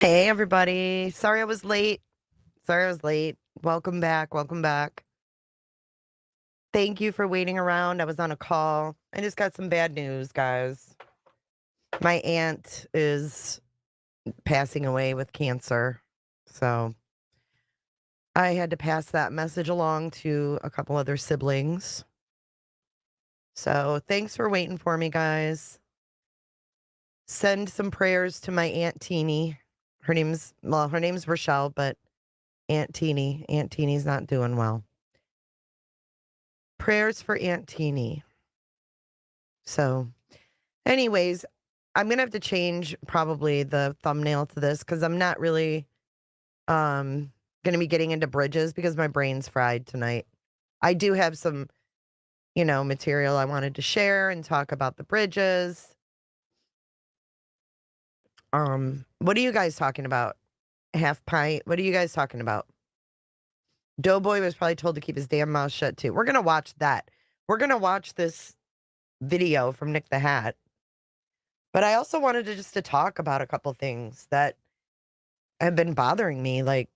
Hey, everybody. Sorry I was late. Sorry I was late. Welcome back. Welcome back. Thank you for waiting around. I was on a call. I just got some bad news, guys. My aunt is passing away with cancer. So I had to pass that message along to a couple other siblings. So thanks for waiting for me, guys. Send some prayers to my Aunt Teeny. Her name's Rochelle, but Aunt Teeny's not doing well. Prayers for Aunt Teeny. So, anyways, I'm gonna have to change probably the thumbnail to this because I'm not really gonna be getting into bridges because my brain's fried tonight. I do have some, material I wanted to share and talk about the bridges. What are you guys talking about? Half pint. What are you guys talking about? Doughboy was probably told to keep his damn mouth shut too. We're gonna watch that. We're gonna watch this video from Nick the Hat. But I also wanted to talk about a couple things that have been bothering me. Like,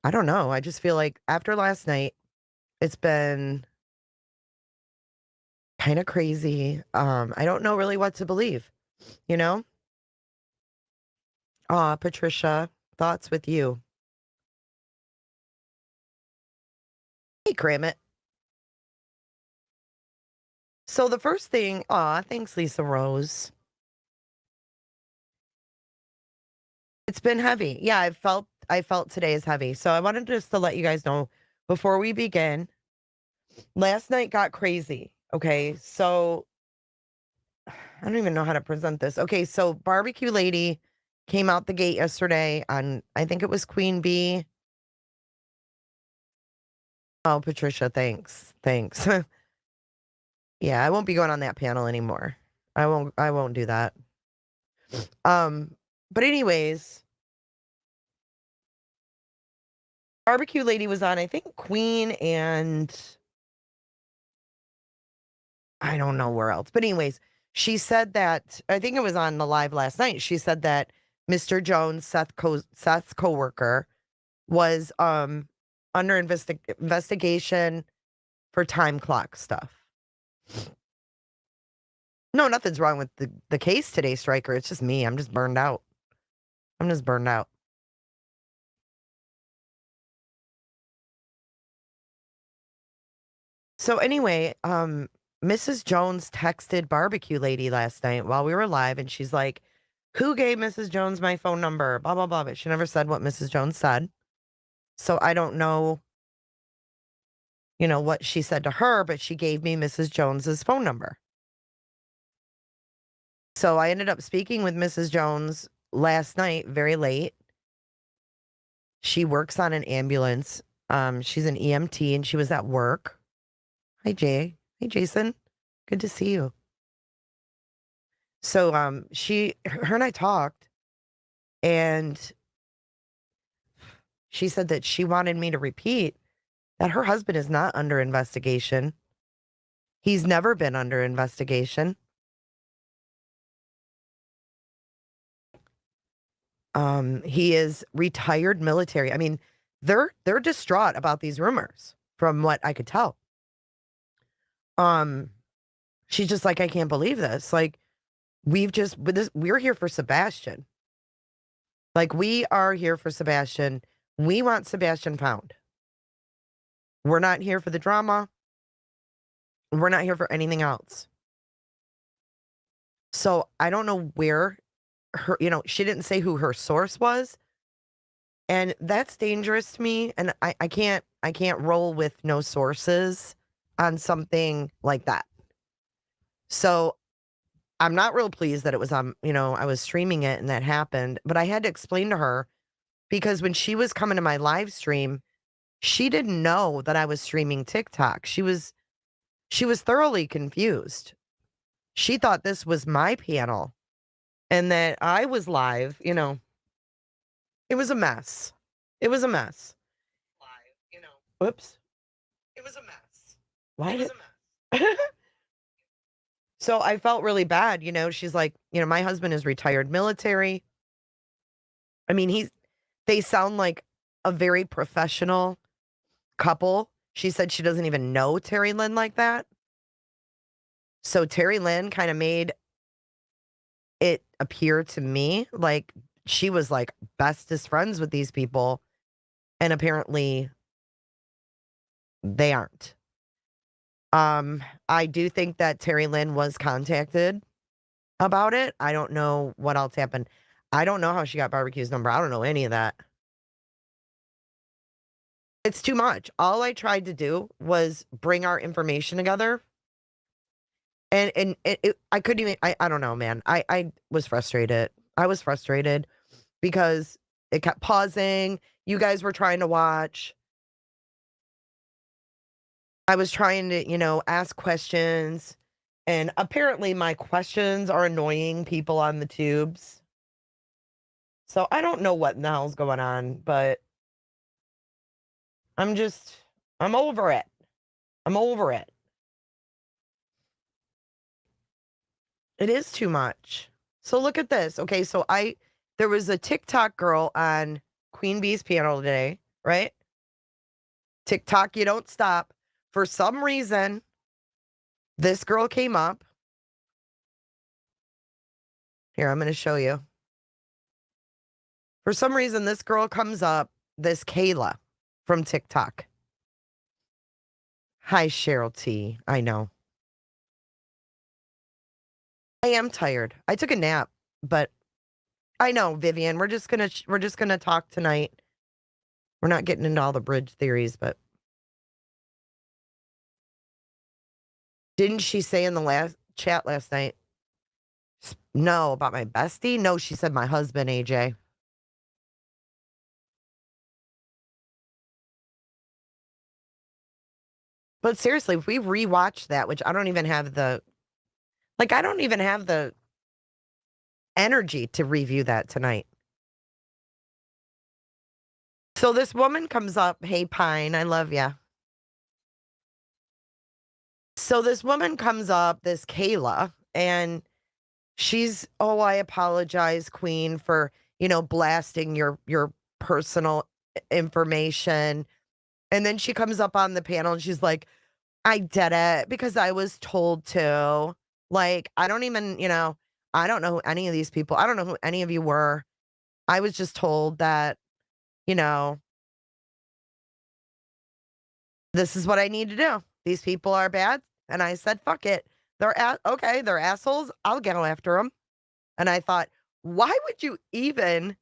I don't know. I just feel like after last night, it's been kind of crazy. I don't know really what to believe, you know? Patricia, thoughts with you. Hey, Cramit. So the first thing, thanks, Lisa Rose. It's been heavy. Yeah, I felt today is heavy. So I wanted just to let you guys know before we begin. Last night got crazy. Okay, so I don't even know how to present this. Okay, so Barbecue Lady came out the gate yesterday on, I think it was Queen Bee. Oh, Patricia, thanks. Thanks. Yeah, I won't be going on that panel anymore. I won't do that. Um, but anyways, Barbecue Lady was on, I think Queen and I don't know where else. But anyways, she said that I think it was on the live last night. She said that Mr. Jones, Seth's coworker, was under investigation for time clock stuff. No, nothing's wrong with the case today, Striker. It's just me. I'm just burned out. I'm just burned out. So anyway, Mrs. Jones texted Barbecue Lady last night while we were live, and she's like, "Who gave Mrs. Jones my phone number?" Blah blah blah. But she never said what Mrs. Jones said. So I don't know, what she said to her, but she gave me Mrs. Jones's phone number. So I ended up speaking with Mrs. Jones last night, very late. She works on an ambulance. She's an EMT and she was at work. Hi, Jay. Hey, Jason. Good to see you. So her and I talked, and she said that she wanted me to repeat that her husband is not under investigation. He's never been under investigation. He is retired military. I mean, they're distraught about these rumors, from what I could tell. Um, she's just like, I can't believe this. Like, we're here for Sebastian. Like, we are here for Sebastian. We want Sebastian found. We're not here for the drama. We're not here for anything else. So I don't know where she didn't say who her source was. And that's dangerous to me. And I can't roll with no sources on something like that. So I'm not real pleased that it was I was streaming it and that happened, but I had to explain to her because when she was coming to my live stream, she didn't know that I was streaming TikTok. She was thoroughly confused. She thought this was my panel and that I was live. It was a mess. It was a mess. Whoops. It was a mess. Why did So I felt really bad. She's like, my husband is retired military. I mean, they sound like a very professional couple. She said she doesn't even know Terri Lynn like that. So Terri Lynn kind of made it appear to me like she was like bestest friends with these people, and apparently they aren't. I do think that Terri Lynn was contacted about it. I don't know what else happened. I don't know how she got barbecue's number. I don't know any of that. It's too much. All I tried to do was bring our information together. I couldn't even I don't know, man. I was frustrated. I was frustrated because it kept pausing. You guys were trying to watch. I was trying to, ask questions. And apparently my questions are annoying people on the tubes. So I don't know what in the hell's going on, but I'm just, I'm over it. I'm over it. It is too much. So look at this. Okay, so there was a TikTok girl on Queen Bee's panel today, right? TikTok, you don't stop. For some reason, this girl came up. Here, I'm going to show you. For some reason, this girl comes up, this Kayla from TikTok. Hi, Cheryl T. I know. I am tired. I took a nap, but I know, Vivian. We're just gonna talk tonight. We're not getting into all the bridge theories, but didn't she say in the last chat last night? No, about my bestie? No, she said my husband, AJ. But seriously, if we rewatch that, which I don't even have I don't even have the energy to review that tonight. So this woman comes up, hey Pine, I love ya. So this woman comes up, this Kayla, and she's, "Oh, I apologize, Queen, for, blasting your personal information." And then she comes up on the panel and she's like, "I did it because I was told to." Like, I don't even, I don't know who any of these people, I don't know who any of you were. I was just told that, you know, this is what I need to do. These people are bad. And I said, fuck it. Okay, they're assholes. I'll go after them. And I thought, why would you even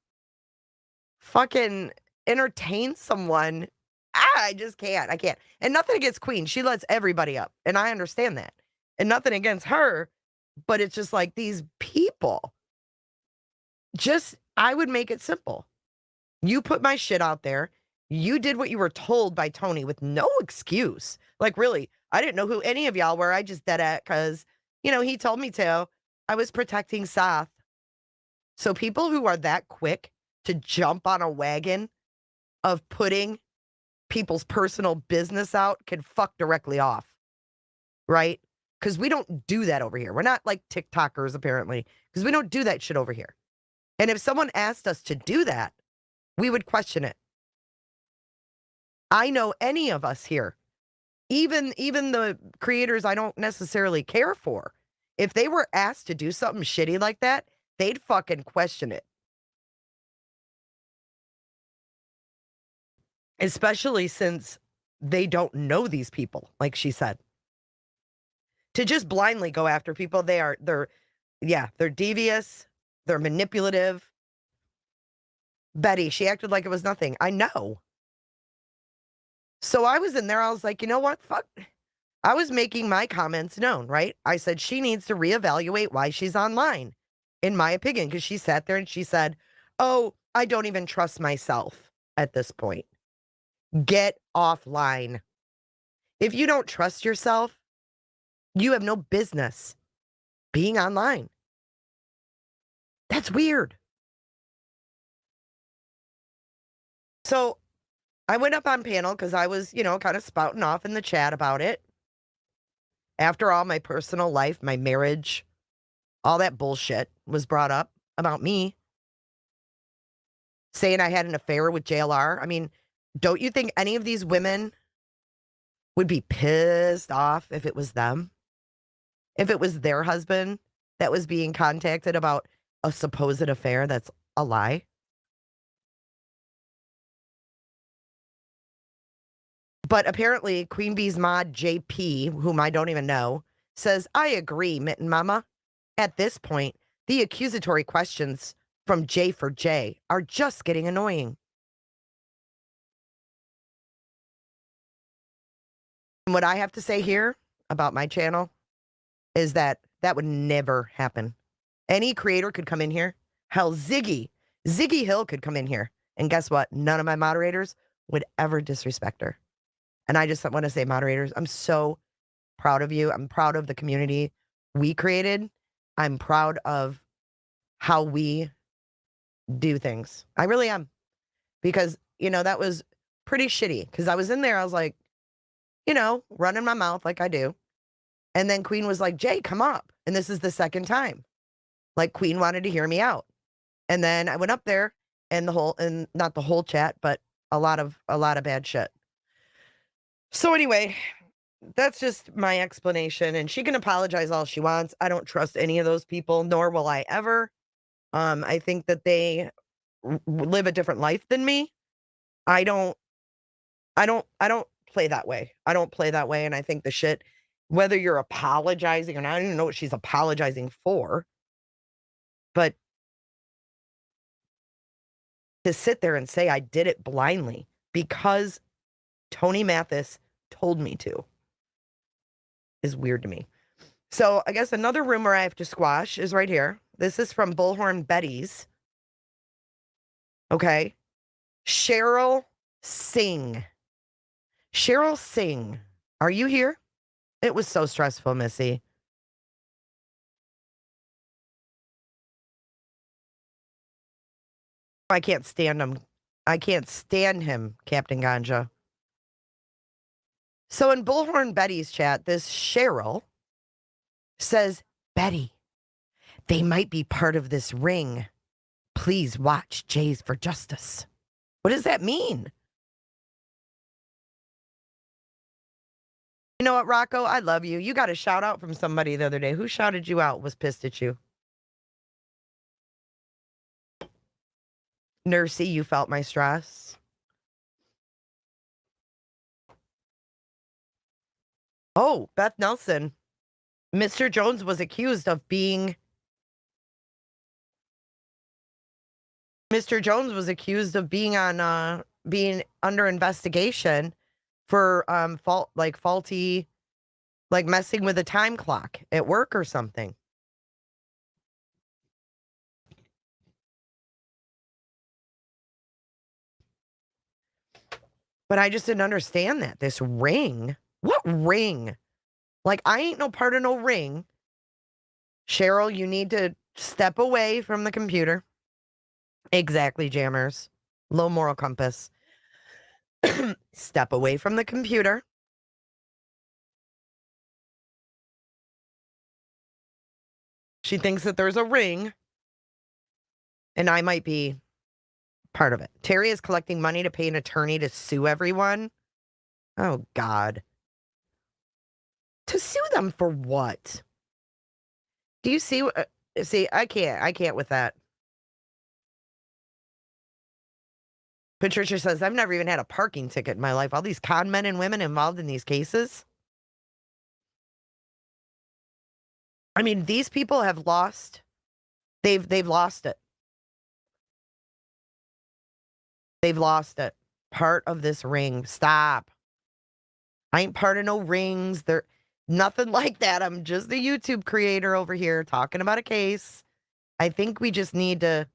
fucking entertain someone? I just can't. I can't. And nothing against Queen. She lets everybody up. And I understand that. And nothing against her. But it's just like these people. I would make it simple. You put my shit out there. You did what you were told by Tony with no excuse. Like, really, I didn't know who any of y'all were. I just did it because, he told me to. I was protecting Seth. So people who are that quick to jump on a wagon of putting people's personal business out can fuck directly off, right? Because we don't do that over here. We're not like TikTokers, apparently, because we don't do that shit over here. And if someone asked us to do that, we would question it. I know any of us here, even the creators I don't necessarily care for, if they were asked to do something shitty like that, they'd fucking question it. Especially since they don't know these people, like she said. To just blindly go after people, they're devious, they're manipulative. Betty, she acted like it was nothing. I know. So I was in there, I was like, you know what? Fuck. I was making my comments known, right? I said she needs to reevaluate why she's online, in my opinion, because she sat there and she said, "Oh, I don't even trust myself at this point." Get offline. If you don't trust yourself, you have no business being online. That's weird. So I went up on panel because I was, kind of spouting off in the chat about it. After all, my personal life, my marriage, all that bullshit was brought up about me. saying I had an affair with JLR. I mean, don't you think any of these women would be pissed off if it was them? If it was their husband that was being contacted about a supposed affair that's a lie? But apparently, Queen Bee's mod JP, whom I don't even know, says, I agree, Mitten Mama. At this point, the accusatory questions from J for J are just getting annoying. And what I have to say here about my channel is that that would never happen. Any creator could come in here. Hell, Ziggy Hill could come in here. And guess what? None of my moderators would ever disrespect her. And I just want to say, moderators, I'm so proud of you. I'm proud of the community we created. I'm proud of how we do things. I really am. Because, that was pretty shitty. Because I was in there, I was like, running my mouth like I do. And then Queen was like, Jay, come up. And this is the second time. Like Queen wanted to hear me out. And then I went up there and not the whole chat, but a lot of bad shit. So anyway, that's just my explanation. And she can apologize all she wants. I don't trust any of those people, nor will I ever. I think that they live a different life than me. I don't play that way. I don't play that way. And I think the shit, whether you're apologizing or not, I don't even know what she's apologizing for. But to sit there and say I did it blindly because Tony Mathis told me to is weird to me. So I guess another rumor I have to squash is right here. This is from Bullhorn Betty's. Okay. Cheryl Singh. Cheryl Singh. Are you here? It was so stressful, Missy. I can't stand him. I can't stand him, Captain Ganja. So in Bullhorn Betty's chat, this Cheryl says, Betty, they might be part of this ring. Please watch Jays for Justice. What does that mean? You know what, Rocco? I love you. You got a shout out from somebody the other day. Who shouted you out, was pissed at you? Nursey, you felt my stress. Oh, Beth Nelson. Mr. Jones was accused of being... Mr. Jones was accused of being on, being under investigation for, faulty, like messing with a time clock at work or something. But I just didn't understand that. This ring? What ring? Like, I ain't no part of no ring. Cheryl, you need to step away from the computer. Exactly, jammers. Low moral compass. Step away from the computer. She thinks that there's a ring. And I might be part of it. Terri is collecting money to pay an attorney to sue everyone. Oh, God. To sue them for what? Do you see? See, I can't with that. Patricia says, I've never even had a parking ticket in my life. All these con men and women involved in these cases. I mean, these people have lost. They've lost it. They've lost it. Part of this ring. Stop. I ain't part of no rings. They're nothing like that. I'm just a YouTube creator over here talking about a case. I think we just need to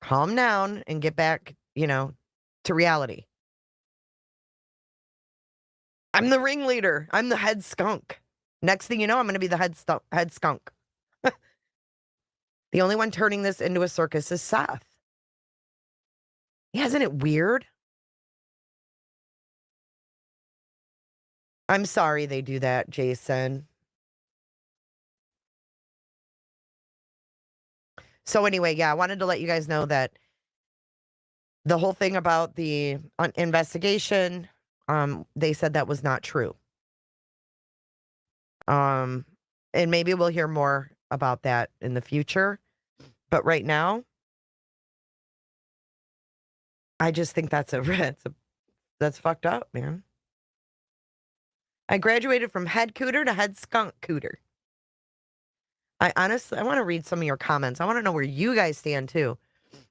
calm down and get back, to reality. I'm the ringleader. I'm the head skunk. Next thing you know, I'm going to be the head skunk. The only one turning this into a circus is Seth. Yeah, isn't it weird? I'm sorry they do that, Jason. So anyway, yeah, I wanted to let you guys know that The whole thing about the investigation, they said that was not true. Um, and maybe we'll hear more about that in the future. But right now, I just think that's that's fucked up, man. I graduated from head cooter to head skunk cooter. I want to read some of your comments. I want to know where you guys stand too.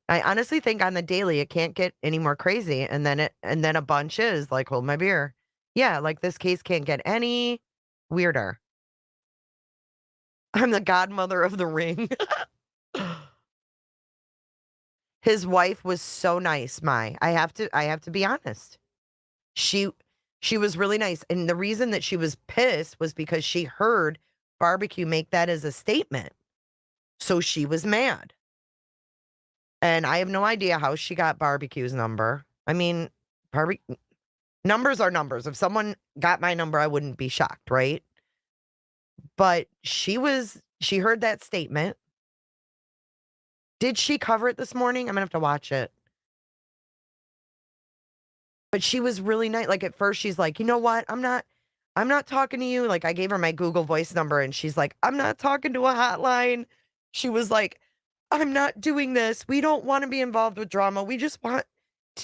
I honestly think on the daily it can't get any more crazy, and then a bunch is like, hold my beer. Yeah, like this case can't get any weirder. I'm the godmother of the ring. His wife was so nice, Mai. I have to be honest. She she was really nice. And the reason that she was pissed was because she heard barbecue make that as a statement. So she was mad. And I have no idea how she got barbecue's number. I mean, barbecue numbers are numbers. If someone got my number, I wouldn't be shocked, right? But she heard that statement. Did she cover it this morning? I'm gonna have to watch it. But she was really nice. Like, at first, she's like, "You know what? I'm not talking to you." Like, I gave her my Google Voice number, and she's like, "I'm not talking to a hotline." She was like, "I'm not doing this. We don't wanna be involved with drama. We just want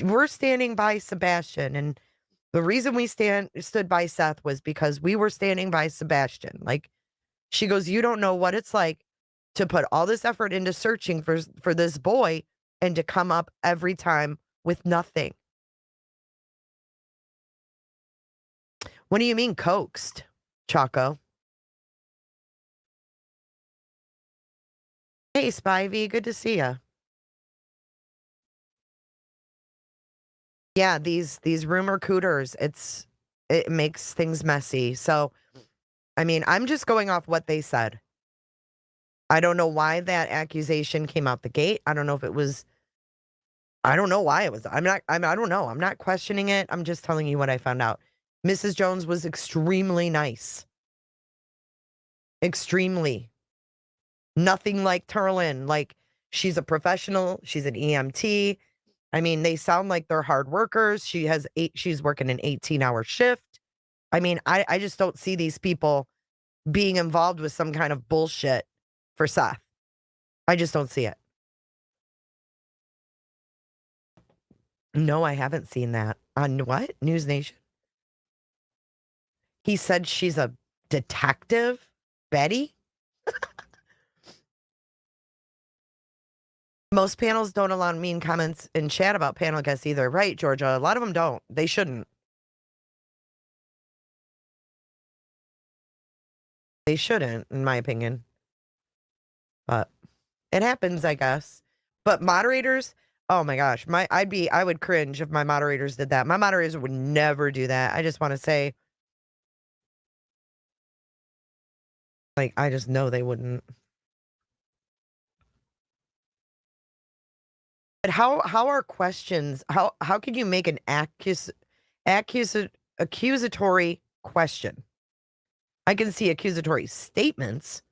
we're standing by Sebastian, and the reason we stood by Seth was because we were standing by Sebastian." Like, she goes, "You don't know what it's like to put all this effort into searching for this boy and to come up every time with nothing." What do you mean coaxed, Choco? Hey, Spivey, good to see you. Yeah, these rumor cooters, it makes things messy. So, I mean, I'm just going off what they said. I don't know why that accusation came out the gate. I don't know if it was I don't know why it was. I don't know. I'm not questioning it. I'm just telling you what I found out. Mrs. Jones was extremely nice. Extremely. Nothing like Terri Lynn. Like, she's a professional, she's an EMT. I mean, they sound like they're hard workers. She's working an 18-hour shift. I mean, I just don't see these people being involved with some kind of bullshit for Seth. I just don't see it. No, I haven't seen that. On what? News Nation? He said she's a detective? Betty? Most panels don't allow mean comments in chat about panel guests either. Right, Georgia. A lot of them don't. They shouldn't. They shouldn't, in my opinion. But it happens, I guess. But moderators, oh my gosh, I would cringe if my moderators did that. My moderators would never do that. I just want to say, like, I just know they wouldn't. But how are questions? How can you make an accusatory question? I can see accusatory statements,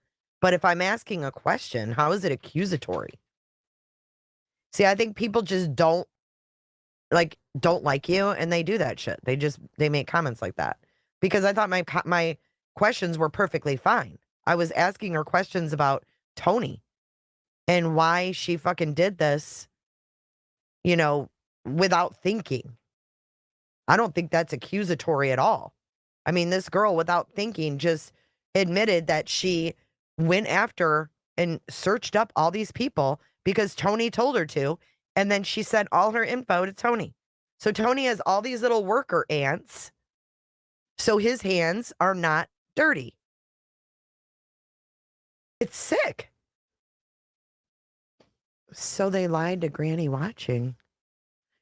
but if I'm asking a question, how is it accusatory? See, I think people just don't like you, and they do that shit. They make comments like that because I thought my questions were perfectly fine. I was asking her questions about Tony and why she fucking did this, you know, without thinking. I don't think that's accusatory at all. I mean, this girl, without thinking, just admitted that she went after and searched up all these people because Tony told her to. And then she sent all her info to Tony. So Tony has all these little worker ants. So his hands are not dirty. It's sick. So they lied to Granny watching.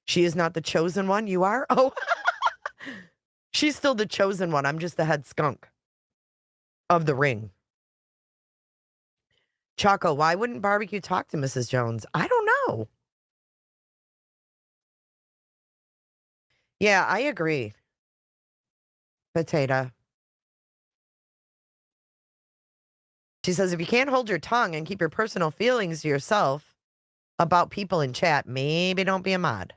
She is not the chosen one. You are? Oh, she's still the chosen one. I'm just the head skunk of the ring. Choco, why wouldn't barbecue talk to Mrs. Jones? I don't know. Yeah, I agree. Potato. She says, if you can't hold your tongue and keep your personal feelings to yourself about people in chat, maybe don't be a mod.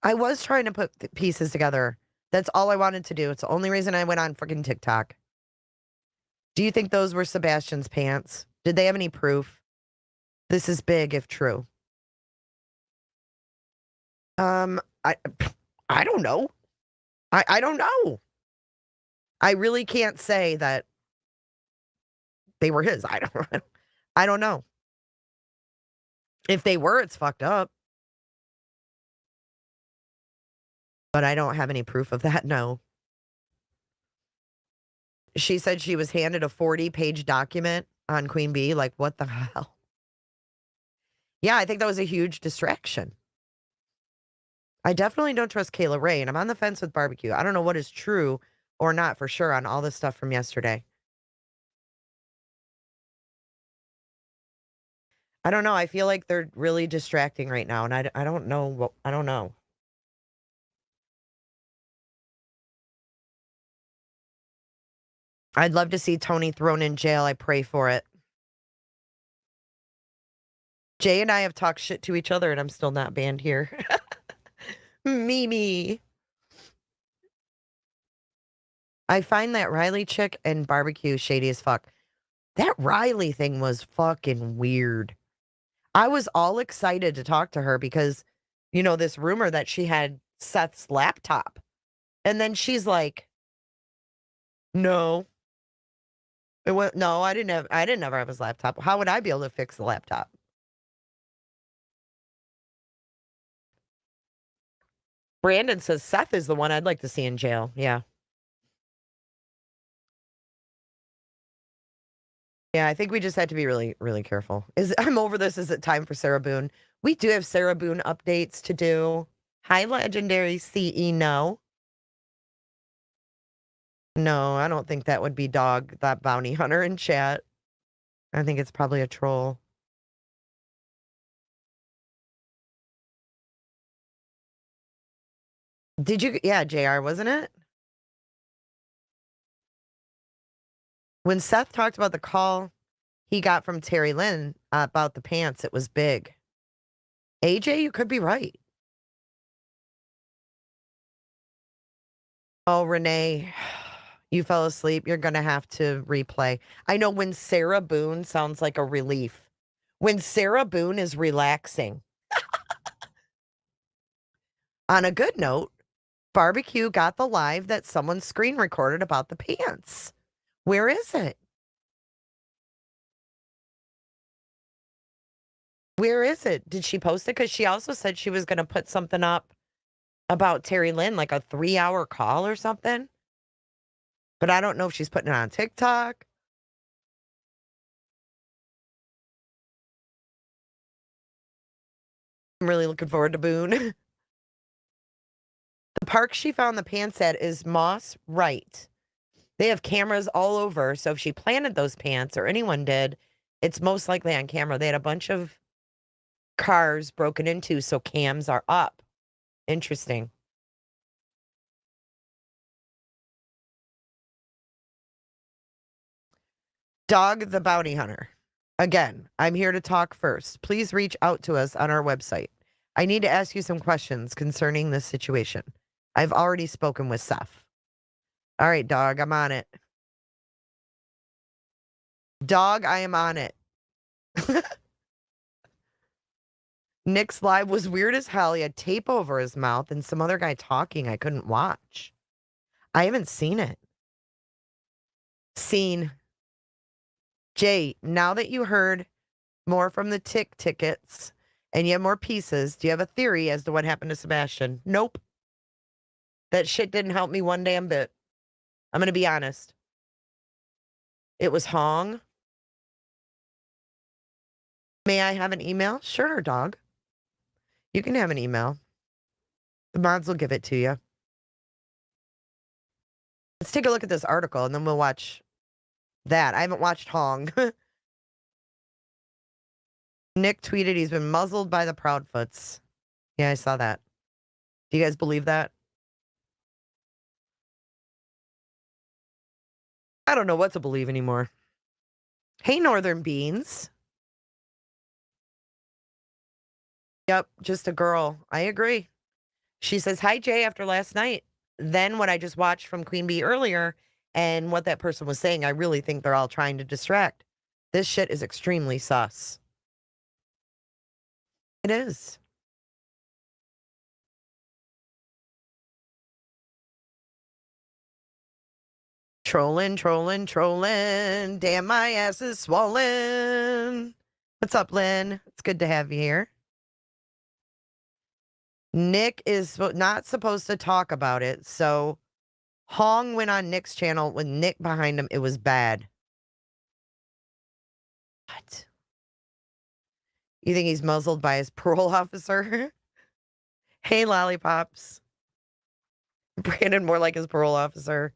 I was trying to put the pieces together. That's all I wanted to do. It's the only reason I went on freaking TikTok. Do you think those were Sebastian's pants? Did they have any proof? This is big if true. I I don't know. I don't know. I really can't say that they were his. I don't know. If they were, it's fucked up. But I don't have any proof of that, no. She said she was handed a 40-page document on Queen Bee, like, what the hell? Yeah, I think that was a huge distraction. I definitely don't trust Kayla Ray, and I'm on the fence with barbecue. I don't know what is true or not for sure on all this stuff from yesterday. I don't know, I feel like they're really distracting right now, and I don't know what I don't know. I'd love to see Tony thrown in jail, I pray for it. Jay and I have talked shit to each other, and I'm still not banned here. Mimi. I find that Riley chick and barbecue shady as fuck. That Riley thing was fucking weird. I was all excited to talk to her because, this rumor that she had Seth's laptop. And then she's like, no, no, I didn't ever have his laptop. How would I be able to fix the laptop? Brandon says Seth is the one I'd like to see in jail. Yeah. Yeah, I think we just had to be really, really careful. I'm over this. Is it time for Sarah Boone? We do have Sarah Boone updates to do. Hi, Legendary CE. No. No, I don't think that would be Dog, that bounty hunter in chat. I think it's probably a troll. Did you? Yeah, JR, wasn't it? When Seth talked about the call he got from Terri Lynn about the pants, it was big. AJ, you could be right. Oh, Renee, you fell asleep. You're going to have to replay. I know when Sarah Boone sounds like a relief. When Sarah Boone is relaxing. On a good note, Barbecue got the live that someone screen recorded about the pants. Where is it? Where is it? Did she post it? Because she also said she was going to put something up about Terri Lynn, like a 3-hour call or something. But I don't know if she's putting it on TikTok. I'm really looking forward to Boone. The park she found the pants at is Moss Right. They have cameras all over. So if she planted those pants or anyone did, it's most likely on camera. They had a bunch of cars broken into, so cams are up. Interesting. Dog the Bounty Hunter. Again, I'm here to talk first. Please reach out to us on our website. I need to ask you some questions concerning this situation. I've already spoken with Seth. All right, dog, I'm on it. Dog, I am on it. Nick's live was weird as hell. He had tape over his mouth and some other guy talking I couldn't watch. I haven't seen it. Seen. Jay, now that you heard more from the tickets and you have more pieces, do you have a theory as to what happened to Sebastian? Nope. That shit didn't help me one damn bit. I'm going to be honest. It was Hong. May I have an email? Sure, dog. You can have an email. The mods will give it to you. Let's take a look at this article and then we'll watch that. I haven't watched Hong. Nick tweeted he's been muzzled by the Proudfoots. Yeah, I saw that. Do you guys believe that? I don't know what to believe anymore. Hey, Northern Beans. Yep, just a girl. I agree. She says, "Hi, Jay, after last night. Then what I just watched from Queen Bee earlier and what that person was saying, I really think they're all trying to distract. This shit is extremely sus." It is. Trolling, trolling, trolling. Damn, my ass is swollen. What's up, Lynn? It's good to have you here. Nick is not supposed to talk about it, so Hong went on Nick's channel with Nick behind him. It was bad. What? You think he's muzzled by his parole officer? Hey, lollipops. Brandon more like his parole officer.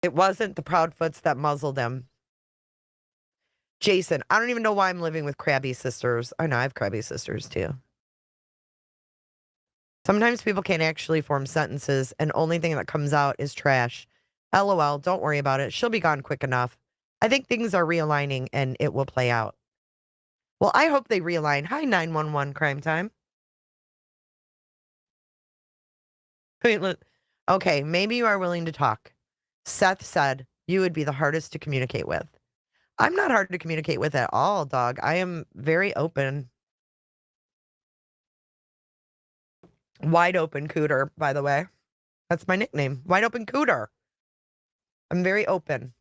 It wasn't the Proudfoots that muzzled him. Jason, I don't even know why I'm living with crabby sisters. I know I have crabby sisters too. Sometimes people can't actually form sentences, and only thing that comes out is trash. LOL, don't worry about it. She'll be gone quick enough. I think things are realigning and it will play out. Well, I hope they realign. Hi, 911 crime time. Wait, okay, maybe you are willing to talk. Seth said you would be the hardest to communicate with. I'm not hard to communicate with at all, dog. I am very open. Wide open cooter, by the way. That's my nickname. Wide open cooter. I'm very open.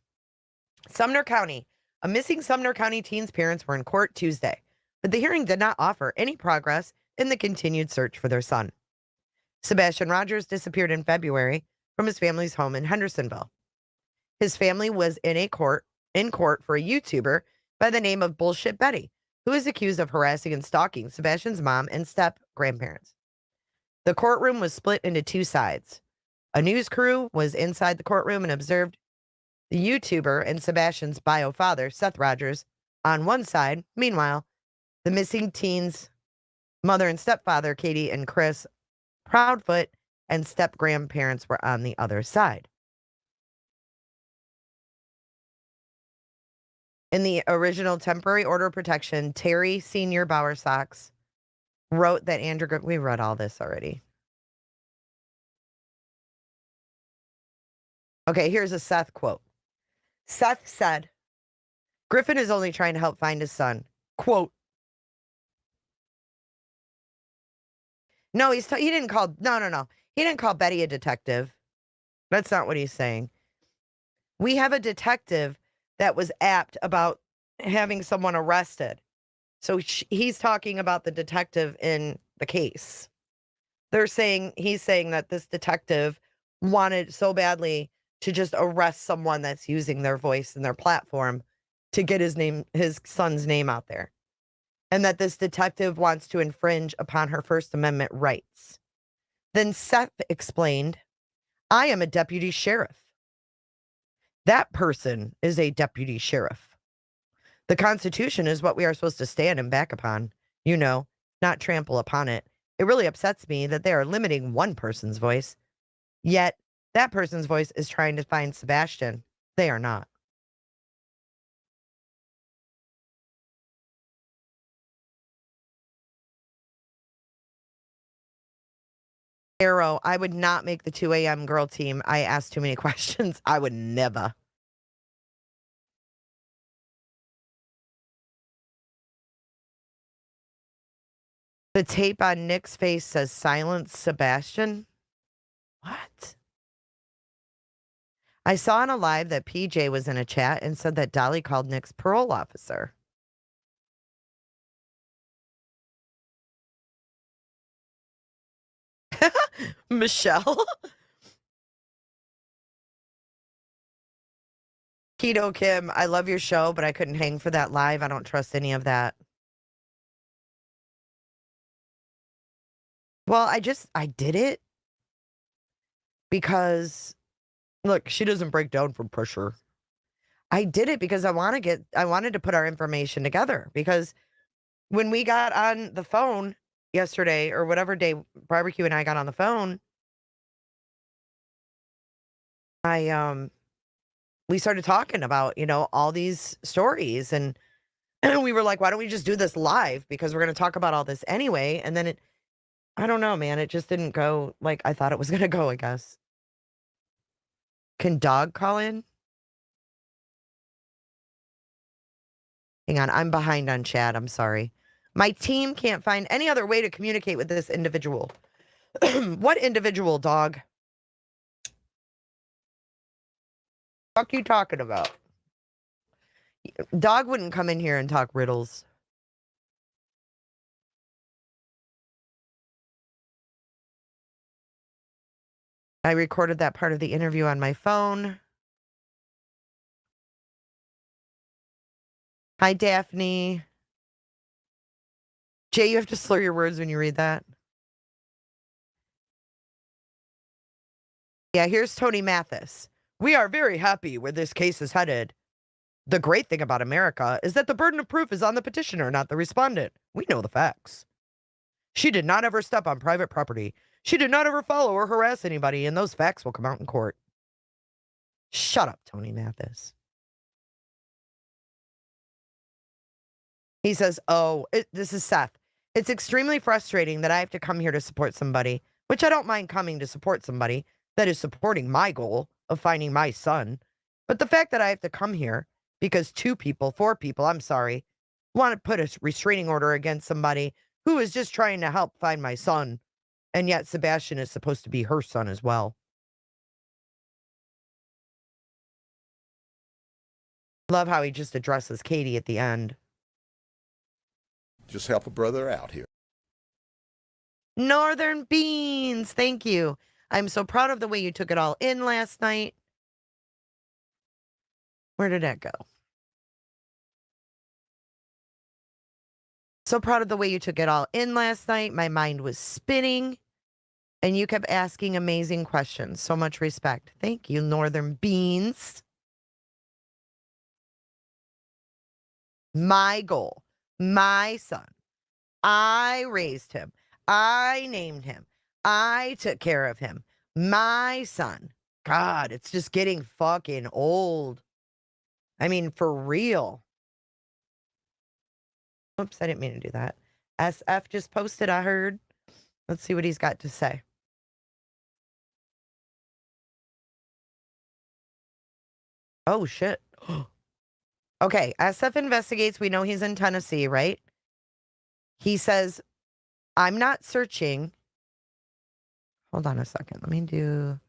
Sumner County. A missing Sumner County teen's parents were in court Tuesday, but the hearing did not offer any progress in the continued search for their son. Sebastian Rogers disappeared in February from his family's home in Hendersonville. His family was in court for a YouTuber by the name of Bullshit Betty, who is accused of harassing and stalking Sebastian's mom and step grandparents. The courtroom was split into two sides. A news crew was inside the courtroom and observed the YouTuber and Sebastian's bio father, Seth Rogers, on one side. Meanwhile, the missing teen's mother and stepfather, Katie and Chris Proudfoot, and step grandparents were on the other side. In the original temporary order of protection, Terry Senior Bowersox wrote that we read all this already. Okay, here's a Seth quote. Seth said, Griffin is only trying to help find his son. Quote. No, he didn't call, no. He didn't call Betty a detective. That's not what he's saying. We have a detective that was apt about having someone arrested. So he's talking about the detective in the case. He's saying that this detective wanted so badly to just arrest someone that's using their voice and their platform to get his son's name out there. And that this detective wants to infringe upon her First Amendment rights. Then Seth explained, I am a deputy sheriff. That person is a deputy sheriff. The Constitution is what we are supposed to stand and back upon, not trample upon it. It really upsets me that they are limiting one person's voice, yet that person's voice is trying to find Sebastian. They are not. Arrow, I would not make the 2 a.m. girl team. I asked too many questions. I would never. The tape on Nick's face says silence Sebastian. What? I saw on a live that PJ was in a chat and said that Dolly called Nick's parole officer. Michelle? Keto Kim, I love your show, but I couldn't hang for that live. I don't trust any of that. Well, I did it because, look, she doesn't break down from pressure. I did it because I wanted to put our information together because when we got on the phone yesterday or whatever day Barbecue and I got on the phone, we started talking about, all these stories and And we were like, why don't we just do this live? Because we're going to talk about all this anyway. And then I don't know, man. It just didn't go like I thought it was going to go, I guess. Can dog call in? Hang on. I'm behind on chat. I'm sorry. My team can't find any other way to communicate with this individual. What individual, dog? What are you talking about? Dog wouldn't come in here and talk riddles. I recorded that part of the interview on my phone. Hi, Daphne. Jay, you have to slur your words when you read that. Yeah, here's Tony Mathis. We are very happy where this case is headed. The great thing about America is that the burden of proof is on the petitioner, not the respondent. We know the facts. She did not ever step on private property. She did not ever follow or harass anybody, and those facts will come out in court. Shut up, Tony Mathis. He says, this is Seth. It's extremely frustrating that I have to come here to support somebody, which I don't mind coming to support somebody that is supporting my goal of finding my son. But the fact that I have to come here because 4 people, I'm sorry, want to put a restraining order against somebody who is just trying to help find my son, and yet Sebastian is supposed to be her son as well. Love how he just addresses Katie at the end. Just help a brother out here. Northern Beans, thank you. I'm so proud of the way you took it all in last night. Where did that go? So proud of the way you took it all in last night. My mind was spinning, and you kept asking amazing questions. So much respect. Thank you, Northern Beans. My goal, my son. I raised him. I named him. I took care of him. My son. God, it's just getting fucking old. I mean, for real. Oops, I didn't mean to do that. SF just posted, I heard. Let's see what he's got to say. Oh, shit. Okay, SF investigates. We know he's in Tennessee, right? He says, I'm not searching. Hold on a second. Let me do.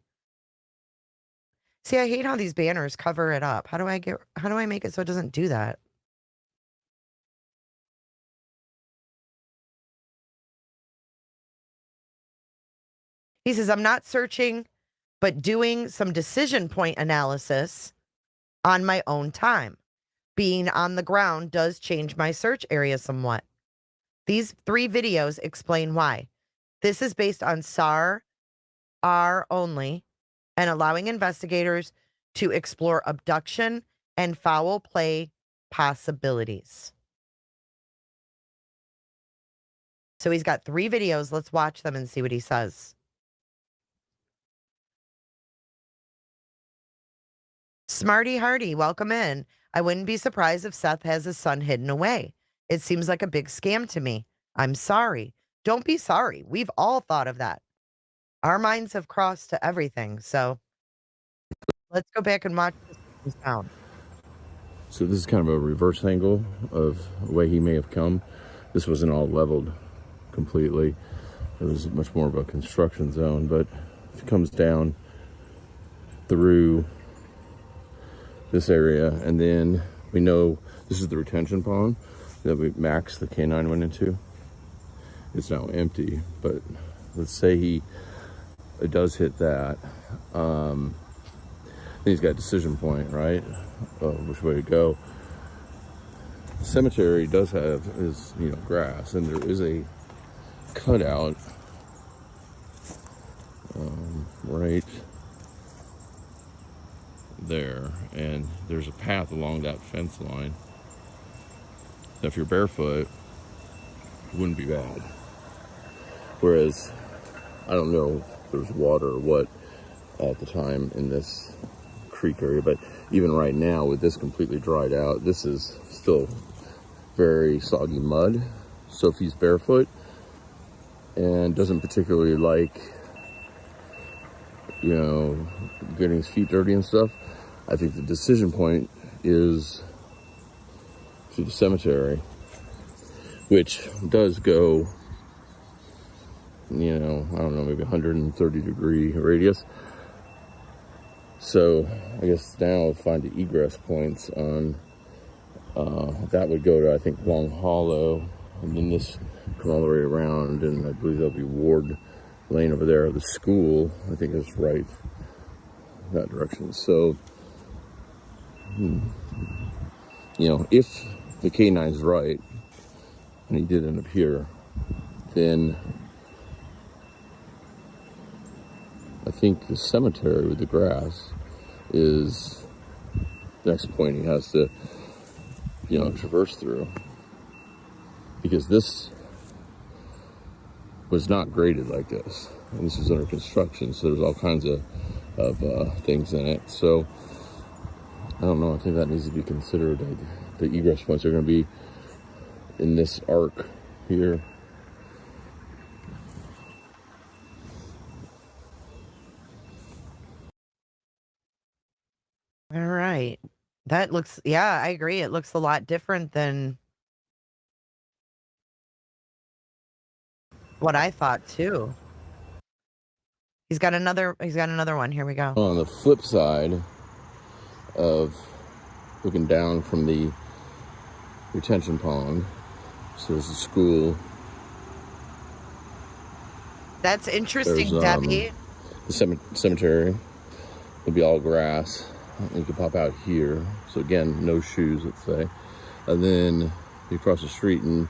See, I hate how these banners cover it up. How do I make it so it doesn't do that? He says, I'm not searching, but doing some decision point analysis on my own time. Being on the ground does change my search area somewhat. These 3 videos explain why. This is based on SAR R only and allowing investigators to explore abduction and foul play possibilities. So he's got 3 videos. Let's watch them and see what he says. Smarty Hardy, welcome in. I wouldn't be surprised if Seth has his son hidden away. It seems like a big scam to me. I'm sorry. Don't be sorry. We've all thought of that. Our minds have crossed to everything. So let's go back and watch this sound. So this is kind of a reverse angle of the way he may have come. This wasn't all leveled completely. It was much more of a construction zone, but if it comes down through this area, and then we know this is the retention pond that Max the canine went into. It's now empty, but let's say it does hit that. Then he's got decision point, right? Which way to go. The cemetery does have his, grass, and there is a cutout right there, and there's a path along that fence line. So if you're barefoot, it wouldn't be bad. Whereas, I don't know if there's water or what at the time in this creek area, but even right now with this completely dried out, this is still very soggy mud. So if he's barefoot and doesn't particularly like, you know, getting his feet dirty and stuff, I think the decision point is to the cemetery, which does go, you know, I don't know, maybe 130-degree radius. So I guess now I'll find the egress points on, that would go to, I think, Long Hollow, and then this come all the way around, and I believe there'll be Ward Lane over there. The school, I think, is right that direction. So, you know, if the K9's right, and he did end up here, then I think the cemetery with the grass is the next point he has to, you know, traverse through. Because this was not graded like this. And this was under construction, so there's all kinds of things in it. So, I don't know, I think that needs to be considered. The egress points are going to be in this arc here. All right. That looks, yeah, I agree. It looks a lot different than what I thought too. He's got another one. Here we go. On the flip side of looking down from the retention pond, so there's a school. That's interesting, Debbie. The cemetery will be all grass. You can pop out here. So again, no shoes, let's say. And then you cross the street and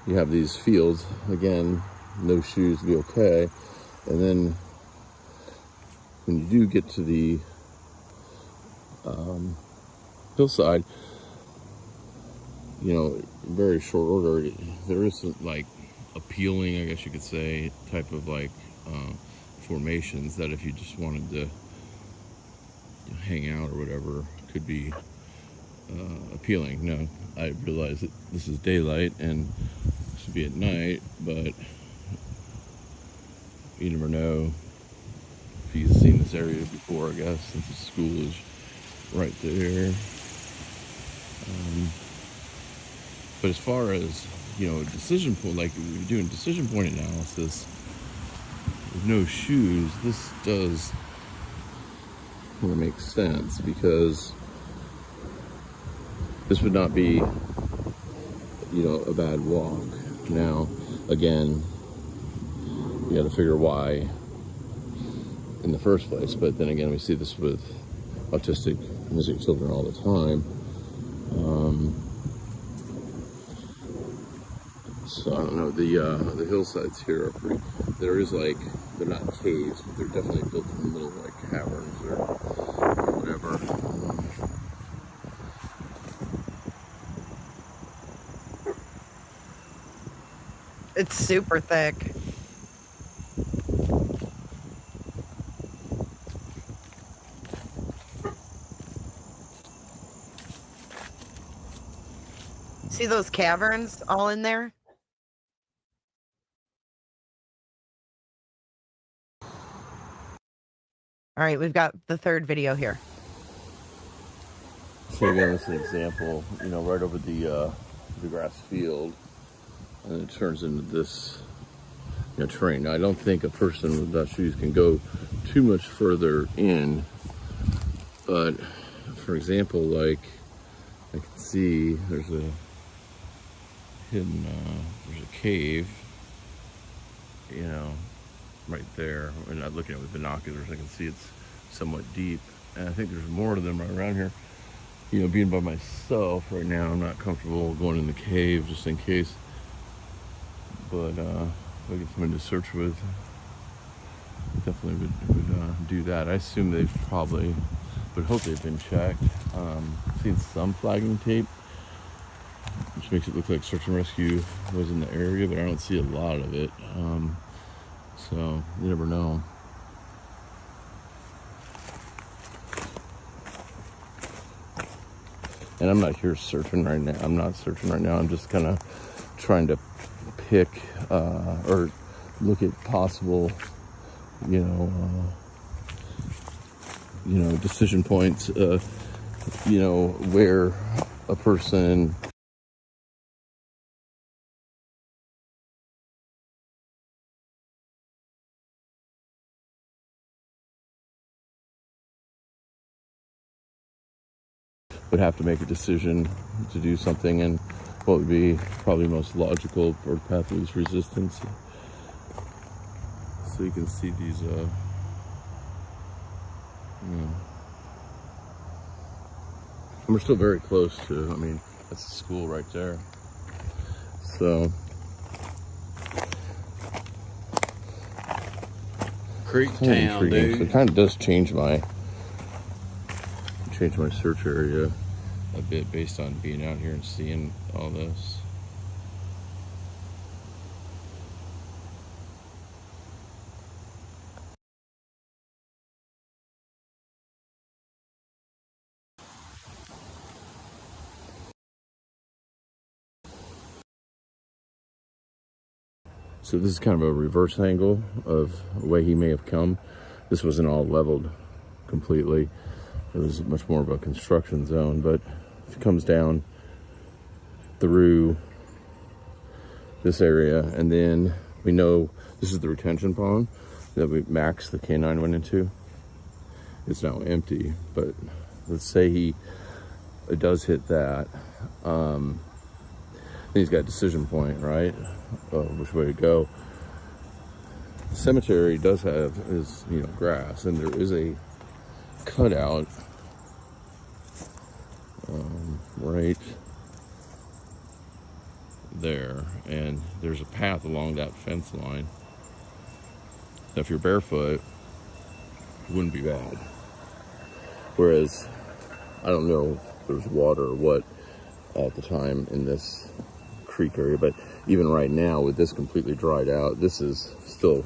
you have these fields. Again, no shoes to be okay. And then when you do get to the hillside, you know, in very short order, there isn't like appealing, I guess you could say, type of like formations that if you just wanted to hang out or whatever could be appealing. No, I realize that this is daylight and it should be at night, but you never know if he's seen this area before, I guess, since the school is right there. But as far as, you know, decision point, like if you're doing decision point analysis with no shoes, this does kind of make sense, because this would not be, you know, a bad walk. Now, again, you got to figure why in the first place. But then again, we see this with autistic music children all the time. So I don't know. The hillsides here are pretty. There is like, they're not caves, but they're definitely built in the middle of like caverns or whatever. It's super thick. See those caverns all in there? All right, we've got the third video here. So again, this is an example, you know, right over the grass field, and it turns into this, you know, terrain. Now, I don't think a person without shoes can go too much further in, but for example, like I can see there's a hidden, there's a cave, you know, right there. We're not looking at it with binoculars. I can see it's somewhat deep, and I think there's more of them right around here. You know, being by myself right now, I'm not comfortable going in the cave just in case. But if I get someone to search with, definitely would do that. I assume they've probably, would hope they've been checked. Seen some flagging tape, which makes it look like search and rescue was in the area, but I don't see a lot of it. So you never know. And I'm not here searching right now. I'm not searching right now. I'm just kind of trying to pick or look at possible, you know, decision points, where a person would have to make a decision to do something, and what would be probably most logical or path of least resistance. So you can see these, and we're still very close to, I mean, that's the school right there. So, Creek Town, dude. So it kind of does change my search area a bit based on being out here and seeing all this. So this is kind of a reverse angle of the way he may have come. This wasn't all leveled completely. It was much more of a construction zone, but if it comes down through this area, and then we know this is the retention pond that Max, the canine, went into. It's now empty, but let's say it does hit that. Then he's got a decision point, right? Which way to go. The cemetery does have his, grass, and there is a cutout right there, and there's a path along that fence line. Now, if you're barefoot, it wouldn't be bad. Whereas, I don't know if there's water or what at the time in this creek area, but even right now with this completely dried out, this is still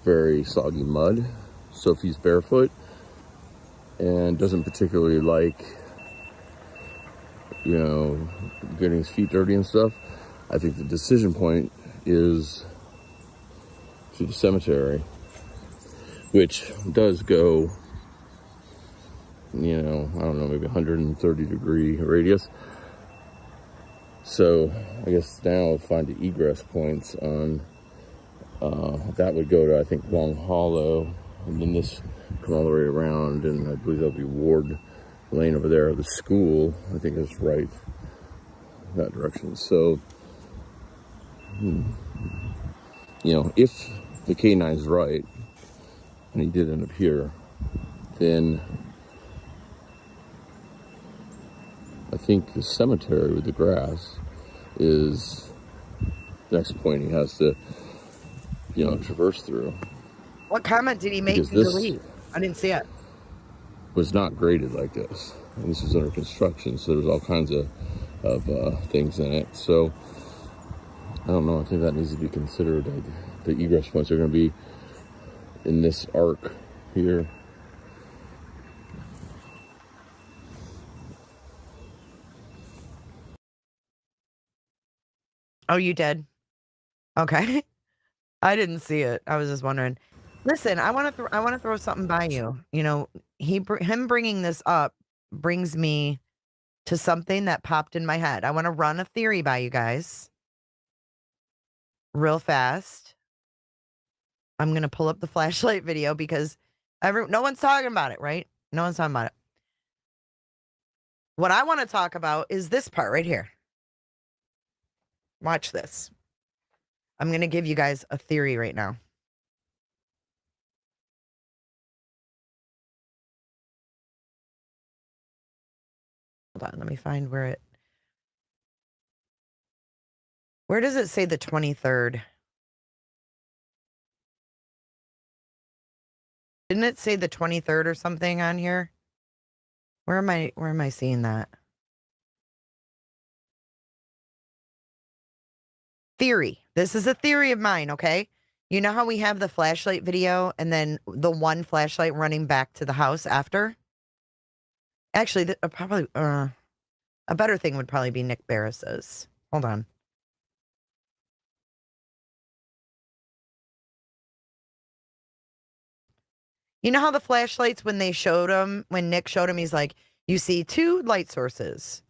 very soggy mud. So if he's barefoot and doesn't particularly like, getting his feet dirty and stuff, I think the decision point is to the cemetery, which does go, I don't know, maybe 130-degree radius. So I guess now find the egress points on, that would go to, I think, Long Hollow, and then this come all the way around, and I believe there'll be Ward Lane over there. The school, I think, is right that direction. So, if the K9's right, and he did end up here, then I think the cemetery with the grass is the next point he has to, traverse through. What comment did he make Because to this delete? I didn't see it. was not graded like this. And this was under construction, so there's all kinds of things in it. So, I don't know. I think that needs to be considered. The egress points are going to be in this arc here. Oh, you did? Okay. I didn't see it. I was just wondering. Listen, I want to throw something by you. Him bringing this up brings me to something that popped in my head. I want to run a theory by you guys real fast. I'm going to pull up the flashlight video because no one's talking about it, right? No one's talking about it. What I want to talk about is this part right here. Watch this. I'm going to give you guys a theory right now. Hold on, let me find where does it say the 23rd? Didn't it say the 23rd or something on here? Where am I seeing that? Theory. This is a theory of mine, okay? You know how we have the flashlight video and then the one flashlight running back to the house after? Actually, A better thing would probably be Nick Barris's. Hold on. You know how the flashlights, when they showed him, when Nick showed him, he's like, you see 2 light sources.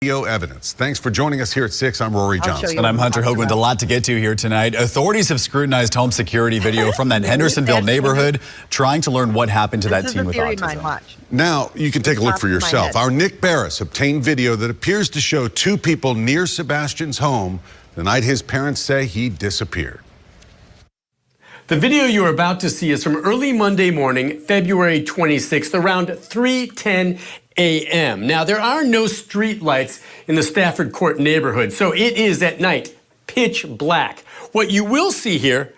Video evidence. Thanks for joining us here at 6. I'm Rory Johnson. And I'm Hunter Hoagland. A lot to get to here tonight. Authorities have scrutinized home security video from that Hendersonville neighborhood, trying to learn what happened to that teen with autism. Now you can take a look for yourself. Our Nick Barris obtained video that appears to show 2 people near Sebastian's home the night his parents say he disappeared. The video you're about to see is from early Monday morning, February 26th, around 3:10 a.m. Now, there are no street lights in the Stafford Court neighborhood, so it is at night, pitch black. What you will see here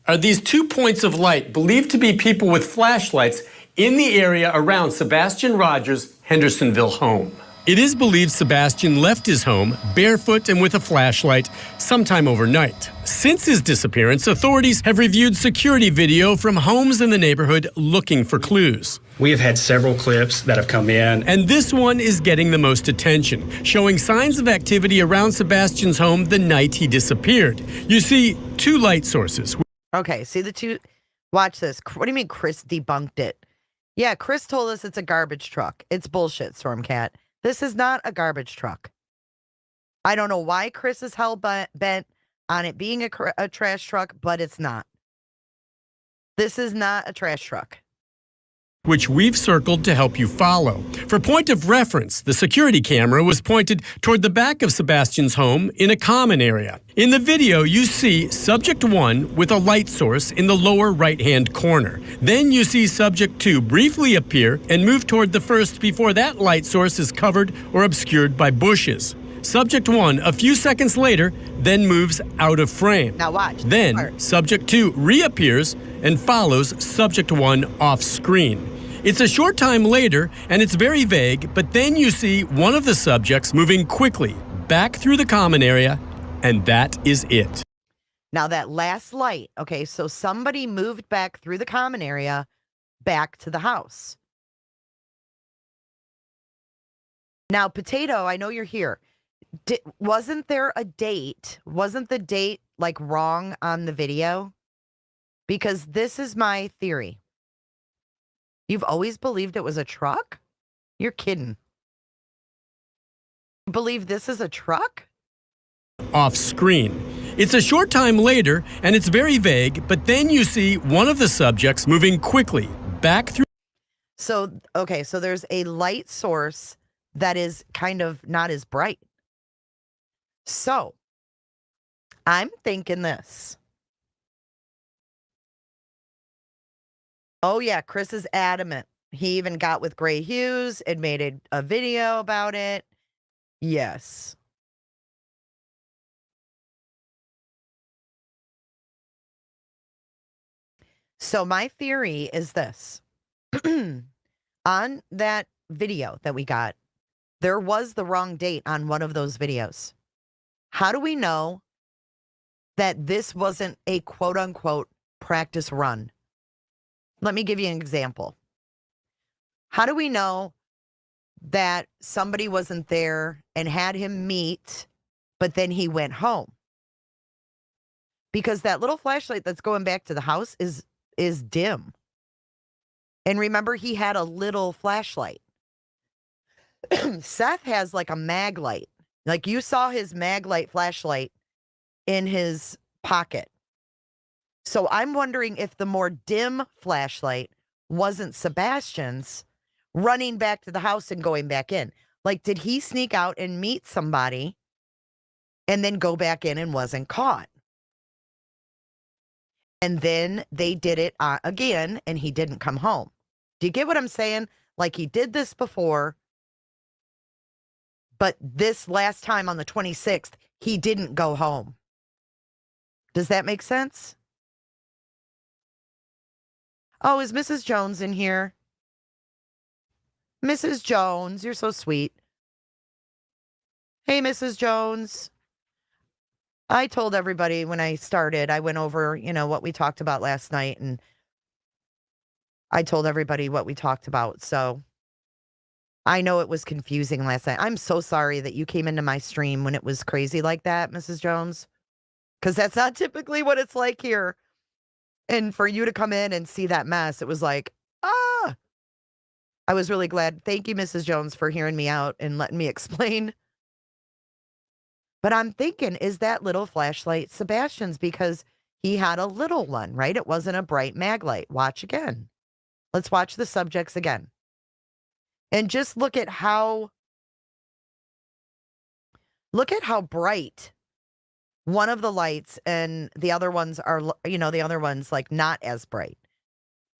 are these 2 points of light believed to be people with flashlights in the area around Sebastian Rogers' Hendersonville home. It is believed Sebastian left his home barefoot and with a flashlight sometime overnight. Since his disappearance, authorities have reviewed security video from homes in the neighborhood looking for clues. We have had several clips that have come in. And this one is getting the most attention, showing signs of activity around Sebastian's home the night he disappeared. You see 2 light sources. Okay, see the 2. Watch this. What do you mean Chris debunked it? Yeah, Chris told us it's a garbage truck. It's bullshit, Stormcat. This is not a garbage truck. I don't know why Chris is hell-bent on it being a trash truck, but it's not. This is not a trash truck. Which we've circled to help you follow. For point of reference, the security camera was pointed toward the back of Sebastian's home in a common area. In the video, you see subject 1 with a light source in the lower right-hand corner. Then you see subject 2 briefly appear and move toward the first before that light source is covered or obscured by bushes. Subject 1, a few seconds later, then moves out of frame. Now watch. Then subject 2 reappears and follows subject 1 off screen. It's a short time later, and it's very vague, but then you see one of the subjects moving quickly back through the common area, and that is it. Now that last light, okay, so somebody moved back through the common area back to the house. Now, Potato, I know you're here. Wasn't there a date? Wasn't the date like wrong on the video? Because this is my theory. You've always believed it was a truck? You're kidding. You believe this is a truck? Off screen. It's a short time later, and it's very vague, but then you see one of the subjects moving quickly back through. So, okay, so there's a light source that is kind of not as bright. So, I'm thinking this. Oh, yeah, Chris is adamant. He even got with Gray Hughes and made a video about it. Yes. So my theory is this. On that video that we got, there was the wrong date on one of those videos. How do we know that this wasn't a quote-unquote practice run? Let me give you an example. How do we know that somebody wasn't there and had him meet, but then he went home? Because that little flashlight that's going back to the house is dim. And remember, he had a little flashlight. Seth has like a mag light. Like you saw his mag light flashlight in his pocket. So I'm wondering if the more dim flashlight wasn't Sebastian's running back to the house and going back in. Like, did he sneak out and meet somebody and then go back in and wasn't caught? And then they did it again and he didn't come home. Do you get what I'm saying? Like he did this before, but this last time on the 26th, he didn't go home. Does that make sense? Oh, is Mrs. Jones in here? Mrs. Jones, you're so sweet. Hey, Mrs. Jones. I told everybody when I started, I went over, what we talked about last night, and I told everybody what we talked about. So I know it was confusing last night. I'm so sorry that you came into my stream when it was crazy like that, Mrs. Jones, because that's not typically what it's like here. And for you to come in and see that mess, it was like, ah, I was really glad. Thank you, Mrs. Jones, for hearing me out and letting me explain. But I'm thinking, is that little flashlight Sebastian's? Because he had a little one, right? It wasn't a bright mag light. Watch again. Let's watch the subjects again. And just look at how bright one of the lights and the other ones are, the other ones like not as bright.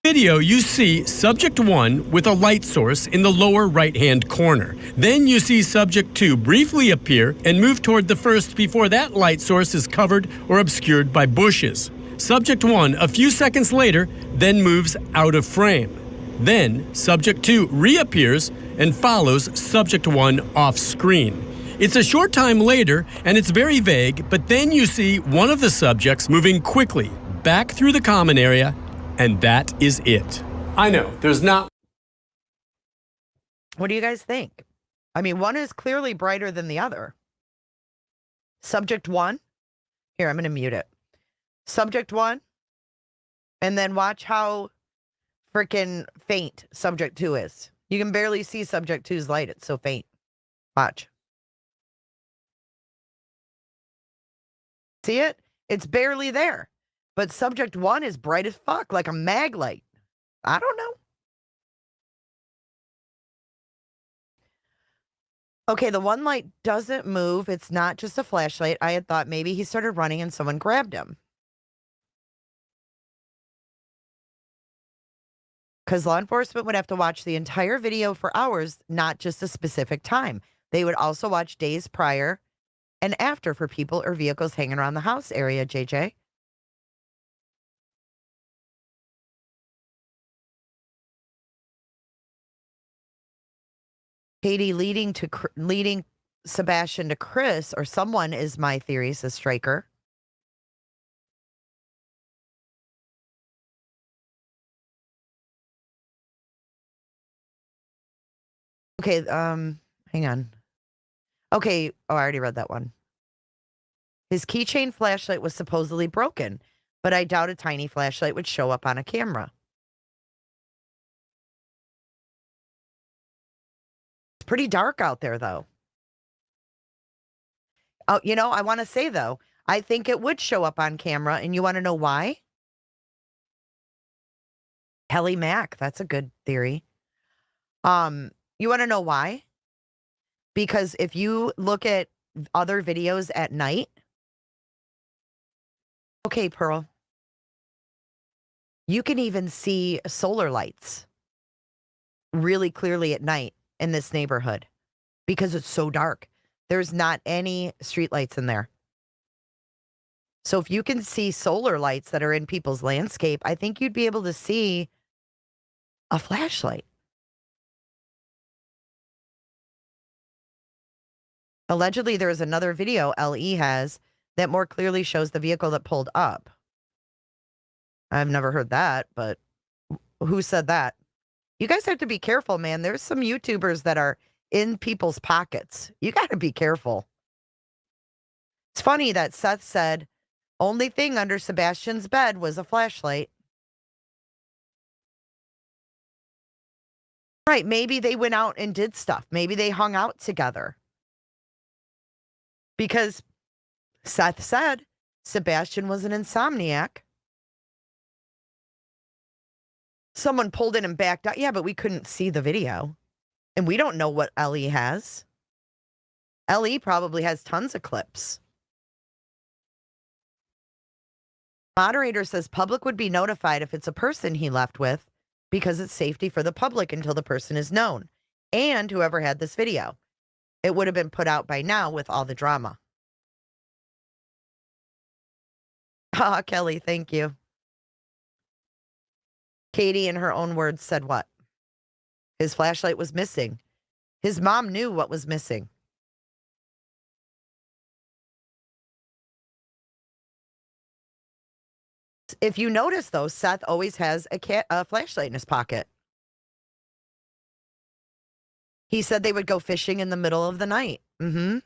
Video, you see subject 1 with a light source in the lower right-hand corner. Then you see subject 2 briefly appear and move toward the first before that light source is covered or obscured by bushes. Subject 1, a few seconds later, then moves out of frame. Then subject 2 reappears and follows subject 1 off screen. It's a short time later and it's very vague, but then you see one of the subjects moving quickly back through the common area. And that is it. I know, there's not. What do you guys think? I mean, one is clearly brighter than the other. Subject 1. Here, I'm going to mute it. Subject 1. And then watch how freaking faint subject 2 is. You can barely see subject 2's light. It's so faint. Watch. See it? It's barely there. But subject 1 is bright as fuck, like a mag light. I don't know. Okay, the one light doesn't move. It's not just a flashlight. I had thought maybe he started running and someone grabbed him. Because law enforcement would have to watch the entire video for hours, not just a specific time. They would also watch days prior and after for people or vehicles hanging around the house area, JJ. Katie leading Sebastian to Chris, or someone is my theory, says Stryker. Okay, hang on. Okay, I already read that one. His keychain flashlight was supposedly broken, but I doubt a tiny flashlight would show up on a camera. It's pretty dark out there, though. Oh, I want to say, though, I think it would show up on camera, and you want to know why? Kelly Mack, that's a good theory. You want to know why? Because if you look at other videos at night, okay, Pearl, you can even see solar lights really clearly at night in this neighborhood because it's so dark. There's not any street lights in there. So if you can see solar lights that are in people's landscape, I think you'd be able to see a flashlight. Allegedly, there is another video LE has that more clearly shows the vehicle that pulled up. I've never heard that, but who said that? You guys have to be careful, man. There's some YouTubers that are in people's pockets. You got to be careful. It's funny that Seth said, only thing under Sebastian's bed was a flashlight. Right, maybe they went out and did stuff. Maybe they hung out together. Because Seth said Sebastian was an insomniac. Someone pulled in and backed out. Yeah, but we couldn't see the video. And we don't know what LE has. LE probably has tons of clips. Moderator says public would be notified if it's a person he left with because it's safety for the public until the person is known. And whoever had this video. It would have been put out by now with all the drama. Ah, Kelly, thank you. Katie, in her own words, said what? His flashlight was missing. His mom knew what was missing. If you notice, though, Seth always has a flashlight in his pocket. He said they would go fishing in the middle of the night. Mm-hmm.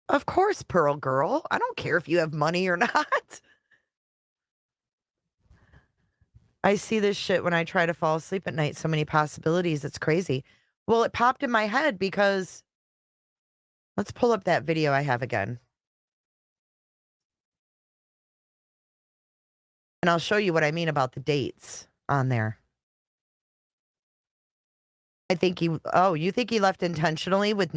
Of course, Pearl Girl. I don't care if you have money or not. I see this shit when I try to fall asleep at night. So many possibilities. It's crazy. Well, it popped in my head because let's pull up that video I have again. And I'll show you what I mean about the dates on there. I think you think he left intentionally with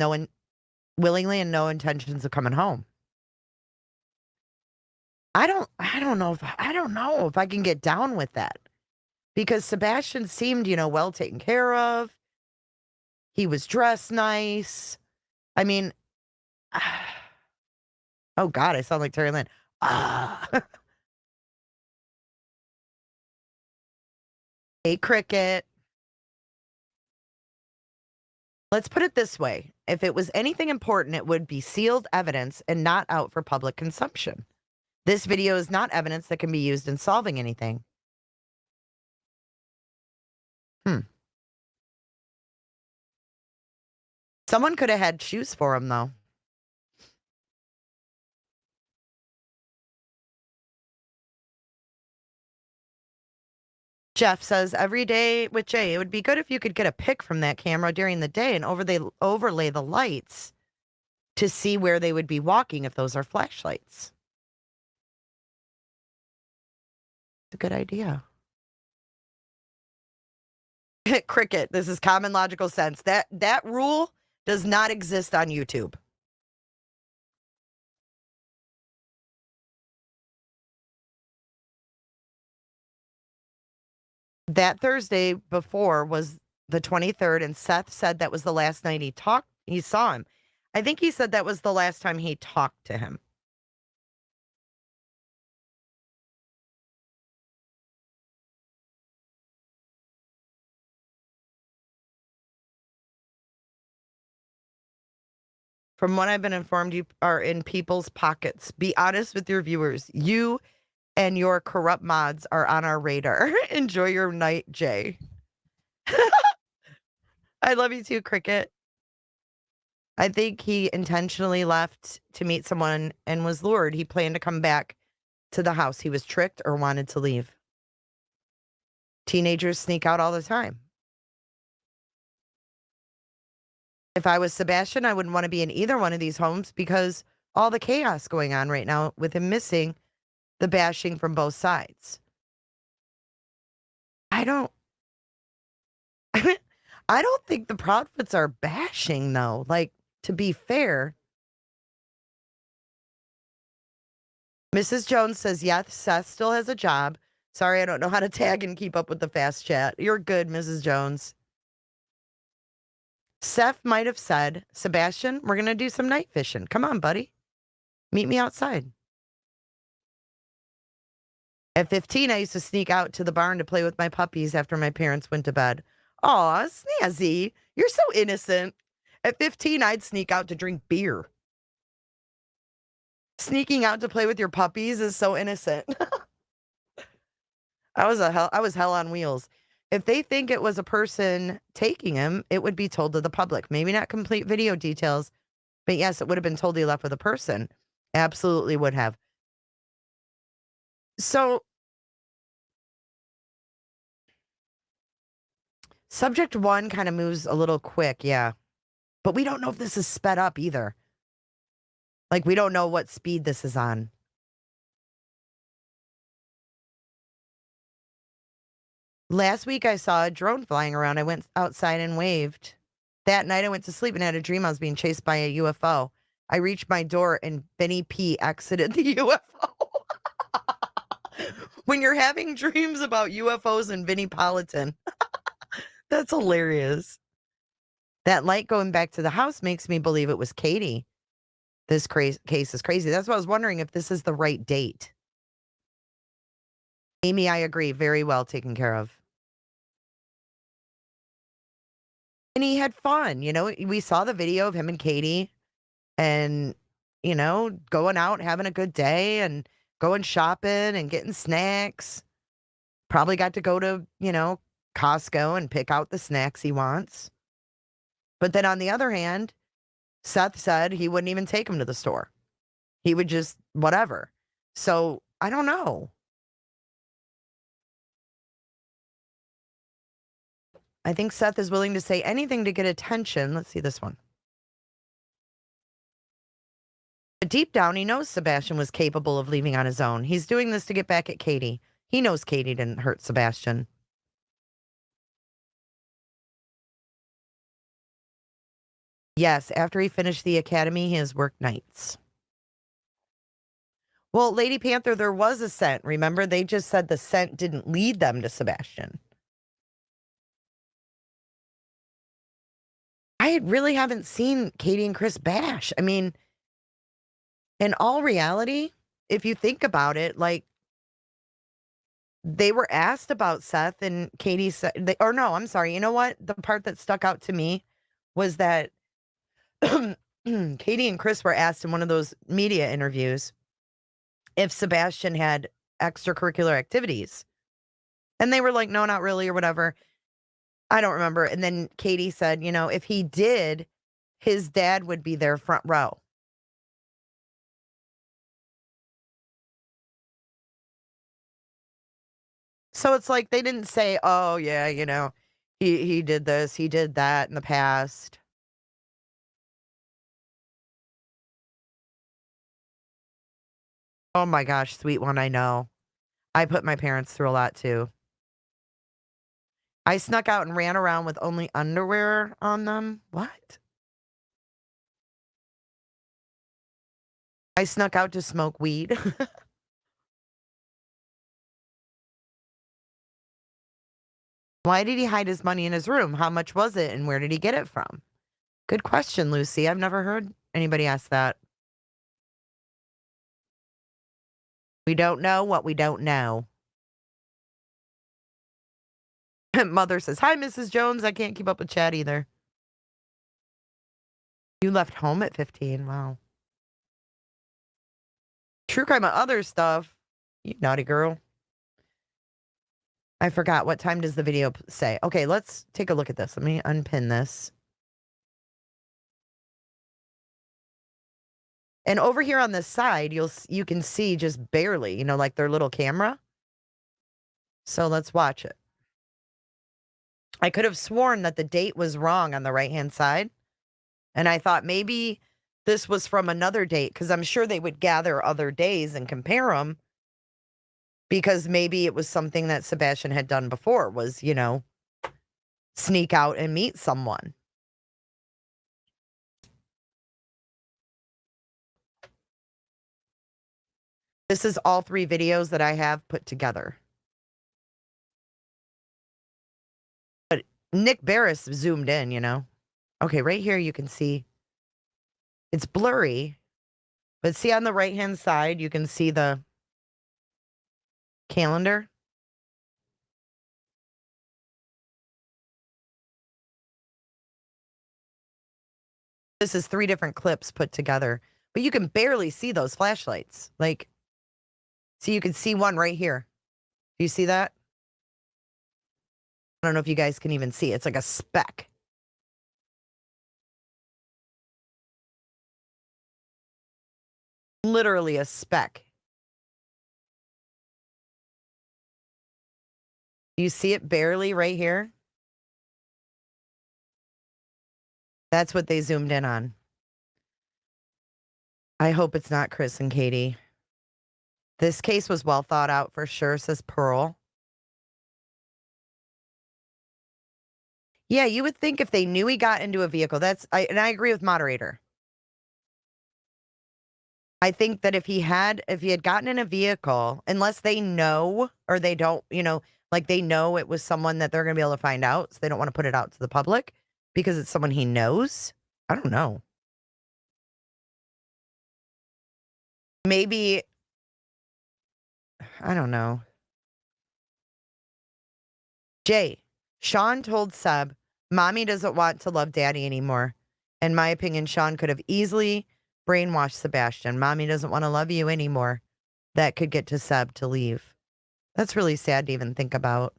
willingly and no intentions of coming home. I don't know if I can get down with that. Because Sebastian seemed, well taken care of. He was dressed nice. I mean, oh God, I sound like Terri Lynn. Hey, Cricket. Let's put it this way. If it was anything important, it would be sealed evidence and not out for public consumption. This video is not evidence that can be used in solving anything. Someone could have had shoes for him, though. Jeff says, every day with Jay, it would be good if you could get a pic from that camera during the day and overlay the lights to see where they would be walking if those are flashlights. It's a good idea. Cricket, this is common logical sense. That rule does not exist on YouTube. That Thursday before was the 23rd, and Seth said that was the last night he saw him. I think he said that was the last time he talked to him. From what I've been informed, you are in people's pockets. Be honest with your viewers. You and your corrupt mods are on our radar. Enjoy your night, Jay. I love you too, Cricket. I think he intentionally left to meet someone and was lured. He planned to come back to the house. He was tricked or wanted to leave. Teenagers sneak out all the time. If I was Sebastian, I wouldn't want to be in either one of these homes because all the chaos going on right now with him missing, the bashing from both sides. I don't think the Proudfoots are bashing, though. Like, to be fair. Mrs. Jones says, yes, Seth still has a job. Sorry, I don't know how to tag and keep up with the fast chat. You're good, Mrs. Jones. Seth might have said, Sebastian, we're going to do some night fishing. Come on, buddy. Meet me outside. At 15, I used to sneak out to the barn to play with my puppies after my parents went to bed. Aw, Snazzy, you're so innocent. At 15, I'd sneak out to drink beer. Sneaking out to play with your puppies is so innocent. I was hell on wheels. If they think it was a person taking him, it would be told to the public. Maybe not complete video details, but yes, it would have been told he left with a person. Absolutely would have. So, subject 1 kind of moves a little quick, yeah. But we don't know if this is sped up either. Like, we don't know what speed this is on. Last week, I saw a drone flying around. I went outside and waved. That night, I went to sleep and had a dream I was being chased by a UFO. I reached my door and Benny P exited the UFO. When you're having dreams about UFOs and Vinnie Politan. That's hilarious. That light going back to the house makes me believe it was Katie. This case is crazy. That's why I was wondering if this is the right date. Amy, I agree. Very well taken care of. And he had fun. You know, we saw the video of him and Katie and, you know, going out, having a good day and going shopping and getting snacks. Probably got to go to, you know, Costco and pick out the snacks he wants. But then on the other hand, Seth said he wouldn't even take him to the store. He would just whatever. So I don't know. I think Seth is willing to say anything to get attention. Let's see this one. But deep down, he knows Sebastian was capable of leaving on his own. He's doing this to get back at Katie. He knows Katie didn't hurt Sebastian. Yes, after he finished the academy, he has worked nights. Well, Lady Panther, there was a scent. Remember, they just said the scent didn't lead them to Sebastian. I really haven't seen Katie and Chris bash. I mean, in all reality, if you think about it, like, they were asked about Seth and Katie said, or no, I'm sorry. You know what? The part that stuck out to me was that Katie and Chris were asked in one of those media interviews if Sebastian had extracurricular activities. And they were like, no, not really, or whatever. I don't remember. And then Katie said, you know, if he did, his dad would be there front row. So it's like they didn't say, oh, yeah, you know, he did this, he did that in the past. Oh my gosh, sweet one, I know. I put my parents through a lot too. I snuck out and ran around with only underwear on them. What? I snuck out to smoke weed. Why did he hide his money in his room? How much was it and where did he get it from? Good question, Lucy. I've never heard anybody ask that. We don't know what we don't know. Mother says, hi, Mrs. Jones. I can't keep up with chat either. You left home at 15. Wow. True crime and other stuff. You naughty girl. I forgot. What time does the video say? Okay, let's take a look at this. Let me unpin this. And over here on this side, you can see just barely, you know, like their little camera. So let's watch it. I could have sworn that the date was wrong on the right-hand side. And I thought maybe this was from another date because I'm sure they would gather other days and compare them. Because maybe it was something that Sebastian had done before was, you know, sneak out and meet someone. This is all 3 videos that I have put together. But Nick Barris zoomed in, you know. Okay, right here you can see it's blurry. But see on the right-hand side, you can see the calendar. This is 3 different clips put together, but you can barely see those flashlights. Like, see, you can see one right here. Do you see that? I don't know if you guys can even see. It's like a speck. Literally a speck. You see it barely right here? That's what they zoomed in on. I hope it's not Chris and Katie. This case was well thought out for sure, says Pearl. Yeah, you would think if they knew he got into a vehicle, and I agree with moderator. I think that if he had gotten in a vehicle, unless they know or they don't, you know, like they know it was someone that they're going to be able to find out, so they don't want to put it out to the public because it's someone he knows. I don't know. Maybe, I don't know. Jay, Sean told Seb, Mommy doesn't want to love Daddy anymore. In my opinion, Sean could have easily brainwashed Sebastian. Mommy doesn't want to love you anymore. That could get to Seb to leave. That's really sad to even think about.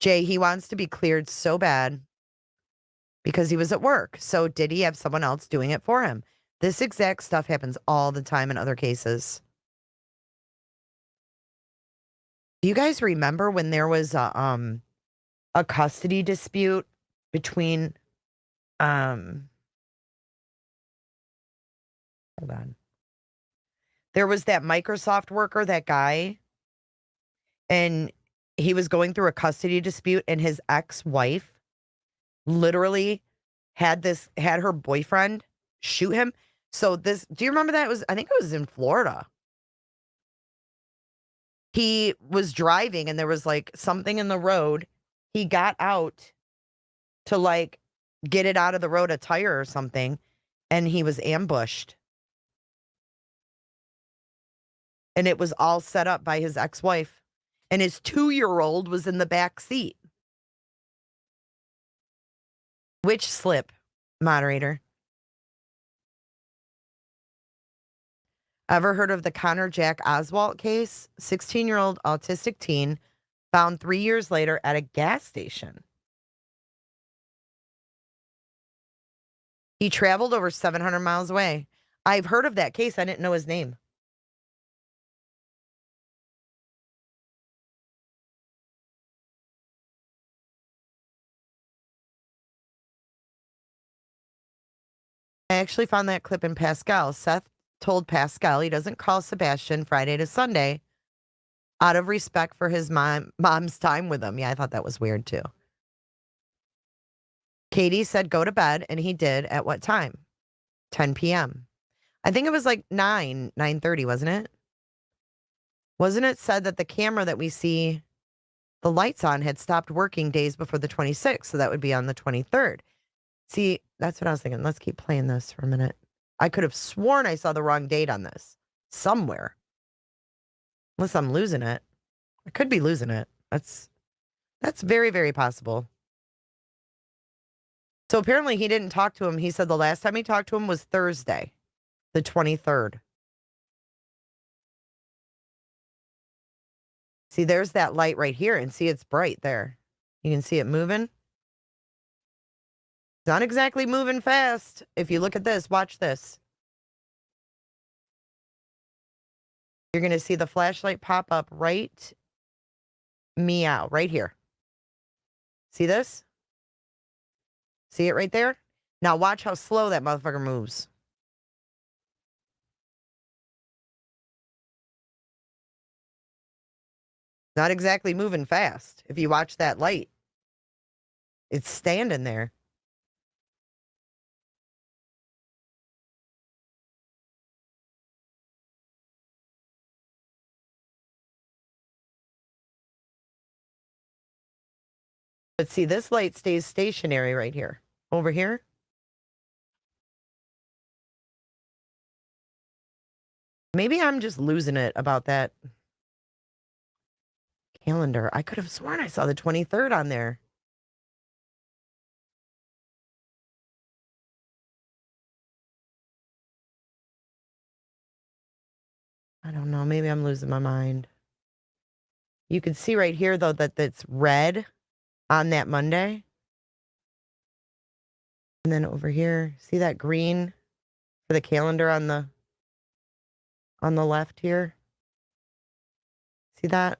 Jay, he wants to be cleared so bad because he was at work. So did he have someone else doing it for him? This exact stuff happens all the time in other cases. Do you guys remember when there was a custody dispute between hold on. There was that Microsoft worker, that guy, and he was going through a custody dispute, and his ex-wife literally had her boyfriend shoot him. So do you remember that? I think it was in Florida. He was driving and there was like something in the road. He got out to like get it out of the road, a tire or something, and he was ambushed. And it was all set up by his ex-wife. And his 2-year-old was in the back seat. Which slip, moderator? Ever heard of the Connor Jack Oswalt case? 16-year-old autistic teen found 3 years later at a gas station. He traveled over 700 miles away. I've heard of that case. I didn't know his name. I actually found that clip in Pascal. Seth told Pascal he doesn't call Sebastian Friday to Sunday out of respect for his mom's time with him. Yeah, I thought that was weird too. Katie said go to bed, and he did at what time? 10 p.m. I think it was like 9:30, wasn't it? Wasn't it said that the camera that we see the lights on had stopped working days before the 26th, so that would be on the 23rd. See, that's what I was thinking. Let's keep playing this for a minute. I could have sworn I saw the wrong date on this somewhere. Unless I'm losing it. I could be losing it. That's very, very possible. So apparently he didn't talk to him. He said the last time he talked to him was Thursday, the 23rd. See, there's that light right here, and see, it's bright there. You can see it moving. It's not exactly moving fast. If you look at this, watch this. You're going to see the flashlight pop up right meow, right here. See this? See it right there? Now watch how slow that motherfucker moves. Not exactly moving fast. If you watch that light, it's standing there. But see, this light stays stationary right here. Over here. Maybe I'm just losing it about that calendar. I could have sworn I saw the 23rd on there. I don't know. Maybe I'm losing my mind. You can see right here, though, that it's red on that Monday. And then over here, see that green for the calendar on the left here? See that?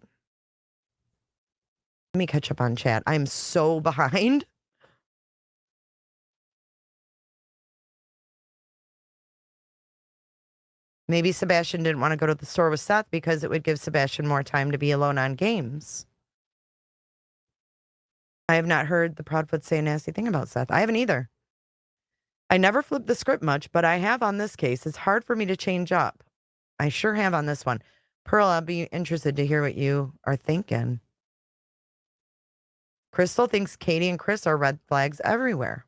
Let me catch up on chat. I'm so behind. Maybe Sebastian didn't want to go to the store with Seth because it would give Sebastian more time to be alone on games. I have not heard the Proudfoot say a nasty thing about Seth. I haven't either. I never flip the script much, but I have on this case. It's hard for me to change up. I sure have on this one. Pearl, I'll be interested to hear what you are thinking. Crystal thinks Katie and Chris are red flags everywhere.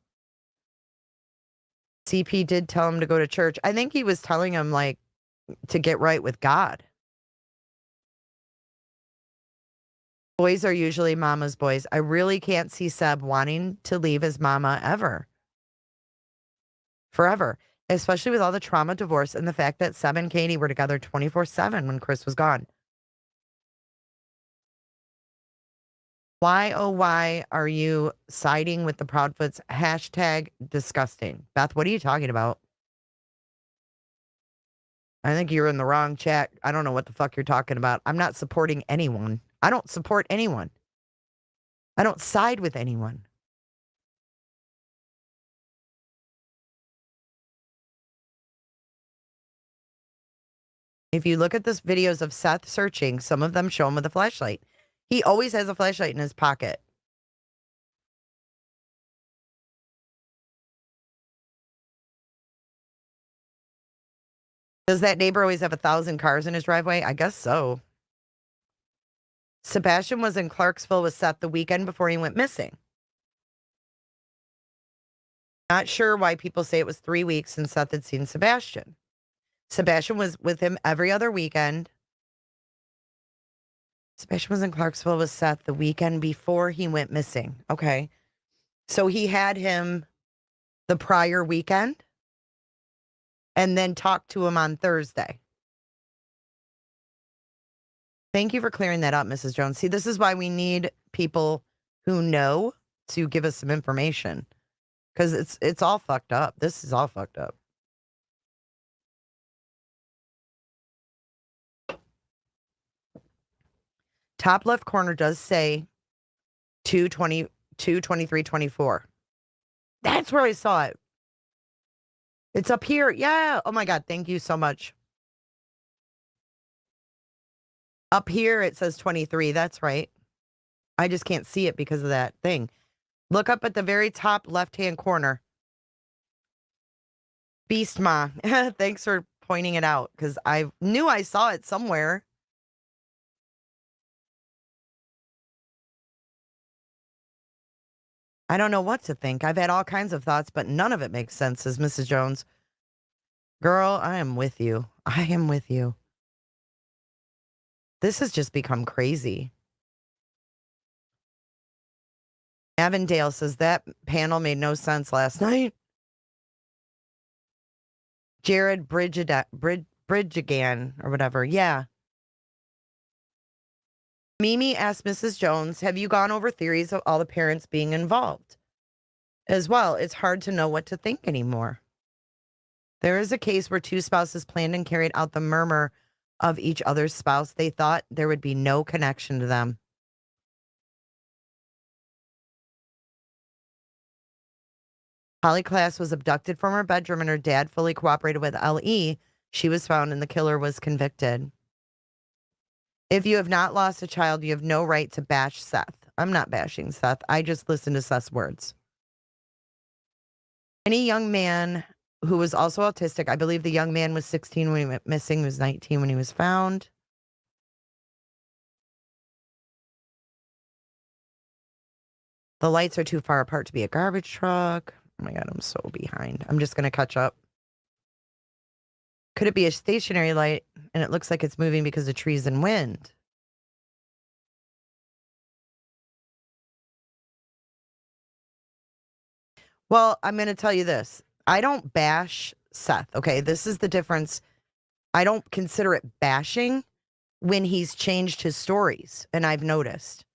CP did tell him to go to church. I think he was telling him, like, to get right with God. Boys are usually mama's boys. I really can't see Seb wanting to leave his mama ever. Forever. Especially with all the trauma, divorce, and the fact that Seb and Katie were together 24/7 when Chris was gone. Why, oh, why are you siding with the Proudfoots? Hashtag disgusting. Beth, what are you talking about? I think you're in the wrong chat. I don't know what the fuck you're talking about. I'm not supporting anyone. I don't support anyone. I don't side with anyone. If you look at the videos of Seth searching, some of them show him with a flashlight. He always has a flashlight in his pocket. Does that neighbor always have 1,000 cars in his driveway? I guess so. Sebastian was in Clarksville with Seth the weekend before he went missing. Not sure why people say it was 3 weeks since Seth had seen Sebastian. Sebastian was with him every other weekend. Sebastian was in Clarksville with Seth the weekend before he went missing. Okay. So he had him the prior weekend and then talked to him on Thursday. Thank you for clearing that up, Mrs. Jones. See, this is why we need people who know to give us some information. Because it's all fucked up. This is all fucked up. Top left corner does say 2/23/24. That's where I saw it. It's up here. Yeah. Oh my God. Thank you so much. Up here it says 23. That's right. I just can't see it because of that thing. Look up at the very top left-hand corner. Beast Ma. Thanks for pointing it out because I knew I saw it somewhere. I don't know what to think. I've had all kinds of thoughts, but none of it makes sense, says Mrs. Jones. Girl, I am with you. I am with you. This has just become crazy. Avondale says that panel made no sense last night. Jared Bridgegan or whatever. Yeah. Mimi asked Mrs. Jones, have you gone over theories of all the parents being involved? As well, it's hard to know what to think anymore. There is a case where two spouses planned and carried out the murder of each other's spouse. They thought there would be no connection to them. Holly Class was abducted from her bedroom and her dad fully cooperated with LE. She was found and the killer was convicted. If you have not lost a child, you have no right to bash Seth. I'm not bashing Seth. I just listened to Seth's words. Any young man who was also autistic, I believe the young man was 16 when he went missing, he was 19 when he was found. The lights are too far apart to be a garbage truck. Oh my God, I'm so behind. I'm just going to catch up. Could it be a stationary light and it looks like it's moving because of trees and wind? Well, I'm going to tell you this. I don't bash Seth, okay? This is the difference. I don't consider it bashing when he's changed his stories, and I've noticed.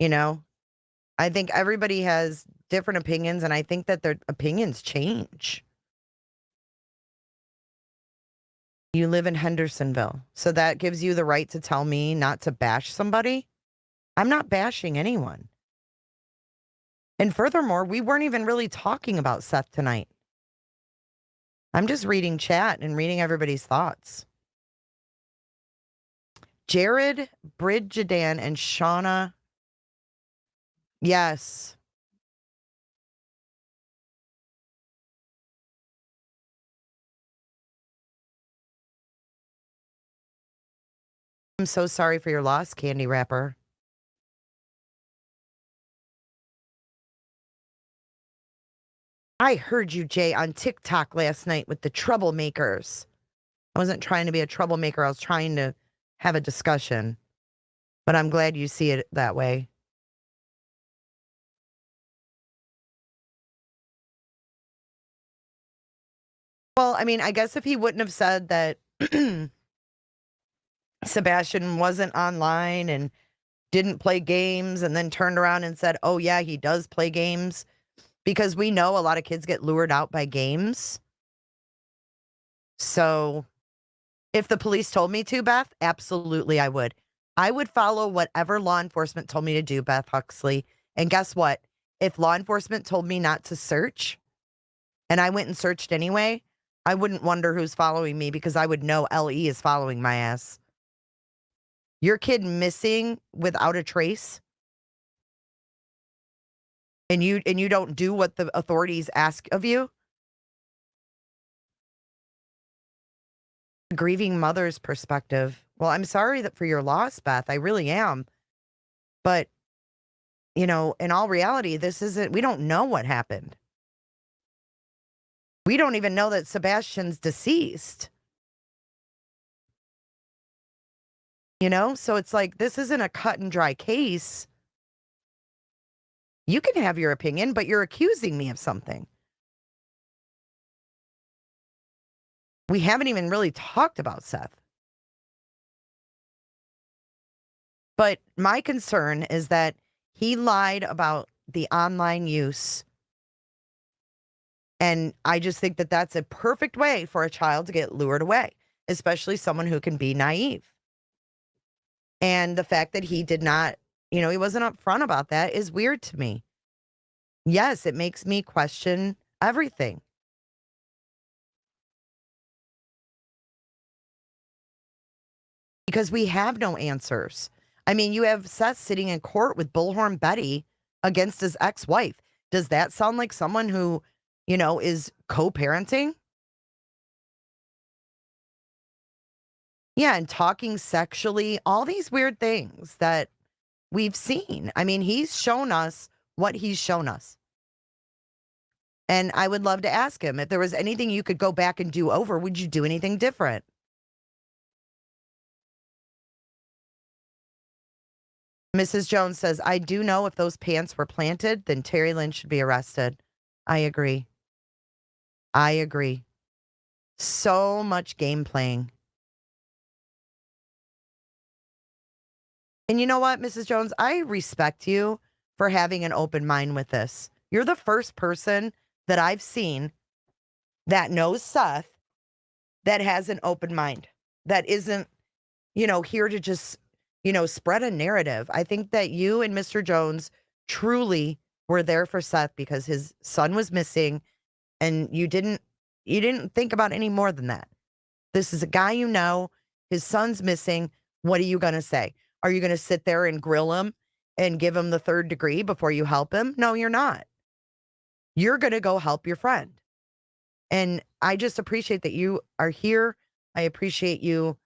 You know? I think everybody has different opinions, and I think that their opinions change. You live in Hendersonville, so that gives you the right to tell me not to bash somebody. I'm not bashing anyone. And furthermore, we weren't even really talking about Seth tonight. I'm just reading chat and reading everybody's thoughts. Jared, Bridgedan, and Shauna. Yes. I'm so sorry for your loss, Candy Wrapper. I heard you, Jay, on TikTok last night with the troublemakers. I wasn't trying to be a troublemaker. I was trying to have a discussion. But I'm glad you see it that way. Well, I mean, I guess if he wouldn't have said that Sebastian wasn't online and didn't play games and then turned around and said, oh, yeah, he does play games, because we know a lot of kids get lured out by games. So if the police told me to, Beth, absolutely I would. I would follow whatever law enforcement told me to do, Beth Huxley. And guess what? If law enforcement told me not to search and I went and searched anyway, I wouldn't wonder who's following me, because I would know LE is following my ass. Your kid missing without a trace, and you don't do what the authorities ask of you? Grieving mother's perspective. Well, I'm sorry that for your loss, Beth. I really am. But, in all reality, we don't know what happened. We don't even know that Sebastian's deceased. So it's like, this isn't a cut and dry case. You can have your opinion, but you're accusing me of something. We haven't even really talked about Seth. But my concern is that he lied about the online use. And I just think that that's a perfect way for a child to get lured away, especially someone who can be naive. And the fact that he did not, he wasn't upfront about that is weird to me. Yes, it makes me question everything. Because we have no answers. I mean, you have Seth sitting in court with Bullhorn Betty against his ex-wife. Does that sound like someone who, is co-parenting? Yeah, and talking sexually, all these weird things that we've seen. I mean, he's shown us what he's shown us. And I would love to ask him, if there was anything you could go back and do over, would you do anything different? Mrs. Jones says, I do know if those pants were planted, then Terri Lynn should be arrested. I agree. I agree. So much game playing. And you know what, Mrs. Jones? I respect you for having an open mind with this. You're the first person that I've seen that knows Seth that has an open mind, that isn't, here to just, spread a narrative. I think that you and Mr. Jones truly were there for Seth because his son was missing, and you didn't think about any more than that. This is a guy his son's missing. What are you going to say? Are you going to sit there and grill him and give him the third degree before you help him? No, you're not. You're going to go help your friend. And I just appreciate that you are here. I appreciate you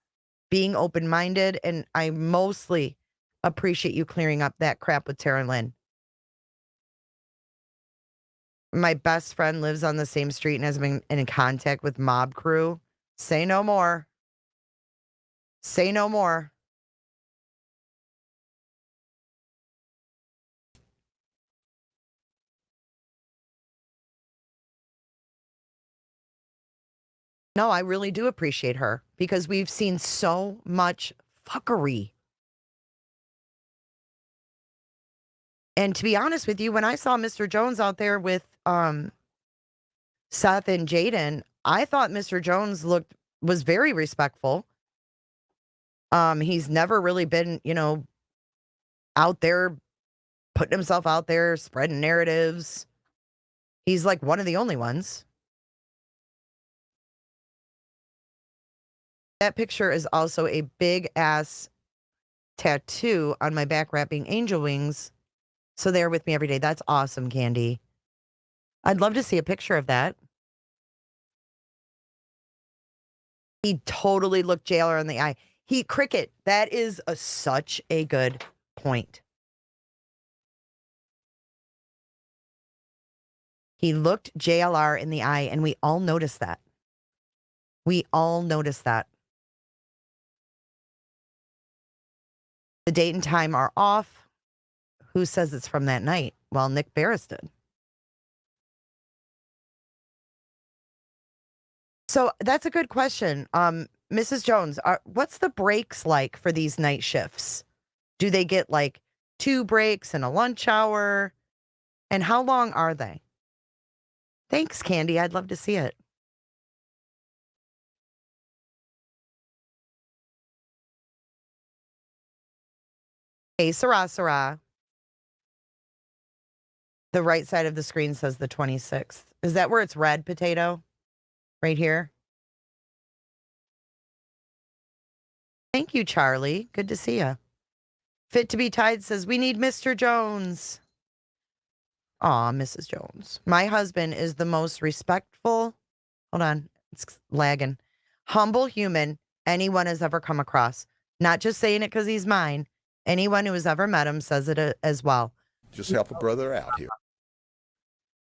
being open-minded, and I mostly appreciate you clearing up that crap with Terri Lynn. My best friend lives on the same street and has been in contact with mob crew. Say no more. Say no more. No, I really do appreciate her, because we've seen so much fuckery. And to be honest with you, when I saw Mr. Jones out there with Seth and Jaden, I thought Mr. Jones was very respectful. He's never really been, out there putting himself out there, spreading narratives. He's like one of the only ones. That picture is also a big ass tattoo on my back wrapping angel wings. So they're with me every day. That's awesome, Candy. I'd love to see a picture of that. He totally looked Jailer in the eye. Cricket, that is such a good point. He looked JLR in the eye, and we all noticed that. We all noticed that. The date and time are off. Who says it's from that night? Well, Nick Barris did. So that's a good question. Mrs. Jones, what's the breaks like for these night shifts? Do they get like 2 breaks and a lunch hour? And how long are they? Thanks, Candy. I'd love to see it. Hey, Sarah. The right side of the screen says the 26th. Is that where it's red, potato? Right here? Thank you, Charlie. Good to see you. Fit to be Tied says, we need Mr. Jones. Aw, Mrs. Jones. My husband is the most respectful, hold on, it's lagging, humble human anyone has ever come across. Not just saying it because he's mine. Anyone who has ever met him says it as well. Just help a brother out here.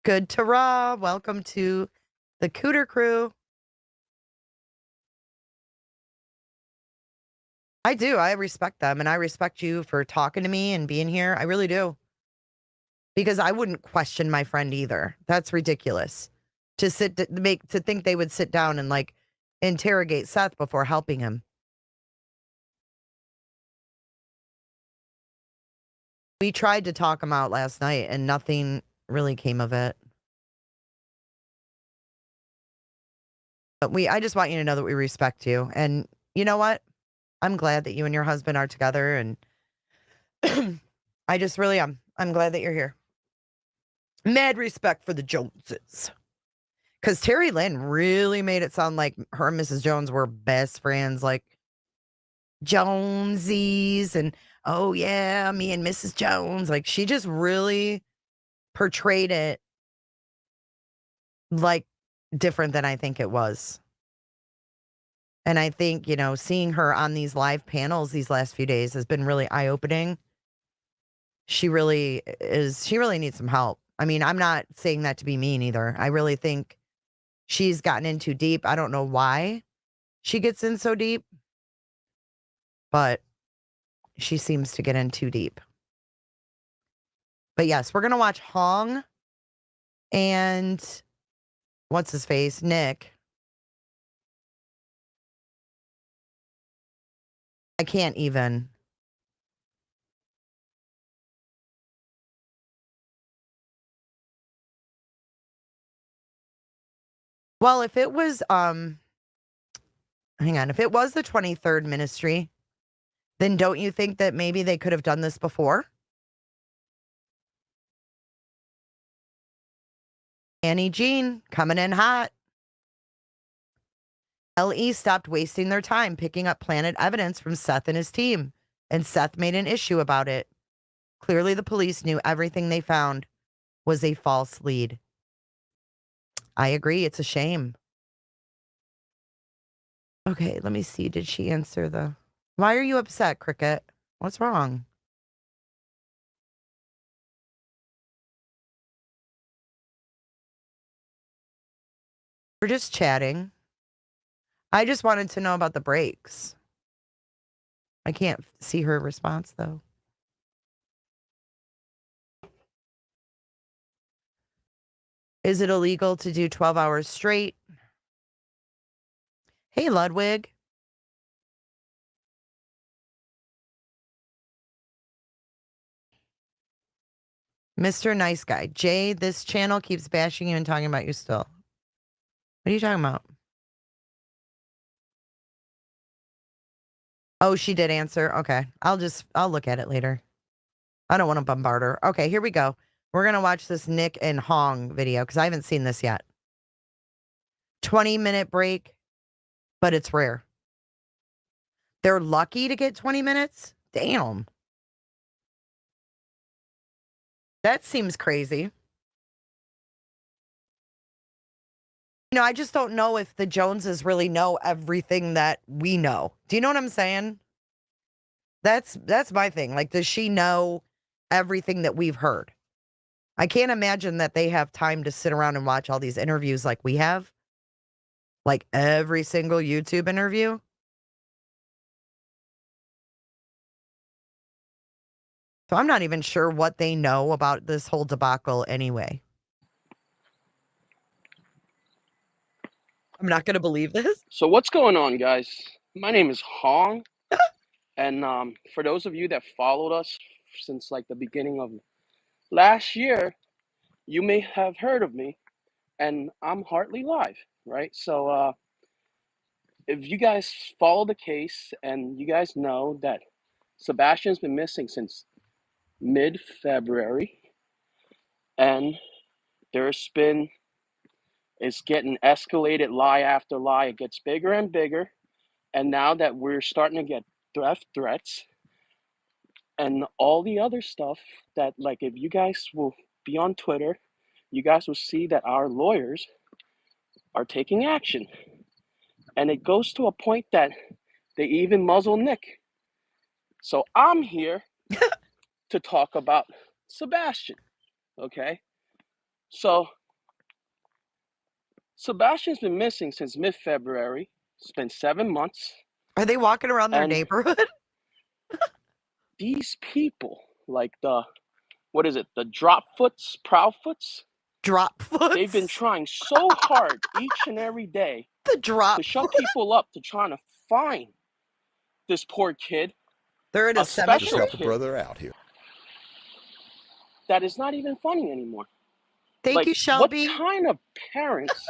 Good to Raw. Welcome to the Cooter Crew. I do. I respect them, and I respect you for talking to me and being here. I really do. Because I wouldn't question my friend either. That's ridiculous. To think they would sit down and like interrogate Seth before helping him. We tried to talk him out last night and nothing really came of it. But I just want you to know that we respect you. And you know what? I'm glad that you and your husband are together, and I just really am. I'm glad that you're here. Mad respect for the Joneses. Because Terri Lynn really made it sound like her and Mrs. Jones were best friends, like Jonesies, and oh yeah, me and Mrs. Jones. Like she just really portrayed it like different than I think it was. And I think, you know, seeing her on these live panels these last few days has been really eye-opening. She really needs some help. I mean, I'm not saying that to be mean either. I really think she's gotten in too deep. I don't know why she gets in so deep, but she seems to get in too deep. But yes, we're going to watch Hong and what's his face? Nick. I can't even. Well, if it was, hang on, if it was the 23rd ministry, then don't you think that maybe they could have done this before? Annie Jean coming in hot. LE stopped wasting their time picking up planted evidence from Seth and his team, and Seth made an issue about it. Clearly, the police knew everything they found was a false lead. I agree. It's a shame. Okay, let me see. Did she answer the... Why are you upset, Cricket? What's wrong? We're just chatting. I just wanted to know about the breaks. I can't see her response, though. Is it illegal to do 12 hours straight? Hey, Ludwig. Mr. Nice Guy. Jay, this channel keeps bashing you and talking about you still. What are you talking about? Oh, she did answer. Okay. I'll look at it later. I don't want to bombard her. Okay, here we go. We're going to watch this Nick and Hong video because I haven't seen this yet. 20-minute break, but it's rare. They're lucky to get 20 minutes? Damn. That seems crazy. You know, I just don't know if the Joneses really know everything that we know. Do you know what I'm saying? That's my thing. Like, does she know everything that we've heard? I can't imagine that they have time to sit around and watch all these interviews like we have. Like every single YouTube interview. So I'm not even sure what they know about this whole debacle anyway. I'm not going to believe this. So what's going on, guys? My name is Hong, and for those of you that followed us since like the beginning of last year, you may have heard of me, and I'm Hartley Live, right? So if you guys follow the case and you guys know that Sebastian's been missing since mid-February, and it's getting escalated lie after lie. It gets bigger and bigger. And now that we're starting to get threats and all the other stuff that, like, if you guys will be on Twitter, you guys will see that our lawyers are taking action. And it goes to a point that they even muzzle Nick. So I'm here to talk about Sebastian, okay? So Sebastian's been missing since mid-February. It's been 7 months. Are they walking around their And neighborhood? these people, like the Dropfoots, Proudfoots, Dropfoots? they've been trying so hard each and every day The drop to shut people up, to trying to find this poor kid. They're in a Just cemetery. help a brother out here. That is not even funny anymore. Thank Like, you, Shelby. what kind of parents?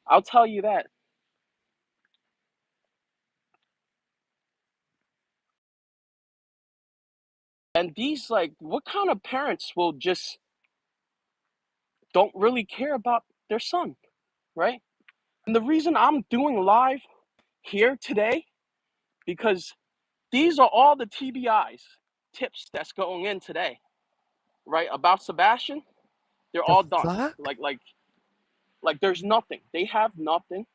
I'll tell you that. And these, like, what kind of parents will just don't really care about their son, right? And the reason I'm doing live here today, because these are all the TBIs, tips that's going in today, right? About Sebastian, they're The all done. fuck? Like there's nothing. They have nothing.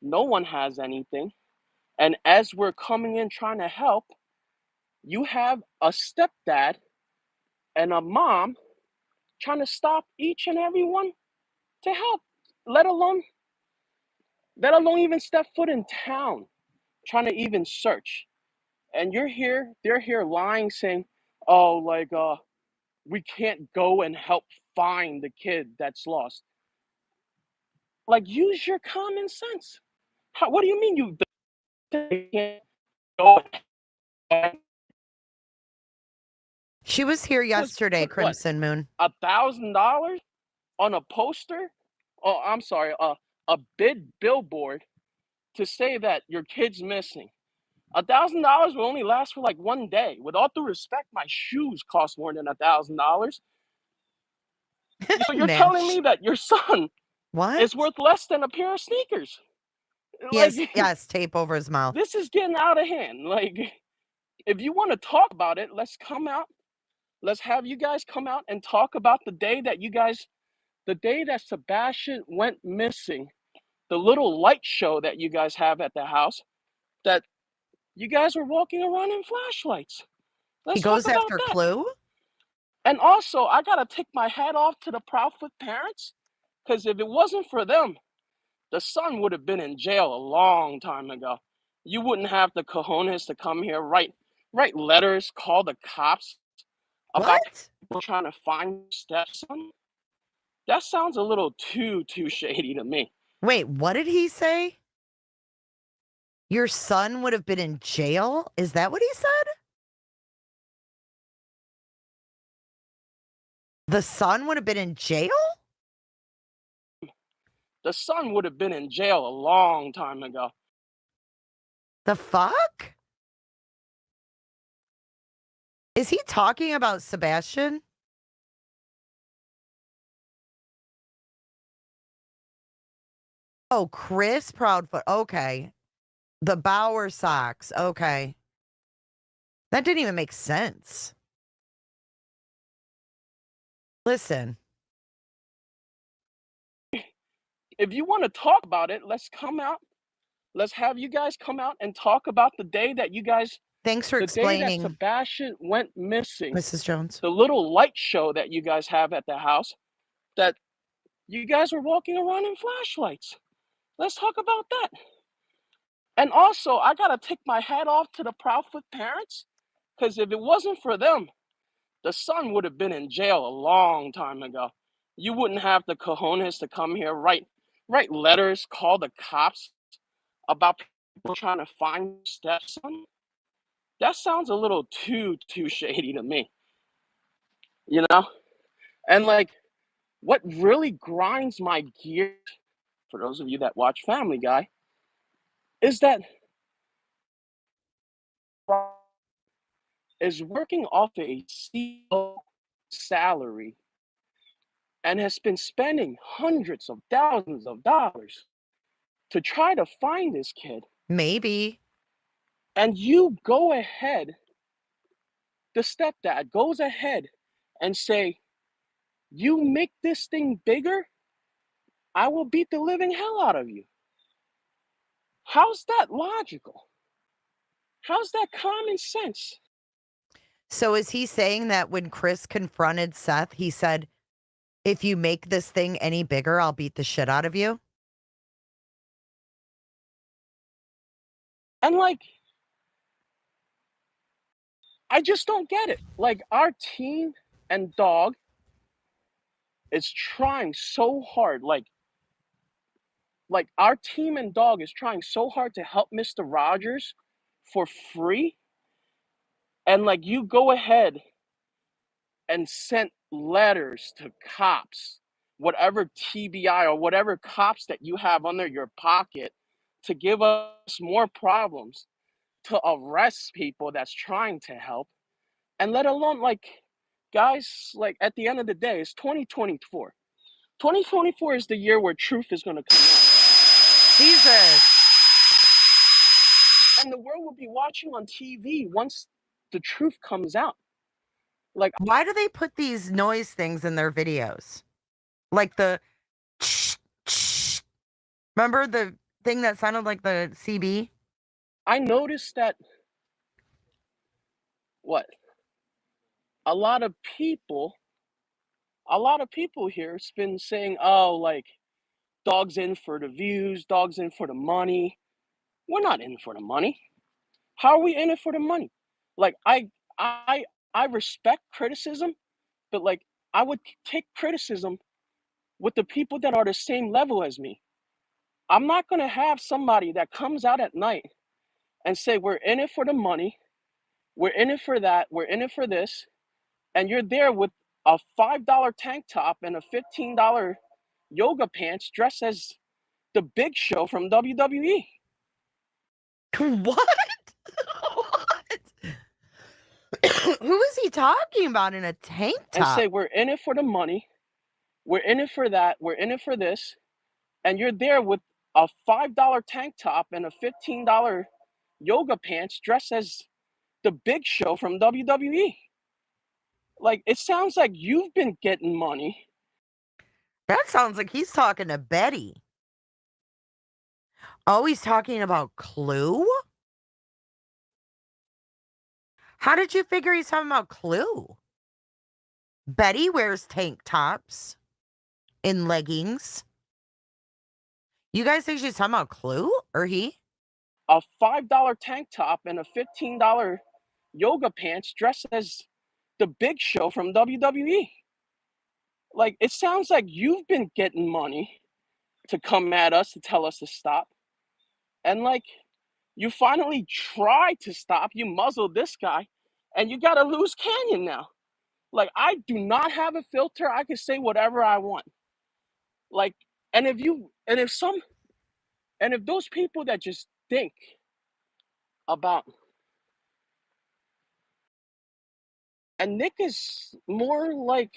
No one has anything. And as we're coming in trying to help, you have a stepdad and a mom trying to stop each and every one to help, let alone even step foot in town, trying to even search. And they're here lying, saying, oh, like, we can't go and help find the kid that's lost. Like, use your common sense. What do you mean you can't go? She was here yesterday, Put what? Crimson Moon. $1,000 on a poster? Oh, I'm sorry, a big billboard to say that your kid's missing. $1,000 will only last for like one day. With all due respect, my shoes cost more than $1,000. So you're telling me that your son What? is worth less than a pair of sneakers? Yes, Like, yes, tape over his mouth. this is getting out of hand. Like, if you want to talk about it, let's come out. Let's have you guys come out and talk about the day that Sebastian went missing, the little light show that you guys have at the house, that you guys were walking around in flashlights. Let's He goes talk about after that. Clue? And also, I gotta take my hat off to the Proudfoot parents, because if it wasn't for them, the son would have been in jail a long time ago. You wouldn't have the cojones to come here, write letters, call the cops about What? people trying to find your stepson. That sounds a little too shady to me. Wait, what did he say? Your son would have been in jail? Is that what he said? The son would have been in jail? The son would have been in jail a long time ago. The fuck? Is he talking about Sebastian? Oh, Chris Proudfoot. Okay. The Bauer socks. Okay. That didn't even make sense. Listen. If you want to talk about it, let's come out. Let's have you guys come out and talk about the day that you guys, Thanks for the day that explaining, Sebastian went missing. Mrs. Jones. The little light show that you guys have at the house, that you guys were walking around in flashlights. Let's talk about that. And also, I gotta take my hat off to the Proudfoot parents, because if it wasn't for them, the son would have been in jail a long time ago. You wouldn't have the cojones to come here, write letters, call the cops about people trying to find your stepson. That sounds a little too shady to me, you know? And like, what really grinds my gears, for those of you that watch Family Guy, is that is working off a CEO salary and has been spending hundreds of thousands of dollars to try to find this kid. Maybe. And you go ahead, the stepdad goes ahead and say, you make this thing bigger, I will beat the living hell out of you. How's that logical? How's that common sense? So is he saying that when Chris confronted Seth, he said, if you make this thing any bigger, I'll beat the shit out of you? And like, I just don't get it. Like, our team and dog is trying so hard. Like our team and dog is trying so hard to help Mr. Rogers for free. And like, you go ahead and sent letters to cops, whatever TBI or whatever cops that you have under your pocket, to give us more problems, to arrest people that's trying to help. And let alone, like, guys, like, at the end of the day, it's 2024. 2024 is the year where truth is going to come out. Jesus. And the world will be watching on TV once the truth comes out. Like, why do they put these noise things in their videos? Like the remember the thing that sounded like the CB? I noticed that a lot of people here has been saying, oh, like, dog's in for the views, dog's in for the money. We're not in for the money. How are we in it for the money? Like, I respect criticism, but like, I would take criticism with the people that are the same level as me. I'm not going to have somebody that comes out at night and say, we're in it for the money, we're in it for that, we're in it for this, and you're there with a $5 tank top and a $15 yoga pants dressed as the Big Show from WWE. What? What? Who is he talking about in a tank top? And say, we're in it for the money, we're in it for that, we're in it for this, and you're there with a $5 tank top and a $15 yoga pants dressed as the Big Show from WWE. Like, it sounds like you've been getting money. That sounds like he's talking to Betty. Oh, he's talking about Clue? How did you figure he's talking about Clue? Betty wears tank tops and leggings. You guys think she's talking about Clue or he? A $5 tank top and a $15 yoga pants dressed as the Big Show from WWE. Like, it sounds like you've been getting money to come at us, to tell us to stop. And like, you finally tried to stop, you muzzled this guy, and you got a loose canyon now. Like, I do not have a filter. I can say whatever I want. Like, and if those people that just think about, and Nick is more like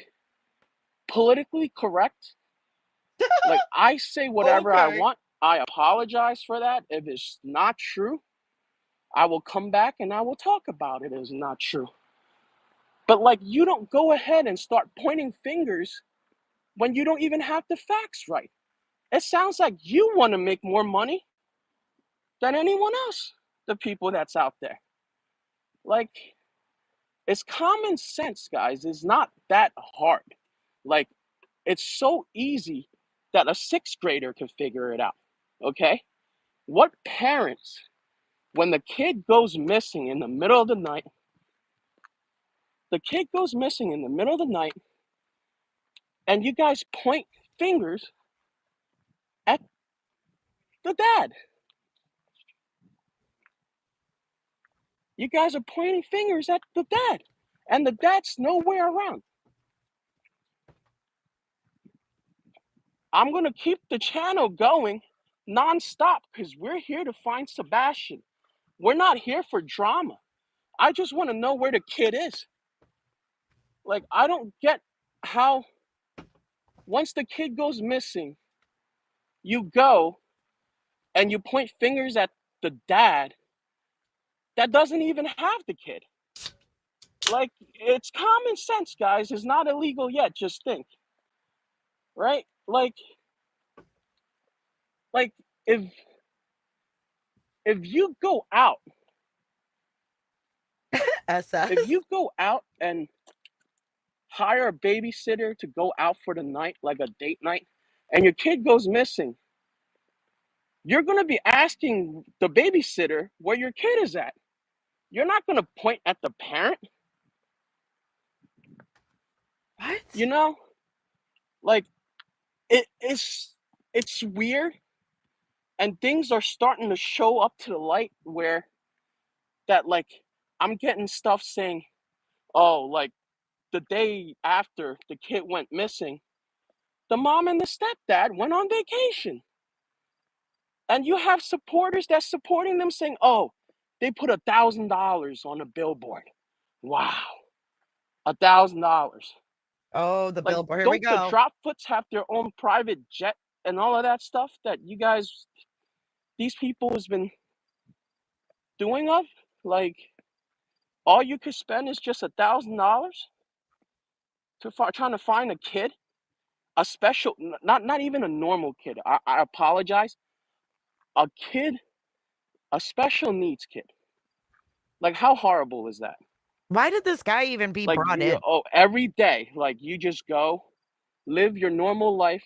politically correct. Like, I say whatever I want. I apologize for that. If it's not true, I will come back and I will talk about it as not true. But like, you don't go ahead and start pointing fingers when you don't even have the facts right. It sounds like you want to make more money than anyone else, the people that's out there. Like, it's common sense, guys. It's not that hard. Like, it's so easy that a sixth grader can figure it out, okay? What parents, when the kid goes missing in the middle of the night, The kid goes missing in the middle of the night, and you guys point fingers at the dad. You guys are pointing fingers at the dad, and the dad's nowhere around. I'm going to keep the channel going nonstop because we're here to find Sebastian. We're not here for drama. I just want to know where the kid is. Like, I don't get how once the kid goes missing, you go and you point fingers at the dad that doesn't even have the kid. Like, it's common sense, guys. It's not illegal yet. Just think. Right? Like if you go out, SS. if you go out and hire a babysitter to go out for the night, like a date night, and your kid goes missing, you're going to be asking the babysitter where your kid is at. You're not going to point at the parent. What? You know? Like, it's weird, and things are starting to show up to the light where that, like, I'm getting stuff saying, oh, like, the day after the kid went missing, the mom and the stepdad went on vacation. And you have supporters that's supporting them saying, oh, they put $1,000 on a billboard. Wow. $1,000. Oh, the Like, billboard. Here we don't the go. Dropfoots have their own private jet and all of that stuff that you guys, these people has been doing of? Like, all you could spend is just $1,000 to trying to find a kid, a special, not even a normal kid. I apologize. A kid, a special needs kid. Like, how horrible is that? Why did this guy even be Like, brought in? every day, like, you just go, live your normal life.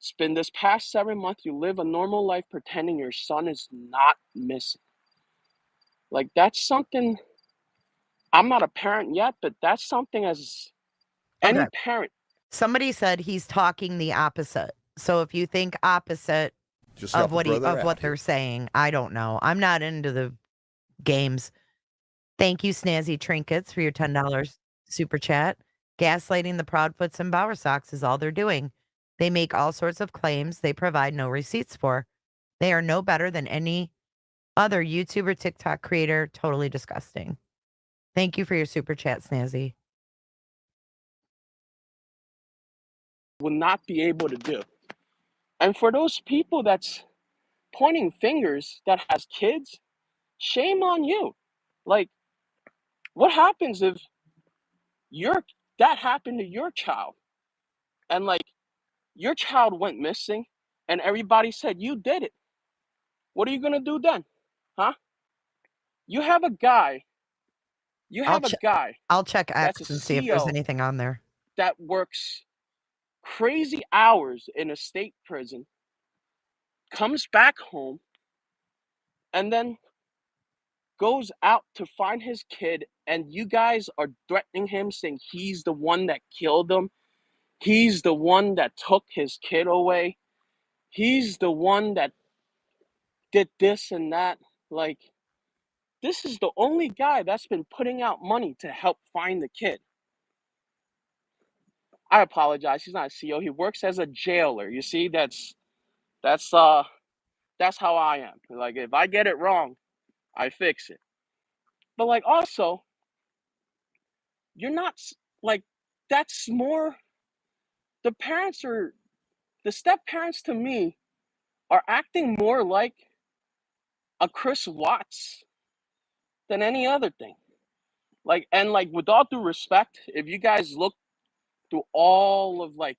Spend this past 7 months, you live a normal life pretending your son is not missing. Like, that's something, I'm not a parent yet, but that's something as any Okay. parent. Somebody said he's talking the opposite. So if you think opposite Just of help a what brother out they're here. saying, I don't know. I'm not into the games. Thank you, Snazzy Trinkets, for your $10 super chat. Gaslighting the Proudfoots and Bower Socks is all they're doing. They make all sorts of claims they provide no receipts for. They are no better than any other YouTuber, TikTok creator. Totally disgusting. Thank you for your super chat, Snazzy. Will not be able to do. And for those people that's pointing fingers that has kids, shame on you. Like, what happens if that happened to your child and, like, your child went missing and everybody said you did it? What are you going to do then? Huh? You have a guy I'll check that's a X and see if there's CEO anything on there. that works crazy hours in a state prison, comes back home, and then goes out to find his kid, and you guys are threatening him, saying he's the one that killed him. He's the one that took his kid away. He's the one that did this and that. Like, this is the only guy that's been putting out money to help find the kid. I apologize. He's not a CEO. He works as a jailer. You see, that's how I am. Like, if I get it wrong, I fix it. But, like, also, you're not, like, that's more, the step parents to me are acting more like a Chris Watts than any other thing. Like, and, like, with all due respect, if you guys look through all of, like,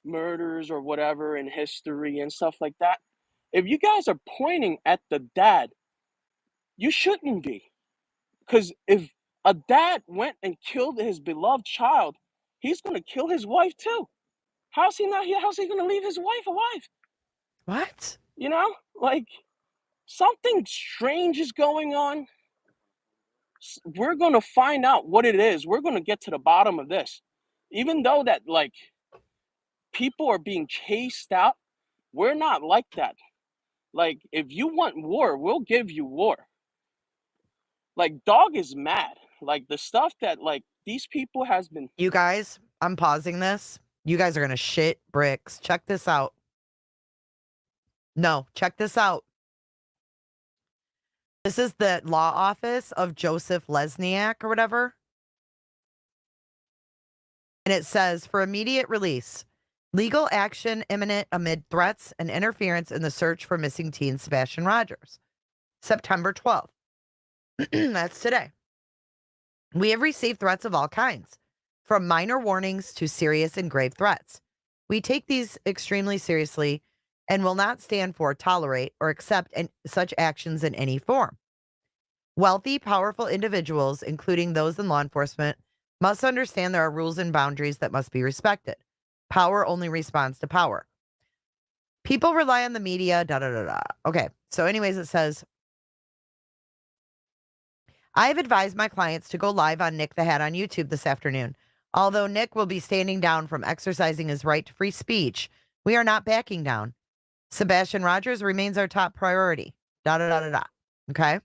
murders or whatever in history and stuff like that, if you guys are pointing at the dad, you shouldn't be. Because if a dad went and killed his beloved child, he's going to kill his wife too. How's he going to leave his wife alive? What? You know, like, something strange is going on. We're going to find out what it is. We're going to get to the bottom of this. Even though that, like, people are being chased out, we're not like that. Like, if you want war, we'll give you war. Like, dog is mad. Like, the stuff that, like, these people has been... You guys, I'm pausing this. You guys are going to shit bricks. Check this out. No, check this out. This is the law office of Joseph Lesniak or whatever. And it says, for immediate release, legal action imminent amid threats and interference in the search for missing teen Sebastian Rogers. September 12th. That's today. We have received threats of all kinds, from minor warnings to serious and grave threats. We take these extremely seriously and will not stand for, tolerate, or accept such actions in any form. Wealthy, powerful individuals, including those in law enforcement, must understand there are rules and boundaries that must be respected. Power only responds to power. People rely on the media, da-da-da-da. Okay, so anyways, it says, I have advised my clients to go live on Nick the Hat on YouTube this afternoon. Although Nick will be standing down from exercising his right to free speech, we are not backing down. Sebastian Rogers remains our top priority. Da-da-da-da-da. Okay?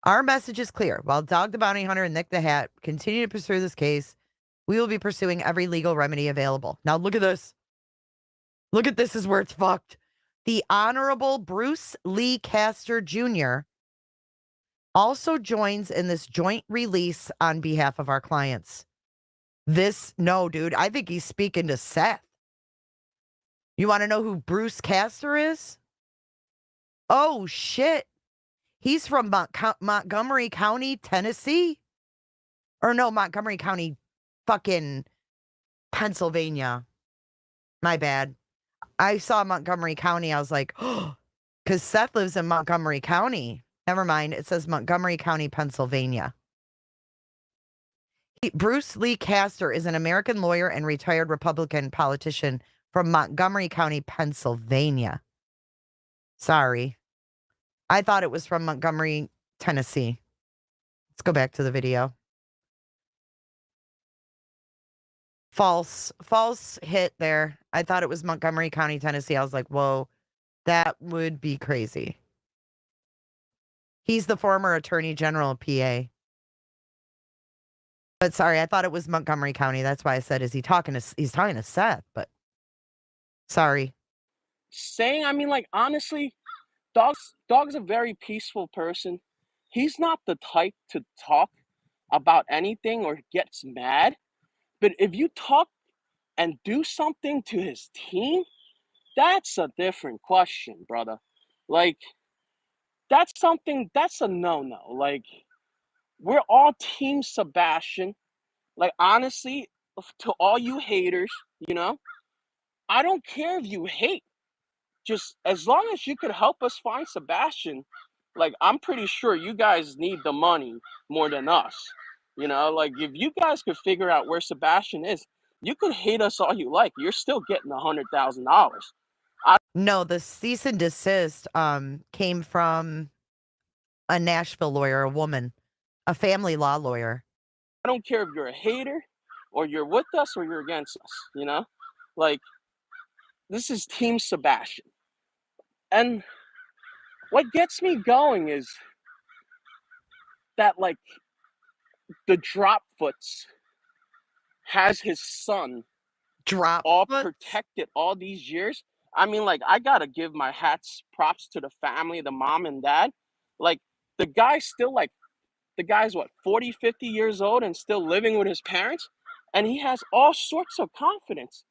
Our message is clear. While Dog the Bounty Hunter and Nick the Hat continue to pursue this case, we will be pursuing every legal remedy available. Now look at this. Look at this is where it's fucked. The Honorable Bruce Lee Castor Jr. also joins in this joint release on behalf of our clients. No, dude, I think he's speaking to Seth. You want to know who Bruce Castor is? Oh, shit. He's from Montgomery County, Tennessee. Or no, Montgomery County, fucking Pennsylvania. My bad. I saw Montgomery County. I was like, oh, because Seth lives in Montgomery County. Never mind. It says Montgomery County, Pennsylvania. Bruce Lee Castor is an American lawyer and retired Republican politician from Montgomery County, Pennsylvania. Sorry. I thought it was from Montgomery, Tennessee. Let's go back to the video. False hit there. I thought it was Montgomery County, Tennessee. I was like, whoa, that would be crazy. He's the former Attorney General of PA. But sorry, I thought it was Montgomery County. That's why I said, he's talking to Seth, but sorry. I mean, like, honestly, Dog's a very peaceful person. He's not the type to talk about anything or gets mad. But if you talk and do something to his team, that's a different question, brother. Like, that's a no-no. Like, we're all Team Sebastian. Like, honestly, to all you haters, I don't care if you hate. Just as long as you could help us find Sebastian, like, I'm pretty sure you guys need the money more than us. Like, if you guys could figure out where Sebastian is, you could hate us all you like. You're still getting $100,000. No, the cease and desist came from a Nashville lawyer, a woman, a family law lawyer. I don't care if you're a hater or you're with us or you're against us, Like, this is Team Sebastian. And what gets me going is that, like, the Dropfoots has his son all protected all these years. I mean, like, I gotta give my props to the family, the mom and dad. Like, the guy's what, 40, 50 years old and still living with his parents? And he has all sorts of confidence.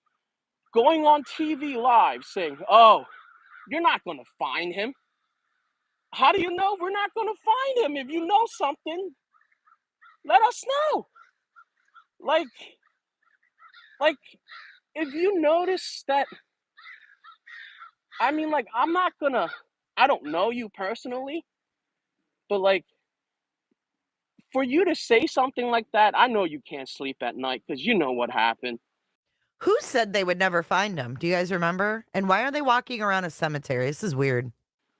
Going on TV live saying, oh, you're not going to find him. How do you know we're not going to find him? If you know something, let us know. Like, if you notice that, I mean, like, I don't know you personally, but, like, for you to say something like that, I know you can't sleep at night because you know what happened. Who said they would never find him? Do you guys remember? And why are they walking around a cemetery? This is weird.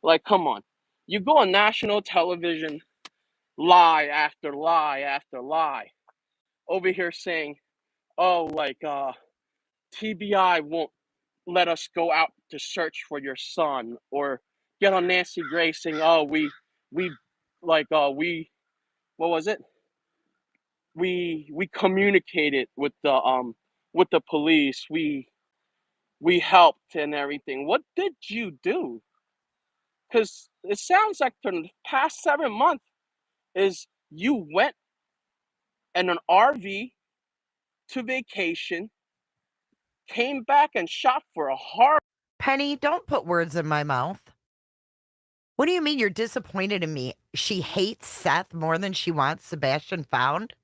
Like, come on. You go on national television lie after lie after lie. Over here saying, oh, like, TBI won't let us go out to search for your son, or get on Nancy Grace saying, oh, we, what was it? We communicated with the police. We helped and everything. What did you do? Because it sounds like for the past 7 months is you went in an RV to vacation, came back and shot for a horror. Penny, don't put words in my mouth. What do you mean you're disappointed in me? She hates Seth more than she wants Sebastian found?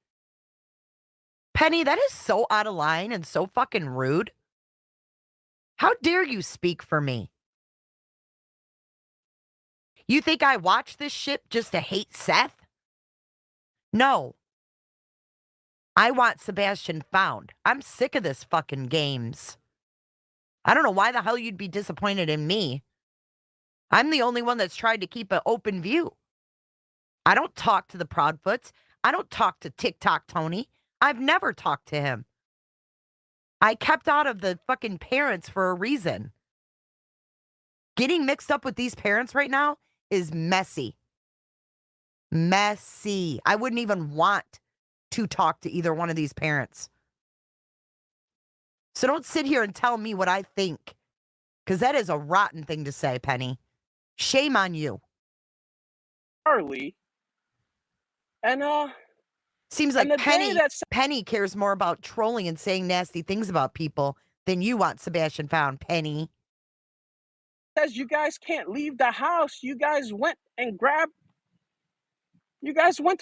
Penny, that is so out of line and so fucking rude. How dare you speak for me? You think I watch this shit just to hate Seth? No. I want Sebastian found. I'm sick of this fucking games. I don't know why the hell you'd be disappointed in me. I'm the only one that's tried to keep an open view. I don't talk to the Proudfoots. I don't talk to TikTok Tony. I've never talked to him. I kept out of the fucking parents for a reason. Getting mixed up with these parents right now is messy. Messy. I wouldn't even want to talk to either one of these parents. So don't sit here and tell me what I think, because that is a rotten thing to say, Penny. Shame on you. Charlie. And seems like Penny Penny cares more about trolling and saying nasty things about people than you want Sebastian found, Penny. Says you guys can't leave the house. You guys went to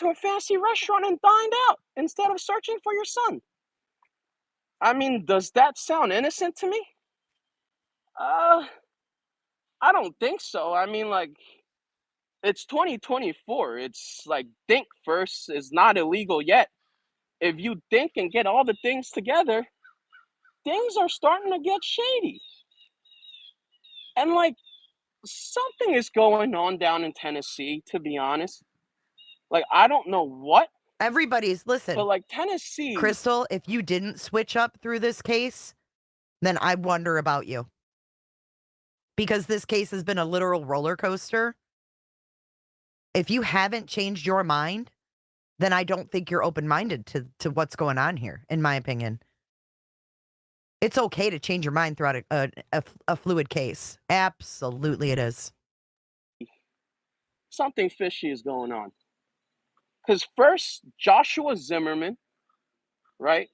a fancy restaurant and dined out instead of searching for your son. I mean, does that sound innocent to me? I don't think so. I mean, like, it's 2024. It's like, think first is not illegal yet. If you think and get all the things together, things are starting to get shady. And like, something is going on down in Tennessee, to be honest. Like, I don't know what. Listen. But like Tennessee. Crystal, if you didn't switch up through this case, then I wonder about you. Because this case has been a literal roller coaster. If you haven't changed your mind, then I don't think you're open-minded to what's going on here, in my opinion. It's okay to change your mind throughout a fluid case. Absolutely it is. Something fishy is going on. Because first, Joshua Zimmerman, right,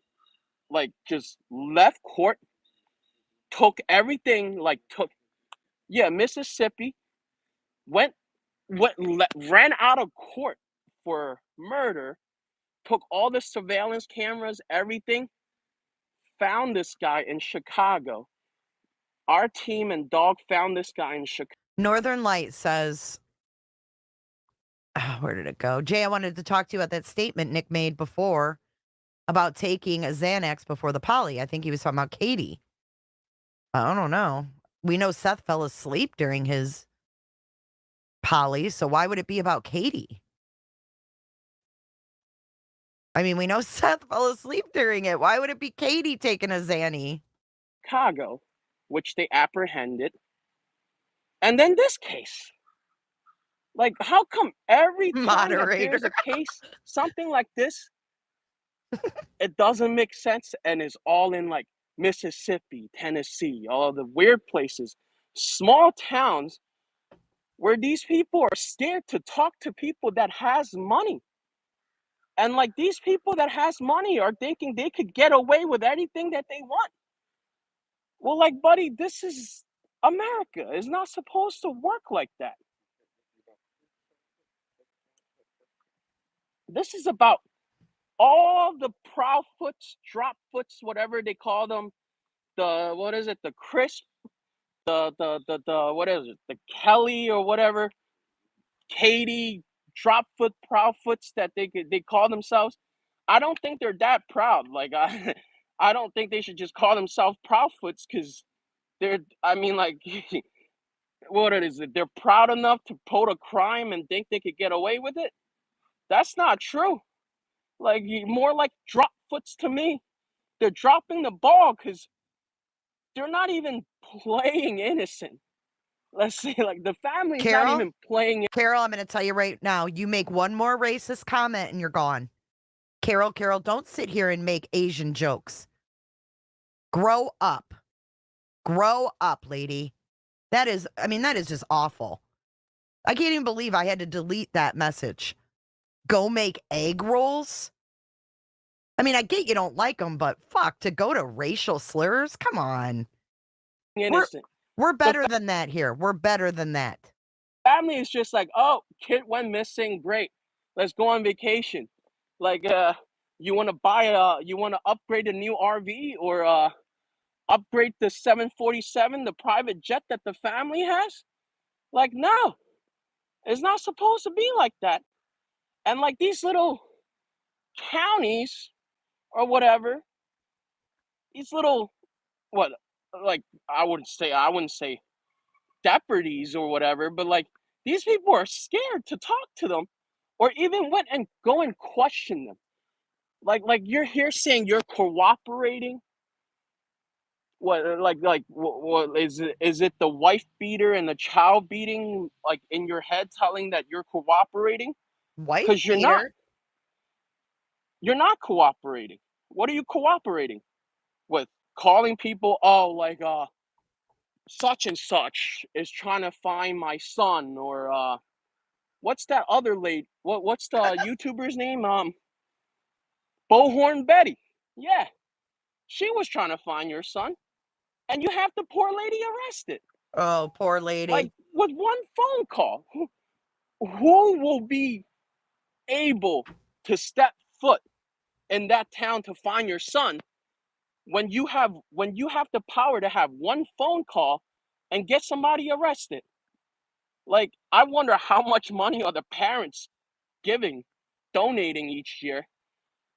like, just left court, took everything, Mississippi, ran out of court for murder, took all the surveillance cameras, everything, found this guy in Chicago. Our team and Dog found this guy in Chicago. Northern Light says, where did it go? Jay, I wanted to talk to you about that statement Nick made before about taking a Xanax before the poly. I think he was talking about Katie. I don't know. We know Seth fell asleep during his poly, so why would it be about Katie? I mean, we know Seth fell asleep during it. Why would it be Katie taking a Xanny? Chicago, which they apprehended. And then this case. Like, how come every time that there's a case, something like this, it doesn't make sense and is all in like Mississippi, Tennessee, all the weird places, small towns where these people are scared to talk to people that has money. And like, these people that has money are thinking they could get away with anything that they want. Well, like, buddy, this is America. It's not supposed to work like that. This is about all the Proudfoots, Dropfoots, whatever they call them. The crisp, what is it? The Kelly or whatever, Katie, Dropfoot, Proudfoots that they call themselves. I don't think they're that proud. Like, I don't think they should just call themselves Proudfoots, because what is it? They're proud enough to pull a crime and think they could get away with it? That's not true. Like, more like drop foots to me. They're dropping the ball because they're not even playing innocent. Let's say, like, the family's not Carol, even playing. Carol, I'm going to tell you right now, you make one more racist comment and you're gone. Carol, don't sit here and make Asian jokes. Grow up. Grow up, lady. That is just awful. I can't even believe I had to delete that message. Go make egg rolls? I mean, I get you don't like them, but fuck, to go to racial slurs? Come on. Innocent. We're better than that here. We're better than that. Family is just like, oh, kid went missing, great. Let's go on vacation. Like, you want to upgrade a new RV or upgrade the 747, the private jet that the family has? Like, no, it's not supposed to be like that. And like these little counties or whatever, these little what, like I wouldn't say deputies or whatever, but like these people are scared to talk to them or even went and go and question them. Like you're here saying you're cooperating. What what is it? Is it the wife beater and the child beating like in your head telling that you're cooperating? Wife Because you're not. beater? You're not cooperating. What are you cooperating with? Calling people, oh, like such and such is trying to find my son, or what's that other lady? What's the YouTuber's name? Bullhorn Betty. Yeah, she was trying to find your son, and you have the poor lady arrested. Oh, poor lady. Like with one phone call, who will be able to step foot in that town to find your son when you have the power to have one phone call and get somebody arrested? Like, I wonder how much money are the parents donating each year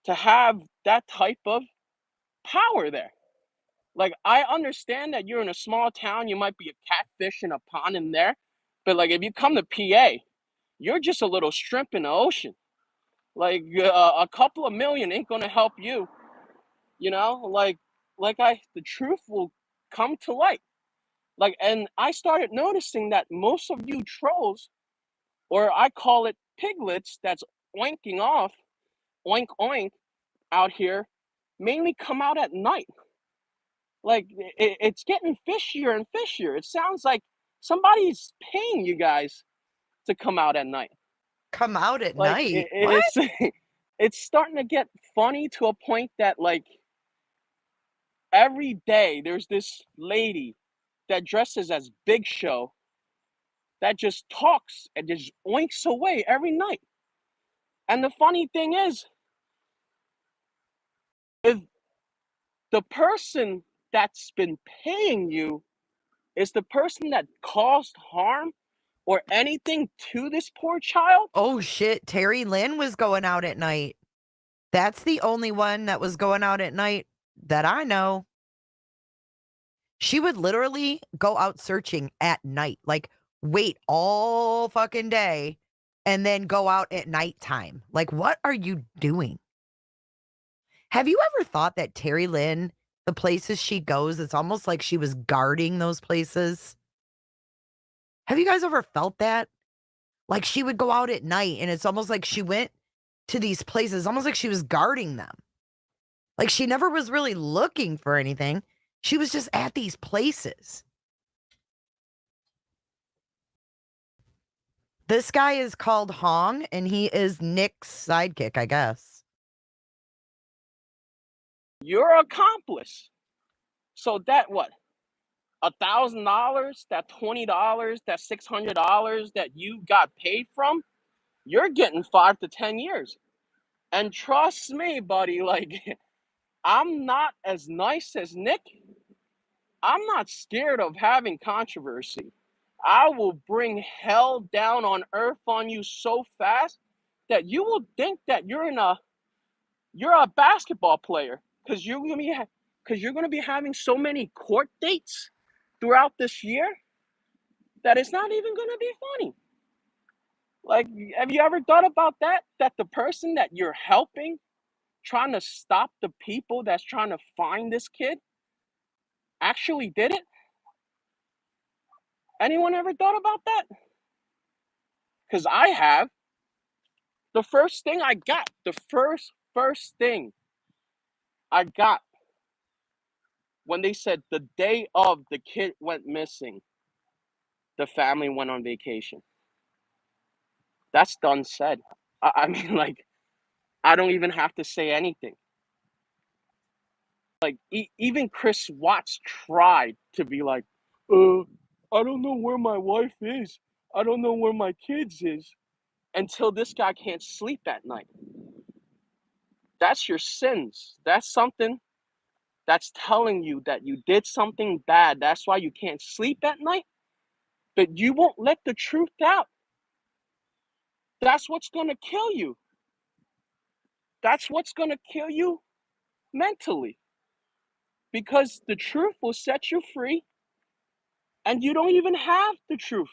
to have that type of power there. Like, I understand that you're in a small town, you might be a catfish in a pond in there, but like if you come to PA, you're just a little shrimp in the ocean. Like, a couple of million ain't gonna help you, you know. The truth will come to light. Like, and I started noticing that most of you trolls, or I call it piglets, that's oinking off, oink oink, out here, mainly come out at night. Like, it's getting fishier and fishier. It sounds like somebody's paying you guys to come out at night. Come out at Like, night? What? it's starting to get funny to a point that, like, every day there's this lady that dresses as Big Show that just talks and just oinks away every night. And the funny thing is, if the person that's been paying you is the person that caused harm or anything to this poor child, Oh shit, Terri Lynn was going out at night. That's the only one that was going out at night that I know. She would literally go out searching at night, like wait all fucking day and then go out at nighttime. Like, what are you doing? Have you ever thought that Terri Lynn, the places she goes, it's almost like she was guarding those places? Have you guys ever felt that? Like she would go out at night and it's almost like she went to these places, almost like she was guarding them. Like she never was really looking for anything. She was just at these places. This guy is called Hong and he is Nick's sidekick, I guess. you're an accomplice. So that what? $1,000, that $20, that $600 that you got paid from, you're getting 5 to 10 years. And trust me, buddy, like, I'm not as nice as Nick. I'm not scared of having controversy. I will bring hell down on earth on you so fast that you will think that you're a basketball player because you're gonna be having so many court dates throughout this year that it's not even gonna be funny. Like, have you ever thought about that? That the person that you're helping, trying to stop the people that's trying to find this kid, actually did it? Anyone ever thought about that? Because I have. The first thing I got, the first thing I got when they said the day of the kid went missing, the family went on vacation. That's done said. I mean, like, I don't even have to say anything. Like, even Chris Watts tried to be like, I don't know where my wife is. I don't know where my kids is. Until this guy can't sleep at night. That's your sins. That's something that's telling you that you did something bad. That's why you can't sleep at night. But you won't let the truth out. That's what's going to kill you. That's what's going to kill you mentally. Because the truth will set you free, and you don't even have the truth.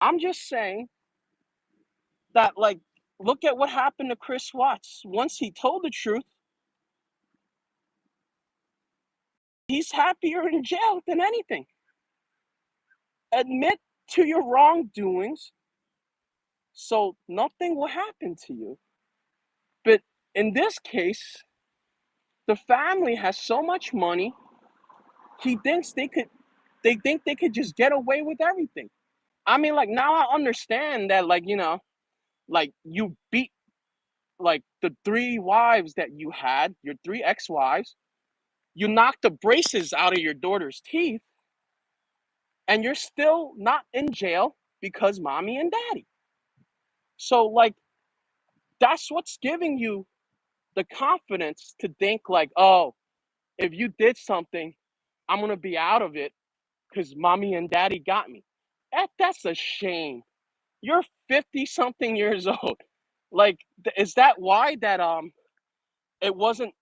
I'm just saying that, like, look at what happened to Chris Watts. Once he told the truth, he's happier in jail than anything. Admit to your wrongdoings so nothing will happen to you. But in this case, the family has so much money, they think they could just get away with everything. I mean, like, now I understand that, like, like, you beat, like, the 3 wives that you had, your 3 ex-wives, you knocked the braces out of your daughter's teeth, and you're still not in jail because mommy and daddy. So, like, that's what's giving you the confidence to think, like, oh, if you did something, I'm gonna be out of it because mommy and daddy got me. That's a shame. You're 50 something years old. Like, is that why that it wasn't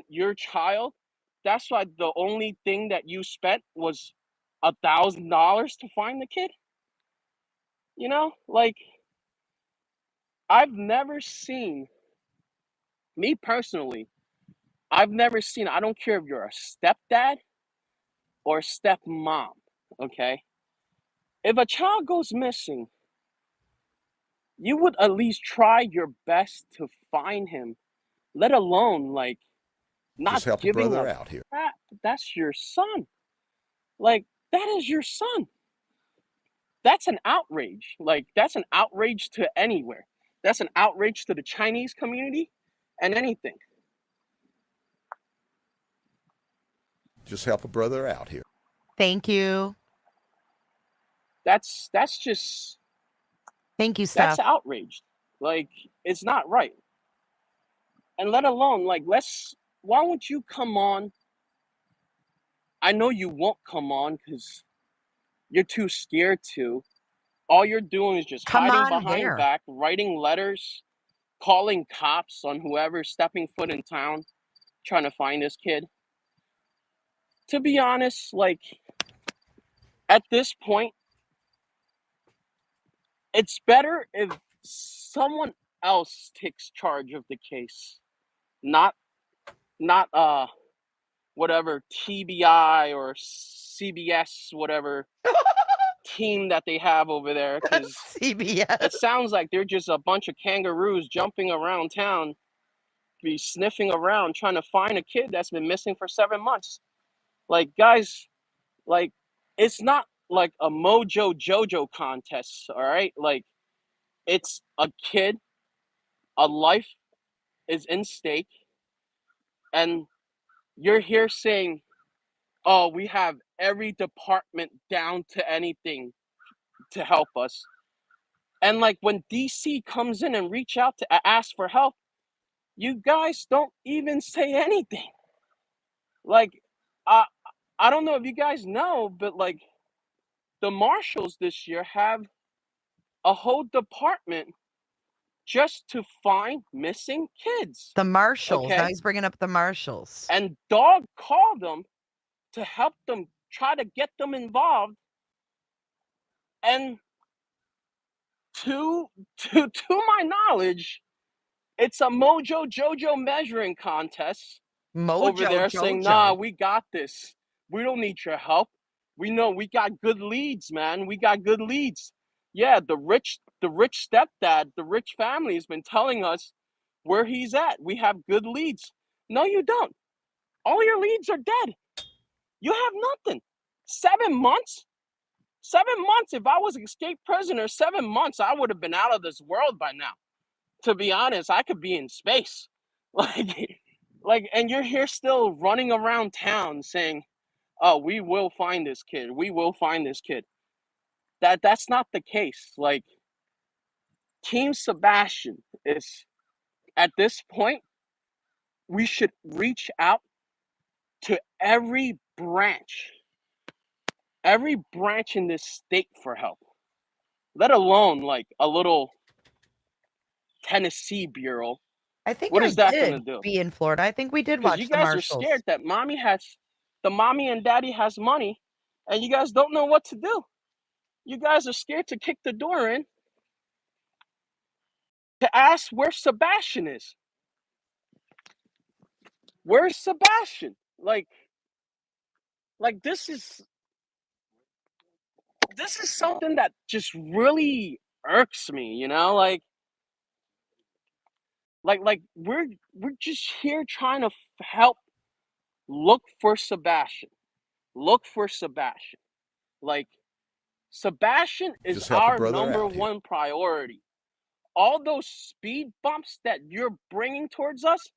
your child? That's why the only thing that you spent was $1,000 to find the kid? Like, I've never seen, me personally, I've never seen, I don't care if you're a stepdad or stepmom, okay? If a child goes missing, you would at least try your best to find him, let alone, like, not Just help a giving a brother out here. crap. That's your son. Like, that is your son. That's an outrage. Like, that's an outrage to anywhere. That's an outrage to the Chinese community and anything. Just help a brother out here. Thank you. That's just, Thank you, that's Steph. outraged. Like, it's not right. And let alone, like, why won't you come on? I know you won't come on because you're too scared to. All you're doing is just Come hiding on behind where? back, writing letters, calling cops on whoever's stepping foot in town, trying to find this kid. To be honest, like, at this point, it's better if someone else takes charge of the case, not whatever TBI or CBS, whatever team that they have over there, because CBS. it sounds like they're just a bunch of kangaroos jumping around town, be sniffing around trying to find a kid that's been missing for 7 months. Like, guys, like, it's not like a Mojo Jojo contest, all right? Like, it's a kid, a life is in stake, and you're here saying, oh, we have every department down to anything to help us. And, like, when DC comes in and reach out to ask for help, you guys don't even say anything. Like, I don't know if you guys know, but, like, the marshals this year have a whole department just to find missing kids. The Marshals. Now Okay? he's bringing up the Marshals. And Dog called them to help them try to get them involved. And to my knowledge, it's a Mojo Jojo measuring contest over Mojo there saying, nah, Jojo. we got this. We don't need your help. We know we got good leads, man. We got good leads. Yeah, the rich stepdad, the rich family has been telling us where he's at. We have good leads. No, you don't. All your leads are dead. You have nothing. 7 months? 7 months. If I was an escaped prisoner, 7 months, I would have been out of this world by now. To be honest, I could be in space. And you're here still running around town saying, oh, we will find this kid. We will find this kid. That's not the case. Like, Team Sebastian is, at this point, we should reach out to every branch in this state for help, let alone like a little Tennessee bureau. I think What I is that going to did do? be in Florida. I think we did Because you watch the guys are Marshalls. scared that the mommy and daddy has money, and you guys don't know what to do. You guys are scared to kick the door in to ask where Sebastian is. Where's Sebastian? Like this is something that just really irks me, you know? Like we're just here trying to help look for Sebastian. Look for Sebastian. Like, Sebastian is Just help a our brother number out here. one priority. All those speed bumps that you're bringing towards us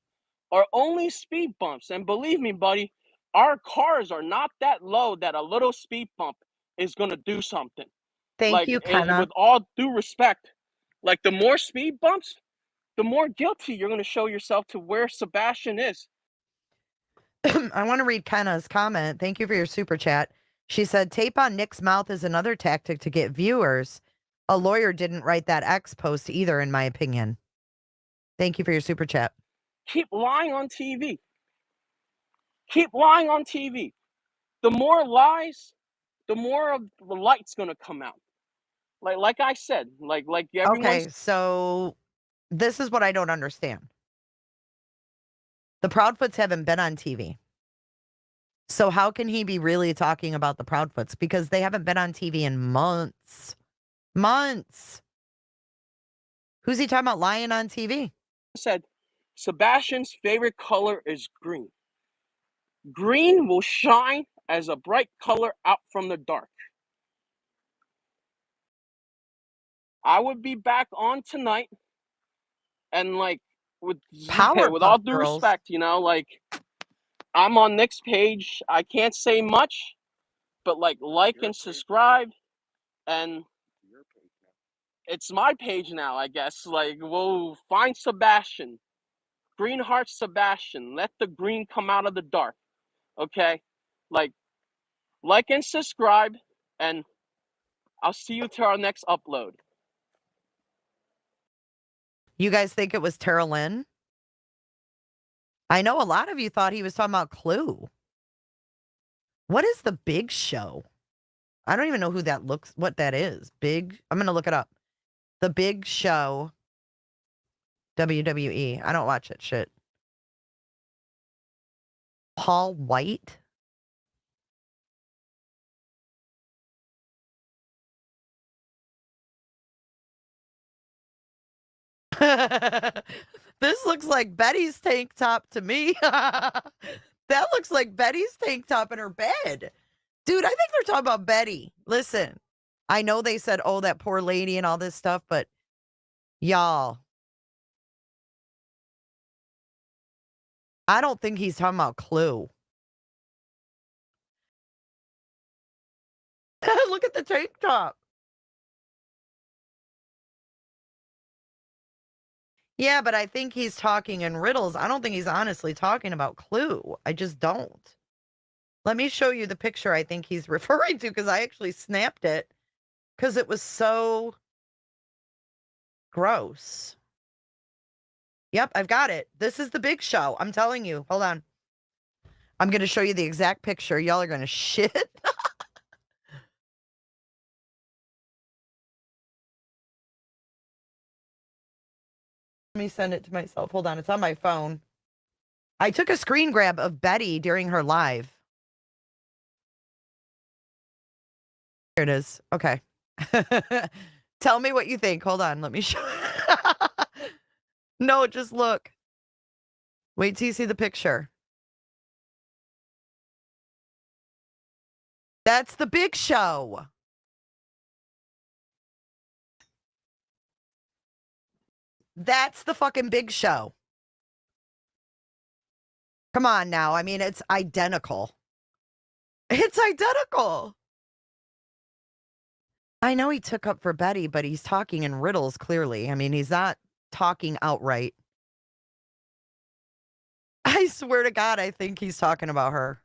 are only speed bumps. And believe me, buddy, our cars are not that low that a little speed bump is going to do something. Thank you, With Kenna. all due respect, like, the more speed bumps, the more guilty you're going to show yourself to where Sebastian is. I want to read Kenna's comment. Thank you for your super chat. She said, tape on Nick's mouth is another tactic to get viewers. A lawyer didn't write that X post either, in my opinion. Thank you for your super chat. Keep lying on TV. Keep lying on TV. The more lies, the more of the light's going to come out. Like I said, like everyone's Okay, so this is what I don't understand. The Proudfoots haven't been on TV. So how can he be really talking about the Proudfoots? Because they haven't been on TV in months. Months. Who's he talking about lying on TV? said Sebastian's favorite color is green. Green will shine as a bright color out from the dark. I would be back on tonight, and with with all Powerpuff due Girls. respect, I'm on Nick's page. I can't say much, but like and subscribe, and it's my page now, I guess. Like, we'll find Sebastian. Green heart Sebastian. Let the green come out of the dark. Okay? Like and subscribe, and I'll see you to our next upload. You guys think it was Terri Lynn? I know a lot of you thought he was talking about Clue. What is the Big Show? I don't even know what that is. I'm going to look it up. The Big Show. WWE. I don't watch that shit. Paul White? This looks like Betty's tank top to me. That looks like Betty's tank top in her bed. Dude, I think they're talking about Betty. Listen, I know they said, oh, that poor lady and all this stuff, but y'all, I don't think he's talking about Clue. Look at the tank top. Yeah, but I think he's talking in riddles. I don't think he's honestly talking about Clue. I just don't. Let me show you the picture I think he's referring to, because I actually snapped it because it was so gross. Yep, I've got it. This is the Big Show. I'm telling you. Hold on. I'm going to show you the exact picture. Y'all are going to shit. Let me send it to myself. Hold on. It's on my phone. I took a screen grab of Betty during her live. Here it is. Okay. Tell me what you think. Hold on. Let me show. No, just look. Wait till you see the picture. That's the Big Show. That's the fucking Big Show. Come on now. I mean, it's identical. It's identical. I know he took up for Betty, but he's talking in riddles, clearly. I mean, he's not talking outright. I swear to God, I think he's talking about her.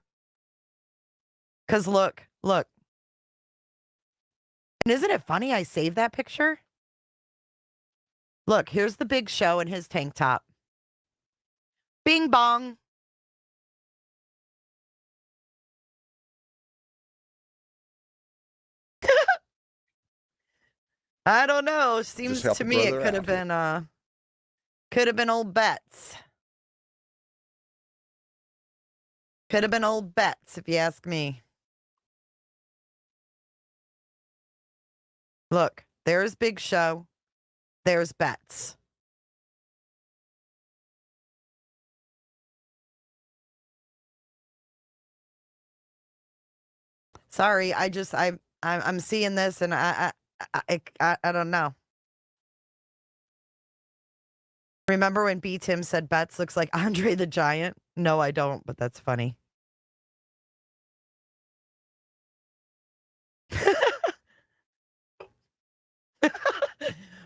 Because look. And isn't it funny I saved that picture? Look, here's the Big Show in his tank top. Bing bong. I don't know. Seems to me it could have been old Betts. Could have been old Betts, if you ask me. Look, there's Big Show. There's Betts. Sorry, I'm seeing this and I don't know. Remember when B. Tim said Betts looks like Andre the Giant? No, I don't, but that's funny.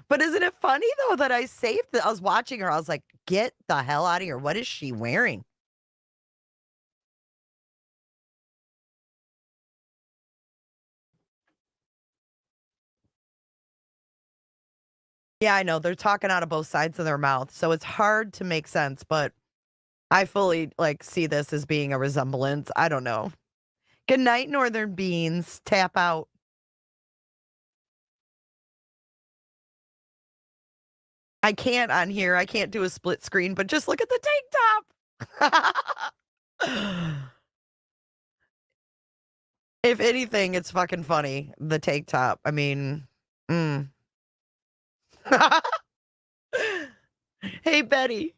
But isn't it funny, though, that I saved it? I was watching her. I was like, get the hell out of here. What is she wearing? Yeah, I know. They're talking out of both sides of their mouth. So it's hard to make sense, but I fully see this as being a resemblance. I don't know. Good night, Northern Beans. Tap out. I can't on here. I can't do a split screen, but just look at the tank top. If anything, it's fucking funny. The tank top. I mean, Hey, Betty.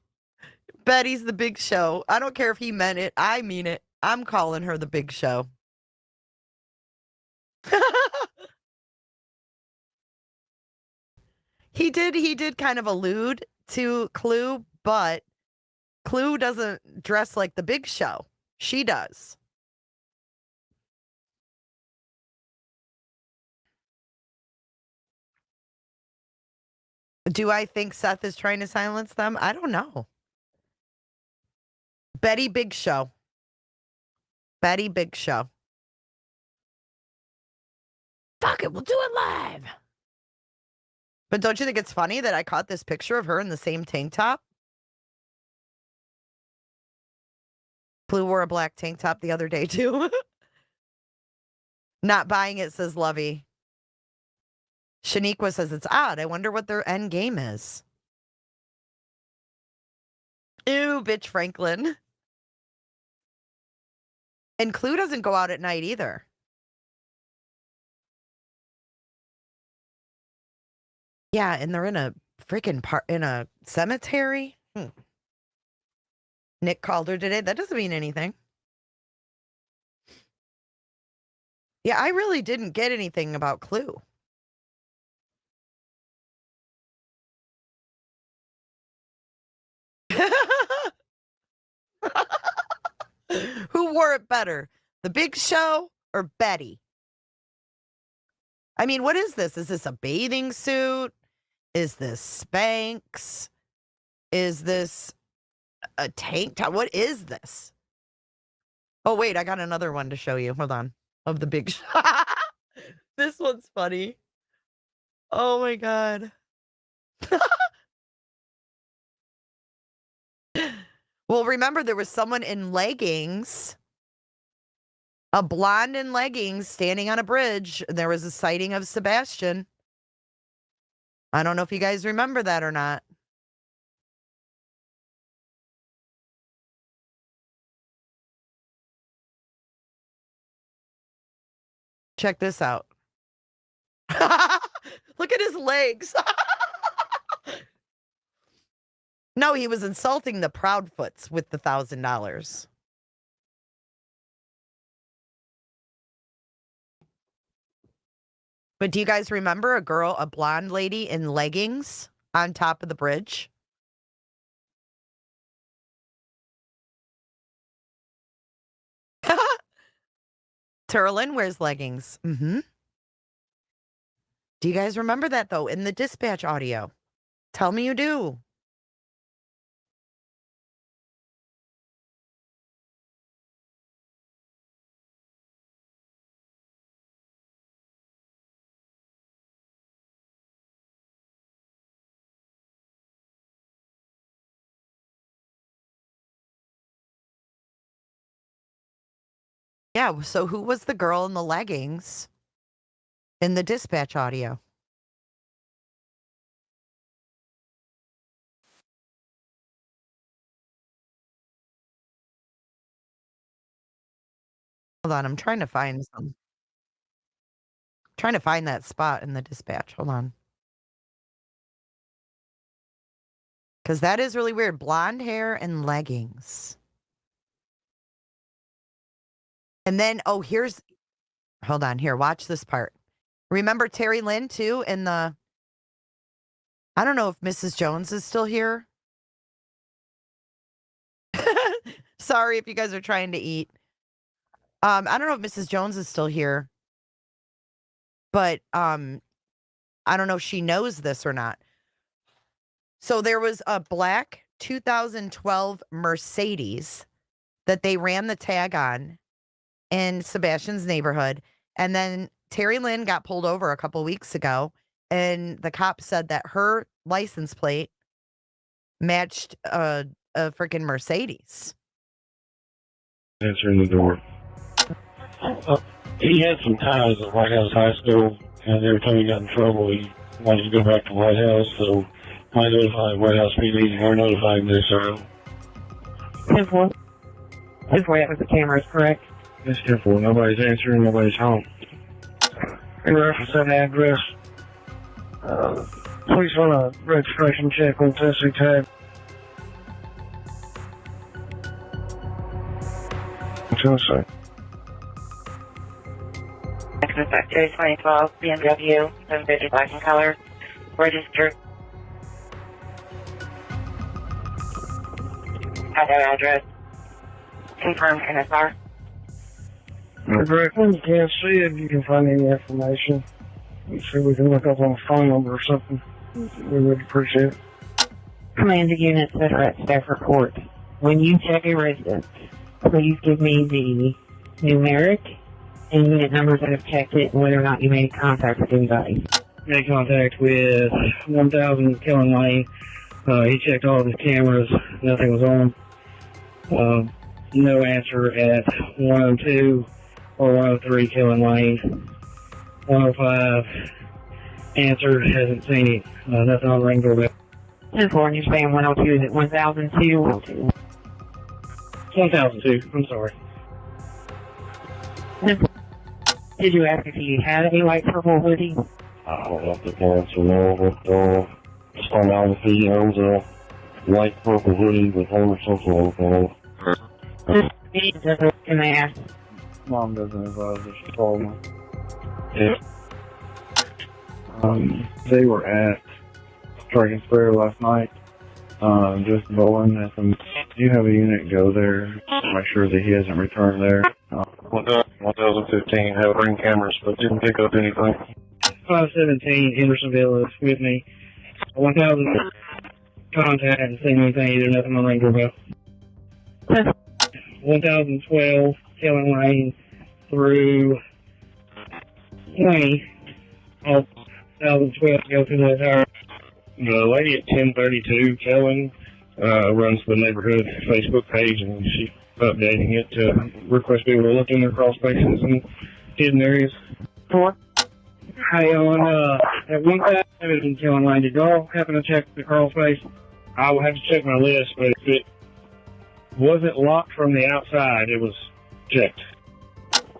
Betty's the Big Show. I don't care if he meant it. I mean it. I'm calling her the Big Show. He did kind of allude to Clue, but Clue doesn't dress like the Big Show. She does. Do I think Seth is trying to silence them? I don't know. Betty Big Show. Betty Big Show. Fuck it, we'll do it live. But don't you think it's funny that I caught this picture of her in the same tank top? Clue wore a black tank top the other day, too. Not buying it, says Lovey. Shaniqua says it's odd. I wonder what their end game is. Ew, bitch Franklin. And Clue doesn't go out at night either. Yeah, and they're in a freaking in a cemetery. Nick called her today. That doesn't mean anything. Yeah, I really didn't get anything about Clue. Who wore it better? The Big Show or Betty? I mean, what is this? Is this a bathing suit? Is this Spanx? Is this a tank top? What is this? Oh, wait, I got another one to show you. Hold on. Of the Big Show. This one's funny. Oh, my God. Well, remember, there was someone in leggings, a blonde in leggings standing on a bridge. There was a sighting of Sebastian. I don't know if you guys remember that or not. Check this out. Look at his legs. No, he was insulting the Proudfoots with the $1,000. But do you guys remember a blonde lady in leggings on top of the bridge? Terri Lynn wears leggings. Mm-hmm. Do you guys remember that, though, in the dispatch audio? Tell me you do. Yeah, so who was the girl in the leggings in the dispatch audio? Hold on, I'm trying to find that spot in the dispatch. Hold on. Because that is really weird. Blonde hair and leggings. And then, hold on, here, watch this part. Remember Terri Lynn, too, I don't know if Mrs. Jones is still here. Sorry if you guys are trying to eat. I don't know if Mrs. Jones is still here. But I don't know if she knows this or not. So there was a black 2012 Mercedes that they ran the tag on in Sebastian's neighborhood. And then Terri Lynn got pulled over a couple weeks ago, and the cop said that her license plate matched a freaking Mercedes. Answering the door. He had some ties at White House High School, and every time he got in trouble, he wanted to go back to White House, so I notified White House PD, or notified this, or... 10-4. 10-4, that was the cameras, correct? Yes, 10-4. Nobody's answering, nobody's home. In reference to that address, please run a registration check on Tessie tag. Tennessee. Access at 2012 BMW, 750 black in color, registered. At that address. Confirmed NSR. Correct. When you can't see it, you can find any information. Let's see if we can look up on a phone number or something. We would appreciate it. Command the units that are at staff report. When you check a residence, please give me the numeric and unit numbers that have checked it and whether or not you made contact with anybody. Made contact with 1000 Killen Lane. He checked all of his cameras. Nothing was on. No answer at 102 or 103 Killen Lane. 105 answered, hasn't seen it. Nothing on the ring doorbell. 10-4, and you're saying 102 is at 1002? 1002, I'm sorry. 10-4. Did you ask if he had a light purple hoodie? I don't know if the parents will know, but just found out if he owns a light purple hoodie with her social on it. Can I ask? Mom doesn't advise if she called me. Yeah. They were at Dragon Square last night, just bowling at them. Do you have a unit go there to make sure that he hasn't returned there? 1015 have ring cameras, but didn't pick up anything. 517 Hendersonville is with me. 1000 contact, haven't seen anything either, nothing on ring doorbell. 1012 Killen Lane through 20. All 1012 go through the entire. The lady at 1032 Kellen runs the neighborhood Facebook page, and she's updating it to request people to look in their crawl spaces and hidden areas. 4. Hey, on at 1000 Kellen Lane, did y'all happen to check the crawl space? I will have to check my list, but if it wasn't locked from the outside, it was checked.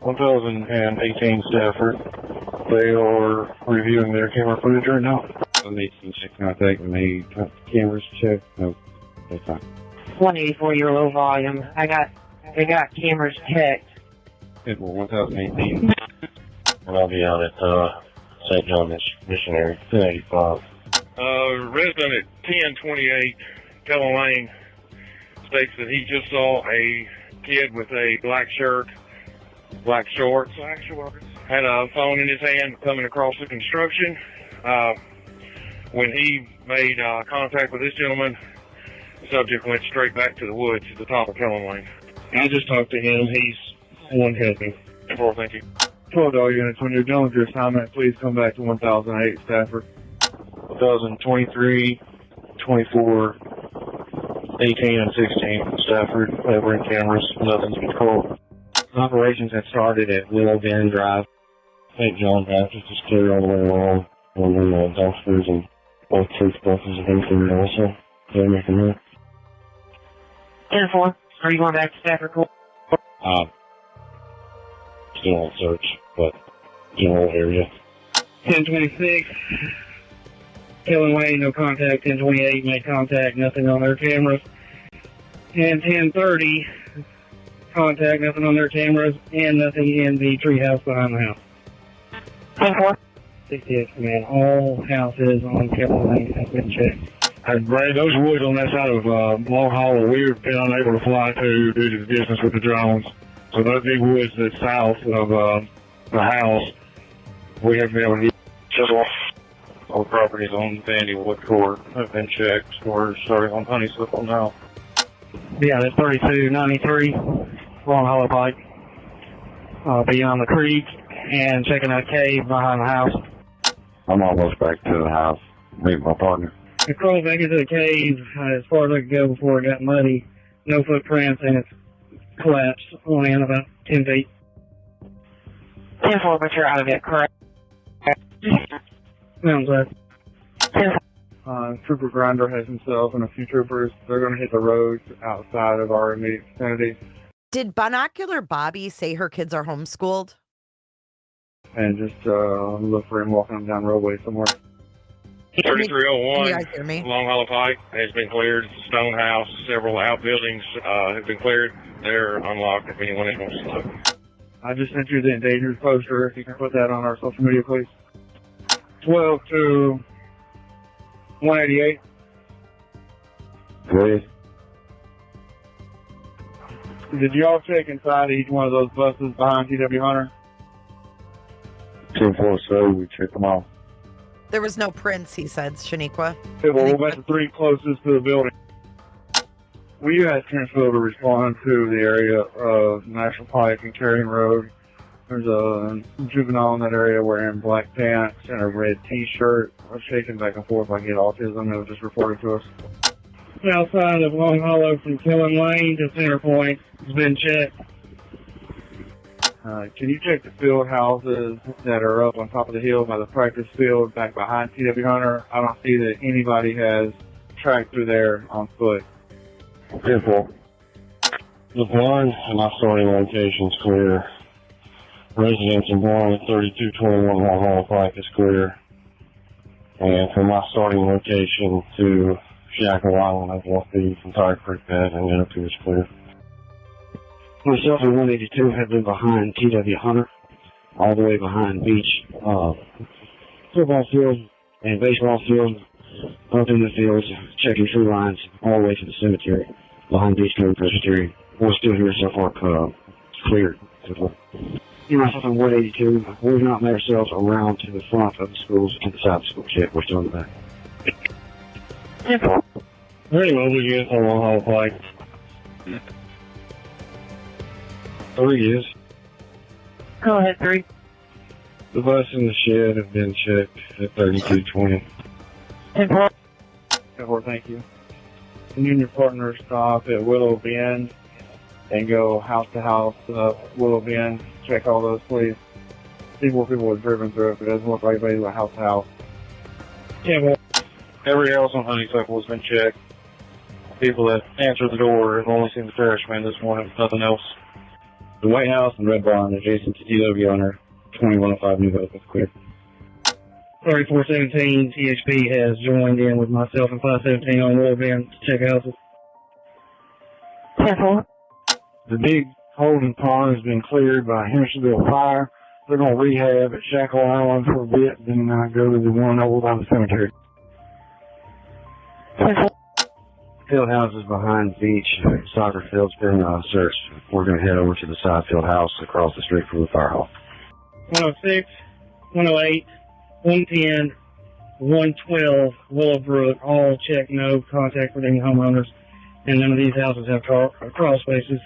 1018 Stafford. They are reviewing their camera footage right now. I need some check contact and they cameras checked. No, that's fine. 184, your low volume. They got cameras checked. It will 1018. And I'll be out at St. John Missionary, 1085. Resident at 1028 Kellen Lane states that he just saw a kid with a black shirt, black shorts, had a phone in his hand coming across the construction. When he made contact with this gentleman, the subject went straight back to the woods at the top of Kellen Lane. I just talked to him. He's one helping. Thank you. 12 units, when you're done with your assignment, please come back to 1008 Stafford. 1023, 24, 18, and 16 Stafford. We're in cameras. Nothing's been called. Operations have started at Willow Bend Drive. St. John Baptist is clear all the way along. And then dumpsters and both truth buses have been cleared also. They're making that. 10-4. Are you going back to Stafford Court? Still on search, but general area. 1026. Kellen Lane, no contact. 1028, made contact, nothing on their cameras. And 1030, contact, nothing on their cameras, and nothing in the treehouse behind the house. 10-4. 68, man. All houses on Kellen Lane have been checked. And Brad, those woods on that side of Long Hollow, we've been unable to fly to due to the distance with the drones. So those big woods that's south of the house, we haven't been able to shut off. All the properties on Vandywood Court have been checked. We're starting on Honeysuckle now. Yeah, that's 3293 Long Hollow Pike. Beyond the creek and checking that cave behind the house. I'm almost back to the house. Meet my partner. I crawled back into the cave as far as I could go before it got muddy. No footprints, and it's collapsed on in about 10 feet. 10-4, but you're out of it, correct? Sounds like. Trooper Grinder has himself and a few troopers. They're going to hit the roads outside of our immediate vicinity. Did Binocular Bobby say her kids are homeschooled? And just look for him walking them down the roadway somewhere. Can you 3301 guys hear me? Long Hollow Pike has been cleared. Stone House, several outbuildings have been cleared. They're unlocked if anyone else wants to look. I just sent you the endangered poster. If you can put that on our social media, please. 12 to 188. Great. Did y'all check inside each one of those buses behind TW Hunter? 10-4, we checked them all. There was no prints, he said, Shaniqua. Okay, well, we'll make the three closest to the building. Will you ask Transville to respond to the area of National Pike and Carrying Road? There's a juvenile in that area wearing black pants and a red t-shirt. I'm shaking back and forth like he had autism. It was just reported to us. Outside of Long Hollow from Kellen Lane to Center Point has been checked. Can you check the field houses that are up on top of the hill by the practice field back behind TW Hunter? I don't see that anybody has tracked through there on foot. 10-4. The barn and my starting location's clear. Residents in barn at 3221 Long Hollow Pike is clear. And from my starting location to Shackle Island, I've walked the entire creek bed and then up to is clear. Myself and 182 have been behind TW Hunter, all the way behind beach, football field and baseball field, up in the fields, checking tree lines all the way to the cemetery, behind Beach Grove Presbyterian. We're still here so far, cleared. Myself and 182, we've not made ourselves around to the front of the schools, inside the school yet. We're still in the back. Very well, we get on Long Hollow Pike. 3 is. Go ahead, 3. The bus and the shed have been checked at 3220. 10-4. 10-4, thank you. Can you and your partner stop at Willow Bend and go house to house up Willow Bend? Check all those, please. See more people have driven through it, but it doesn't look like anybody went house to house. 10-4. Every house on Honeysuckle has been checked. People that answered the door have only seen the trash man this morning, nothing else. The White House and Red Barn adjacent to DW owner 2105 New Hope is clear. 3417 THP has joined in with myself and 517 on Royal Bend to check houses. 10-4. The big holding pond has been cleared by Hendersonville Fire. They're going to rehab at Shackle Island for a bit, then go to the one over by the cemetery. 10-4. Field houses behind the beach. Soccer field's been searched. We're going to head over to the side field house across the street from the fire hall. 106, 108, 110, 112, Willowbrook, all check no contact with any homeowners, and none of these houses have crawl spaces.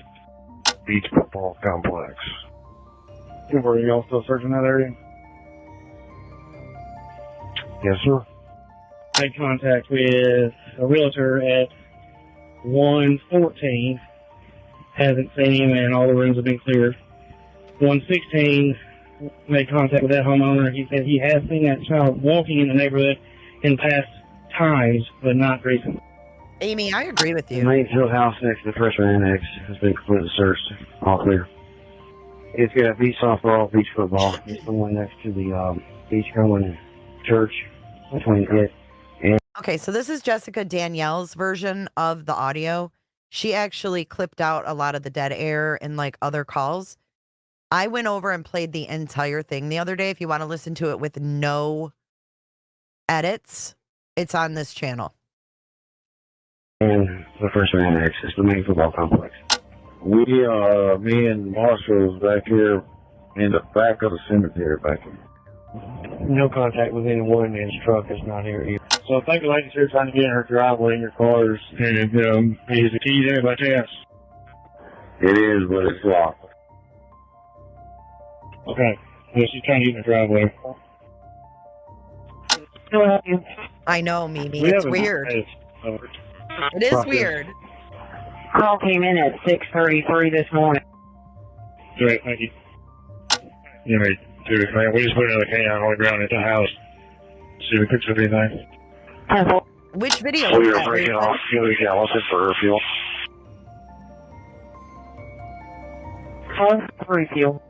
Beach football complex. Were y'all still searching that area? Yes, sir. Made contact with a realtor at 114. Hasn't seen him, and all the rooms have been cleared. 116 made contact with that homeowner. He said he has seen that child walking in the neighborhood in past times, but not recently. Amy, I agree with The you. main field house next to the freshman annex has been completely searched. All clear. It's got beach softball, beach football. It's the one next to the beachgoing church between it and. Okay, so this is Jessica Danielle's version of the audio. She actually clipped out a lot of the dead air and like other calls. I went over and played the entire thing the other day. If you want to listen to it with no edits, it's on this channel. And the freshman annex is the main football complex. Me and Marshall's back here in the back of the cemetery back here. No contact with anyone, and his truck is not here either. So think the lady's here trying to get in her driveway in your cars, and is the key there by chance? It is, but it's locked. Okay. Well, she's trying to get in her driveway. I know, Mimi. We It's haven't- weird. It is weird. Call came in at 6:33 this morning. Great, thank you. You may do it, man. We just put another can on the ground at the house. See if we fix anything. 10-4. Which video We was are that? breaking off Fury Gallison for fuel. 3 fuel.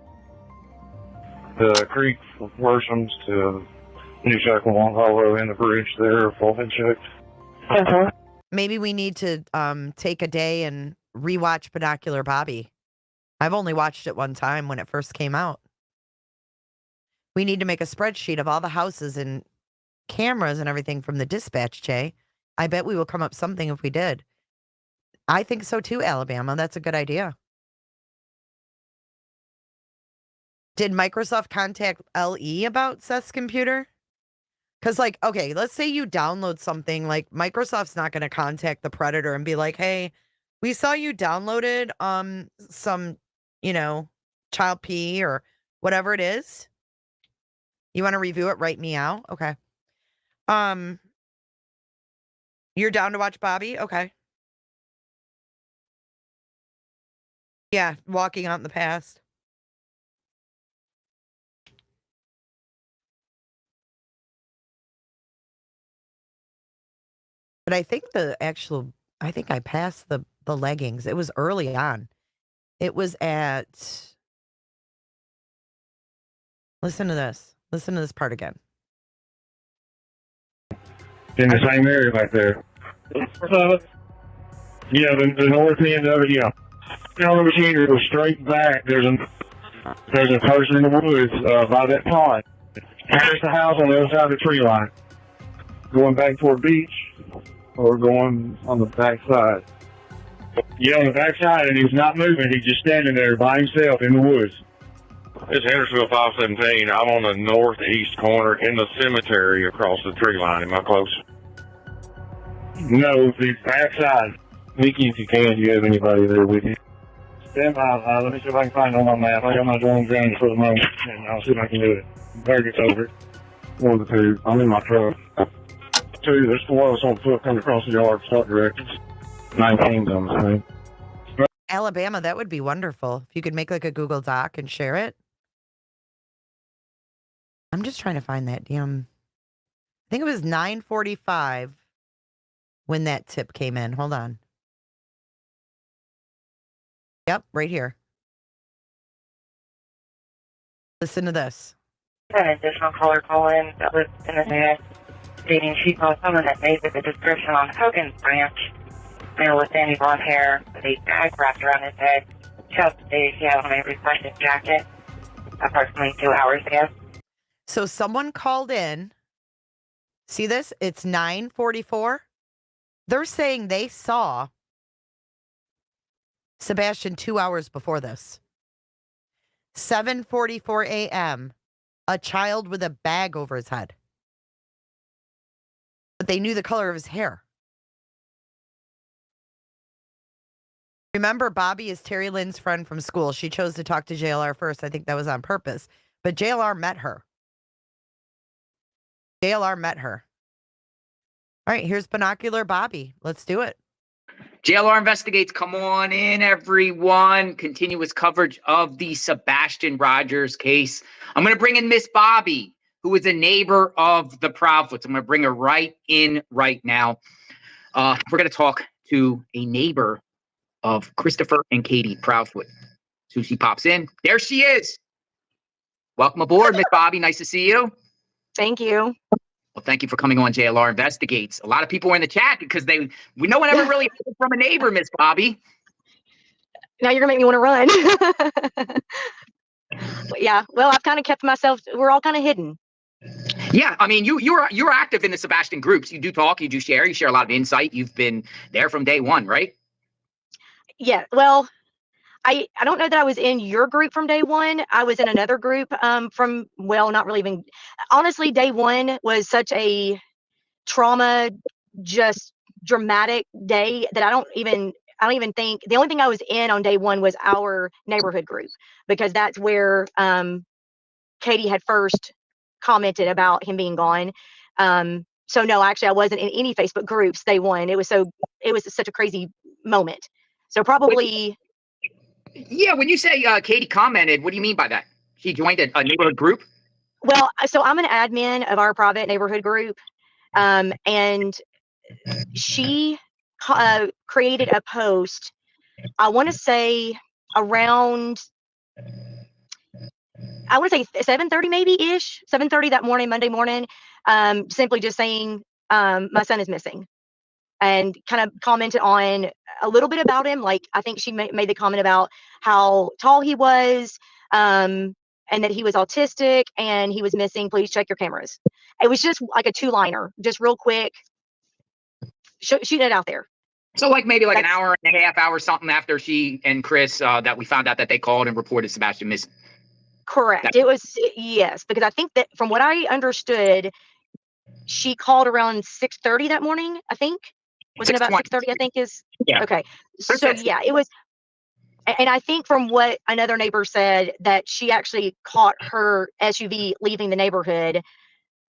The creek worsens to New Shackle Long Hollow and the bridge there have all been checked. 10-4. Maybe we need to take a day and rewatch Binocular Bobby. I've only watched it one time when it first came out. We need to make a spreadsheet of all the houses and cameras and everything from the dispatch, Jay. I bet we will come up something if we did. I think so too, Alabama. That's a good idea. Did Microsoft contact LE about Seth's computer? Because, like, okay, let's say you download something, like, Microsoft's not going to contact the Predator and be like, hey, we saw you downloaded some, child P or whatever it is. You want to review it? Write me out. Okay. You're down to watch Bobby? Okay. Yeah, walking out in the past. But I think I think I passed the leggings. It was early on. It was at, listen to this. Listen to this part again. In the same area back there. Yeah, the north end of it, yeah. Now over here, go straight back. There's a person in the woods by that pond. There's the house on the other side of the tree line. Going back toward beach or going on the back side? Yeah, on the back side, and he's not moving. He's just standing there by himself in the woods. It's Hendersonville 517. I'm on the northeast corner in the cemetery across the tree line. Am I close? No, the back side. Mickey, if you can, do you have anybody there with you? Stand by. Let me see if I can find it on my map. I got my drone grounded for the moment, and I'll see if I can do it. Target's over it. 1 to 2. I'm in my truck. 2, there's 4 of us on foot coming across the yard, start directions. 19's on the screen. Alabama, that would be wonderful. If you could make like a Google Doc and share it. I'm just trying to find that damn. I think it was 9:45 when that tip came in. Hold on. Yep, right here. Listen to this. An additional caller call in that was in the van stating she saw someone that made with a description on Hogan's Branch, male with sandy blonde hair, with a bag wrapped around his head. She also stated he had on a reflective jacket approximately 2 hours ago. So someone called in. See this? It's 9:44. They're saying they saw Sebastian 2 hours before this. 7:44 a.m. A child with a bag over his head. But they knew the color of his hair. Remember, Bobby is Terri Lynn's friend from school. She chose to talk to JLR first. I think that was on purpose. But JLR met her. JLR met her. All right, here's Binocular Bobby. Let's do it. JLR Investigates. Come on in, everyone. Continuous coverage of the Sebastian Rogers case. I'm going to bring in Miss Bobby, who is a neighbor of the Proudfoots. I'm going to bring her right in right now. We're going to talk to a neighbor of Christopher and Katie Proudfoot. So she pops in. There she is. Welcome aboard, Miss Bobby. Nice to see you. Thank you. Well, thank you for coming on JLR Investigates. A lot of people were in the chat because no one ever really heard from a neighbor, Miss Bobby. Now you're gonna make me want to run. Yeah, well, I've kind of kept myself. We're all kind of hidden. Yeah, I mean, you're active in the Sebastian groups. You do talk, you do share, you share a lot of insight. You've been there from day one, right? Yeah. Well, I don't know that I was in your group from day one. I was in another group not really even. Honestly, day one was such a trauma, just dramatic day that I don't even think the only thing I was in on day one was our neighborhood group, because that's where Katie had first commented about him being gone. So no, actually I wasn't in any Facebook groups day one. It was such a crazy moment. So probably. Yeah, when you say Katie commented, what do you mean by that? She joined a neighborhood group? Well, so I'm an admin of our private neighborhood group, and she created a post, I want to say around, 7:30 maybe ish, 7:30 that morning, Monday morning, simply just saying, my son is missing, and kind of commented on a little bit about him. Like, I think she made the comment about how tall he was, and that he was autistic and he was missing. Please check your cameras. It was just like a 2-liner, just real quick, shooting it out there. So maybe an hour and a half, hour something after she and Chris, that we found out that they called and reported Sebastian missing. Correct. It was, yes, because I think that from what I understood, she called around 6:30 that morning, I think. Wasn't about 6:30, I think is. Yeah. Okay. So yeah, it was. And I think from what another neighbor said, that she actually caught her SUV leaving the neighborhood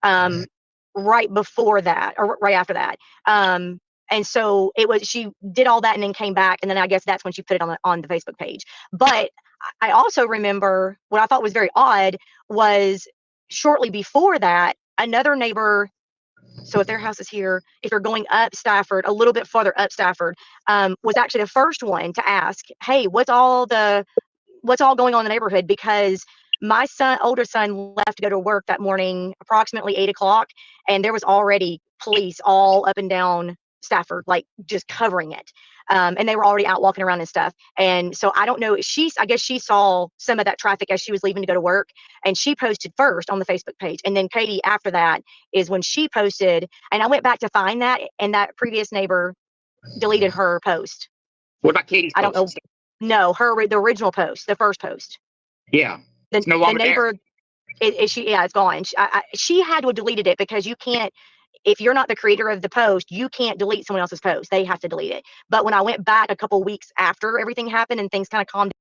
right before that, or right after that. And so she did all that and then came back, and then I guess that's when she put it on the Facebook page. But I also remember what I thought was very odd was shortly before that, another neighbor. So if their house is here, if you're going up Stafford, a little bit farther up Stafford, was actually the first one to ask, hey, what's all going on in the neighborhood? Because my older son left to go to work that morning, approximately 8 o'clock, and there was already police all up and down Stafford, like just covering it. And they were already out walking around and stuff. And so I don't know, I guess she saw some of that traffic as she was leaving to go to work, and she posted first on the Facebook page. And then Katie, after that, is when she posted, and I went back to find that, and that previous neighbor deleted her post. What about Katie's post? I don't know. No, the original post, the first post. Yeah. It's no longer the neighbor, there. It's gone. She had to have deleted it, because you can't, if you're not the creator of the post, you can't delete someone else's post. They have to delete it. But when I went back a couple weeks after everything happened and things kind of calmed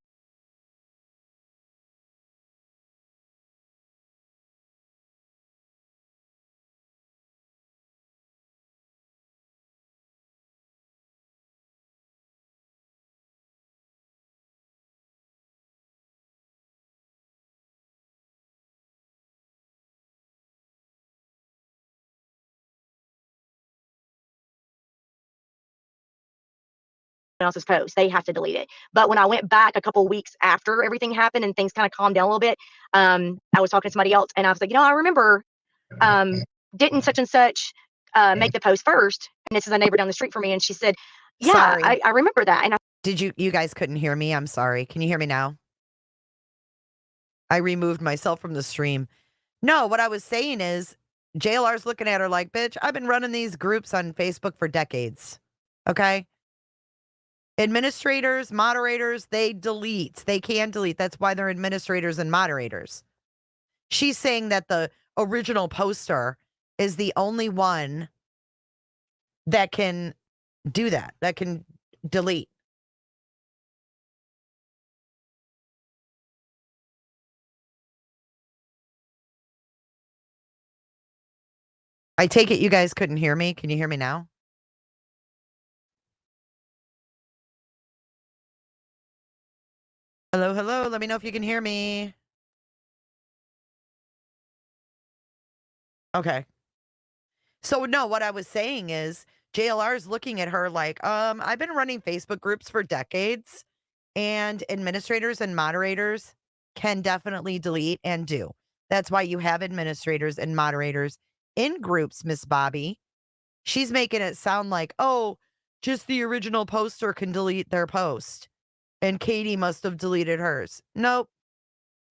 else's post. They have to delete it. But when I went back a couple of weeks after everything happened and things kind of calmed down a little bit, I was talking to somebody else and I was like, I remember didn't such and such make the post first? And this is a neighbor down the street from me. And she said, yeah, Sorry. I remember that. And Did you guys couldn't hear me? I'm sorry. Can you hear me now? I removed myself from the stream. No, what I was saying is JLR's looking at her like, bitch, I've been running these groups on Facebook for decades. Okay? Administrators, moderators, they delete. They can delete. That's why they're administrators and moderators. She's saying that the original poster is the only one that can do that, that can delete. I take it you guys couldn't hear me. Can you hear me now? Hello, hello. Let me know if you can hear me. Okay. So no, what I was saying is JLR is looking at her like, I've been running Facebook groups for decades, and administrators and moderators can definitely delete and do. That's why you have administrators and moderators in groups, Miss Bobby. She's making it sound like, oh, just the original poster can delete their post. And Katie must have deleted hers. Nope.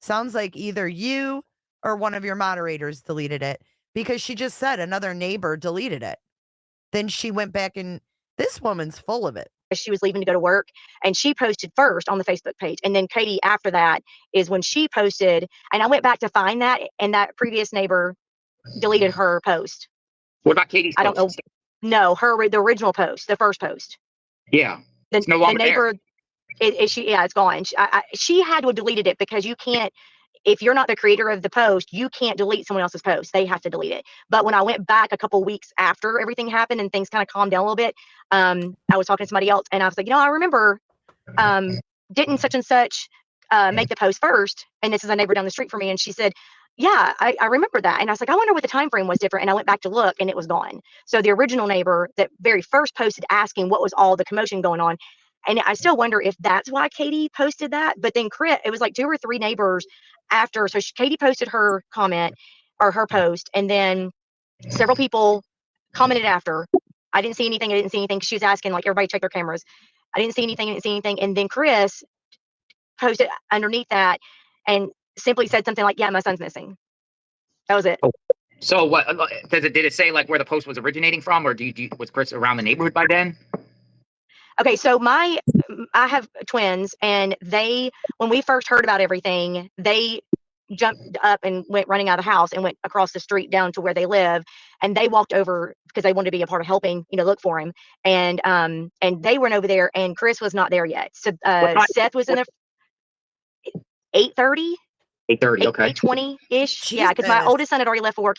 Sounds like either you or one of your moderators deleted it, because she just said another neighbor deleted it. Then she went back and this woman's full of it. She was leaving to go to work and she posted first on the Facebook page. And then Katie after that is when she posted, and I went back to find that, and that previous neighbor deleted her post. What about Katie's post? I don't know. No, the original post, the first post. Yeah. It's no longer the neighbor, there. It's gone. She had to have deleted it because you can't, if you're not the creator of the post, you can't delete someone else's post. They have to delete it. But when I went back a couple weeks after everything happened and things kind of calmed down a little bit, I was talking to somebody else and I was like, I remember didn't such and such make the post first? And this is a neighbor down the street from me. And she said, yeah, I remember that. And I was like, I wonder what the time frame was different. And I went back to look and it was gone. So the original neighbor that very first posted asking what was all the commotion going on. And I still wonder if that's why Katie posted that. But then it was like 2 or 3 neighbors after. So Katie posted her comment or her post. And then several people commented after. I didn't see anything. She was asking, like, everybody check their cameras. I didn't see anything. And then Chris posted underneath that and simply said something like, yeah, my son's missing. That was it. Oh. So what did it say, like, where the post was originating from, or was Chris around the neighborhood by then? Okay, so I have twins, and when we first heard about everything, they jumped up and went running out of the house and went across the street down to where they live, and they walked over because they wanted to be a part of helping, look for him, and they went over there, and Chris was not there yet. So Seth was in there 8:30. 8:30, okay. 8:20-ish. Yeah, because my oldest son had already left for work.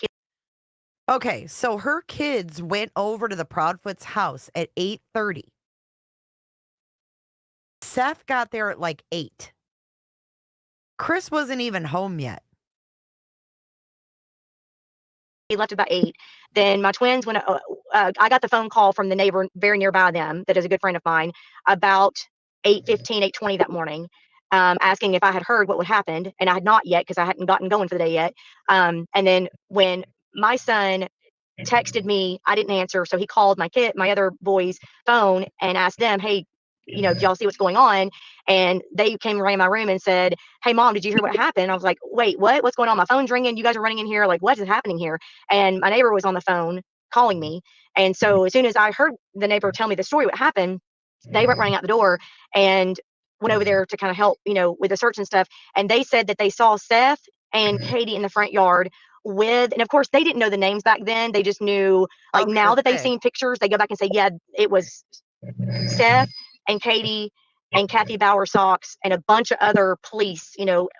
Okay, so her kids went over to the Proudfoot's house at 8:30. Seth got there at like 8. Chris wasn't even home yet. He left about 8. Then my twins, when I got the phone call from the neighbor very nearby them, that is a good friend of mine, about 8:15, 8:20 that morning, asking if I had heard what would happen, and I had not yet because I hadn't gotten going for the day yet. And then when my son texted me, I didn't answer, so he called my other boy's phone and asked them, hey, do y'all see what's going on? And they came around my room and said, hey, Mom, did you hear what happened? I was like, wait, what? What's going on? My phone's ringing. You guys are running in here. Like, what is happening here? And my neighbor was on the phone calling me. And so as soon as I heard the neighbor tell me the story, what happened, they went running out the door and went over there to kind of help, with the search and stuff. And they said that they saw Seth and Katie in the front yard and of course they didn't know the names back then. They just knew, like, now that they've seen pictures, they go back and say, yeah, it was Seth and Katie and Kathy Bowersox and a bunch of other police,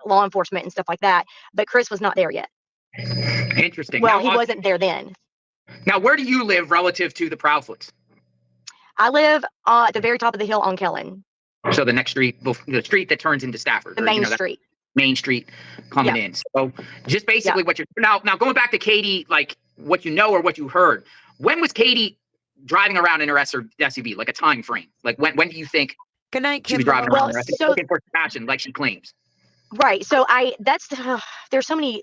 law enforcement and stuff like that. But Chris was not there yet. Interesting. Well, he wasn't there then. Now, where do you live relative to the Proudfoots? I live at the very top of the hill on Kellen. So the next street, the street that turns into Stafford. The main street. Main street coming in. So just basically what you're now going back to Katie, like what you know or what you heard. When was Katie driving around in her SUV, like a time frame. Like when do you think Good night, she was Kimberly. driving around in her SUV looking for Sebastian, like she claims? Right. So there's so many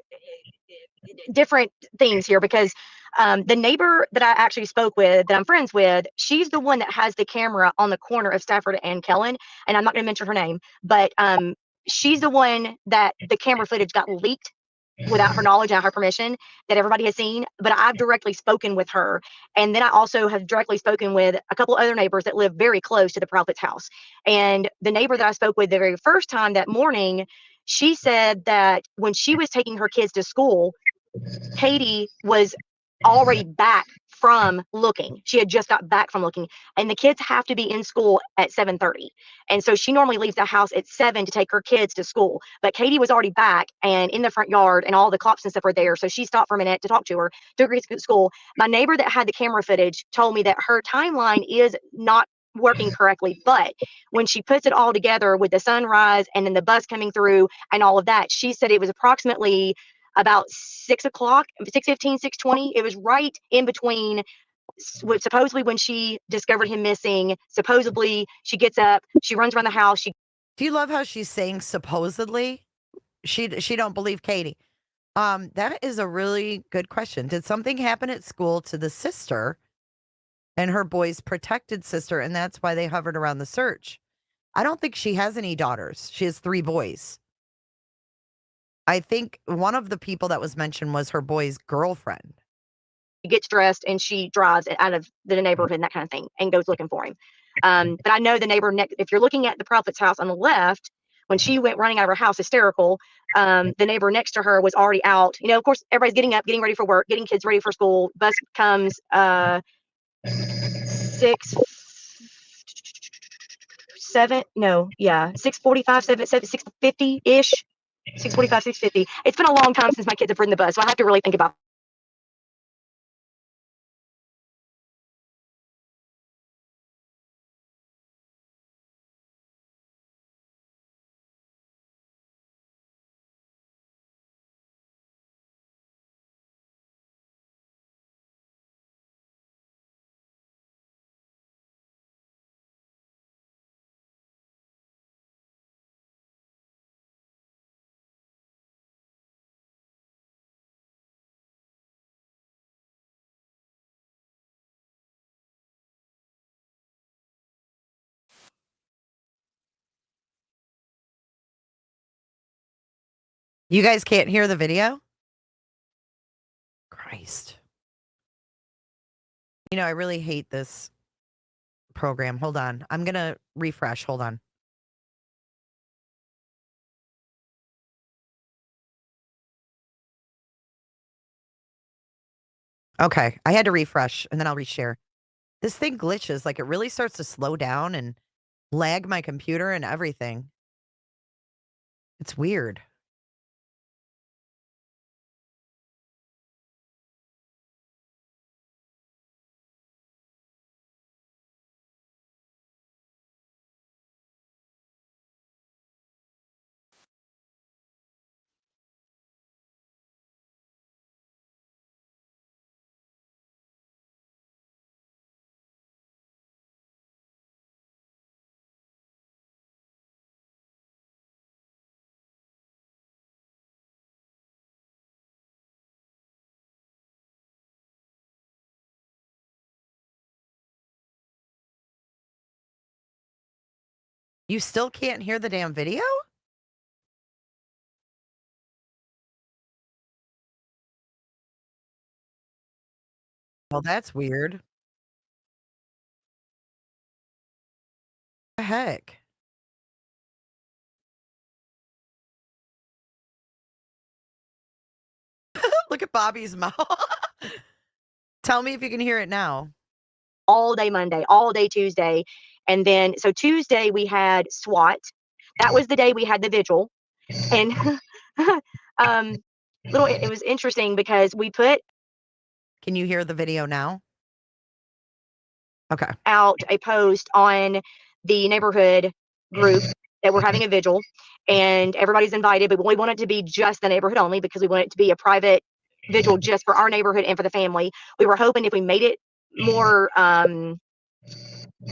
different things here because the neighbor that I actually spoke with, that I'm friends with, she's the one that has the camera on the corner of Stafford and Kellen. And I'm not going to mention her name, but she's the one that the camera footage got leaked without her knowledge and her permission that everybody has seen. But I've directly spoken with her. And then I also have directly spoken with a couple other neighbors that live very close to the Prophet's house. And the neighbor that I spoke with the very first time that morning, she said that when she was taking her kids to school, Katie was already back from looking. She had just got back from looking, and the kids have to be in school at 7:30. And so she normally leaves the house at 7 to take her kids to school. But Katie was already back and in the front yard, and all the cops and stuff were there. So she stopped for a minute to talk to her, took her to school. My neighbor that had the camera footage told me that her timeline is not working correctly, but when she puts it all together with the sunrise and then the bus coming through and all of that, she said it was approximately about 6 o'clock, 6:15, 6:20. It was right in between supposedly when she discovered him missing. Supposedly she gets up, she runs around the house. Do you love how she's saying supposedly? She don't believe Katie. That is a really good question. Did something happen at school to the sister and her boy's protected sister, and that's why they hovered around the search? I don't think she has any daughters. She has 3 boys. I think one of the people that was mentioned was her boy's girlfriend. She gets dressed and she drives out of the neighborhood and that kind of thing and goes looking for him. But I know the neighbor next, if you're looking at the Prophet's house on the left, when she went running out of her house hysterical, the neighbor next to her was already out. You know, of course, everybody's getting up, getting ready for work, getting kids ready for school. Bus comes 6:45, 6:50-ish. 6:45, 6:50. It's been a long time since my kids have ridden the bus, so I have to really think about. You guys can't hear the video? Christ. You know, I really hate this program. Hold on. I'm going to refresh. Hold on. Okay. I had to refresh and then I'll reshare. This thing glitches. Like it really starts to slow down and lag my computer and everything. It's weird. You still can't hear the damn video? Well, that's weird. What the heck? Look at Bobby's mouth. Tell me if you can hear it now. All day Monday, all day Tuesday. And then, so Tuesday we had SWAT. That was the day we had the vigil. And it was interesting because we put. Can you hear the video now? Okay. Out a post on the neighborhood group that we're having a vigil and everybody's invited, but we want it to be just the neighborhood only because we want it to be a private vigil just for our neighborhood and for the family. We were hoping if we made it more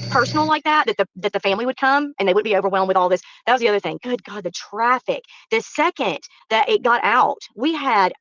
personal like that the family would come and they would be overwhelmed with all this. That was the other thing. Good God, the traffic. The second that it got out, we had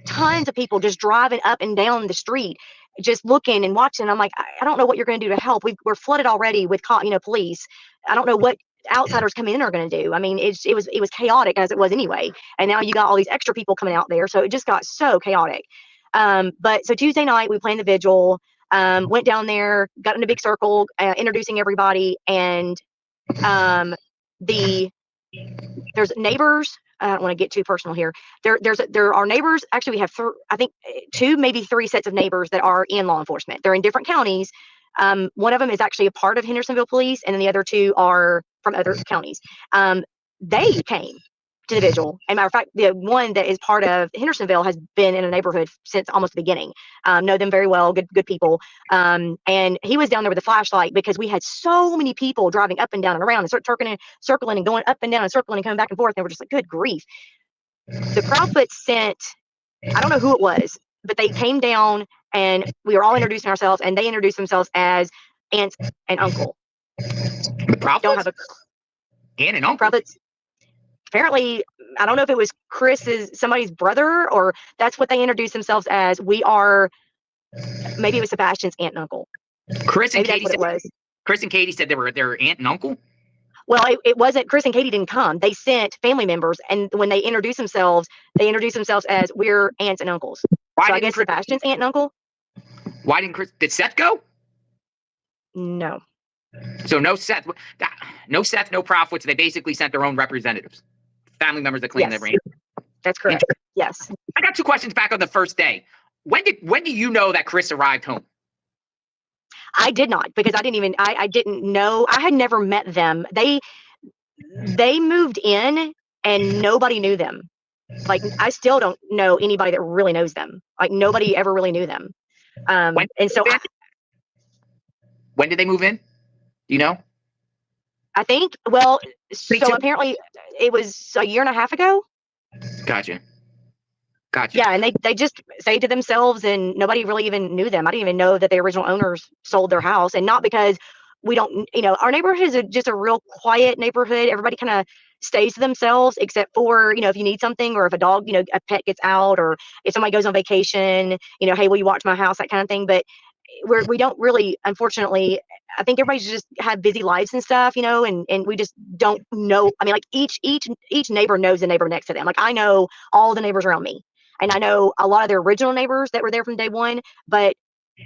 tons of people just driving up and down the street, just looking and watching. I'm like, I don't know what you're going to do to help. We're flooded already with police. I don't know what outsiders coming in are going to do. I mean, it was chaotic as it was anyway, and now you got all these extra people coming out there, so it just got so chaotic. But so Tuesday night we planned the vigil. Went down there, got in a big circle, introducing everybody, and there's neighbors. I don't want to get too personal here. There are neighbors. Actually, we have I think 2, maybe 3 sets of neighbors that are in law enforcement. They're in different counties. One of them is actually a part of Hendersonville Police, and then the other 2 are from other counties. They came to the vigil. And matter of fact, the one that is part of Hendersonville has been in a neighborhood since almost the beginning. Know them very well, good people. And he was down there with a flashlight because we had so many people driving up and down and around and circling and going up and down and circling and coming back and forth. And we're just like, good grief. The Proudfoot sent, I don't know who it was, but they came down and we were all introducing ourselves, and they introduced themselves as aunt and uncle. Don't have a aunt and uncle. Proudfoots. Apparently, I don't know if it was somebody's brother, or that's what they introduced themselves as. We are, maybe it was Sebastian's aunt and uncle. Chris and Katie said they were their aunt and uncle. Well, it wasn't. Chris and Katie didn't come. They sent family members, and when they introduced themselves as we're aunts and uncles. So I guess Sebastian's aunt and uncle. Why didn't Chris? Did Seth go? No. So no Seth, no Proudfoots. They basically sent their own representatives, family members that claim they ran. That's correct. Yes. I got 2 questions back on the first day. When do you know that Chris arrived home? I did not, because I didn't know. I had never met them. They moved in and nobody knew them. Like, I still don't know anybody that really knows them. Like, nobody ever really knew them. When did they move in? Do you know? I think, well, so apparently it was a year and a half ago. Gotcha. Yeah, and they just stayed to themselves, and nobody really even knew them. I didn't even know that the original owners sold their house, and not because we don't, our neighborhood is just a real quiet neighborhood. Everybody kind of stays to themselves, except for, if you need something, or if a dog, a pet gets out, or if somebody goes on vacation, hey, will you watch my house, that kind of thing. But we don't really, unfortunately, I think everybody's just have busy lives and stuff, and we just don't know. I mean, like each neighbor knows the neighbor next to them. Like, I know all the neighbors around me, and I know a lot of their original neighbors that were there from day one, but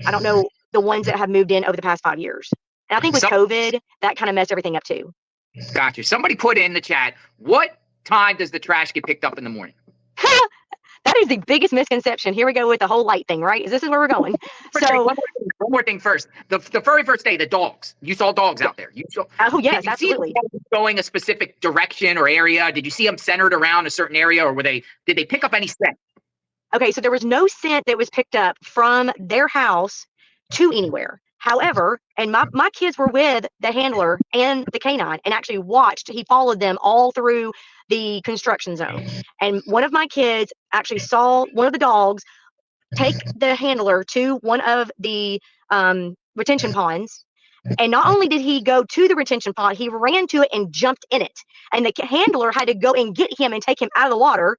I don't know the ones that have moved in over the past 5 years. And I think with COVID, that kind of messed everything up too. Gotcha. Somebody put in the chat, what time does the trash get picked up in the morning? That is the biggest misconception. Here we go with the whole light thing, right? This is where we're going. So one more thing first. The very first day, the dogs. You saw dogs out there. Oh yes, absolutely. See them going a specific direction or area? Did you see them centered around a certain area, or did they pick up any scent? Okay, so there was no scent that was picked up from their house to anywhere. However, and my kids were with the handler and the canine, and actually watched. He followed them all through the construction zone. And one of my kids actually saw one of the dogs take the handler to one of the retention ponds. And not only did he go to the retention pond, he ran to it and jumped in it. And the handler had to go and get him and take him out of the water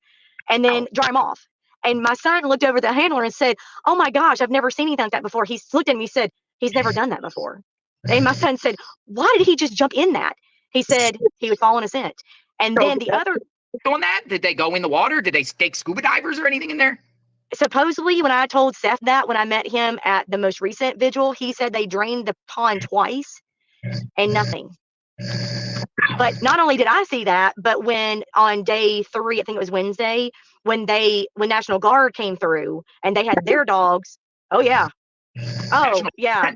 and then dry him off. And my son looked over at the handler and said, "Oh my gosh, I've never seen anything like that before." He looked at me and said, "He's never done that before." And my son said, "Why did he just jump in that?" He said he was following a scent. And then the other on that, did they go in the water? Did they take scuba divers or anything in there? Supposedly, when I told Seth that when I met him at the most recent vigil, he said they drained the pond twice and nothing. But not only did I see that, but when on day 3, I think it was Wednesday, when National Guard came through and they had their dogs. Oh yeah. Oh yeah.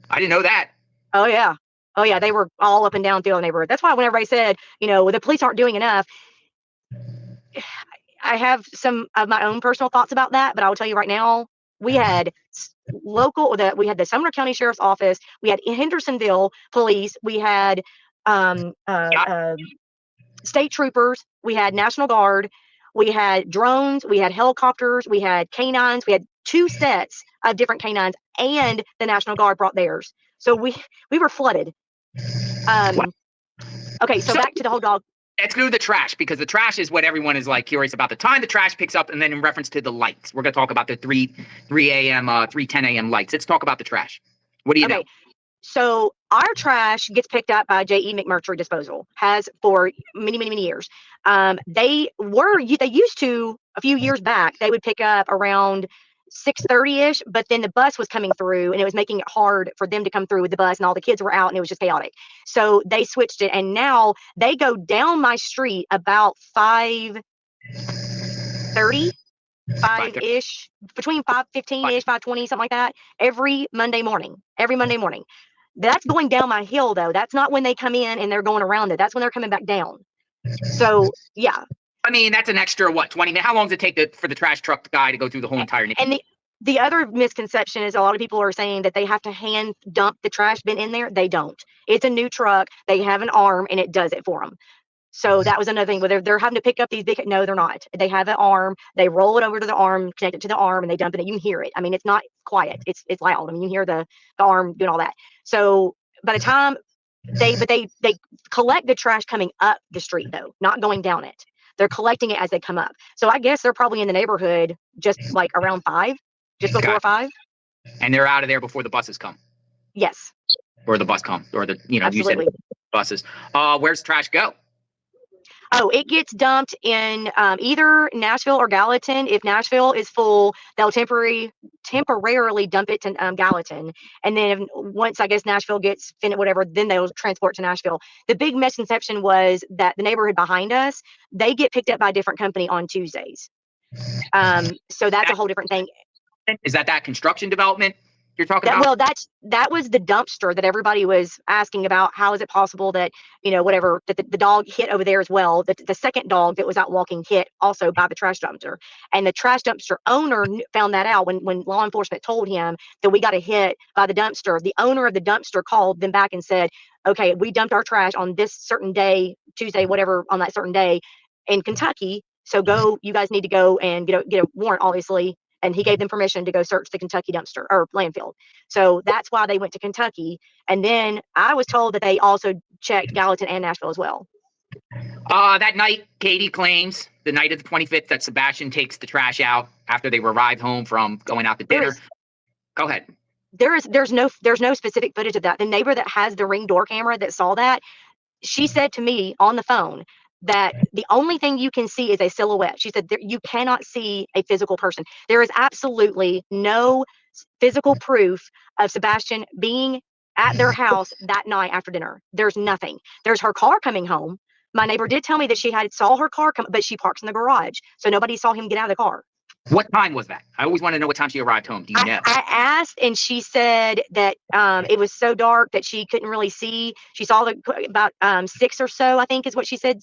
I didn't know that. Oh yeah. Oh yeah. They were all up and down through the neighborhood. That's why when everybody said, the police aren't doing enough, I have some of my own personal thoughts about that, but I will tell you right now, we had we had the Sumner County Sheriff's Office, we had Hendersonville Police, we had state troopers, we had National Guard, we had drones, we had helicopters, we had canines, we had 2 sets of different canines, and the National Guard brought theirs. So we were flooded. Okay, so back to the whole dog. Let's go to the trash, because the trash is what everyone is like curious about. The time the trash picks up, and then in reference to the lights. We're going to talk about the 3:10 a.m. lights. Let's talk about the trash. What do you know? So our trash gets picked up by J.E. McMurtry Disposal, has for many years. They used to, a few years back, they would pick up around 6:30-ish, but then the bus was coming through and it was making it hard for them to come through with the bus, and all the kids were out and it was just chaotic. So they switched it, and now they go down my street about 5:30, 5-ish, between 5:15-ish, 5:20, something like that, every Monday morning. That's going down my hill, though. That's not when they come in and they're going around it. That's when they're coming back down. So, yeah. I mean, that's an extra, 20 minutes? How long does it take for the trash truck guy to go through the whole entire neighborhood? And the other misconception is a lot of people are saying that they have to hand dump the trash bin in there. They don't. It's a new truck. They have an arm, and it does it for them. So that was another thing where they're having to pick up these big. No, they're not. They have an arm. They roll it over to the arm, connect it to the arm, and they dump it. You can hear it. I mean, it's not quiet. It's loud. I mean, you can hear the arm doing all that. So by the time they collect the trash coming up the street, though, not going down it. They're collecting it as they come up. So I guess they're probably in the neighborhood just like around 5, just before 5. And they're out of there before the buses come. Yes. Or the bus comes, or the Absolutely. You said buses. Where's trash go? Oh, it gets dumped in either Nashville or Gallatin. If Nashville is full, they'll temporarily dump it to Gallatin. And then once, I guess, Nashville gets whatever, then they'll transport to Nashville. The big misconception was that the neighborhood behind us, they get picked up by a different company on Tuesdays. So that's a whole different thing. Is that construction development you're talking about? Well, that was the dumpster that everybody was asking about. How is it possible that, whatever, that the dog hit over there as well? The second dog that was out walking hit also by the trash dumpster. And the trash dumpster owner found that out when law enforcement told him that we got a hit by the dumpster. The owner of the dumpster called them back and said, okay, we dumped our trash on this certain day, Tuesday, whatever, on that certain day in Kentucky. So you guys need to go and get a warrant, obviously. And he gave them permission to go search the Kentucky dumpster or landfill. So that's why they went to Kentucky. And then I was told that they also checked Gallatin and Nashville as well. That night, Katie claims, the night of the 25th, that Sebastian takes the trash out after they arrived home from going out to dinner. Go ahead. There's no specific footage of that. The neighbor that has the Ring door camera that saw that, she said to me on the phone that the only thing you can see is a silhouette. She said you cannot see a physical person. There is absolutely no physical proof of Sebastian being at their house that night after dinner. There's nothing. There's her car coming home. My neighbor did tell me that she saw her car come, but she parks in the garage. So nobody saw him get out of the car. What time was that? I always want to know what time she arrived home. Do you know? I asked, and she said that it was so dark that she couldn't really see. She saw about 6 or so, I think is what she said,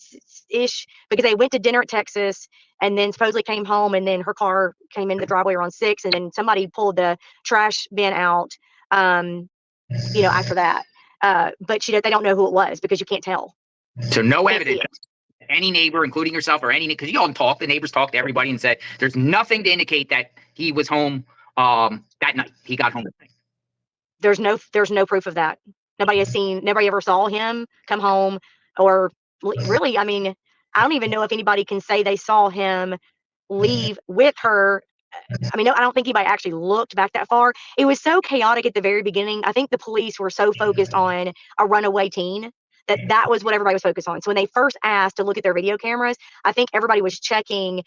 ish, because they went to dinner at Texas and then supposedly came home, and then her car came in the driveway around 6, and then somebody pulled the trash bin out, after that. But they don't know who it was because you can't tell. So no evidence. Any neighbor, including yourself, or because you all talked, the neighbors talked to everybody and said there's nothing to indicate that he was home that night. He got home. There's no proof of that. Nobody ever saw him come home, or really, I mean, I don't even know if anybody can say they saw him leave with her. I mean, no, I don't think anybody actually looked back that far. It was so chaotic at the very beginning. I think the police were so focused on a runaway teen that was what everybody was focused on. So when they first asked to look at their video cameras, I think everybody was checking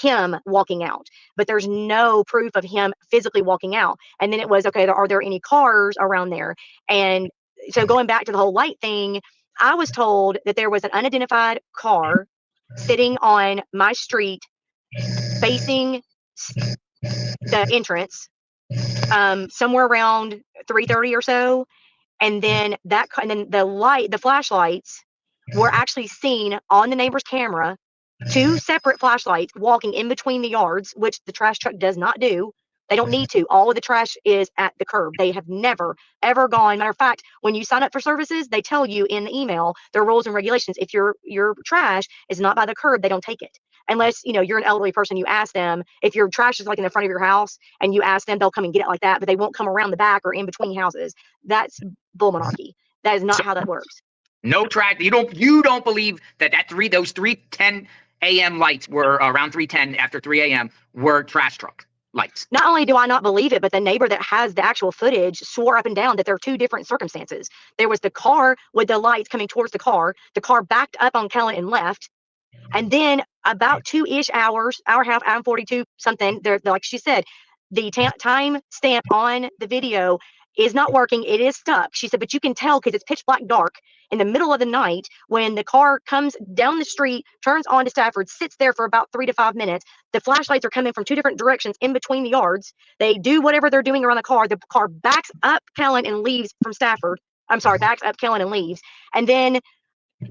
him walking out, but there's no proof of him physically walking out. And then it was, okay, are there any cars around there? And so going back to the whole light thing, I was told that there was an unidentified car sitting on my street facing the entrance somewhere around 3:30 or so. And then the flashlights were actually seen on the neighbor's camera, 2 separate flashlights walking in between the yards, which the trash truck does not do. They don't need to. All of the trash is at the curb. They have never, ever gone. Matter of fact, when you sign up for services, they tell you in the email their rules and regulations. If your trash is not by the curb, they don't take it. unless, you're an elderly person, you ask them. If your trash is like in the front of your house and you ask them, they'll come and get it like that, but they won't come around the back or in between houses. That's bull monarchy. That is not how that works. No track. You don't believe that those 3:10 a.m. lights were around 3:10 after 3 a.m. were trash truck lights. Not only do I not believe it, but the neighbor that has the actual footage swore up and down that there are two different circumstances. There was the car with the lights coming towards the car backed up on Kellen and left. And then about 2-ish hours, hour and a half, hour and 42 something, they're like she said, the time stamp on the video is not working. It is stuck. She said, but you can tell because it's pitch black dark in the middle of the night when the car comes down the street, turns onto Stafford, sits there for about 3 to 5 minutes. The flashlights are coming from two different directions in between the yards. They do whatever they're doing around the car. The car backs up Kellen and leaves from Stafford. I'm sorry, backs up Kellen and leaves. And then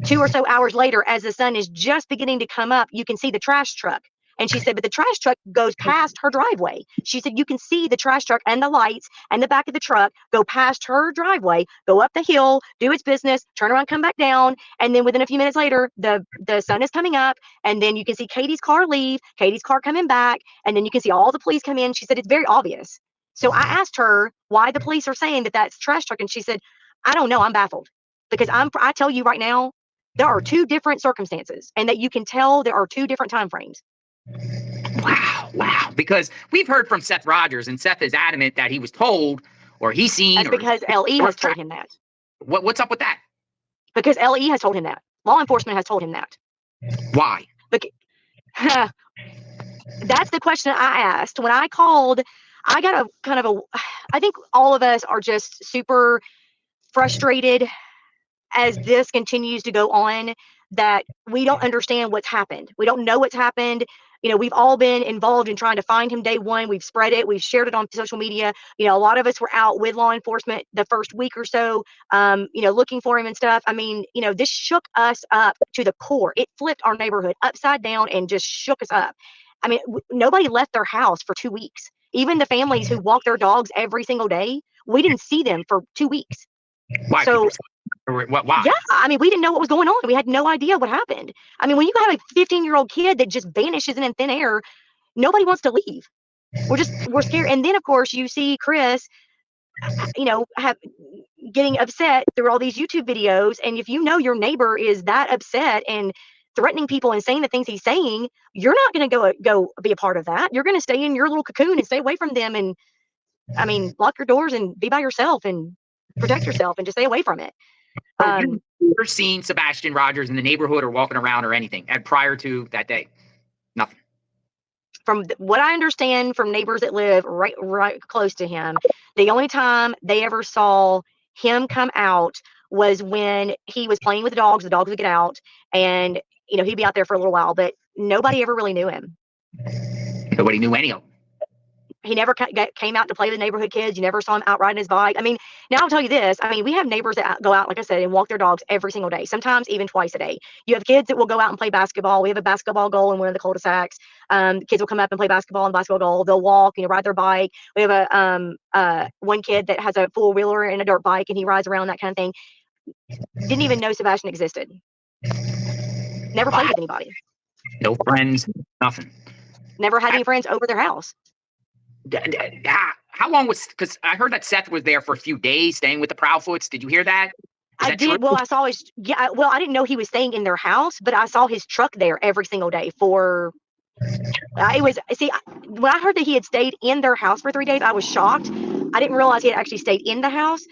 2 or so hours later, as the sun is just beginning to come up, you can see the trash truck. And she said, but the trash truck goes past her driveway. She said, you can see the trash truck and the lights and the back of the truck go past her driveway, go up the hill, do its business, turn around, come back down. And then within a few minutes later, the sun is coming up. And then you can see Katie's car leave, Katie's car coming back. And then you can see all the police come in. She said, it's very obvious. So I asked her why the police are saying that that's trash truck. And she said, I don't know. I'm baffled because I tell you right now, there are two different circumstances and that you can tell there are two different time frames. Wow. Because we've heard from Seth Rogers, and Seth is adamant that he was told or he's seen. That's because LE has told him that. What's up with that? Because LE has told him that. Law enforcement has told him that. Why? That's the question I asked. When I called, I got I think all of us are just super frustrated as this continues to go on, that we don't understand what's happened. We don't know what's happened. We've all been involved in trying to find him day one. We've spread it. We've shared it on social media. A lot of us were out with law enforcement the first week or so, looking for him and stuff. I mean, this shook us up to the core. It flipped our neighborhood upside down and just shook us up. I mean, nobody left their house for 2 weeks. Even the families who walk their dogs every single day, we didn't see them for 2 weeks. Why? So, why? Yeah, I mean, we didn't know what was going on. We had no idea what happened. I mean, when you have a 15-year-old kid that just vanishes in thin air, nobody wants to leave. We're scared. And then, of course, you see Chris, getting upset through all these YouTube videos. And if your neighbor is that upset and threatening people and saying the things he's saying, you're not going to go be a part of that. You're going to stay in your little cocoon and stay away from them. And I mean, lock your doors and be by yourself and protect yourself and just stay away from it. You've never seen Sebastian Rogers in the neighborhood or walking around or anything prior to that day? Nothing. From what I understand from neighbors that live right close to him, the only time they ever saw him come out was when he was playing with the dogs. The dogs would get out and, he'd be out there for a little while, but nobody ever really knew him. Nobody knew any of them. He never came out to play with neighborhood kids. You never saw him out riding his bike. I mean, now I'll tell you this. I mean, we have neighbors that go out, like I said, and walk their dogs every single day, sometimes even twice a day. You have kids that will go out and play basketball. We have a basketball goal in one of the cul-de-sacs. Kids will come up and play basketball in the basketball goal. They'll walk, ride their bike. We have one kid that has a four-wheeler and a dirt bike, and he rides around, that kind of thing. Didn't even know Sebastian existed. Never played with anybody. No friends, nothing. Never had any friends over their house. How long was, because I heard that Seth was there for a few days staying with the Proudfoots. Did you hear that? I did. Well, I saw his, I didn't know he was staying in their house, but I saw his truck there every single day for, when I heard that he had stayed in their house for 3 days, I was shocked. I didn't realize he had actually stayed in the house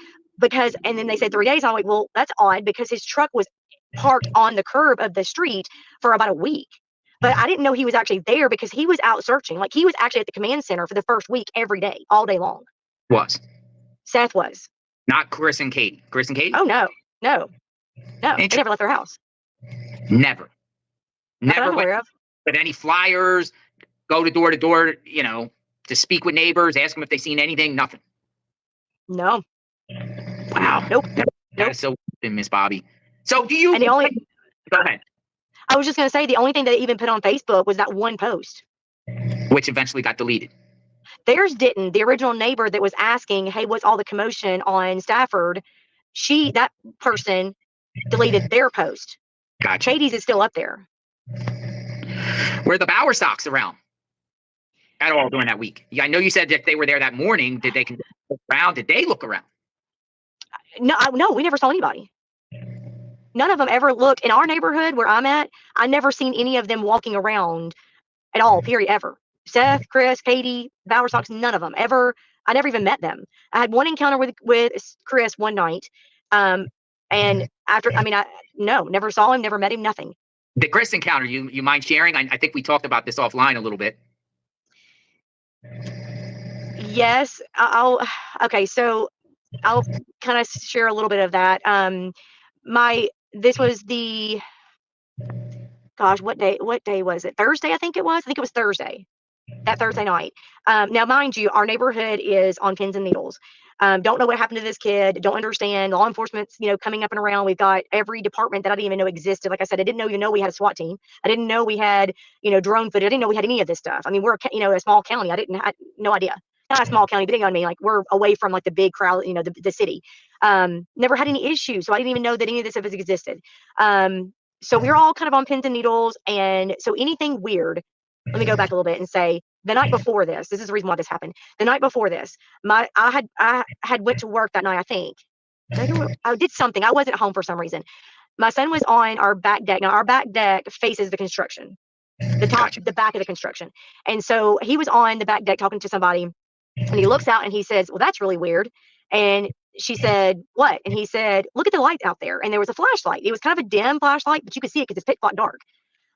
and then they said 3 days. I'm like, well, that's odd because his truck was parked on the curb of the street for about a week. But I didn't know he was actually there because he was out searching. Like he was actually at the command center for the first week every day, all day long. Seth was. Not Chris and Katie. Chris and Katie? Oh, no. They never left their house. Never went. But any flyers, go to door, to speak with neighbors, ask them if they've seen anything, nothing. No. Wow. Nope. That is so Miss Bobby. So do you... And go ahead. I was just going to say the only thing that they even put on Facebook was that one post. Which eventually got deleted. Theirs didn't. The original neighbor that was asking, hey, what's all the commotion on Stafford? That person deleted their post. Gotcha. Katie's is still up there. Were the Bowerstocks around at all during that week? Yeah, I know you said that they were there that morning. Did they look around? Did they look around? No, we never saw anybody. None of them ever looked in our neighborhood where I'm at. I never seen any of them walking around at all, period, ever. Seth, Chris, Katie, Bowerstocks, none of them ever. I never even met them. I had one encounter with Chris one night. And after, no, never saw him, never met him, nothing. The Chris encounter, you mind sharing? I think we talked about this offline a little bit. Yes, okay, so I'll kind of share a little bit of that. This was the, gosh, what day was it? Thursday, I think it was Thursday, that Thursday night. Now, mind you, our neighborhood is on pins and needles. Don't know what happened to this kid. Don't understand. Law enforcement's, coming up and around. We've got every department that I didn't even know existed. Like I said, I didn't know, we had a SWAT team. I didn't know we had, drone footage. I didn't know we had any of this stuff. I mean, we're, a small county. I had no idea. Not a small county, but you know what I mean? Like, we're away from like the big crowd, the city. Never had any issues. So I didn't even know that any of this stuff existed. So we were all kind of on pins and needles. And so anything weird, let me go back a little bit and say, the night before this is the reason why this happened. The night before this, I had went to work that night, I think. I did something. I wasn't home for some reason. My son was on our back deck. Now, our back deck faces the construction, the back of the construction. And so he was on the back deck talking to somebody, and he looks out and he says, well, that's really weird. And she said, what? And he said, look at the light out there. And there was a flashlight. It was kind of a dim flashlight, but you could see it because it's pitch black dark.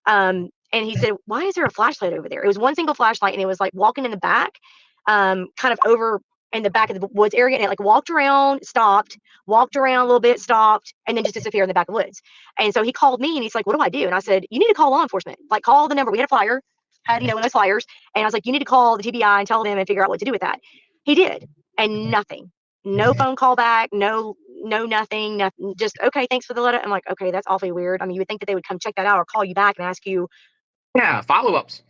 And he said, why is there a flashlight over there? It was one single flashlight, and it was like walking in the back, kind of over in the back of the woods area. And it like walked around, stopped, walked around a little bit, stopped, and then just disappeared in the back of the woods. And so he called me and he's like, what do I do? And I said, you need to call law enforcement. Like, call the number. We had a flyer, one of those flyers. And I was like, you need to call the TBI and tell them and figure out what to do with that. He did. And nothing. No phone call back. No, nothing. Just, okay, thanks for the letter. I'm like, okay, that's awfully weird. I mean, you would think that they would come check that out or call you back and ask you. Yeah, follow-ups.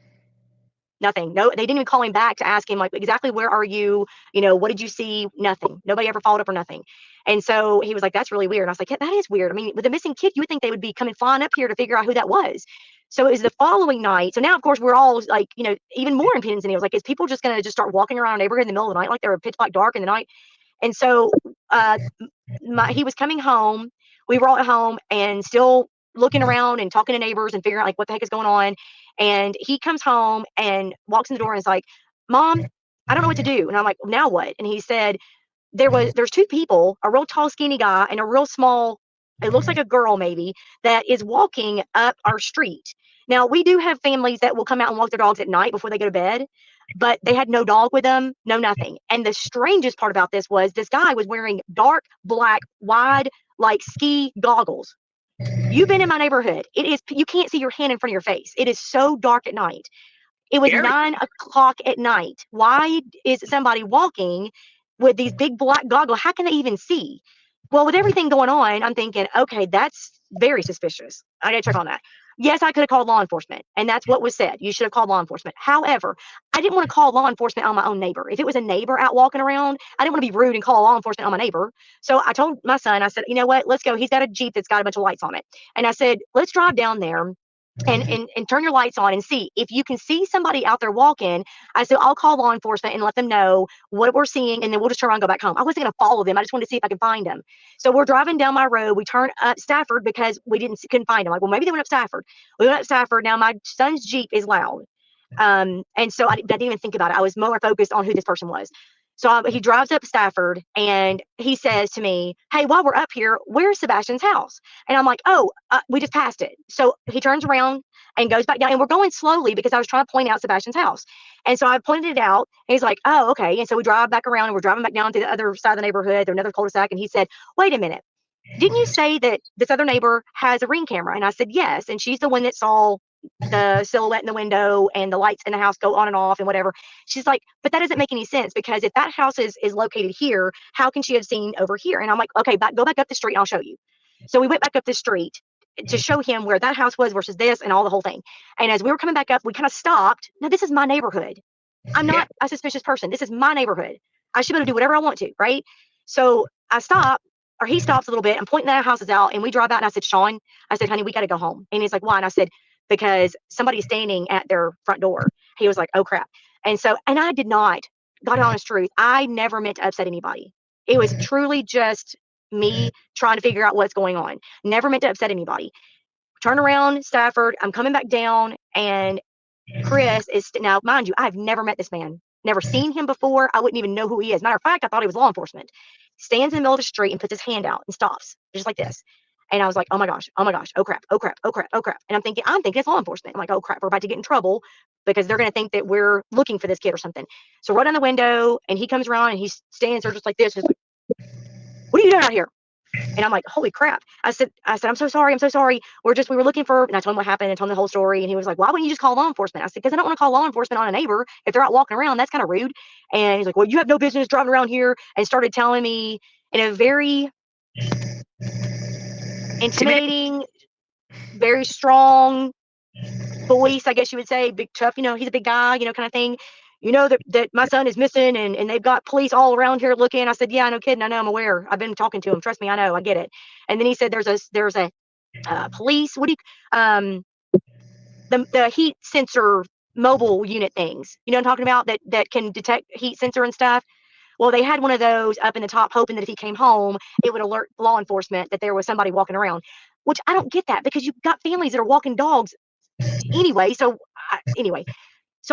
Nothing. No, they didn't even call him back to ask him, like, exactly where are you? What did you see? Nothing. Nobody ever followed up or nothing. And so he was like, that's really weird. And I was like, yeah, that is weird. I mean, with the missing kid, you would think they would be coming flying up here to figure out who that was. So it was the following night. So now, of course, we're all like, even more in pins and needles. Like, is people just going to just start walking around our neighborhood in the middle of the night like they were pitch black dark in the night? And so he was coming home. We were all at home and still looking around and talking to neighbors and figuring out like what the heck is going on. And he comes home and walks in the door and is like, Mom, I don't know what to do. And I'm like, now what? And he said, there's two people, a real tall, skinny guy and a real small, it looks like a girl maybe, that is walking up our street. Now, we do have families that will come out and walk their dogs at night before they go to bed, but they had no dog with them, no nothing. And the strangest part about this was this guy was wearing dark, black, wide, like ski goggles. You've been in my neighborhood. You can't see your hand in front of your face. It is so dark at night. It was 9 o'clock at night. Why is somebody walking with these big black goggles? How can they even see? Well, with everything going on, I'm thinking, okay, that's very suspicious. I got to check on that. Yes, I could have called law enforcement, and that's what was said. You should have called law enforcement. However, I didn't want to call law enforcement on my own neighbor. If it was a neighbor out walking around, I didn't want to be rude and call law enforcement on my neighbor. So I told my son, I said, you know what, let's go. He's got a Jeep that's got a bunch of lights on it. And I said, let's drive down there and turn your lights on and see if you can see somebody out there walking. I said, I'll call law enforcement and let them know what we're seeing, and then we'll just turn around and go back home. I wasn't going to follow them. I just wanted to see if I could find them. So we're driving down my road. We turn up Stafford because we couldn't find them. Like, well, maybe they went up Stafford. We went up Stafford. Now my son's Jeep is loud. And so I didn't even think about it. I was more focused on who this person was. So he drives up Stafford and he says to me, hey, while we're up here, where's Sebastian's house? And I'm like, we just passed it. So he turns around and goes back down, and we're going slowly because I was trying to point out Sebastian's house. And so I pointed it out, and he's like, oh, okay. And so we drive back around and we're driving back down to the other side of the neighborhood, another cul-de-sac. And he said, wait a minute, didn't you say that this other neighbor has a Ring camera? And I said, yes. And she's the one that saw the silhouette in the window and the lights in the house go on and off and whatever. She's like, but that doesn't make any sense, because if that house is located here, how can she have seen over here? And I'm like, okay, go back up the street and I'll show you. So we went back up the street to show him where that house was versus this and all the whole thing. And as we were coming back up, we kind of stopped. Now, this is my neighborhood. I'm not a suspicious person. This is my neighborhood. I should be able to do whatever I want to, right? So I stop, or he stops a little bit. I'm pointing at houses out, and we drive out, and I said, Sean, I said, honey, we got to go home. And he's like, why? And I said, because somebody's standing at their front door. He was like, oh crap. And so, and I did not, God honest truth, I never meant to upset anybody. It was truly just me trying to figure out what's going on. Never meant to upset anybody. Turn around, Stafford, I'm coming back down, and Chris is, now mind you, I've never met this man, never seen him before. I wouldn't even know who he is. Matter of fact, I thought he was law enforcement. Stands in the middle of the street and puts his hand out and stops, just like this. And I was like, oh my gosh, oh crap, oh crap, oh crap, oh crap. And I'm thinking it's law enforcement. I'm like, oh crap, we're about to get in trouble because they're going to think that we're looking for this kid or something. So roll down the window, and he comes around and he stands there just like this. Just like, what are you doing out here? And I'm like, holy crap. I said, I'm so sorry. We were looking for, and I told him what happened and told him the whole story. And he was like, why wouldn't you just call law enforcement? I said, because I don't want to call law enforcement on a neighbor if they're out walking around. That's kind of rude. And he's like, well, you have no business driving around here, and started telling me in a very intimidating, very strong voice, I guess you would say, big tough, he's a big guy, kind of thing. That my son is missing, and they've got police all around here looking. I said, yeah, no kidding. I know, I'm aware. I've been talking to him. Trust me, I know, I get it. And then he said, there's a police, the heat sensor mobile unit things, what I'm talking about, that can detect heat sensor and stuff. Well, they had one of those up in the top, hoping that if he came home, it would alert law enforcement that there was somebody walking around, which I don't get that, because you've got families that are walking dogs anyway. So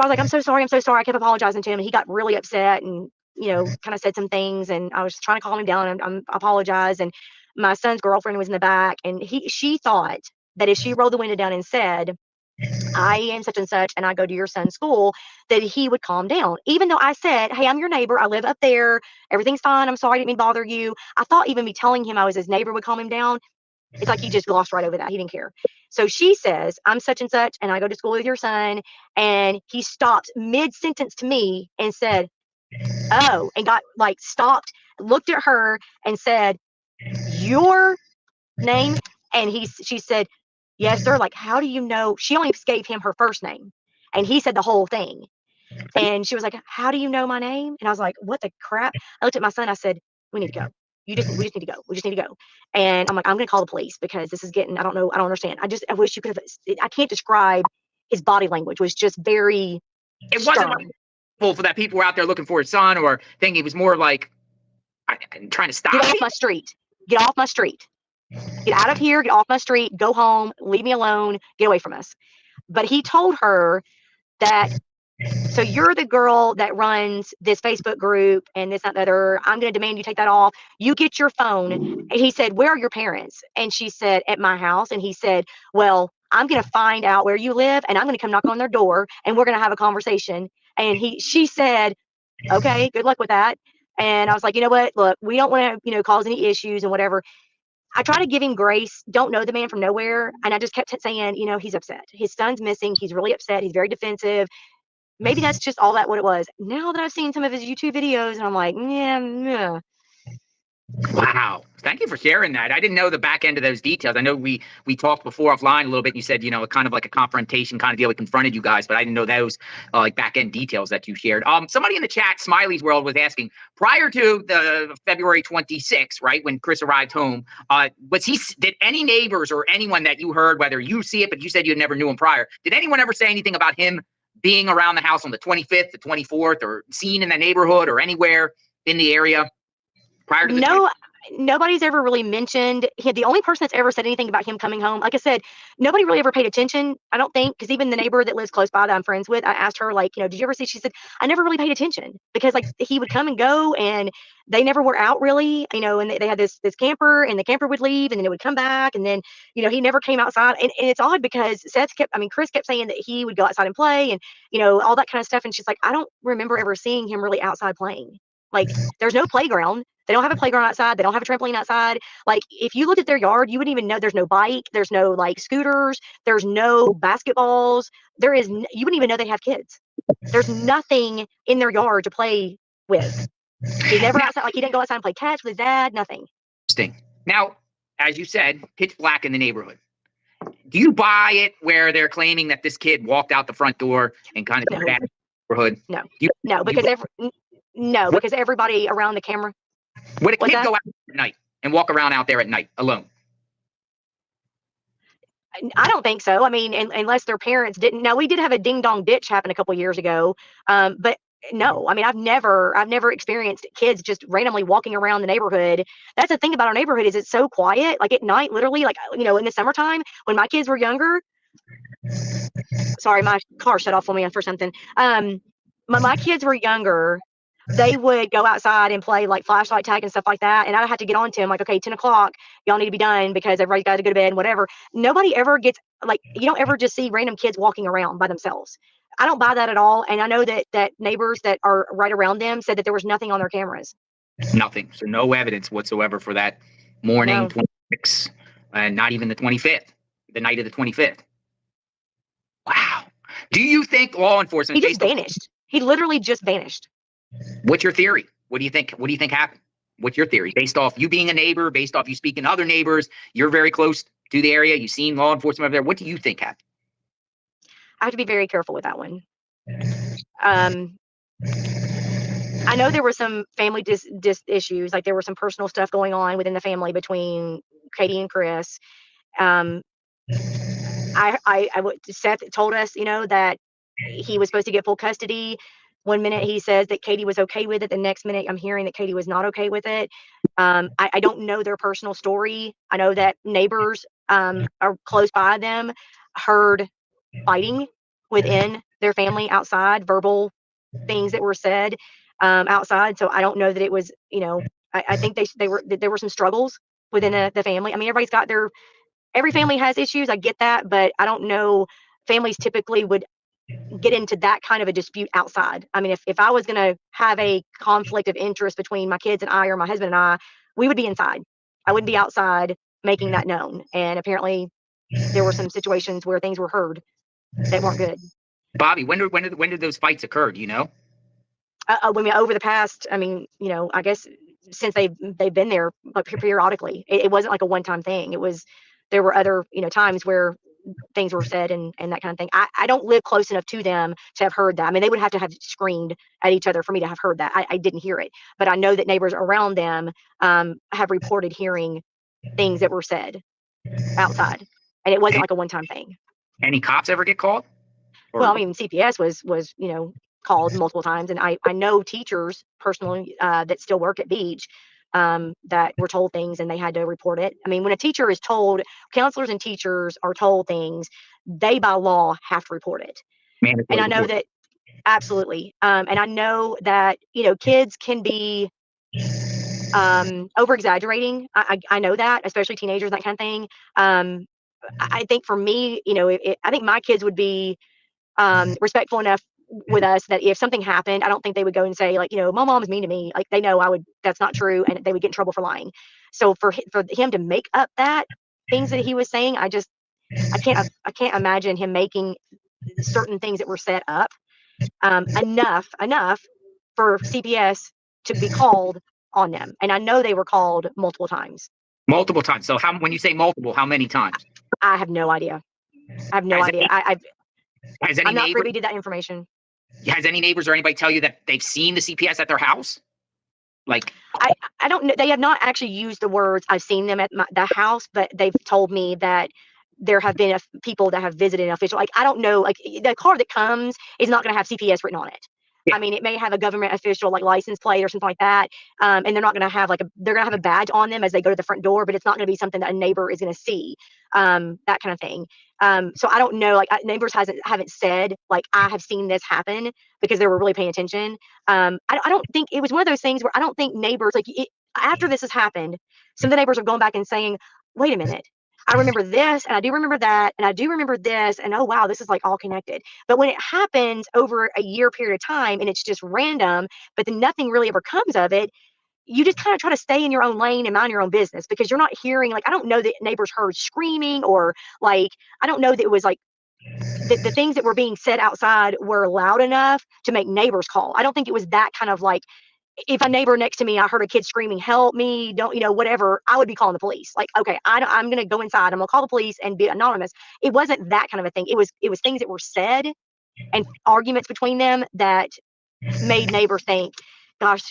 I was like, I'm so sorry. I kept apologizing to him, and he got really upset and, kind of said some things, and I was trying to calm him down, and I apologized. And my son's girlfriend was in the back, and she thought that if she rolled the window down and said, I am such and such, and I go to your son's school, that he would calm down. Even though I said, hey, I'm your neighbor. I live up there. Everything's fine. I'm sorry. I didn't mean to bother you. I thought even me telling him I was his neighbor would calm him down. It's like he just glossed right over that. He didn't care. So she says, I'm such and such, and I go to school with your son. And he stopped mid-sentence to me and said, oh, and got stopped, looked at her and said, your name? And she said, yes, sir. Like, how do you know? She only gave him her first name, and he said the whole thing. And she was like, how do you know my name? And I was like, what the crap? I looked at my son. I said, we need to go. We just need to go. We just need to go. And I'm like, I'm going to call the police, because this is getting, I don't know. I don't understand. I wish you could have, I can't describe his body language. Was just very, it wasn't like, well, for that people were out there looking for his son, or thinking it was more like, I'm trying to stop. Get off my street. Get off my street. Get out of here. Get off my street. Go home. Leave me alone. Get away from us. But he told her that, so you're the girl that runs this Facebook group and this, that, and the other. I'm going to demand you take that off. You get your phone. And he said, where are your parents? And she said, at my house. And he said, well, I'm going to find out where you live, and I'm going to come knock on their door, and we're going to have a conversation. And she said, okay, good luck with that. And I was like, you know what? Look, we don't want to, cause any issues and whatever. I try to give him grace. Don't know the man from nowhere. And I just kept saying, he's upset. His son's missing. He's really upset. He's very defensive. Maybe that's just all that what it was. Now that I've seen some of his YouTube videos, and I'm like, yeah. Wow. Thank you for sharing that. I didn't know the back end of those details. I know we talked before offline a little bit. You said, kind of like a confrontation kind of deal. We confronted you guys, but I didn't know those back end details that you shared. Somebody in the chat, Smiley's World, was asking, prior to the February 26th, right, when Chris arrived home, did any neighbors or anyone that you heard, whether you see it, but you said you never knew him prior, did anyone ever say anything about him being around the house on the 25th, the 24th, or seen in the neighborhood or anywhere in the area prior to the No, nobody's ever really mentioned him. The only person that's ever said anything about him coming home, like I said, nobody really ever paid attention, I don't think, because even the neighbor that lives close by that I'm friends with, I asked her, did you ever see? She said, I never really paid attention, because he would come and go, and they never were out really, and they had this camper, and the camper would leave, and then it would come back, and then, he never came outside. And it's odd, because Chris kept saying that he would go outside and play, and, all that kind of stuff. And she's like, I don't remember ever seeing him really outside playing. There's no playground. They don't have a playground outside. They don't have a trampoline outside. If you looked at their yard, you wouldn't even know. There's no bike. There's no scooters. There's no basketballs. You wouldn't even know they have kids. There's nothing in their yard to play with. He never outside. He didn't go outside and play catch with his dad. Nothing. Interesting. Now, as you said, pitch black in the neighborhood. Do you buy it where they're claiming that this kid walked out the front door and kind of that neighborhood? No. Because everybody around the camera. Would a kid go out at night and walk around out there at night alone? I don't think so. I mean, unless their parents didn't. Now, we did have a ding dong ditch happen a couple years ago, but no, I mean, I've never experienced kids just randomly walking around the neighborhood. That's the thing about our neighborhood is it's so quiet. Like at night, literally, like in the summertime when my kids were younger. Sorry, my car shut off on me for something. My kids were younger. They would go outside and play like flashlight tag and stuff like that. And I'd have to get on to them like, okay, 10 o'clock, y'all need to be done because everybody's got to go to bed and whatever. Nobody ever gets like, you don't ever just see random kids walking around by themselves. I don't buy that at all. And I know that neighbors that are right around them said that there was nothing on their cameras. Nothing. So no evidence whatsoever for that morning, No. 26, and not even the 25th, the night of the 25th. Wow. Do you think law enforcement? He just vanished. He literally just vanished. What's your theory? What do you think? What do you think happened? What's your theory? Based off you being a neighbor, based off you speaking to other neighbors, you're very close to the area. You've seen law enforcement over there. What do you think happened? I have to be very careful with that one. I know there were some family issues, like there were some personal stuff going on within the family between Katie and Chris. Seth told us, that he was supposed to get full custody. One minute he says that Katie was okay with it. The next minute I'm hearing that Katie was not okay with it. I don't know their personal story. I know that neighbors are close by them heard fighting within their family outside, verbal things that were said outside. So I don't know that it was, I think there were some struggles within the family. I mean, every family has issues. I get that, but I don't know families typically would get into that kind of a dispute outside. I mean, if I was going to have a conflict of interest between my kids and I, or my husband and I, we would be inside. I wouldn't be outside making that known. And apparently there were some situations where things were heard that weren't good. Bobby, when did those fights occur? Do you know? Over the past, I guess since they've been there periodically. It wasn't like a one-time thing. There were other, times where things were said and that kind of thing. I don't live close enough to them to have heard that. I mean, they would have to have screamed at each other for me to have heard that. I didn't hear it, but I know that neighbors around them have reported hearing things that were said outside, and it wasn't like a one-time thing. Any cops ever get called? Well, I mean, CPS was called multiple times, and I know teachers personally that still work at Beach that were told things and they had to report it. I mean, when a teacher is told, counselors and teachers are told things, they by law have to report it. And I know that absolutely. And I know that, kids can be over exaggerating. I know that, especially teenagers, that kind of thing. I think for me, I think my kids would be respectful enough with us that if something happened, I don't think they would go and say like, my mom's mean to me. Like they know that's not true, and they would get in trouble for lying. So for him to make up that things that he was saying, I can't imagine him making certain things that were set up enough for CPS to be called on them. And I know they were called multiple times. Multiple times. So when you say multiple, how many times? I have no idea. I'm not privy to that information. Has any neighbors or anybody tell you that they've seen the CPS at their house? Like, I don't know. They have not actually used the words "I've seen them at the house," but they've told me that there have been people that have visited an official. Like, I don't know. Like, the car that comes is not going to have CPS written on it. Yeah. I mean, it may have a government official like license plate or something like that, and they're not going to have they're going to have a badge on them as they go to the front door, but it's not going to be something that a neighbor is going to see, that kind of thing. So I don't know. Like, neighbors haven't said like I have seen this happen because they were really paying attention. I don't think it was one of those things where I don't think neighbors after this has happened, some of the neighbors are going back and saying, "Wait a minute. I remember this, and I do remember that, and I do remember this, and oh wow, this is like all connected." But when it happens over a year period of time and it's just random, but then nothing really ever comes of it, you just kind of try to stay in your own lane and mind your own business because you're not hearing, like, I don't know that neighbors heard screaming or like, I don't know that it was like the things that were being said outside were loud enough to make neighbors call. I don't think it was that kind of like, if a neighbor next to me, I heard a kid screaming, "Help me," whatever, I would be calling the police. Like, okay, I'm going to go inside. I'm going to call the police and be anonymous. It wasn't that kind of a thing. It was things that were said and arguments between them that made neighbors think, gosh,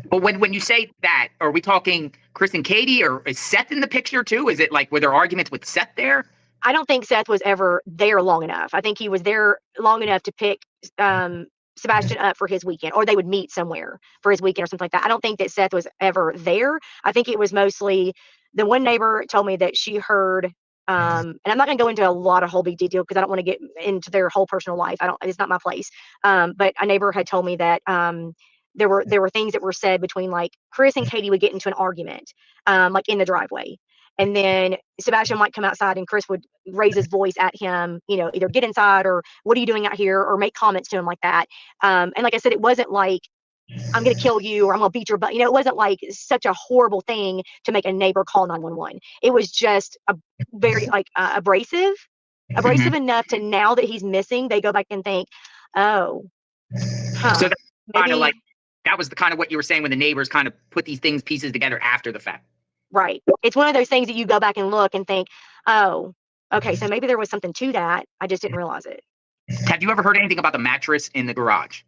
But when you say that, are we talking Chris and Katie, or is Seth in the picture too? Is it like, were there arguments with Seth there? I don't think Seth was ever there long enough. I think he was there long enough to pick Sebastian up for his weekend, or they would meet somewhere for his weekend or something like that. I don't think that Seth was ever there. I think it was mostly the one neighbor told me that she heard, and I'm not going to go into a lot of whole big detail because I don't want to get into their whole personal life. It's not my place. But a neighbor had told me that there were things that were said between, like, Chris and Katie would get into an argument, like in the driveway. And then Sebastian might come outside and Chris would raise his voice at him, either get inside or what are you doing out here, or make comments to him like that. And like I said, it wasn't like, I'm going to kill you or I'm going to beat your butt. It wasn't like such a horrible thing to make a neighbor call 911. It was just a very abrasive enough to, now that he's missing, they go back and think, oh, So that's kind of like, that was the kind of what you were saying when the neighbors kind of put these pieces together after the fact. Right. It's one of those things that you go back and look and think, oh, okay, so maybe there was something to that. I just didn't realize it. Have you ever heard anything about the mattress in the garage?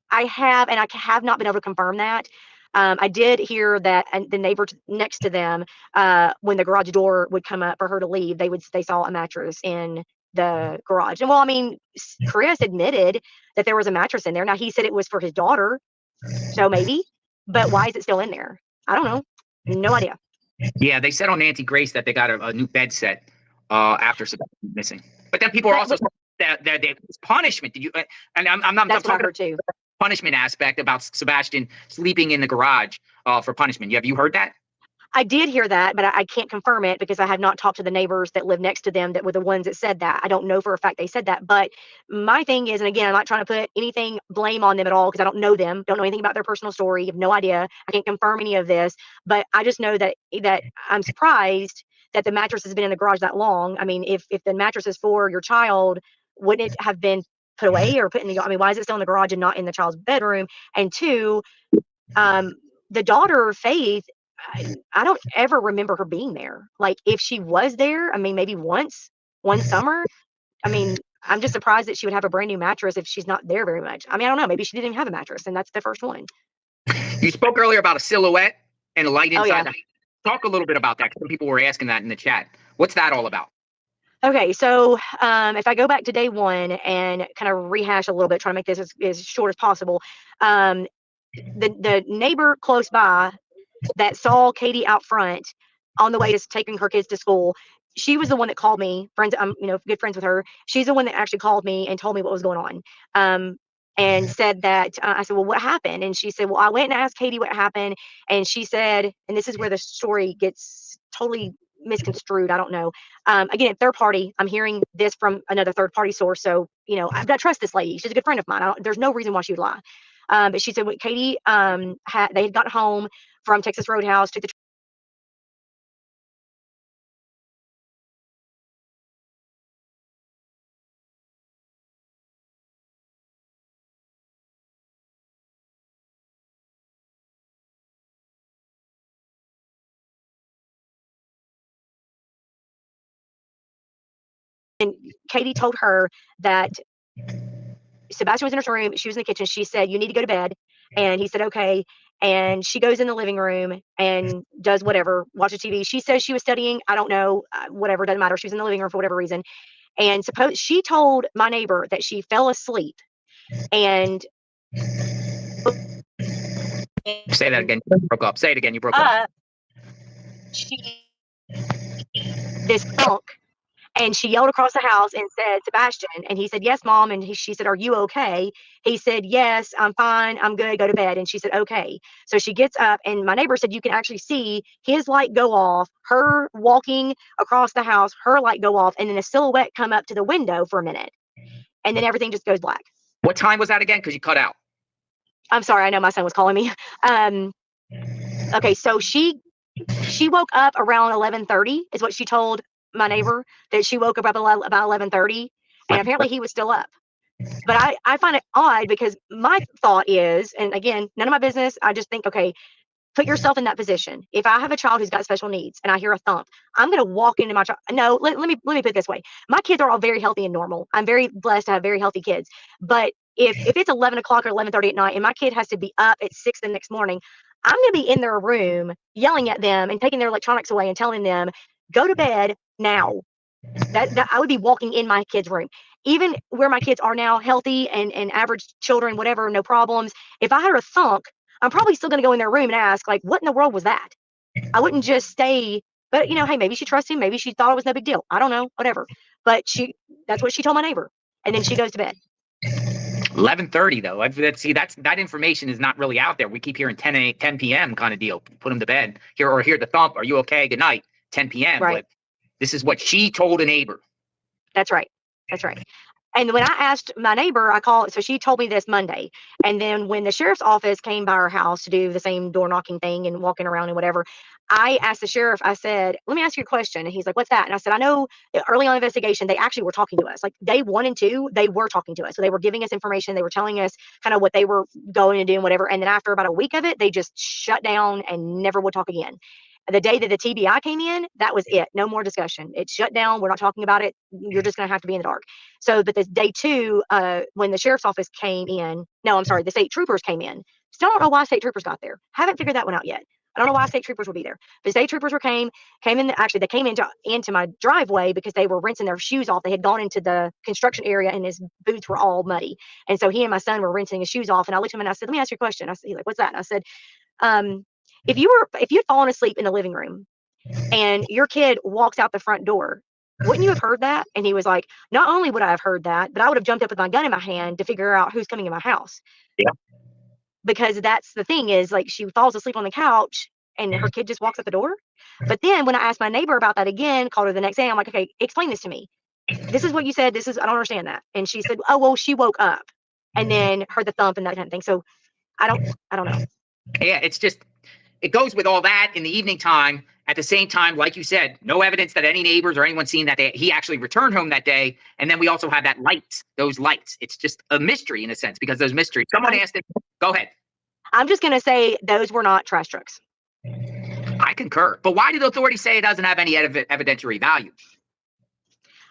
I have, and I have not been able to confirm that. I did hear that the neighbor next to them, when the garage door would come up for her to leave, they saw a mattress in the garage. And well, I mean, Chris admitted that there was a mattress in there. Now, he said it was for his daughter, so maybe, but why is it still in there? I don't know. No idea. Yeah, they said on Nancy Grace that they got a new bed set after Sebastian missing. But then people are also that it's punishment. Did you? And I'm talking too. Punishment aspect about Sebastian sleeping in the garage for punishment. Have you heard that? I did hear that, but I can't confirm it because I have not talked to the neighbors that live next to them that were the ones that said that. I don't know for a fact they said that. But my thing is, and again, I'm not trying to put anything blame on them at all because I don't know them, don't know anything about their personal story, have no idea. I can't confirm any of this, but I just know that I'm surprised that the mattress has been in the garage that long. I mean, if the mattress is for your child, wouldn't it have been put away or put in the, I mean, why is it still in the garage and not in the child's bedroom? And two, the daughter, Faith, I don't ever remember her being there. Like, if she was there, I mean, maybe one summer. I mean, I'm just surprised that she would have a brand new mattress if she's not there very much. I mean, I don't know. Maybe she didn't even have a mattress, and that's the first one. You spoke earlier about a silhouette and a light inside. Oh, yeah. The house. Talk a little bit about that. Some people were asking that in the chat. What's that all about? Okay, so if I go back to day one and kind of rehash a little bit, trying to make this as short as possible, the neighbor close by that saw Katie out front on the way to taking her kids to school, she was the one that called me. Friends, I'm good friends with her. She's the one that actually called me and told me what was going on. And said that I said, well, what happened? And she said, well, I went and asked Katie what happened, and she said, and this is where the story gets totally misconstrued. I don't know. Again, third party. I'm hearing this from another third party source, so I trust this lady. She's a good friend of mine. There's no reason why she would lie. But she said when Katie they had got home from Texas Roadhouse to the and Katie told her that Sebastian was in her room. She was in the kitchen. She said, you need to go to bed. And he said, okay. And she goes in the living room and does whatever, watches TV. She says she was studying. I don't know, whatever, doesn't matter. She was in the living room for whatever reason. And she told my neighbor that she fell asleep. And say that again. You broke up. Say it again. You broke up. This punk. And she yelled across the house and said, Sebastian. And he said, yes, Mom. And she said, are you okay? He said, yes, I'm fine. I'm good. Go to bed. And she said, okay. So she gets up, and my neighbor said, you can actually see his light go off, her walking across the house, her light go off, and then a silhouette come up to the window for a minute. And then everything just goes black. What time was that again? Because you cut out. I'm sorry. I know my son was calling me. Okay. So she woke up around 11:30 is what she told my neighbor, that she woke up about 11:30, and apparently he was still up. But I find it odd because my thought is, and again, none of my business. I just think, okay, put yourself in that position. If I have a child who's got special needs and I hear a thump, I'm going to walk into my child. No, let me put it this way. My kids are all very healthy and normal. I'm very blessed to have very healthy kids. But if it's 11 o'clock or 11:30 at night and my kid has to be up at 6 the next morning, I'm going to be in their room yelling at them and taking their electronics away and telling them, go to bed now. That I would be walking in my kid's room. Even where my kids are now, healthy and average children, whatever, no problems. If I heard a thunk, I'm probably still going to go in their room and ask, like, what in the world was that? I wouldn't just stay. But hey, maybe she trusts him. Maybe she thought it was no big deal. I don't know, whatever. But that's what she told my neighbor. And then she goes to bed. 11:30 though. That information is not really out there. We keep hearing 10 p.m. kind of deal. Put him to bed. Hear the thump. Are you okay? Good night. 10 p.m. Right. But this is what she told a neighbor. That's right. That's right. And when I asked my neighbor, so she told me this Monday. And then when the sheriff's office came by our house to do the same door knocking thing and walking around and whatever, I asked the sheriff, I said, let me ask you a question. And he's like, what's that? And I said, I know early on investigation, they actually were talking to us. Like day 1 and 2, they were talking to us. So they were giving us information. They were telling us kind of what they were going to do and whatever. And then after about a week of it, they just shut down and never would talk again. The day that the TBI came in, that was it. No more discussion. It shut down. We're not talking about it. You're just going to have to be in the dark. So, but this day 2, when the sheriff's office came in, no, I'm sorry, the state troopers came in. Still don't know why state troopers got there. Haven't figured that one out yet. I don't know why state troopers would be there. But state troopers came in. Actually, they came into my driveway because they were rinsing their shoes off. They had gone into the construction area and his boots were all muddy. And so he and my son were rinsing his shoes off. And I looked at him and I said, let me ask you a question. He's like, what's that? And I said, if you'd fallen asleep in the living room and your kid walks out the front door, wouldn't you have heard that? And he was like, not only would I have heard that, but I would have jumped up with my gun in my hand to figure out who's coming in my house. Yeah. Because that's the thing is, like, she falls asleep on the couch and her kid just walks out the door. But then when I asked my neighbor about that again, called her the next day, I'm like, okay, explain this to me. This is what you said. I don't understand that. And she said, oh, well, she woke up and then heard the thump and that kind of thing. So I don't know. Yeah, it goes with all that in the evening time. At the same time, like you said, no evidence that any neighbors or anyone seen that he actually returned home that day. And then we also have those lights. It's just a mystery in a sense because those mysteries. Someone asked it. Go ahead. I'm just going to say those were not trash trucks. I concur. But why did the authorities say it doesn't have any evidentiary value?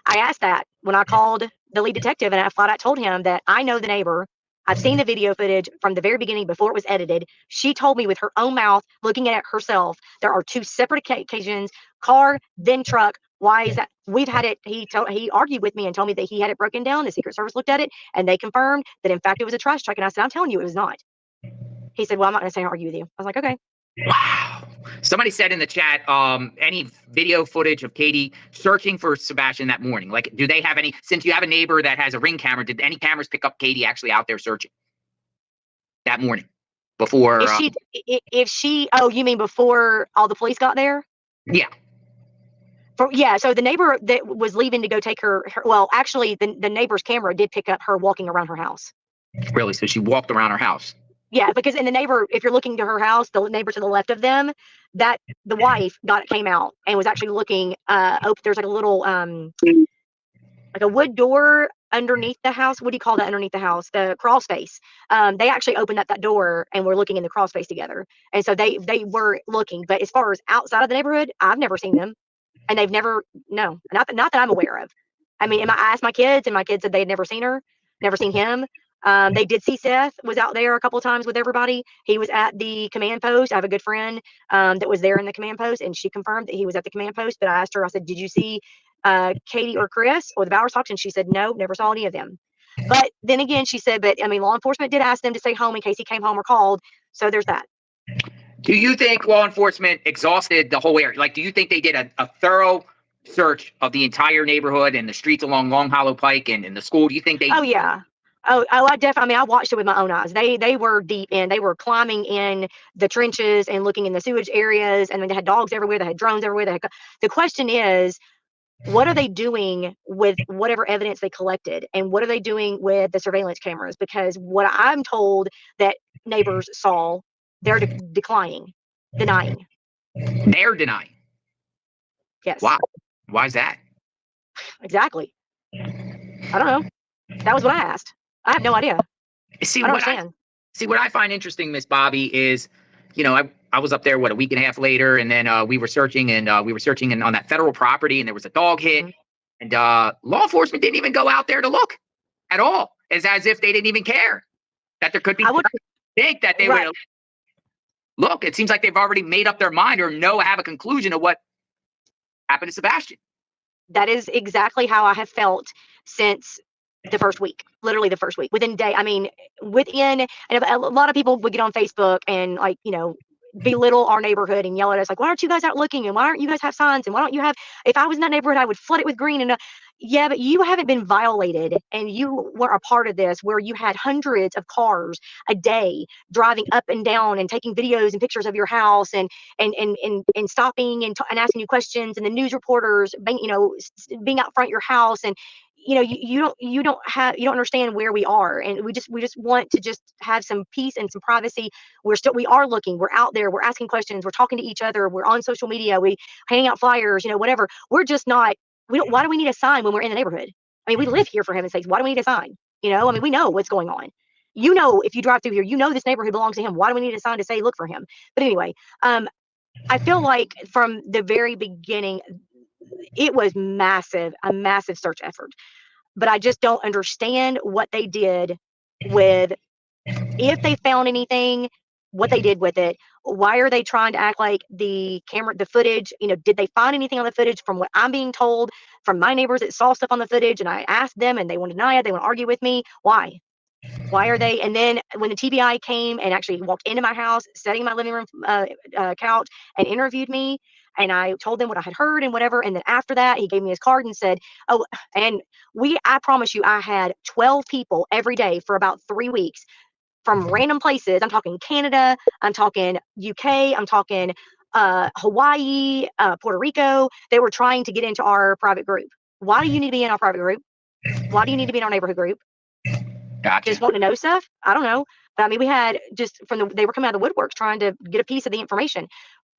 I asked that when I called the lead detective and I flat out told him that I know the neighbor. I've seen the video footage from the very beginning before it was edited. She told me with her own mouth, looking at it herself, there are 2 separate occasions, car, then truck. Why is that? We've had it. He argued with me and told me that he had it broken down. The Secret Service looked at it and they confirmed that in fact it was a trash truck. And I said, I'm telling you, it was not. He said, well, I'm not going to argue with you. I was like, okay. Wow. Somebody said in the chat, any video footage of Katie searching for Sebastian that morning? Like, do they have any, since you have a neighbor that has a Ring camera, did any cameras pick up Katie actually out there searching that morning before? If she, oh, you mean before all the police got there? Yeah. So the neighbor that was leaving to go take her well, actually the neighbor's camera did pick up her walking around her house. Really? So she walked around her house? Yeah, because in the neighbor, if you're looking to her house, the neighbor to the left of them, that the wife came out and was actually looking there's like a little like a wood door underneath the house. What do you call that underneath the house? The crawl space. They actually opened up that door and were looking in the crawl space together. And so they were looking. But as far as outside of the neighborhood, I've never seen them. And they've never, no, not that I'm aware of. I mean, I asked my kids and my kids said they had never seen her, never seen him. They did see Seth was out there a couple of times with everybody. He was at the command post. I have a good friend that was there in the command post, and she confirmed that he was at the command post. But I asked her, I said, did you see Katie or Chris or the Bowerstocks? And she said, no, never saw any of them. But then again, she said, but I mean, law enforcement did ask them to stay home in case he came home or called. So there's that. Do you think law enforcement exhausted the whole area? Like, do you think they did a thorough search of the entire neighborhood and the streets along Long Hollow Pike and in the school? Do you think they? Oh, yeah. Oh, I definitely, I mean, I watched it with my own eyes. They were deep in, they were climbing in the trenches and looking in the sewage areas. And then they had dogs everywhere. They had drones everywhere. The question is, what are they doing with whatever evidence they collected? And what are they doing with the surveillance cameras? Because what I'm told that neighbors saw, they're denying. They're denying. Yes. Wow. Why is that? Exactly. I don't know. That was what I asked. I have no idea. See, what I find interesting, Miss Bobby, is, you know, I was up there, a week and a half later, and then we were searching on that federal property, and there was a dog hit, and law enforcement didn't even go out there to look at all. It's as if they didn't even care that there could be. I would think that they would look. It seems like they've already made up their mind or have a conclusion of what happened to Sebastian. That is exactly how I have felt since the first week, literally the first week, within day. I mean, and a lot of people would get on Facebook and like, belittle our neighborhood and yell at us like, why aren't you guys out looking? And why don't you guys have signs? And why don't you have, if I was in that neighborhood, I would flood it with green. And yeah, but you haven't been violated, and you were a part of this where you had hundreds of cars a day driving up and down and taking videos and pictures of your house and stopping and asking you questions, and the news reporters being out front of your house. And you don't understand where we are, and we just want to just have some peace and some privacy. We are looking, we're out there, we're asking questions, we're talking to each other, we're on social media, we handing out flyers, whatever. We're just not, why do we need a sign when we're in the neighborhood? I mean, we live here, for heaven's sakes. Why do we need a sign? I mean, we know what's going on. If you drive through here, this neighborhood belongs to him. Why do we need a sign to say look for him? But anyway, I feel like from the very beginning, it was a massive search effort. But I just don't understand what they did with, if they found anything, what they did with it. Why are they trying to act like the footage, did they find anything on the footage? From what I'm being told from my neighbors that saw stuff on the footage, and I asked them and they want to deny it, they want to argue with me. Why are they? And then when the TBI came and actually walked into my house, sitting in my living room couch and interviewed me, and I told them what I had heard and whatever. And then after that, he gave me his card and said, oh, and I promise you, I had 12 people every day for about 3 weeks from random places. I'm talking Canada, I'm talking UK, I'm talking Hawaii, Puerto Rico. They were trying to get into our private group. Why do you need to be in our private group? Why do you need to be in our neighborhood group? Gotcha. Just wanting to know stuff? I don't know. But I mean, we had just they were coming out of the woodworks trying to get a piece of the information.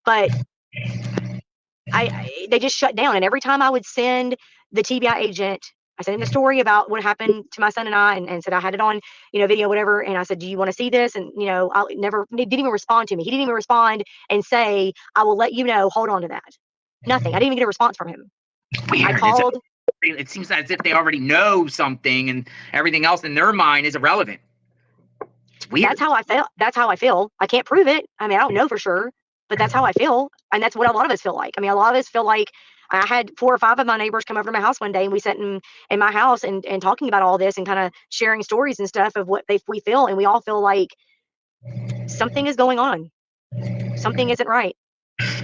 But they just shut down. And every time I would send the TBI agent, I sent him the story about what happened to my son and I, and said I had it on, video, whatever. And I said, do you want to see this? And, he didn't even respond to me. He didn't even respond and say, I will let you know, hold on to that. Nothing. I didn't even get a response from him. Weird. I called. It seems as if they already know something and everything else in their mind is irrelevant. It's weird. That's how I felt. That's how I feel. I can't prove it. I mean, I don't know for sure, but that's how I feel. And that's what a lot of us feel like. I mean, a lot of us feel like, I had 4 or 5 of my neighbors come over to my house one day, and we sat in my house and talking about all this and kind of sharing stories and stuff of what we feel. And we all feel like something is going on. Something isn't right.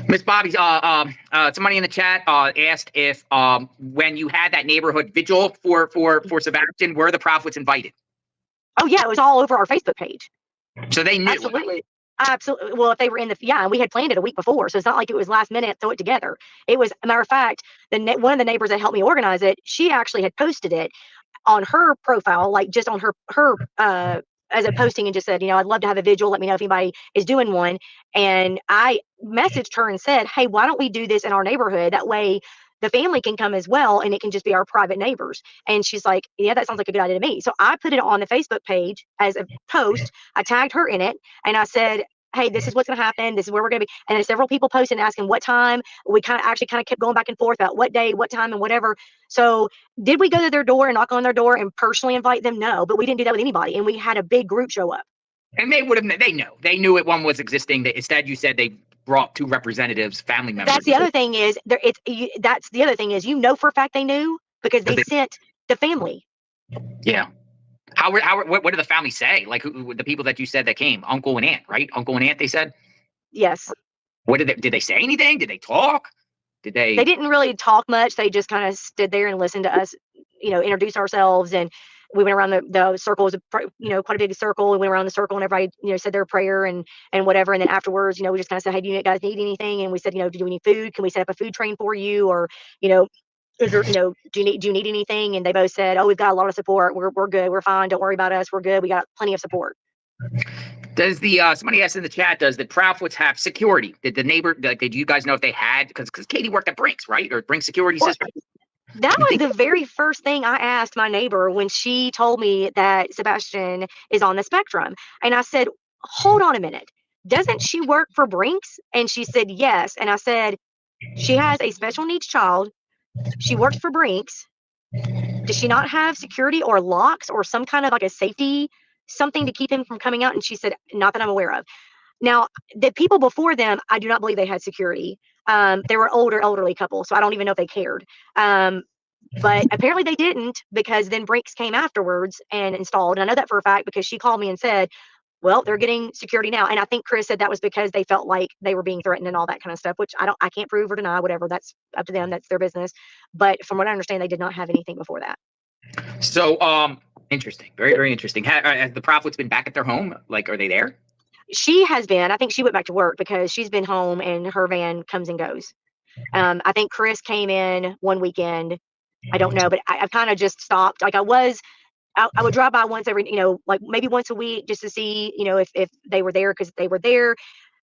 Miss Bobby, somebody in the chat asked if when you had that neighborhood vigil for Sebastian, were the prophets invited? Oh yeah, it was all over our Facebook page. So they knew. Absolutely. Absolutely. Well, if they were and we had planned it a week before, so it's not like it was last minute, throw it together. It was, a matter of fact, one of the neighbors that helped me organize it, she actually had posted it on her profile, like just on her as a posting, and just said, I'd love to have a vigil. Let me know if anybody is doing one. And I messaged her and said, hey, why don't we do this in our neighborhood? That way the family can come as well, and it can just be our private neighbors. And she's like, yeah, that sounds like a good idea to me. So I put it on the Facebook page as a post. I tagged her in it, and I said, hey, this is what's going to happen. This is where we're going to be. And then several people posted asking what time. We kind of kept going back and forth about what day, what time, and whatever. So did we go to their door and knock on their door and personally invite them? No, but we didn't do that with anybody. And we had a big group show up. And they knew it. One was existing. Instead, you said they brought 2 representatives, family members. That's the other thing is that's the other thing is, for a fact they knew, because they sent the family. Yeah. What did the family say? Like the people that you said that came, uncle and aunt, right? Uncle and aunt, they said? Yes. What did they say anything? Did they talk? They didn't really talk much. They just kind of stood there and listened to us, introduce ourselves. And we went around the circle. It was quite a big circle. We went around the circle, and everybody, said their prayer and whatever. And then afterwards, we just kind of said, hey, do you guys need anything? And we said, do we need food? Can we set up a food train for you? Or, is there, do you need anything? And they both said, oh, we've got a lot of support. We're good. We're fine. Don't worry about us. We're good. We got plenty of support. Does somebody asked in the chat, does the Proudfoots have security? Did the neighbor, did you guys know if they had, because Katie worked at Brinks, right? Or Brinks security system? That was the very first thing I asked my neighbor when she told me that Sebastian is on the spectrum. And I said, hold on a minute. Doesn't she work for Brinks? And she said, yes. And I said, she has a special needs child. She works for Brinks. Does she not have security or locks or some kind of like a safety, something to keep him from coming out? And she said, not that I'm aware of. Now, the people before them, I do not believe they had security. They were elderly couple, so I don't even know if they cared. But apparently they didn't, because then Brinks came afterwards and installed. And I know that for a fact because she called me and said, well, they're getting security now. And I think Chris said that was because they felt like they were being threatened and all that kind of stuff, which I can't prove or deny, whatever. That's up to them. That's their business. But from what I understand, they did not have anything before that. So, interesting. Very, very interesting. Has the Profits been back at their home? Like, are they there? She has been. I think she went back to work because she's been home and her van comes and goes. I think Chris came in one weekend. I don't know, but I've kind of just stopped. Like I would drive by once every, like maybe once a week just to see, if they were there, because they were there.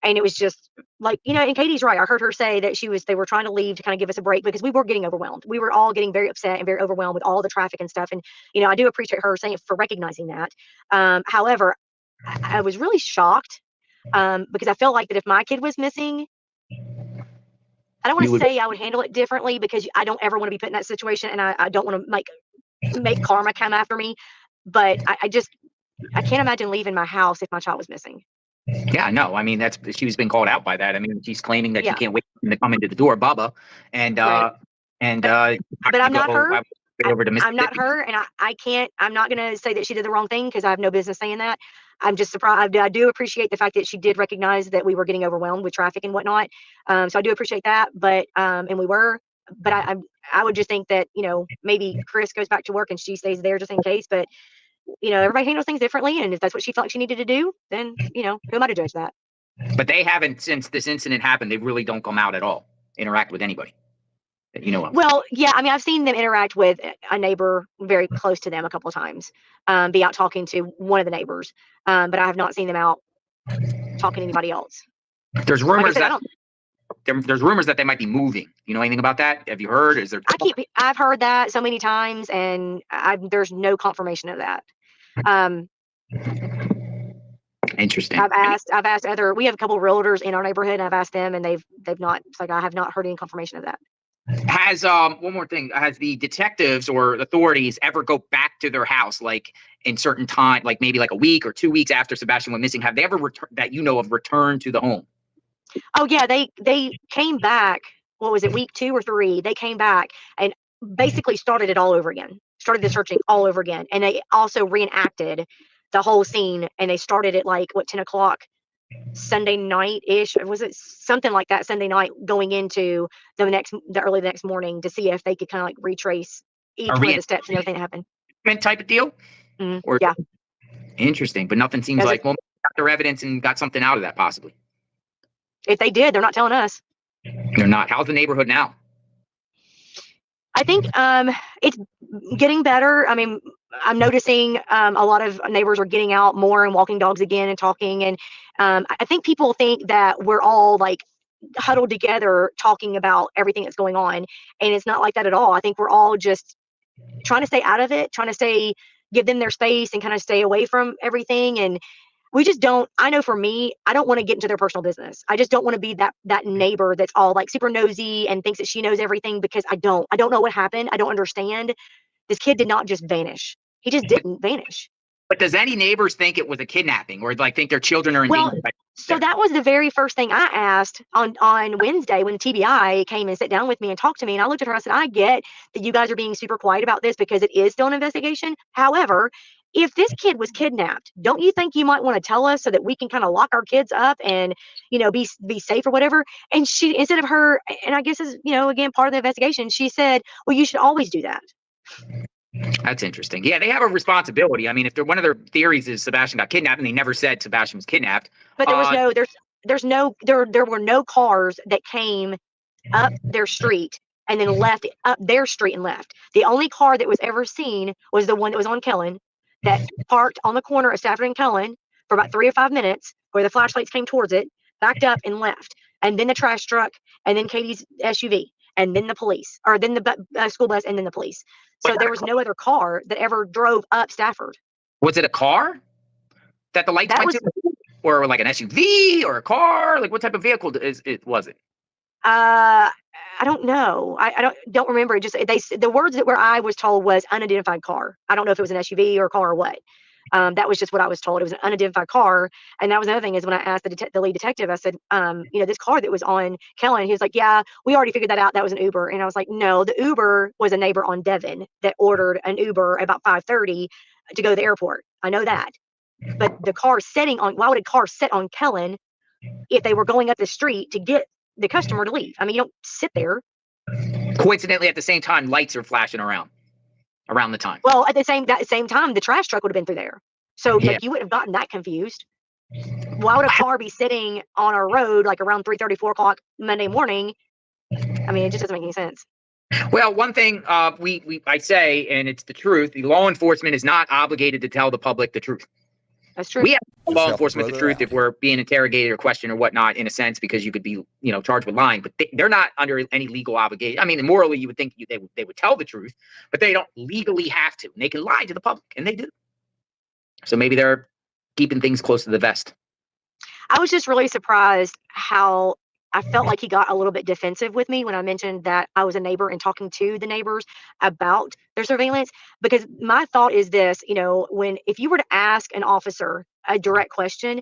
And it was just like, and Katie's right. I heard her say that they were trying to leave to kind of give us a break because we were getting overwhelmed. We were all getting very upset and very overwhelmed with all the traffic and stuff. And, I do appreciate her saying for recognizing that. However, I was really shocked because I felt like that if my kid was missing, I don't want to say I would handle it differently because I don't ever want to be put in that situation, and I don't want to make karma come after me. But I can't imagine leaving my house if my child was missing. Yeah, no. I mean, she's been called out by that. I mean, she's claiming that she can't wait for him to come into the door, Bubba, but I'm not her. Over to I'm not her, and I can't. I'm not going to say that she did the wrong thing because I have no business saying that. I'm just surprised. I do appreciate the fact that she did recognize that we were getting overwhelmed with traffic and whatnot. So I do appreciate that. But and we were. But I would just think that maybe Chris goes back to work and she stays there just in case. But everybody handles things differently, and if that's what she felt like she needed to do, then who am I to judge that? But they haven't, since this incident happened. They really don't come out at all, interact with anybody. Well, yeah, I mean, I've seen them interact with a neighbor very close to them a couple of times, be out talking to one of the neighbors, but I have not seen them out talking to anybody else. There's rumors there's rumors that they might be moving. You know anything about that? Have you heard? Is there? I've heard that so many times, and there's no confirmation of that. Interesting. I've asked we have a couple of realtors in our neighborhood, and I've asked them, and they've not. It's like I have not heard any confirmation of that. Has one more thing, has the detectives or authorities ever go back to their house, like in certain time, like maybe like a week or 2 weeks after Sebastian went missing? Have they ever returned to the home? Oh yeah, they came back. What was it, week 2 or 3? They came back and basically started it all over again. Started the searching all over again, and they also reenacted the whole scene. And they started at 10 o'clock Sunday night ish. Was it something like that? Sunday night, going into early the next morning to see if they could kind of retrace each one of the steps and everything that happened. Type of deal. Yeah. Interesting, but nothing seems like got their evidence and got something out of that possibly. If they did, they're not telling us. They're not. How's the neighborhood now? I think it's getting better. I mean, I'm noticing a lot of neighbors are getting out more and walking dogs again and talking. And I think people think that we're all huddled together talking about everything that's going on. And it's not like that at all. I think we're all just trying to stay out of it, trying to give them their space and kind of stay away from everything. And we just don't, I know for me, I don't want to get into their personal business. I just don't want to be that neighbor that's all super nosy and thinks that she knows everything, because I don't know what happened. I don't understand. This kid did not just vanish. He just didn't vanish. But does any neighbors think it was a kidnapping or think their children are in danger? So that was the very first thing I asked on Wednesday when TBI came and sat down with me and talked to me. And I looked at her and I said, I get that you guys are being super quiet about this because it is still an investigation. However, if this kid was kidnapped, don't you think you might want to tell us so that we can kind of lock our kids up and, be safe or whatever? And she, instead of her, and I guess is, again, part of the investigation, she said, well, you should always do that. That's interesting. Yeah, they have a responsibility. I mean, if one of their theories is Sebastian got kidnapped, and they never said Sebastian was kidnapped. But there was there were no cars that came up their street and then left up their street and left. The only car that was ever seen was the one that was on Kellen, that parked on the corner of Stafford and Cullen for about 3 or 5 minutes, where the flashlights came towards it, backed up and left. And then the trash truck, and then Katie's SUV, and then the police, or then the school bus, and then the police. So there was no other car that ever drove up Stafford. Was it a car that the lights went to? Or an SUV or a car? What type of vehicle was it? I don't know. I don't remember. Just the words that I was told was unidentified car. I don't know if it was an SUV or a car or what. That was just what I was told. It was an unidentified car. And that was another thing is when I asked the lead detective, I said, this car that was on Kellen, he was like, yeah, we already figured that out. That was an Uber. And I was like, no, the Uber was a neighbor on Devon that ordered an Uber about 5:30 to go to the airport. I know that. But the car why would a car sit on Kellen if they were going up the street to get the customer to leave? I mean, you don't sit there. Coincidentally, at the same time, lights are flashing around the time. Well, at that same time, the trash truck would have been through there. So like, you wouldn't have gotten that confused. Why would a car be sitting on our road like around 3:30, 4 o'clock Monday morning? I mean, it just doesn't make any sense. Well, one thing I say, and it's the truth, the law enforcement is not obligated to tell the public the truth. That's true. We have to tell law enforcement the truth if we're being interrogated or questioned or whatnot, in a sense, because you could be, charged with lying. But they're not under any legal obligation. I mean, morally, you would think they would tell the truth, but they don't legally have to. And they can lie to the public, and they do. So maybe they're keeping things close to the vest. I was just really surprised how I felt like he got a little bit defensive with me when I mentioned that I was a neighbor and talking to the neighbors about their surveillance. Because my thought is this, if you were to ask an officer a direct question,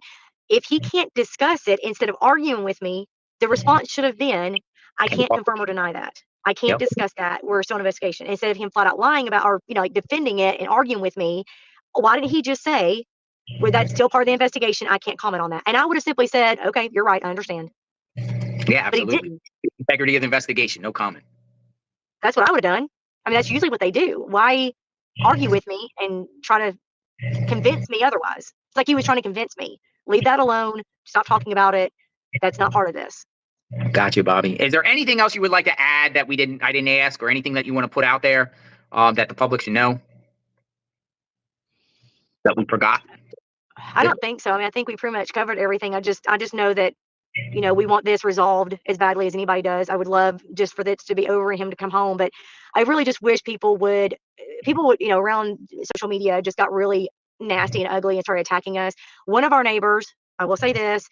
if he can't discuss it, instead of arguing with me, the response should have been, I can't confirm or deny that. I can't discuss that. We're still on investigation. Instead of him flat out lying about or, defending it and arguing with me, why did he just say, well, that's still part of the investigation, I can't comment on that? And I would have simply said, okay, you're right, I understand. Yeah, absolutely. Integrity of the investigation, no comment. That's what I would have done. I mean, that's usually what they do. Why argue with me and try to convince me otherwise? It's like he was trying to convince me. Leave that alone. Stop talking about it. That's not part of this. Got you, Bobby. Is there anything else you would like to add that I didn't ask, or anything that you want to put out there that the public should know that we forgot? I don't think so. I mean, I think we pretty much covered everything. I just know that, we want this resolved as badly as anybody does. I would love just for this to be over and him to come home. But I really just wish people would, around social media just got really nasty and ugly and started attacking us. One of our neighbors, I will say this,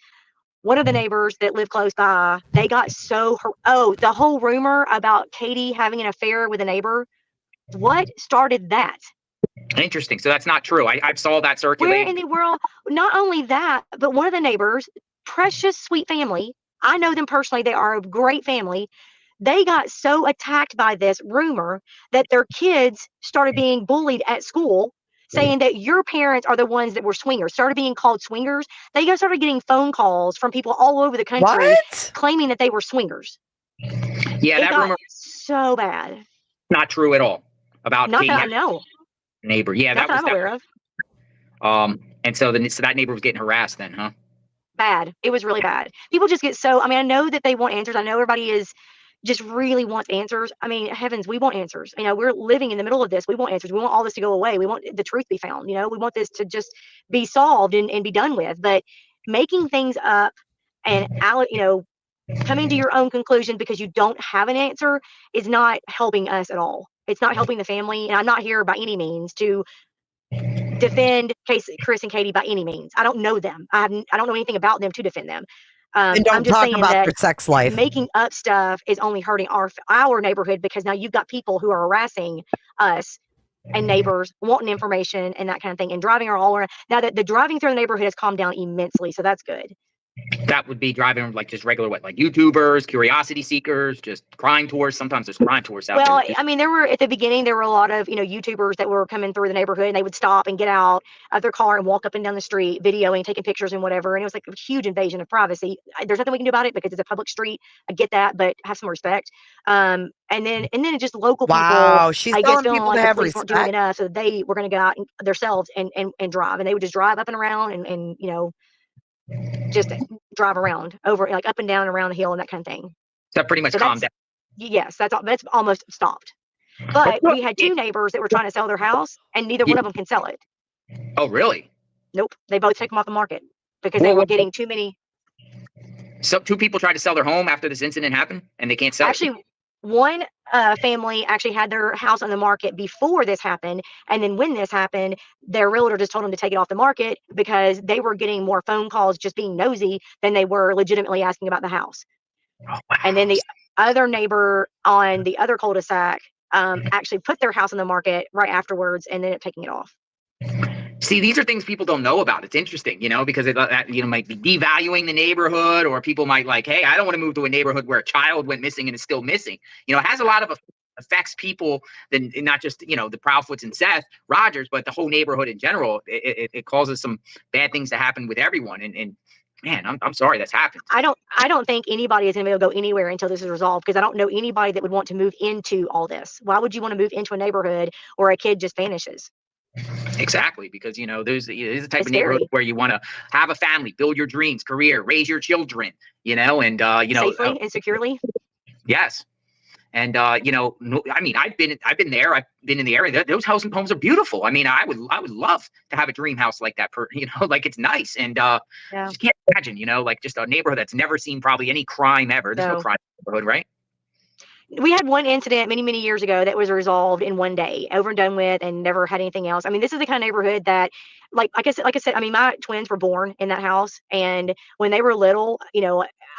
one of the neighbors that live close by, they got the whole rumor about Katie having an affair with a neighbor. What started that? Interesting. So that's not true. I saw that circulating. Where in the world? Not only that, but one of the neighbors, precious, sweet family. I know them personally. They are a great family. They got so attacked by this rumor that their kids started being bullied at school, saying that your parents are the ones that were swingers, started being called swingers. They started getting phone calls from people all over the country claiming that they were swingers. Yeah, that rumor so bad. Not true at all. About not that I know. Neighbor. Yeah, that was I'm aware of. And so that neighbor was getting harassed then, huh? Bad. It was really bad. People just get I know that they want answers. I know everybody just really wants answers. I mean, heavens, we want answers. We're living in the middle of this. We want answers. We want all this to go away. We want the truth to be found. We want this to just be solved and be done with. But making things up and, coming to your own conclusion because you don't have an answer is not helping us at all. It's not helping the family. And I'm not here by any means to defend Chris and Katie by any means. I don't know them. I don't know anything about them to defend them. And don't I'm just talk saying about that their sex life. Making up stuff is only hurting our neighborhood, because now you've got people who are harassing us and neighbors, wanting information and that kind of thing, and driving her all around. Now that the driving through the neighborhood has calmed down immensely, so that's good. That would be driving like just regular, like YouTubers, curiosity seekers, just crime tours. Sometimes there's crime tours out there. Well, I mean, at the beginning, there were a lot of, YouTubers that were coming through the neighborhood, and they would stop and get out of their car and walk up and down the street, videoing, taking pictures and whatever. And it was like a huge invasion of privacy. There's nothing we can do about it because it's a public street. I get that, but have some respect. And then just local people. Wow, she's telling people to have the police weren't doing respect. enough, so they were going to go out themselves and drive, and they would just drive up and around and just drive around over, like up and down around the hill and that kind of thing. So pretty much calmed down. Yes, that's almost stopped. But we had two neighbors that were trying to sell their house, and neither one of them can sell it. Oh, really? Nope. They both took them off the market because they were getting too many. So two people tried to sell their home after this incident happened, and they can't sell it? Actually, one family actually had their house on the market before this happened, and then when this happened, their realtor just told them to take it off the market because they were getting more phone calls just being nosy than they were legitimately asking about the house. Oh, wow. And then the other neighbor on the other cul-de-sac actually put their house on the market right afterwards and ended up taking it off. See, these are things people don't know about. It's interesting, because it might be devaluing the neighborhood, or people might like, hey, I don't want to move to a neighborhood where a child went missing and is still missing. It has a lot of affects people, than not just the Proudfoots and Seth Rogers, but the whole neighborhood in general. It causes some bad things to happen with everyone, and man, I'm sorry that's happened. I don't think anybody is going to be able to go anywhere until this is resolved, because I don't know anybody that would want to move into all this. Why would you want to move into a neighborhood where a kid just vanishes? Exactly, because there's the type It's of neighborhood scary. where you want to have a family, build your dreams, career, raise your children, and Safely and securely. yes. And no, I mean, I've been there. I've been in the area. Those housing homes are beautiful. I mean, I would love to have a dream house like that. Like it's nice. And Yeah. just can't imagine, like just a neighborhood that's never seen probably any crime ever. There's no No. crime in the neighborhood, right? We had one incident many, many years ago that was resolved in one day, over and done with, and never had anything else. I mean, this is the kind of neighborhood that, like I said, I mean, my twins were born in that house, and when they were little,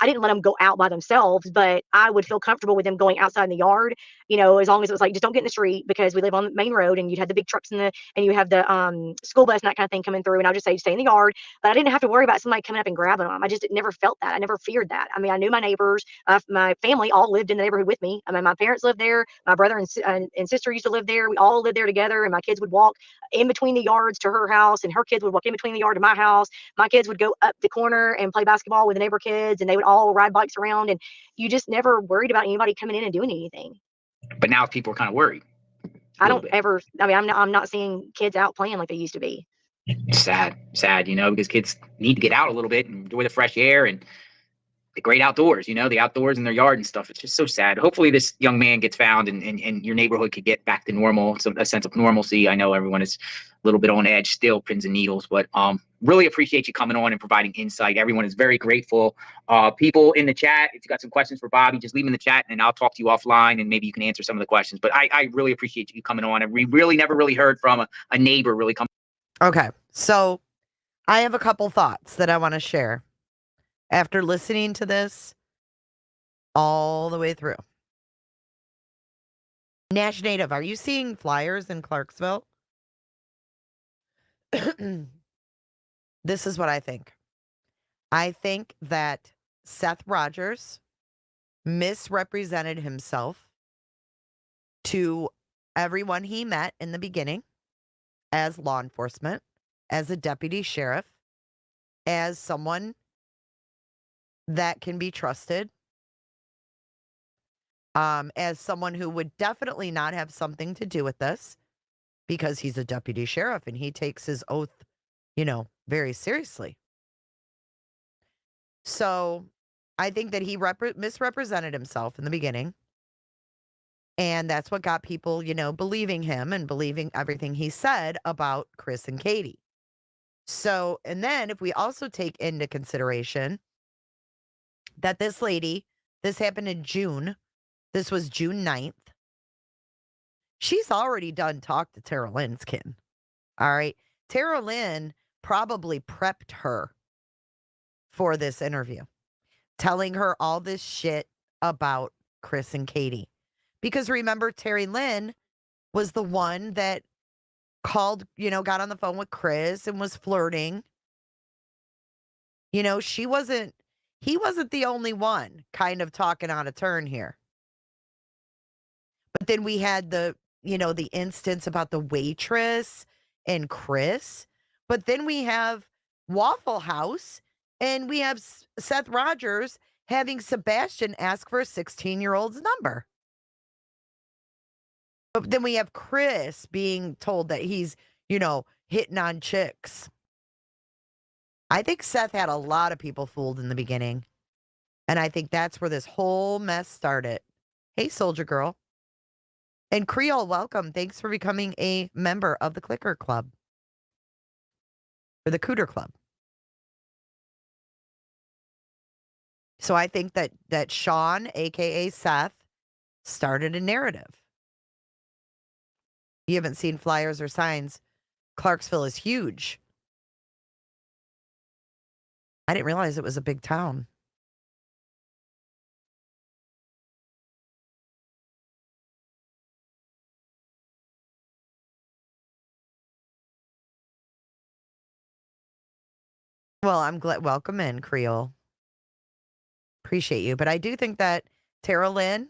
I didn't let them go out by themselves, but I would feel comfortable with them going outside in the yard, as long as it was like, just don't get in the street, because we live on the main road, and you'd have the big trucks and you have the school bus and that kind of thing coming through, and I'll just say, stay in the yard. But I didn't have to worry about somebody coming up and grabbing them. I just never felt that. I never feared that. I mean, I knew my neighbors, my family all lived in the neighborhood with me. I mean, my parents lived there. My brother and sister used to live there. We all lived there together, and my kids would walk in between the yards to her house, and her kids would walk in between the yard to my house. My kids would go up the corner and play basketball with the neighbor kids, and they would all ride bikes around, and you just never worried about anybody coming in and doing anything. But now people are kind of worried. I don't ever. I mean, I'm not seeing kids out playing like they used to be. Sad, because kids need to get out a little bit and enjoy the fresh air and the great outdoors, the outdoors in their yard and stuff. It's just so sad. Hopefully this young man gets found, and your neighborhood could get back to normal, a sense of normalcy. I know everyone is a little bit on edge still, pins and needles, but really appreciate you coming on and providing insight. Everyone is very grateful. People in the chat, if you got some questions for Bobby, just leave them in the chat and I'll talk to you offline and maybe you can answer some of the questions. But I really appreciate you coming on, and we really never really heard from a neighbor really come. Okay, so I have a couple thoughts that I want to share after listening to this all the way through. Nash Native, are you seeing flyers in Clarksville? This is what I think. I think that Seth Rogers misrepresented himself to everyone he met in the beginning as law enforcement, as a deputy sheriff, as someone that can be trusted, as someone who would definitely not have something to do with this because he's a deputy sheriff and he takes his oath, very seriously. So I think that he misrepresented himself in the beginning. And that's what got people, believing him and believing everything he said about Chris and Katie. So, and then if we also take into consideration that this lady, this happened in June. This was June 9th. She's already done talk to Terri Lynn's kin. All right. Terri Lynn probably prepped her for this interview, telling her all this shit about Chris and Katie. Because remember, Terri Lynn was the one that called, got on the phone with Chris and was flirting. He wasn't the only one kind of talking on a turn here. But then we had the instance about the waitress and Chris. But then we have Waffle House and we have Seth Rogers having Sebastian ask for a 16-year-old's number. But then we have Chris being told that he's, hitting on chicks. I think Seth had a lot of people fooled in the beginning. And I think that's where this whole mess started. Hey, Soldier Girl. And Creole, welcome. Thanks for becoming a member of the Clicker Club. Or the Cooter Club. So I think that Sean, a.k.a. Seth, started a narrative. You haven't seen flyers or signs. Clarksville is huge. I didn't realize it was a big town. Well, I'm glad. Welcome in, Creole. Appreciate you. But I do think that Terri Lynn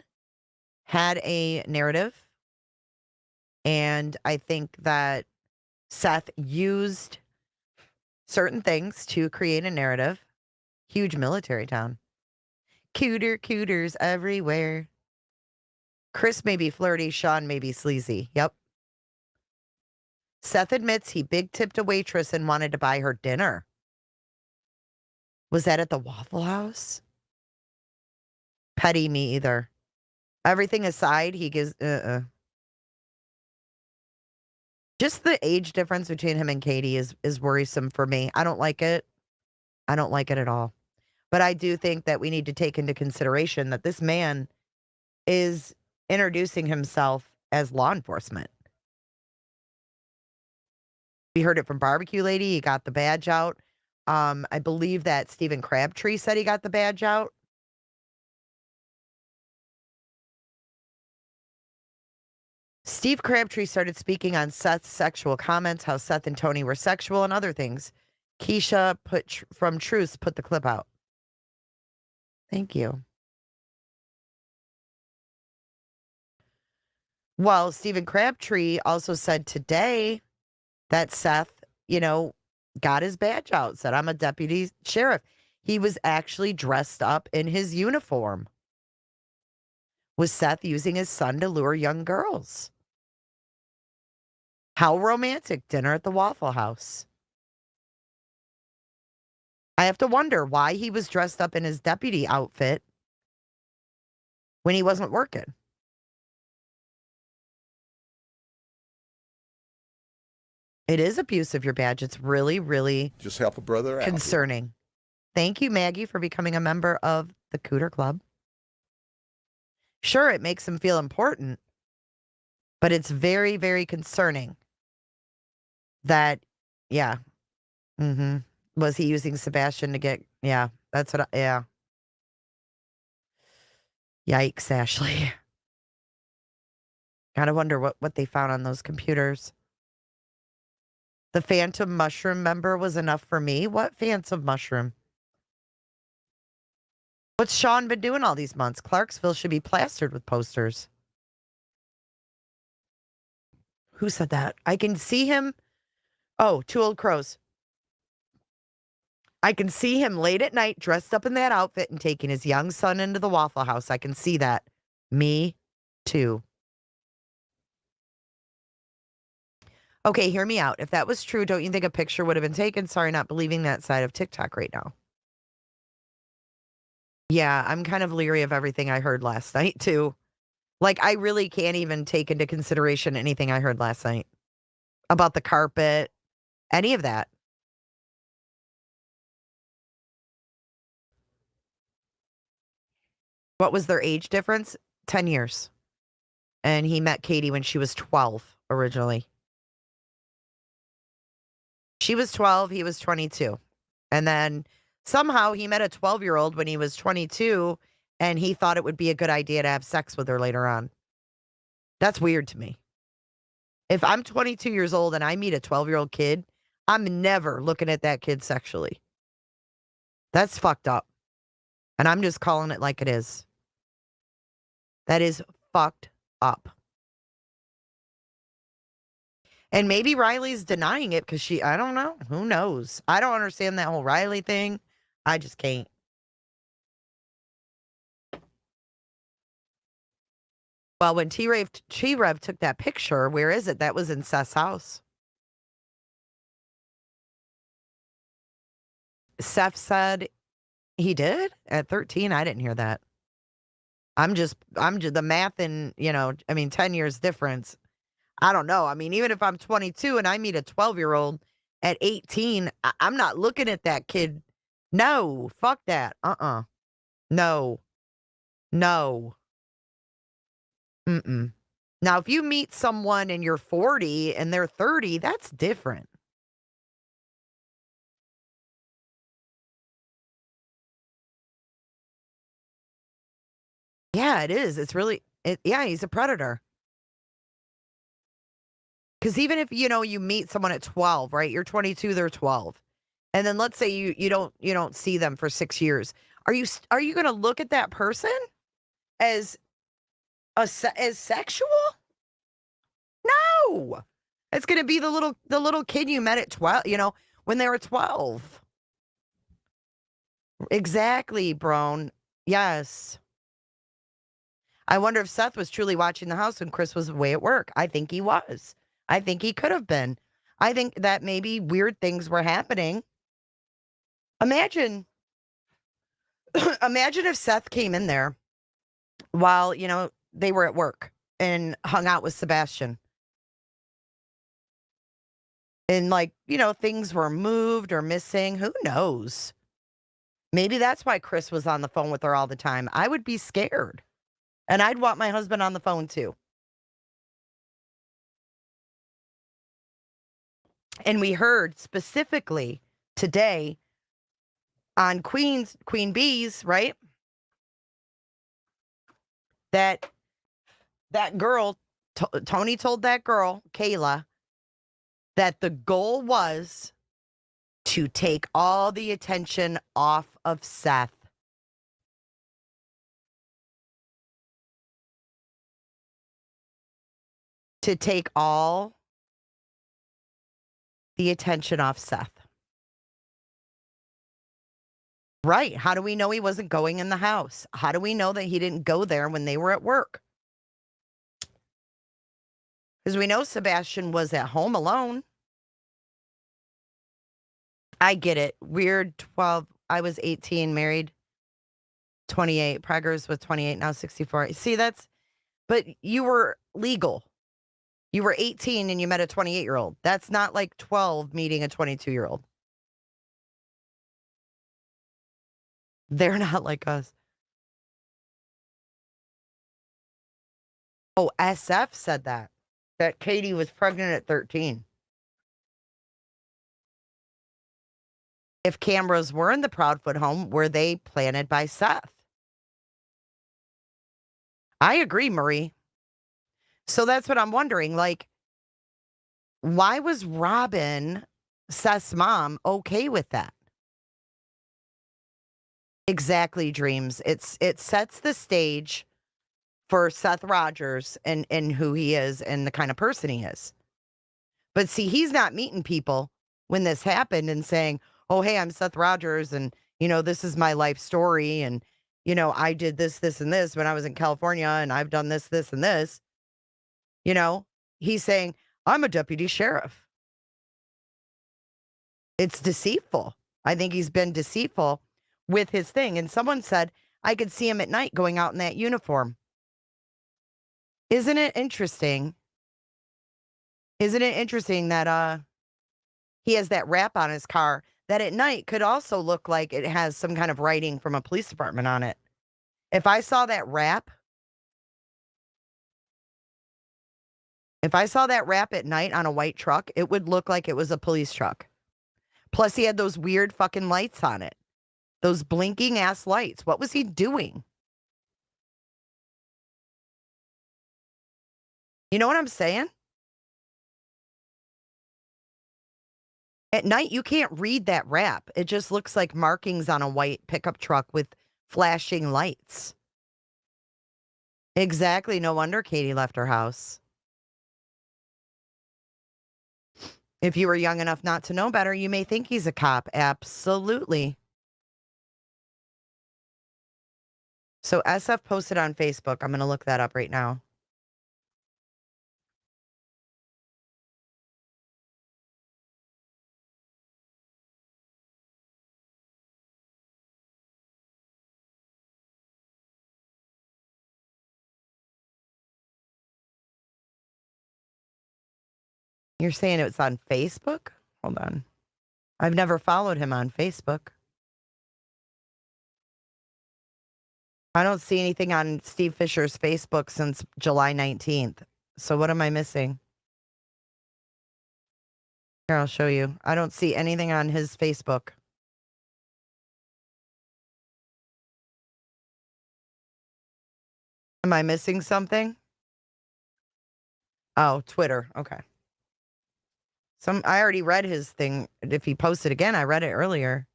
had a narrative. And I think that Seth used certain things to create a narrative. Huge military town. Cooters everywhere. Chris may be flirty. Sean may be sleazy. Yep. Seth admits he big tipped a waitress and wanted to buy her dinner. Was that at the Waffle House? Petty me either. Everything aside, he gives... Just the age difference between him and Katie is worrisome for me. I don't like it. I don't like it at all. But I do think that we need to take into consideration that this man is introducing himself as law enforcement. We heard it from Barbecue Lady. He got the badge out. I believe that Stephen Crabtree said he got the badge out. Steve Crabtree started speaking on Seth's sexual comments, how Seth and Tony were sexual, and other things. Keisha from Truce put the clip out. Thank you. Well, Stephen Crabtree also said today that Seth, got his badge out, said, I'm a deputy sheriff. He was actually dressed up in his uniform. Was Seth using his son to lure young girls? How romantic, dinner at the Waffle House. I have to wonder why he was dressed up in his deputy outfit when he wasn't working. It is abuse of your badge. It's really, really Just help a brother out. concerning. Thank you, Maggie, for becoming a member of the Cooter Club. Sure, it makes him feel important, but it's very, very concerning that, was he using Sebastian to get, that's what, Yikes, Ashley. Gotta wonder what they found on those computers. The Phantom Mushroom member was enough for me. What Phantom Mushroom? What's Sean been doing all these months? Clarksville should be plastered with posters. Who said that? I can see him. Oh, Two Old Crows. I can see him late at night dressed up in that outfit and taking his young son into the Waffle House. I can see that. Me too. Okay, hear me out. If that was true, don't you think a picture would have been taken? Sorry, not believing that side of TikTok right now. Yeah, I'm kind of leery of everything I heard last night, too. Like, I really can't even take into consideration anything I heard last night about the carpet, any of that. What was their age difference? 10 years. And he met Katie when she was 12 originally. She was 12, he was 22. And then somehow he met a 12-year-old when he was 22, and he thought it would be a good idea to have sex with her later on. That's weird to me. If I'm 22 years old and I meet a 12-year-old kid, I'm never looking at that kid sexually. That's fucked up. And I'm just calling it like it is. That is fucked up. And maybe Riley's denying it because I don't know. Who knows? I don't understand that whole Riley thing. I just can't. Well, when T-Rev took that picture, where is it? That was in Seth's house. Seth said he did at 13. I didn't hear that. I'm just the math and, 10 years difference. I don't know. I mean, even if I'm 22 and I meet a 12-year-old at 18, I'm not looking at that kid. No, fuck that. No. Now, if you meet someone and you're 40 and they're 30, that's different. Yeah, it is. It's really, he's a predator. Because even if, you meet someone at 12, right? You're 22, they're 12. And then let's say you don't see them for 6 years. Are you going to look at that person as as sexual? No. It's going to be the little kid you met at 12, when they were 12. Exactly, Brown. Yes. I wonder if Seth was truly watching the house when Chris was away at work. I think he was. I think he could have been. I think that maybe weird things were happening. Imagine if Seth came in there while, they were at work and hung out with Sebastian. And things were moved or missing. Who knows? Maybe that's why Chris was on the phone with her all the time. I would be scared. And I'd want my husband on the phone too. And we heard specifically today on Queen Bees, right? That girl, Tony told that girl, Kayla, that the goal was to take all the attention off of Seth. To take all the attention off Seth. Right. How do we know he wasn't going in the house? How do we know that he didn't go there when they were at work? Because we know Sebastian was at home alone. I get it. Weird 12. I was 18, married 28. Preggers was 28, now 64. See, but you were legal. You were 18 and you met a 28-year-old. That's not like 12 meeting a 22-year-old. They're not like us. Oh, SF said that Katie was pregnant at 13. If cameras were in the Proudfoot home, were they planted by Seth? I agree, Marie. So that's what I'm wondering. Why was Robin, Seth's mom, okay with that? Exactly, Dreams. It sets the stage for Seth Rogers and who he is and the kind of person he is. But see, he's not meeting people when this happened and saying, oh, hey, I'm Seth Rogers and, this is my life story. And, I did this, this, and this when I was in California and I've done this, this, and this. He's saying, I'm a deputy sheriff. It's deceitful. I think he's been deceitful with his thing. And someone said, I could see him at night going out in that uniform. Isn't it interesting? Isn't it interesting that he has that wrap on his car that at night could also look like it has some kind of writing from a police department on it? If I saw that wrap at night on a white truck, it would look like it was a police truck. Plus, he had those weird fucking lights on it. Those blinking ass lights. What was he doing? You know what I'm saying? At night, you can't read that wrap. It just looks like markings on a white pickup truck with flashing lights. Exactly. No wonder Katie left her house. If you were young enough not to know better, you may think he's a cop. Absolutely. So SF posted on Facebook. I'm going to look that up right now. You're saying it was on Facebook? Hold on. I've never followed him on Facebook. I don't see anything on Steve Fisher's Facebook since July 19th. So what am I missing? Here, I'll show you. I don't see anything on his Facebook. Am I missing something? Oh, Twitter. Okay. I already read his thing. If he posted again, I read it earlier.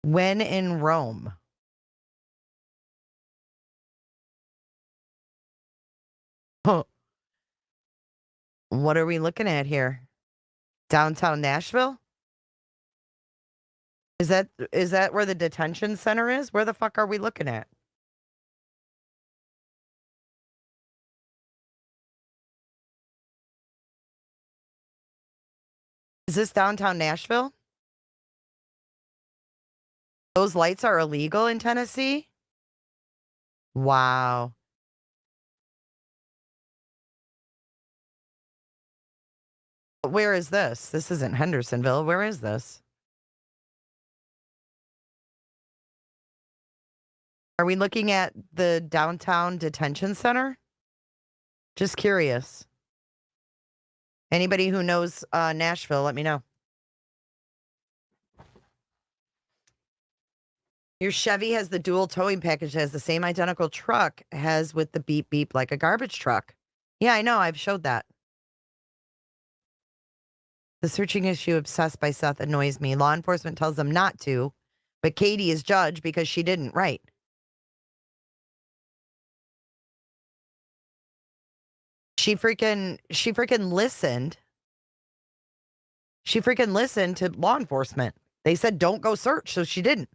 When in Rome. Huh. What are we looking at here? Downtown Nashville? Is that where the detention center is? Where the fuck are we looking at? Is this downtown Nashville? Those lights are illegal in Tennessee? Wow. Where is this? This isn't Hendersonville. Where is this? Are we looking at the downtown detention center? Just curious. Anybody who knows Nashville, let me know. Your Chevy has the dual towing package, has the same identical truck, has with the beep beep like a garbage truck. Yeah, I know. I've showed that. The searching issue obsessed by Seth annoys me. Law enforcement tells them not to, but Katie is judged because she didn't, right? She freaking listened. She freaking listened to law enforcement. They said, don't go search. So she didn't.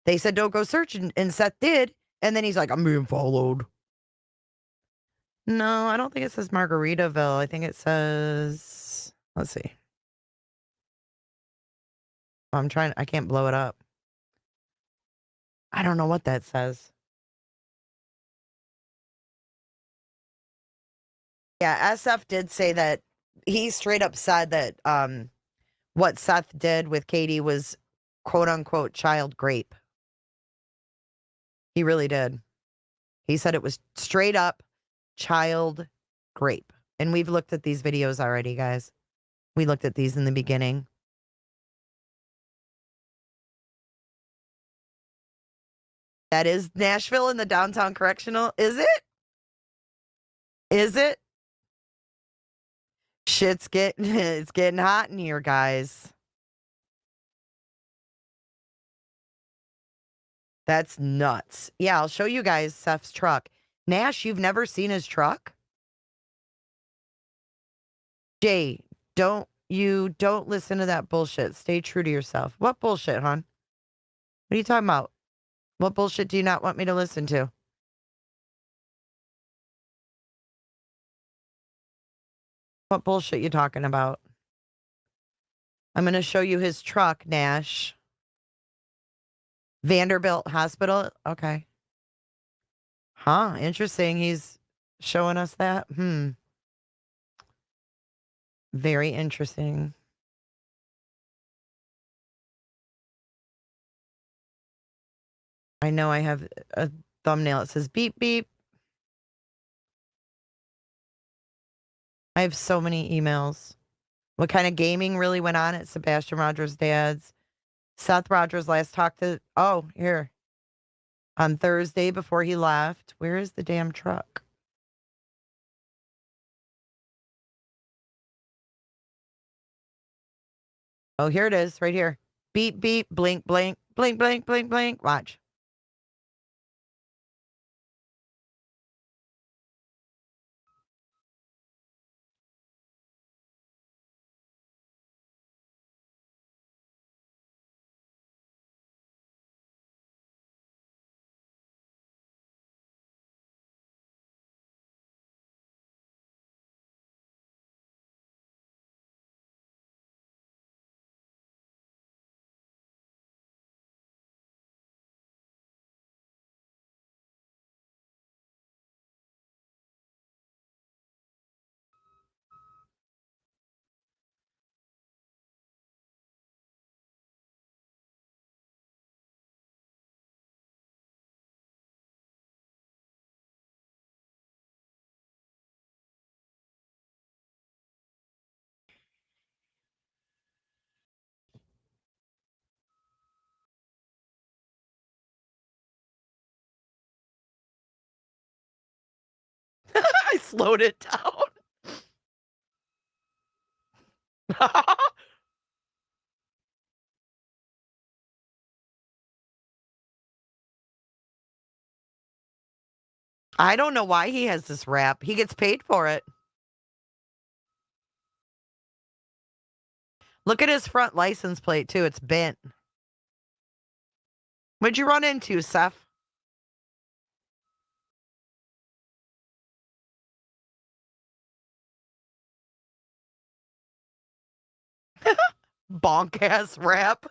They said, don't go search. And Seth did. And then he's like, I'm being followed. No, I don't think it says Margaritaville. I think it says, let's see. I can't blow it up. I don't know what that says. Yeah, SF did say that he straight up said that what Seth did with Katie was quote unquote child grape. He really did. He said it was straight up child grape. And we've looked at these videos already, guys. We looked at these in the beginning. That is Nashville in the downtown correctional. Is it? Is it? Shit's it's getting hot in here, guys. That's nuts. Yeah, I'll show you guys Seth's truck. Nash, you've never seen his truck? Jay, don't listen to that bullshit. Stay true to yourself. What bullshit, hon? What are you talking about? What bullshit do you not want me to listen to? What bullshit you talking about? I'm going to show you his truck, Nash. Vanderbilt Hospital. Okay. Huh. Interesting. He's showing us that. Very interesting. I know I have a thumbnail. It says beep, beep. I have so many emails. What kind of gaming really went on at Sebastian Rogers' dad's? Seth Rogers last talked to, here. On Thursday before he left. Where is the damn truck? Oh, here it is, right here. Beep, beep, blink, blink, blink, blink, blink, blink. Watch. I slowed it down. I don't know why he has this rap. He gets paid for it. Look at his front license plate, too. It's bent. What'd you run into, Seth? Bonk ass rap.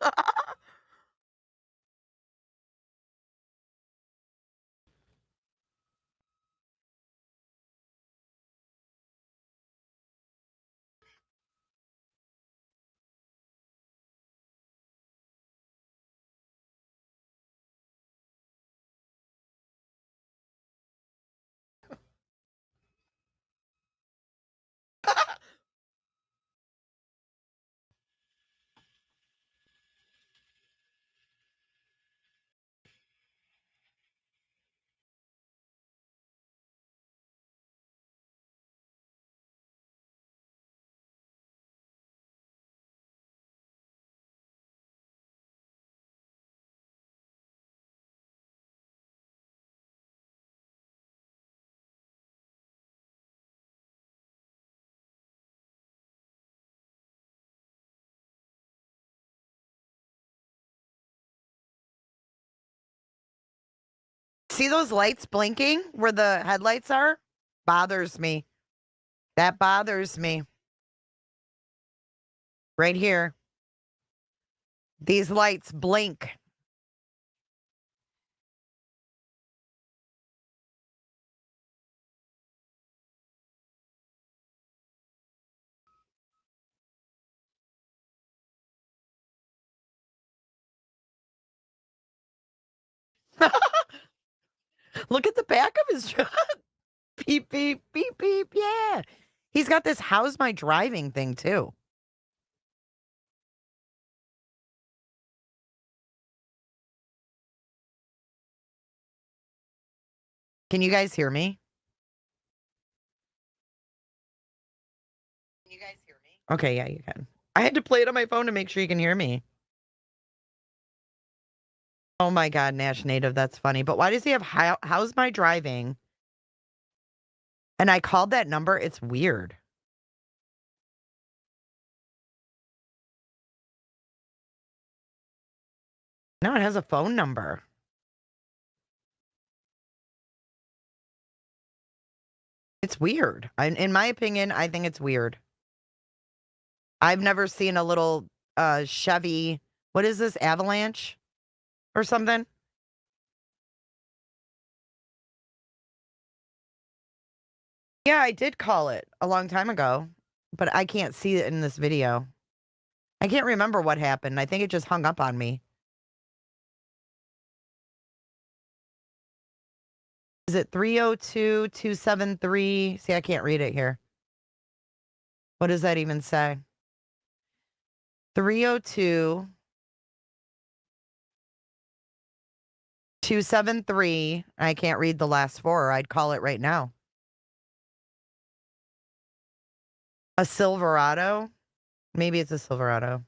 See those lights blinking where the headlights are? Bothers me. That bothers me. Right here. These lights blink. Look at the back of his truck. Beep, beep, beep, beep. Yeah. He's got this how's my driving thing, too. Can you guys hear me? Can you guys hear me? Okay, yeah, you can. I had to play it on my phone to make sure you can hear me. Oh my God, Nash Native, that's funny. But why does he have how's my driving? And I called that number. It's weird. No, it has a phone number. It's weird. In my opinion, I think it's weird. I've never seen a little Chevy. What is this? Avalanche or something? Yeah, I did call it a long time ago, but I can't see it in this video. I can't remember what happened. I think it just hung up on me. Is it 302-273? See, I can't read it here. What does that even say? 302-273. I can't read the last four. I'd call it right now. A Silverado? Maybe it's a Silverado.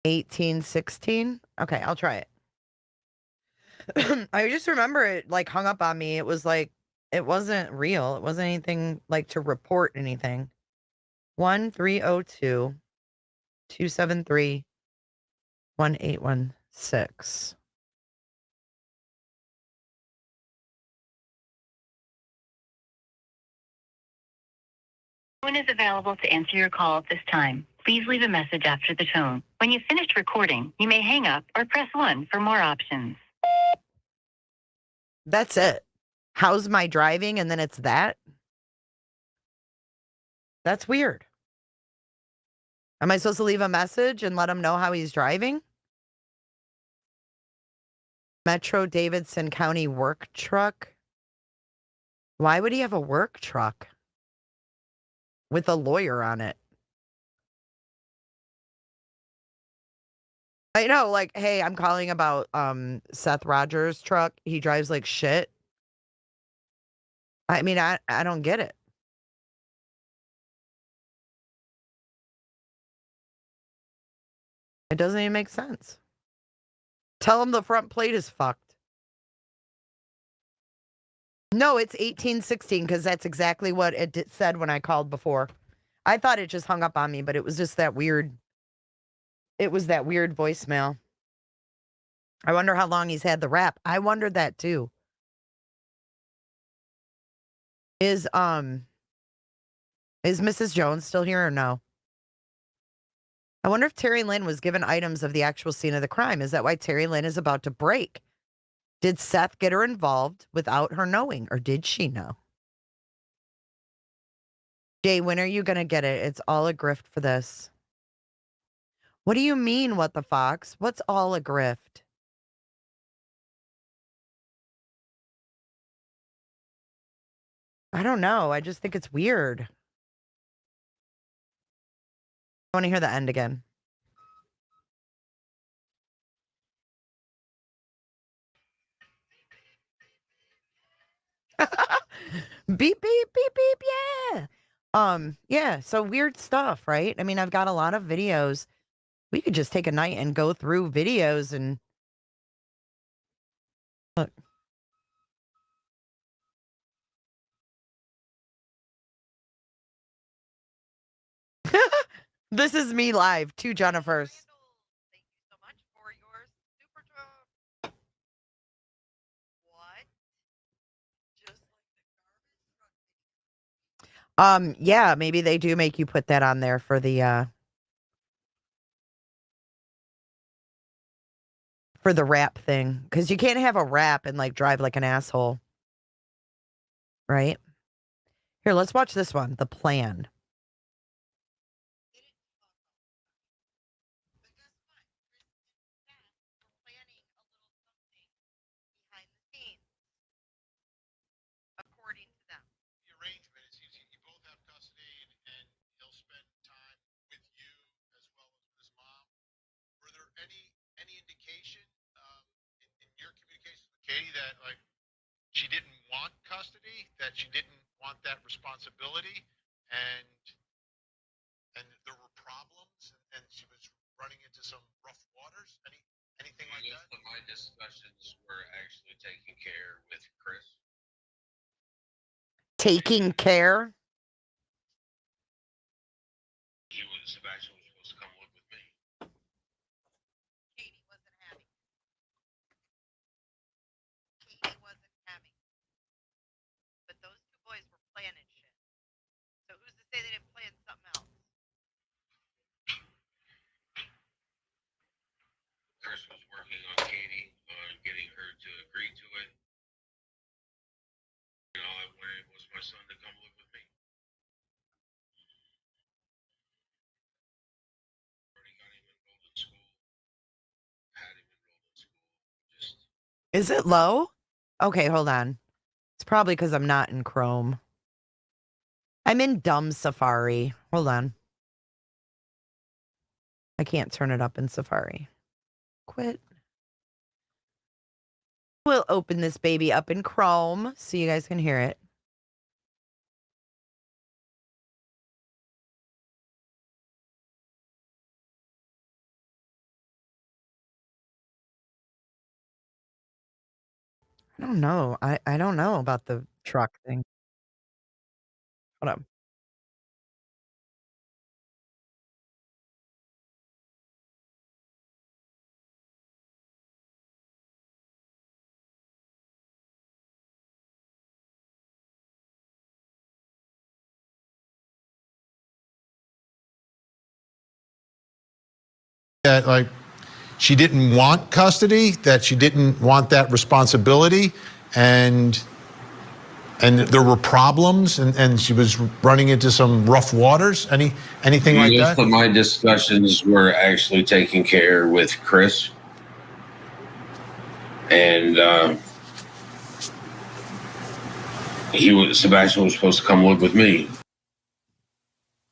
1816? Okay, I'll try it. I just remember it like hung up on me. It was like, it wasn't real. It wasn't anything like to report anything. 1-302-273-1816. No one is available to answer your call at this time. Please leave a message after the tone. When you've finished recording, you may hang up or press 1 for more options. That's it. How's my driving? And then it's that. That's weird. Am I supposed to leave a message and let him know how he's driving? Metro Davidson County work truck. Why would he have a work truck with a lawyer on it? I know, like, hey, I'm calling about Seth Rogers' truck. He drives like shit. I mean, I don't get it. It doesn't even make sense. Tell him the front plate is fucked. No, it's 1816 because that's exactly what it said when I called before. I thought it just hung up on me, but it was just that weird. It was that weird voicemail. I wonder how long he's had the rap. I wondered that too. Is Mrs. Jones still here or no? I wonder if Terri Lynn was given items of the actual scene of the crime. Is that why Terri Lynn is about to break? Did Seth get her involved without her knowing, or did she know? Jay, when are you going to get it? It's all a grift for this. What do you mean, what the fox? What's all a grift? I don't know. I just think it's weird. I want to hear the end again. Beep, beep, beep, beep, yeah. Yeah, so weird stuff, right? I mean, I've got a lot of videos. We could just take a night and go through videos and look. This is me live, 2 Jennifers. Thank you so much for your super drop. What? Just like the garbage truck. Yeah, maybe they do make you put that on there for the rap thing, because you can't have a rap and like drive like an asshole, right? Here, let's watch this one. The plan. Katie, that like she didn't want custody, that she didn't want that responsibility, and there were problems, and she was running into some rough waters. Anything like that? Most of my discussions were actually taking care with Chris. Taking care? Sebastian was supposed to come live with me. Katie wasn't having it. Katie wasn't having it. But those 2 boys were planning shit. So who's to say they didn't plan something else? Chris was working on Katie, on getting her to agree to it. And all I wanted was my son to come live with me. Already got him enrolled in school. Had him enrolled in school. Is it low? Okay, hold on. It's probably because I'm not in Chrome. I'm in dumb Safari. Hold on. I can't turn it up in Safari. Quit. We'll open this baby up in Chrome so you guys can hear it. I don't know. I don't know about the truck thing. Hold on. That like she didn't want custody, that she didn't want that responsibility, and there were problems, and she was running into some rough waters. Anything like that? Most of my discussions were actually taking care with Chris, and Sebastian was supposed to come live with me.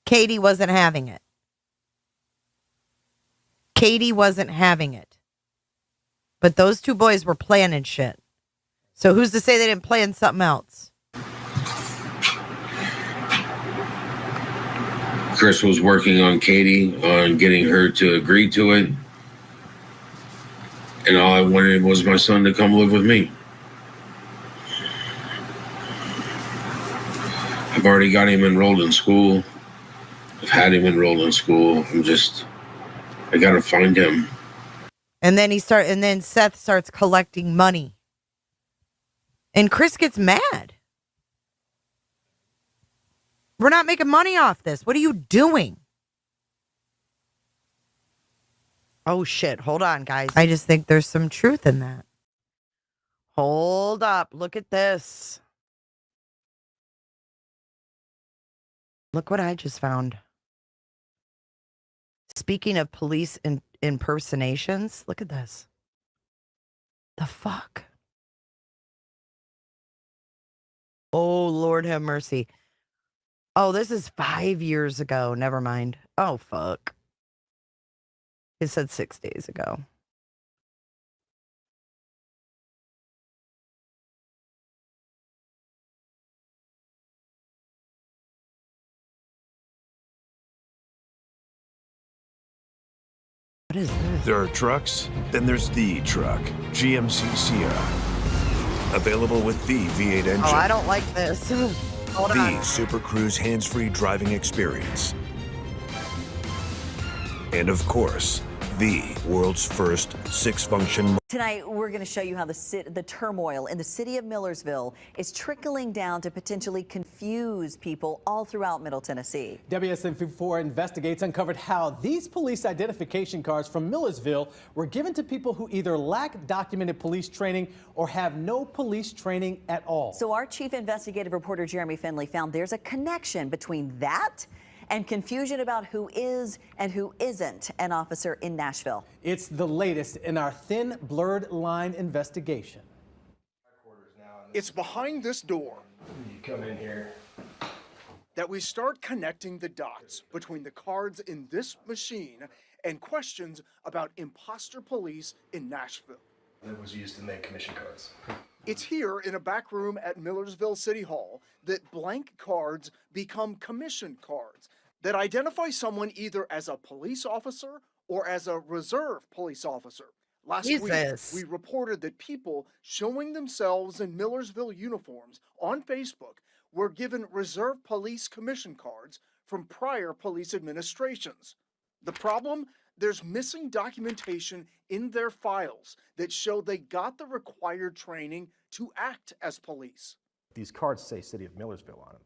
Katie wasn't having it. Katie wasn't having it. But those 2 boys were planning shit. So who's to say they didn't plan something else? Chris was working on Katie, on getting her to agree to it, And all I wanted was my son to come live with me. I've already got him enrolled in school. I've had him enrolled in school. I gotta find him. And then Seth starts collecting money. And Chris gets mad. We're not making money off this. What are you doing? Oh shit, hold on, guys. I just think there's some truth in that. Hold up, look at this. Look what I just found. Speaking of police impersonations, look at this. The fuck? Oh, Lord have mercy. Oh, this is 5 years ago. Never mind. Oh, fuck. It said 6 days ago. What is this? There are trucks, then there's the truck, GMC Sierra. Available with the V8 engine. Oh, I don't like this. Hold on. The Super Cruise hands-free driving experience. And of course, the world's first 6-function. Tonight, we're going to show you how the turmoil in the city of Millersville is trickling down to potentially confuse people all throughout Middle Tennessee. WSMV4 Investigates uncovered how these police identification cards from Millersville were given to people who either lack documented police training or have no police training at all. So our chief investigative reporter, Jeremy Finley, found there's a connection between that and confusion about who is and who isn't an officer in Nashville. It's the latest in our thin, blurred line investigation. It's behind this door. You come in here. That we start connecting the dots between the cards in this machine and questions about imposter police in Nashville. That was used to make commission cards. It's here in a back room at Millersville City Hall that blank cards become commission cards that identify someone either as a police officer or as a reserve police officer. Last week, we reported that people showing themselves in Millersville uniforms on Facebook were given reserve police commission cards from prior police administrations. The problem? There's missing documentation in their files that show they got the required training to act as police. These cards say City of Millersville on them.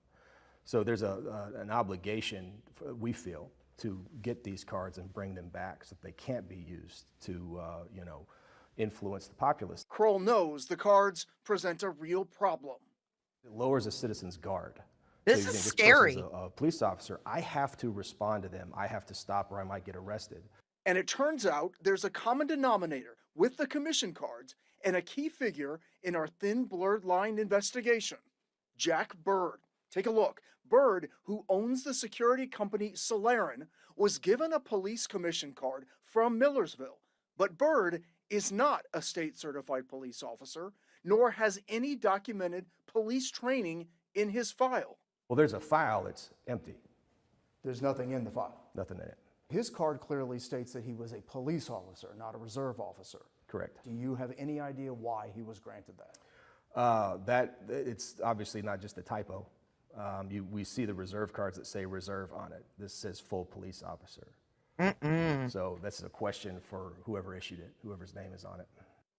So there's an obligation, we feel, to get these cards and bring them back so that they can't be used to, influence the populace. Kroll knows the cards present a real problem. It lowers a citizen's guard. This is scary. This person's a police officer. I have to respond to them. I have to stop or I might get arrested. And it turns out there's a common denominator with the commission cards and a key figure in our thin, blurred line investigation, Jack Bird. Take a look. Bird, who owns the security company Solaren, was given a police commission card from Millersville. But Bird is not a state-certified police officer, nor has any documented police training in his file. Well, there's a file that's empty. There's nothing in the file. Nothing in it. His card clearly states that he was a police officer, not a reserve officer. Correct. Do you have any idea why he was granted that? It's obviously not just a typo. We see the reserve cards that say reserve on it. This says full police officer. So that's a question for whoever issued it, whoever's name is on it.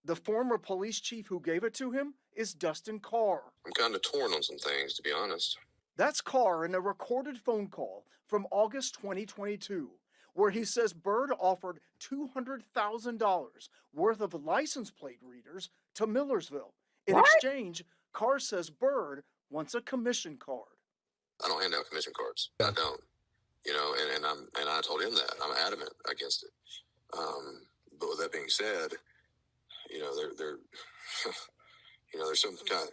The former police chief who gave it to him is Dustin Carr. I'm kind of torn on some things, to be honest. That's Carr in a recorded phone call from August 2022, where he says Bird offered $200,000 worth of license plate readers to Millersville. In exchange, Carr says Bird wants a commission card. I don't hand out commission cards. I don't. And I told him that. I'm adamant against it. But with that being said, there's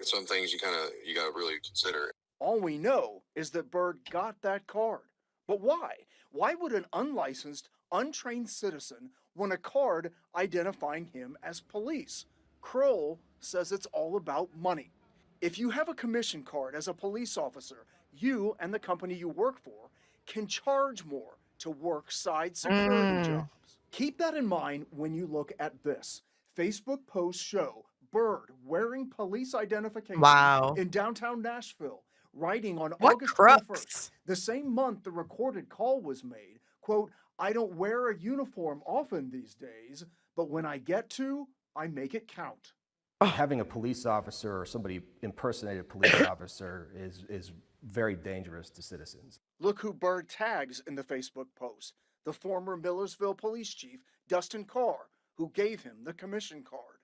some things you got to really consider. All we know is that Bird got that card. But why? Why would an unlicensed, untrained citizen want a card identifying him as police? Kroll says it's all about money. If you have a commission card as a police officer, you and the company you work for can charge more to work side security jobs. Keep that in mind when you look at this. Facebook posts show Bird wearing police identification Wow. in downtown Nashville, writing on What August crooks? 21st, the same month the recorded call was made, quote, "I don't wear a uniform often these days, but when I get to, I make it count." Having a police officer or somebody impersonate a police officer is very dangerous to citizens. Look who Bird tags in the Facebook post, the former Millersville police chief, Dustin Carr, who gave him the commission card.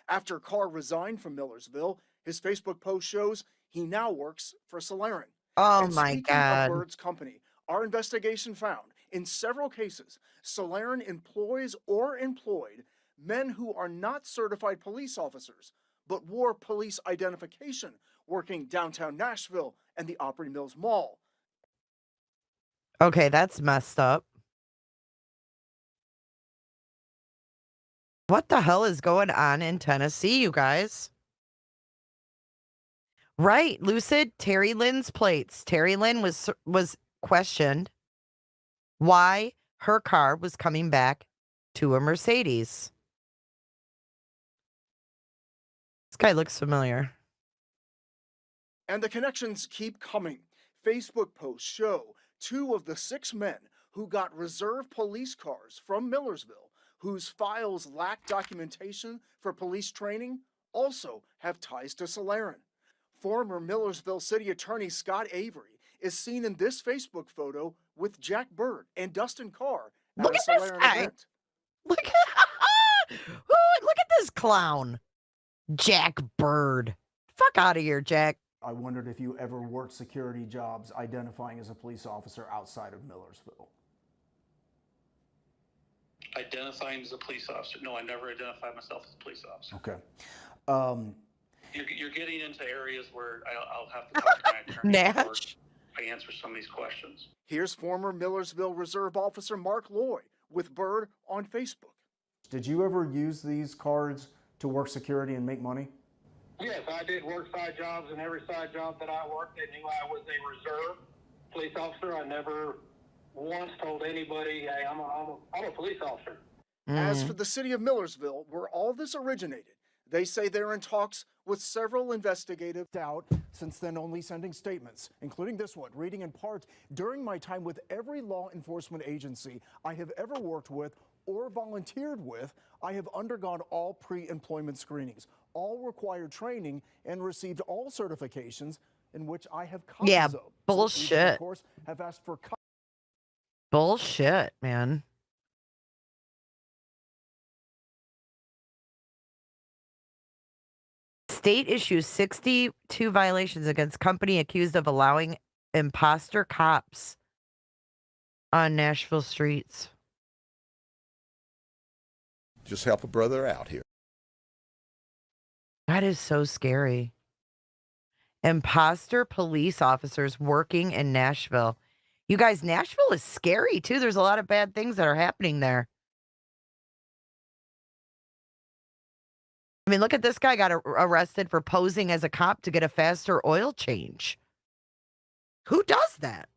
After Carr resigned from Millersville, his Facebook post shows he now works for Solaren. Oh And my speaking God. of Bird's company, our investigation found, in several cases, Solaren employs or employed men who are not certified police officers, but wore police identification, working downtown Nashville and the Opry Mills Mall. Okay, that's messed up. What the hell is going on in Tennessee, you guys? Right, Lucid, Terri Lynn's plates. Terri Lynn was questioned why her car was coming back to a Mercedes. This guy looks familiar. And the connections keep coming. Facebook posts show 2 of the 6 men who got reserve police cars from Millersville, whose files lack documentation for police training, also have ties to Solaren. Former Millersville City Attorney Scott Avery is seen in this Facebook photo with Jack Bird and Dustin Carr at Look a at this Solaren guy. event. Look at this clown. Jack Bird. Fuck out of here, Jack. I wondered if you ever worked security jobs identifying as a police officer outside of Millersville. Identifying as a police officer? No, I never identified myself as a police officer. Okay. You're getting into areas where I'll have to talk to my attorney before Nash. I answer some of these questions. Here's former Millersville Reserve Officer Mark Lloyd with Bird on Facebook. Did you ever use these cards to work security and make money? Yes, I did work side jobs, and every side job that I worked, they knew I was a reserve police officer. I never once told anybody, hey, I'm a police officer. As for the city of Millersville, where all this originated, they say they're in talks with several investigative out, since then only sending statements, including this one, reading in part, "During my time with every law enforcement agency I have ever worked with or volunteered with, I have undergone all pre-employment screenings, all required training, and received all certifications in which I have copies Yeah, of." So bullshit. these, of course, have asked for Bullshit, man. State issues 62 violations against company accused of allowing imposter cops on Nashville streets. Just help a brother out here. That is so scary. Imposter police officers working in Nashville. You guys, Nashville is scary too. There's a lot of bad things that are happening there. I mean, look at this guy got arrested for posing as a cop to get a faster oil change. Who does that?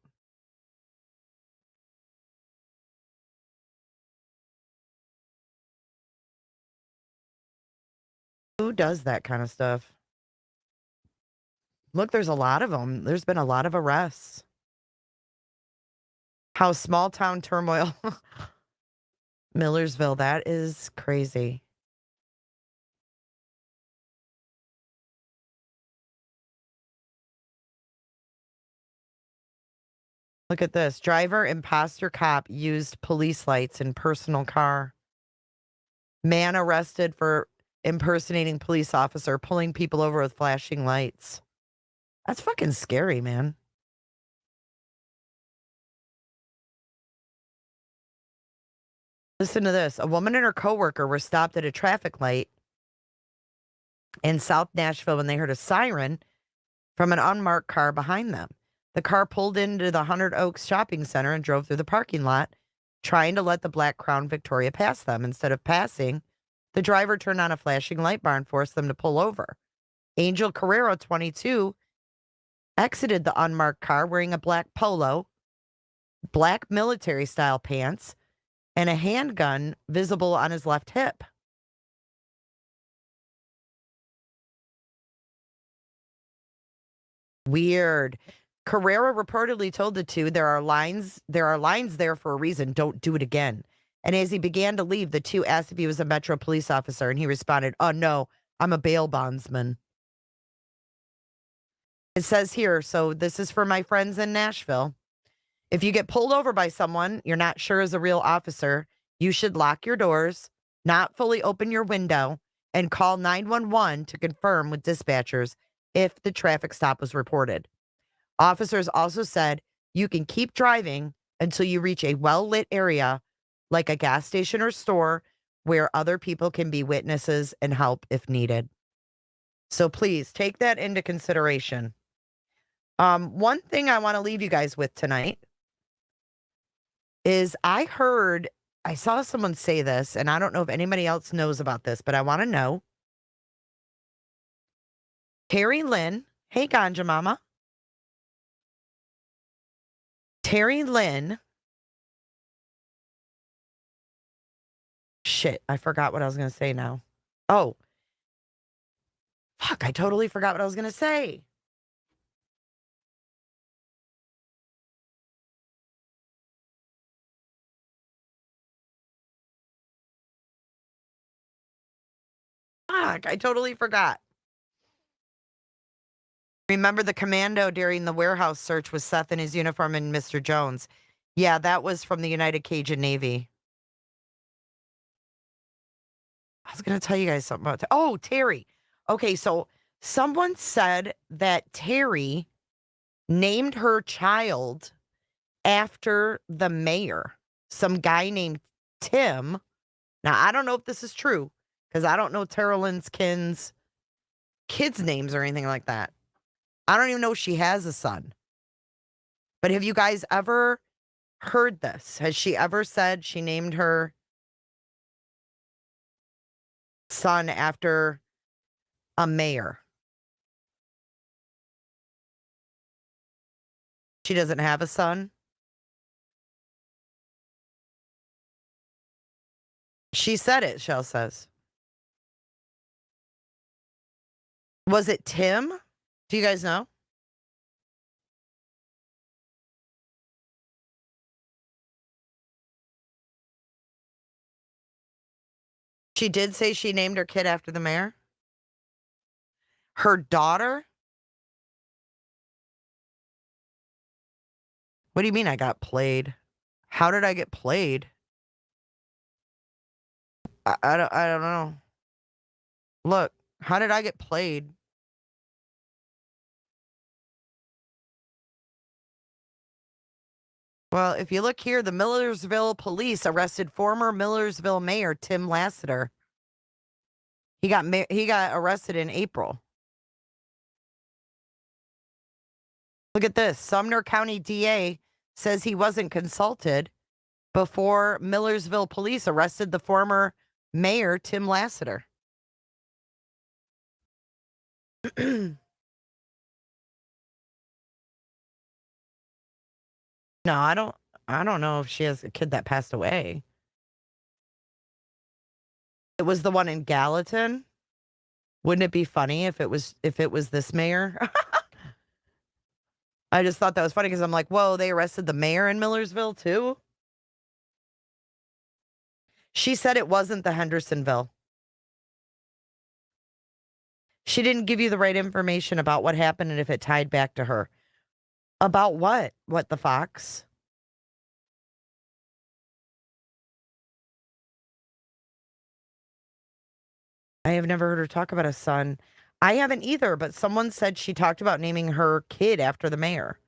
Who does that kind of stuff? Look, there's a lot of them. There's been a lot of arrests. How small town turmoil. Millersville, that is crazy. Look at this. Driver imposter cop used police lights in personal car. Man arrested for impersonating police officer, pulling people over with flashing lights. That's fucking scary, man. Listen to this. A woman and her coworker were stopped at a traffic light in South Nashville when they heard a siren from an unmarked car behind them. The car pulled into the 100 Oaks shopping center and drove through the parking lot, trying to let the black Crown Victoria pass them. Instead of passing, the driver turned on a flashing light bar and forced them to pull over. Angel Carrero, 22, exited the unmarked car wearing a black polo, black military-style pants, and a handgun visible on his left hip. Weird. Carrera reportedly told the two, there are lines there for a reason. Don't do it again. And as he began to leave, the two asked if he was a Metro police officer, and he responded, "Oh, no, I'm a bail bondsman." It says here, so this is for my friends in Nashville. If you get pulled over by someone you're not sure is a real officer, you should lock your doors, not fully open your window, and call 911 to confirm with dispatchers if the traffic stop was reported. Officers also said you can keep driving until you reach a well-lit area like a gas station or store where other people can be witnesses and help if needed. So please take that into consideration. One thing I want to leave you guys with tonight is I saw someone say this, and I don't know if anybody else knows about this, but I want to know. Terri Lynn, hey Ganja Mama. Terri Lynn. Shit, I forgot what I was going to say now. Oh. Fuck, I totally forgot what I was going to say. Fuck, I totally forgot. Remember the commando during the warehouse search with Seth in his uniform and Mr. Jones? Yeah, that was from the United Cajun Navy. I was going to tell you guys something about that. Oh, Terri. Okay, so someone said that Terri named her child after the mayor, some guy named Tim. Now, I don't know if this is true because I don't know Terri Lynn's kids' names or anything like that. I don't even know if she has a son. But have you guys ever heard this? Has she ever said she named her son after a mayor? She doesn't have a son? She said it, Shell says. Was it Tim? Do you guys know? She did say she named her kid after the mayor. Her daughter? What do you mean I got played? How did I get played? I don't know. Look, how did I get played? Well, if you look here, the Millersville police arrested former Millersville mayor Tim Lassiter. He got arrested in April. Look at this. Sumner County DA says he wasn't consulted before Millersville police arrested the former mayor Tim Lassiter. No, I don't know if she has a kid that passed away. It was the one in Gallatin. Wouldn't it be funny if it was this mayor? I just thought that was funny because I'm like, whoa, they arrested the mayor in Millersville too? She said it wasn't the Hendersonville. She didn't give you the right information about what happened and if it tied back to her. About what? What the fox? I have never heard her talk about a son. I haven't either, but someone said she talked about naming her kid after the mayor.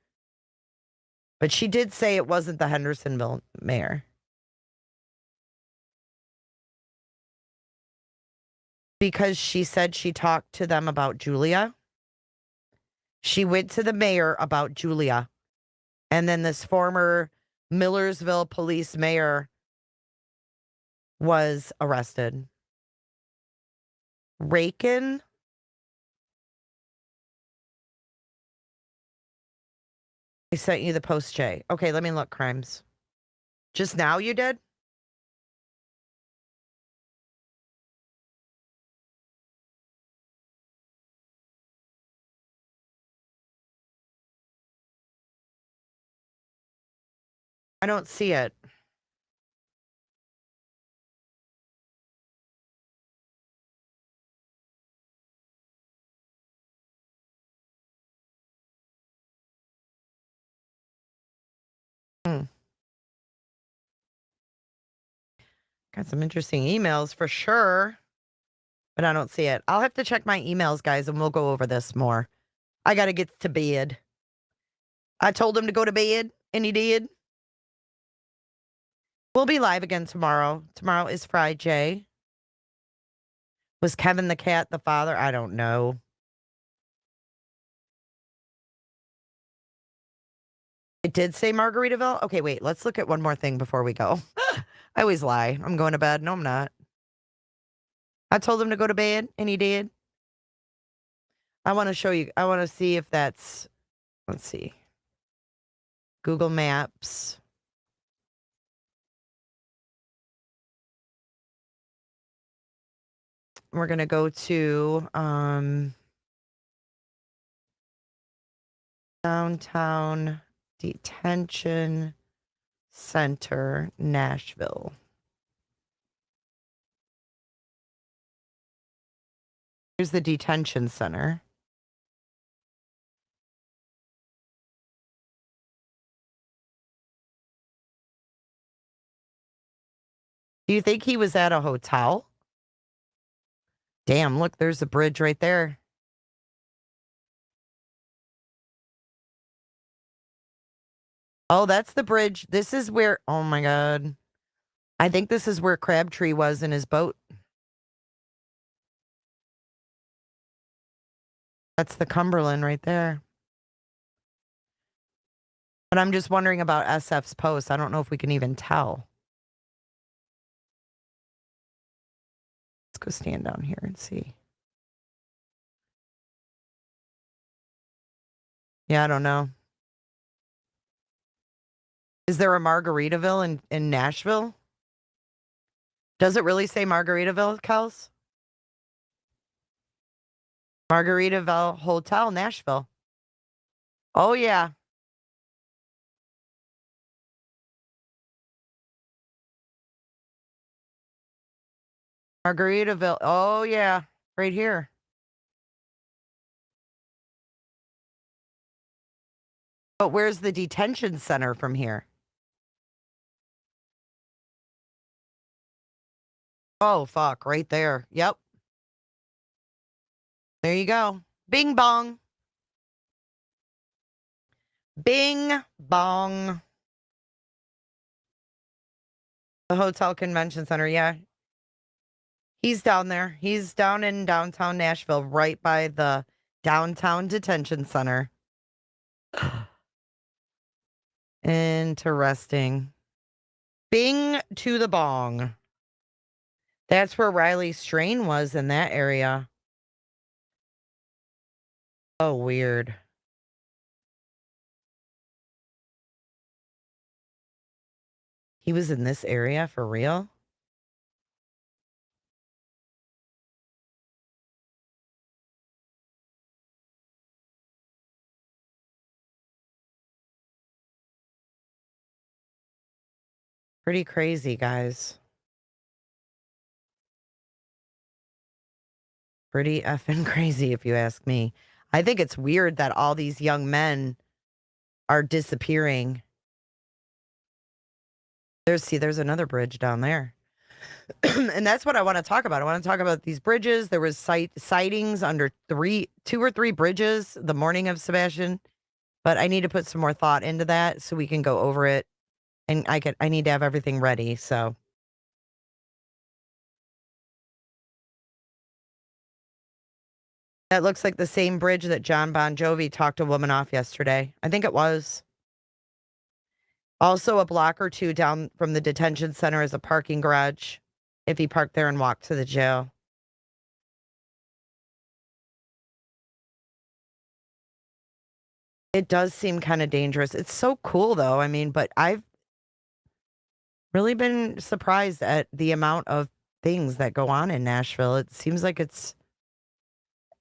But she did say it wasn't the Hendersonville mayor. Because she said she talked to them about Julia. She went to the mayor about Julia. And then this former Millersville police mayor was arrested. Rakin? I sent you the post, Jay. Okay, let me look, crimes. Just now you did? I don't see it. Got some interesting emails for sure, but I don't see it. I'll have to check my emails, guys, and we'll go over this more. I got to get to bed. I told him to go to bed, and he did. We'll be live again tomorrow. Tomorrow is Friday. Was Kevin the cat the father? I don't know. It did say Margaritaville? Okay, wait. Let's look at one more thing before we go. I always lie. I'm going to bed. No, I'm not. I told him to go to bed, and he did. I want to show you. I want to see if that's... Let's see. Google Maps. We're going to go to Downtown Detention Center, Nashville. Here's the detention center. Do you think he was at a hotel? Damn, look, there's a bridge right there. Oh, that's the bridge. This is where, oh my God. I think this is where Crabtree was in his boat. That's the Cumberland right there. But I'm just wondering about SF's post. I don't know if we can even tell. Let's go stand down here and see. Yeah, I don't know. Is there a Margaritaville in Nashville? Does it really say Margaritaville, Kels? Margaritaville Hotel, Nashville. Oh, yeah. Margaritaville. Oh, yeah. Right here. But where's the detention center from here? Oh, fuck. Right there. Yep. There you go. Bing bong. Bing bong. The Hotel Convention Center. Yeah. He's down there. He's down in downtown Nashville, right by the downtown detention center. Interesting. Bing to the bong. That's where Riley Strain was in that area. Oh, weird. He was in this area for real? Pretty crazy, guys. Pretty effing crazy, if you ask me. I think it's weird that all these young men are disappearing. There's another bridge down there. And that's what I want to talk about. I want to talk about these bridges. There was sightings under 2 or 3 bridges the morning of Sebastian. But I need to put some more thought into that so we can go over it. And I need to have everything ready, so. That looks like the same bridge that John Bon Jovi talked a woman off yesterday. I think it was. Also, a block or 2 down from the detention center is a parking garage. If he parked there and walked to the jail. It does seem kind of dangerous. It's so cool, though. I mean, but I've really been surprised at the amount of things that go on in Nashville. It seems like it's...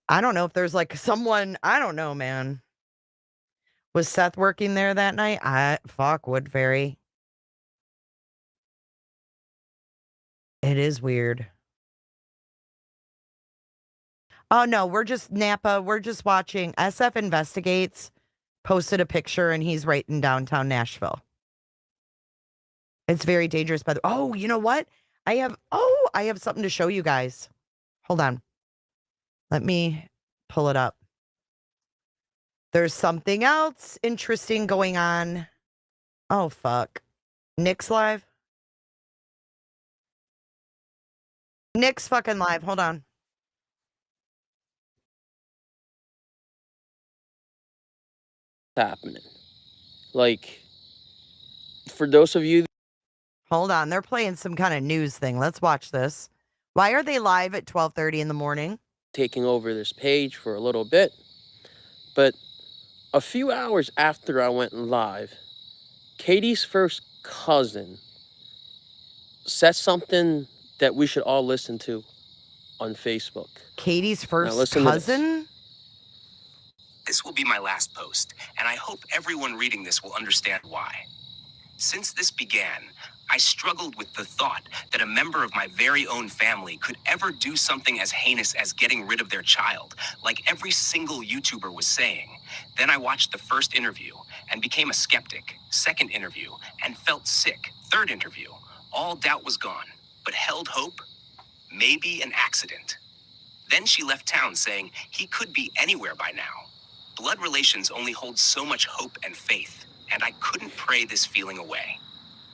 I don't know if there's like someone... I don't know, man. Was Seth working there that night? Fuck, Woodbury. It is weird. Oh no, we're just Napa. We're just watching. SF Investigates posted a picture and he's right in downtown Nashville. It's very dangerous, by the way. Oh, you know what? I have something to show you guys. Hold on. Let me pull it up. There's something else interesting going on. Oh, fuck. Nick's live? Nick's fucking live. Hold on. Happening. Like, for those of you Hold on. They're playing some kind of news thing. Let's watch this. Why are they live at 12:30 in the morning? taking over this page for a little bit, but a few hours after I went live, Katie's first cousin said something that we should all listen to on Facebook. Katie's Now first listen to this. cousin? This will be my last post, and I hope everyone reading this will understand why. Since this began, I struggled with the thought that a member of my very own family could ever do something as heinous as getting rid of their child, like every single YouTuber was saying. Then I watched the first interview and became a skeptic. Second interview and felt sick. Third interview, all doubt was gone, but held hope. Maybe an accident. Then she left town saying he could be anywhere by now. Blood relations only hold so much hope and faith, and I couldn't pray this feeling away.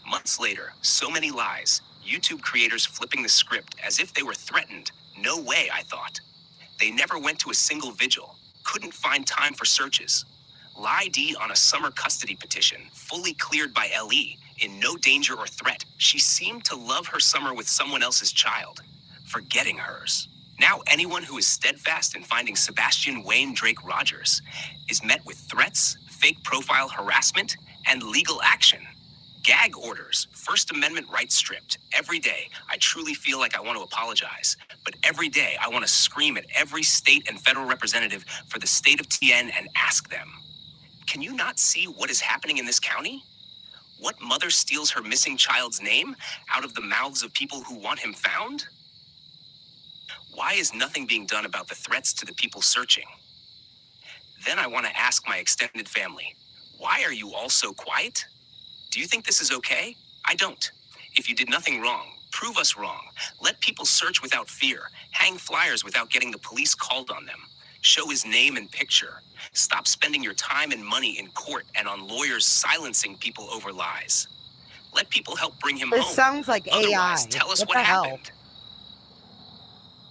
Months later, so many lies, YouTube creators flipping the script as if they were threatened. No way, I thought. They never went to a single vigil, couldn't find time for searches. Lie D on a summer custody petition, fully cleared by LE, in no danger or threat. She seemed to love her summer with someone else's child, forgetting hers. Now anyone who is steadfast in finding Sebastian Wayne Drake Rogers is met with threats, fake profile harassment, and legal action. Gag orders, First Amendment rights stripped. Every day, I truly feel like I want to apologize. But every day, I want to scream at every state and federal representative for the state of TN and ask them, can you not see what is happening in this county? What mother steals her missing child's name out of the mouths of people who want him found? Why is nothing being done about the threats to the people searching? Then I want to ask my extended family, why are you all so quiet? Do you think this is okay? I don't. If you did nothing wrong, prove us wrong. Let people search without fear. Hang flyers without getting the police called on them. Show his name and picture. Stop spending your time and money in court and on lawyers silencing people over lies. Let people help bring him This home. sounds like Otherwise, AI. tell us What what the hell? happened.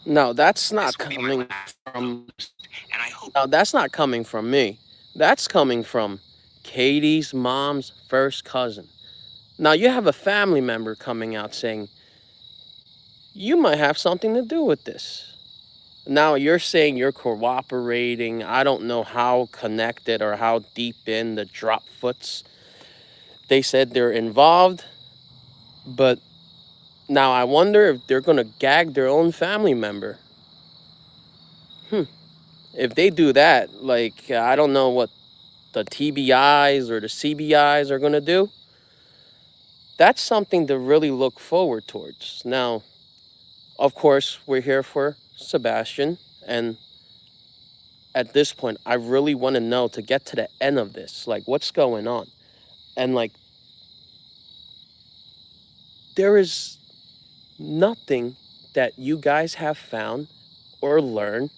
No, that's not coming from. No, that's not coming from me. That's coming from Katie's mom's first cousin. Now you have a family member coming out saying, you might have something to do with this. Now you're saying you're cooperating. I don't know how connected or how deep in the drop foots. They said they're involved, but now I wonder if they're going to gag their own family member. If they do that, like, I don't know what the TBIs or the CBIs are going to do. That's something to really look forward towards. Now, of course, we're here for Sebastian, and at this point, I really want to know, to get to the end of this, like, what's going on? And, like, there is nothing that you guys have found or learned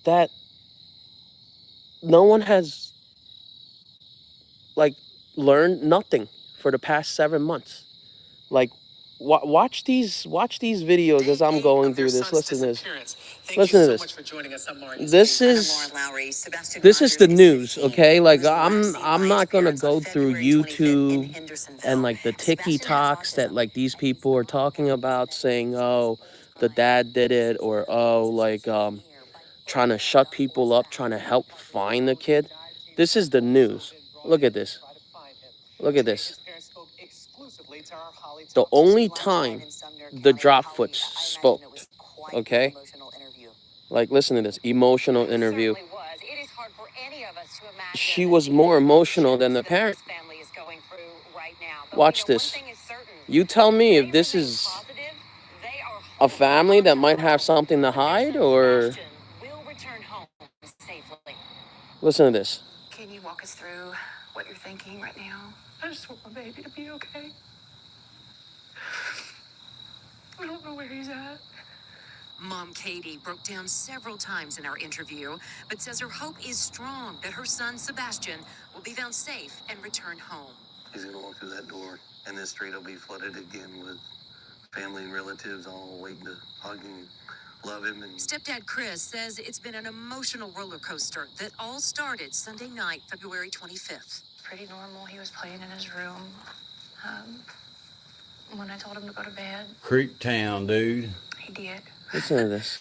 that no one has, like, learned nothing for the past 7 months. Like, watch these videos as I'm going through this. Listen to this. Listen to this. This is the news, okay? Like, I'm not gonna go through YouTube and like the TikToks that like these people are talking about, saying, oh, the dad did it, or oh, like trying to shut people up, trying to help find the kid. This is the news. Look at this. Look at this. The only time the Dropfoots spoke, okay? Like, listen to this, emotional interview. She was more emotional than the parent. Watch this. You tell me if this is a family that might have something to hide, or listen to this. Can you walk us through what you're thinking right now? I just want my baby to be okay. I don't know where he's at. Mom Katie broke down several times in our interview, but says her hope is strong that her son Sebastian will be found safe and return home. He's gonna walk through that door, and this street will be flooded again with family and relatives all waiting to hug him, love him. And Stepdad Chris says it's been an emotional roller coaster that all started Sunday night, February 25th. Pretty normal. He was playing in his room. When I told him to go to bed, Creep Town, dude. he did. Listen to this.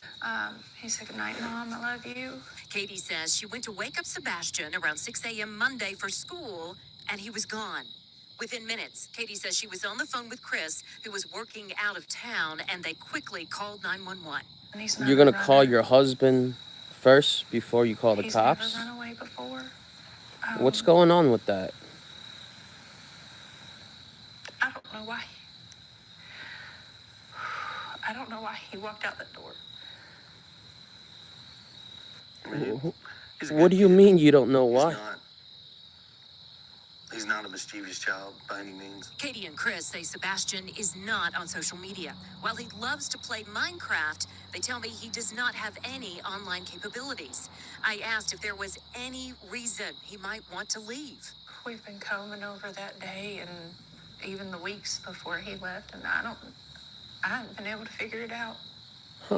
He said, "Good night, Mom. I love you." Katie says she went to wake up Sebastian around 6 a.m. Monday for school, and he was gone. Within minutes, Katie says she was on the phone with Chris, who was working out of town, and they quickly called 911. You're gonna call your husband first before you call the He's cops? never run away before. What's going on with that? I don't know why. I don't know why he walked out that door. What do you mean you don't know why? he's not a mischievous child by any means. Katie and Chris say Sebastian is not on social media. While he loves to play Minecraft, they tell me he does not have any online capabilities. I asked if there was any reason he might want to leave. We've been combing over that day and even the weeks before he left, and I haven't been able to figure it out.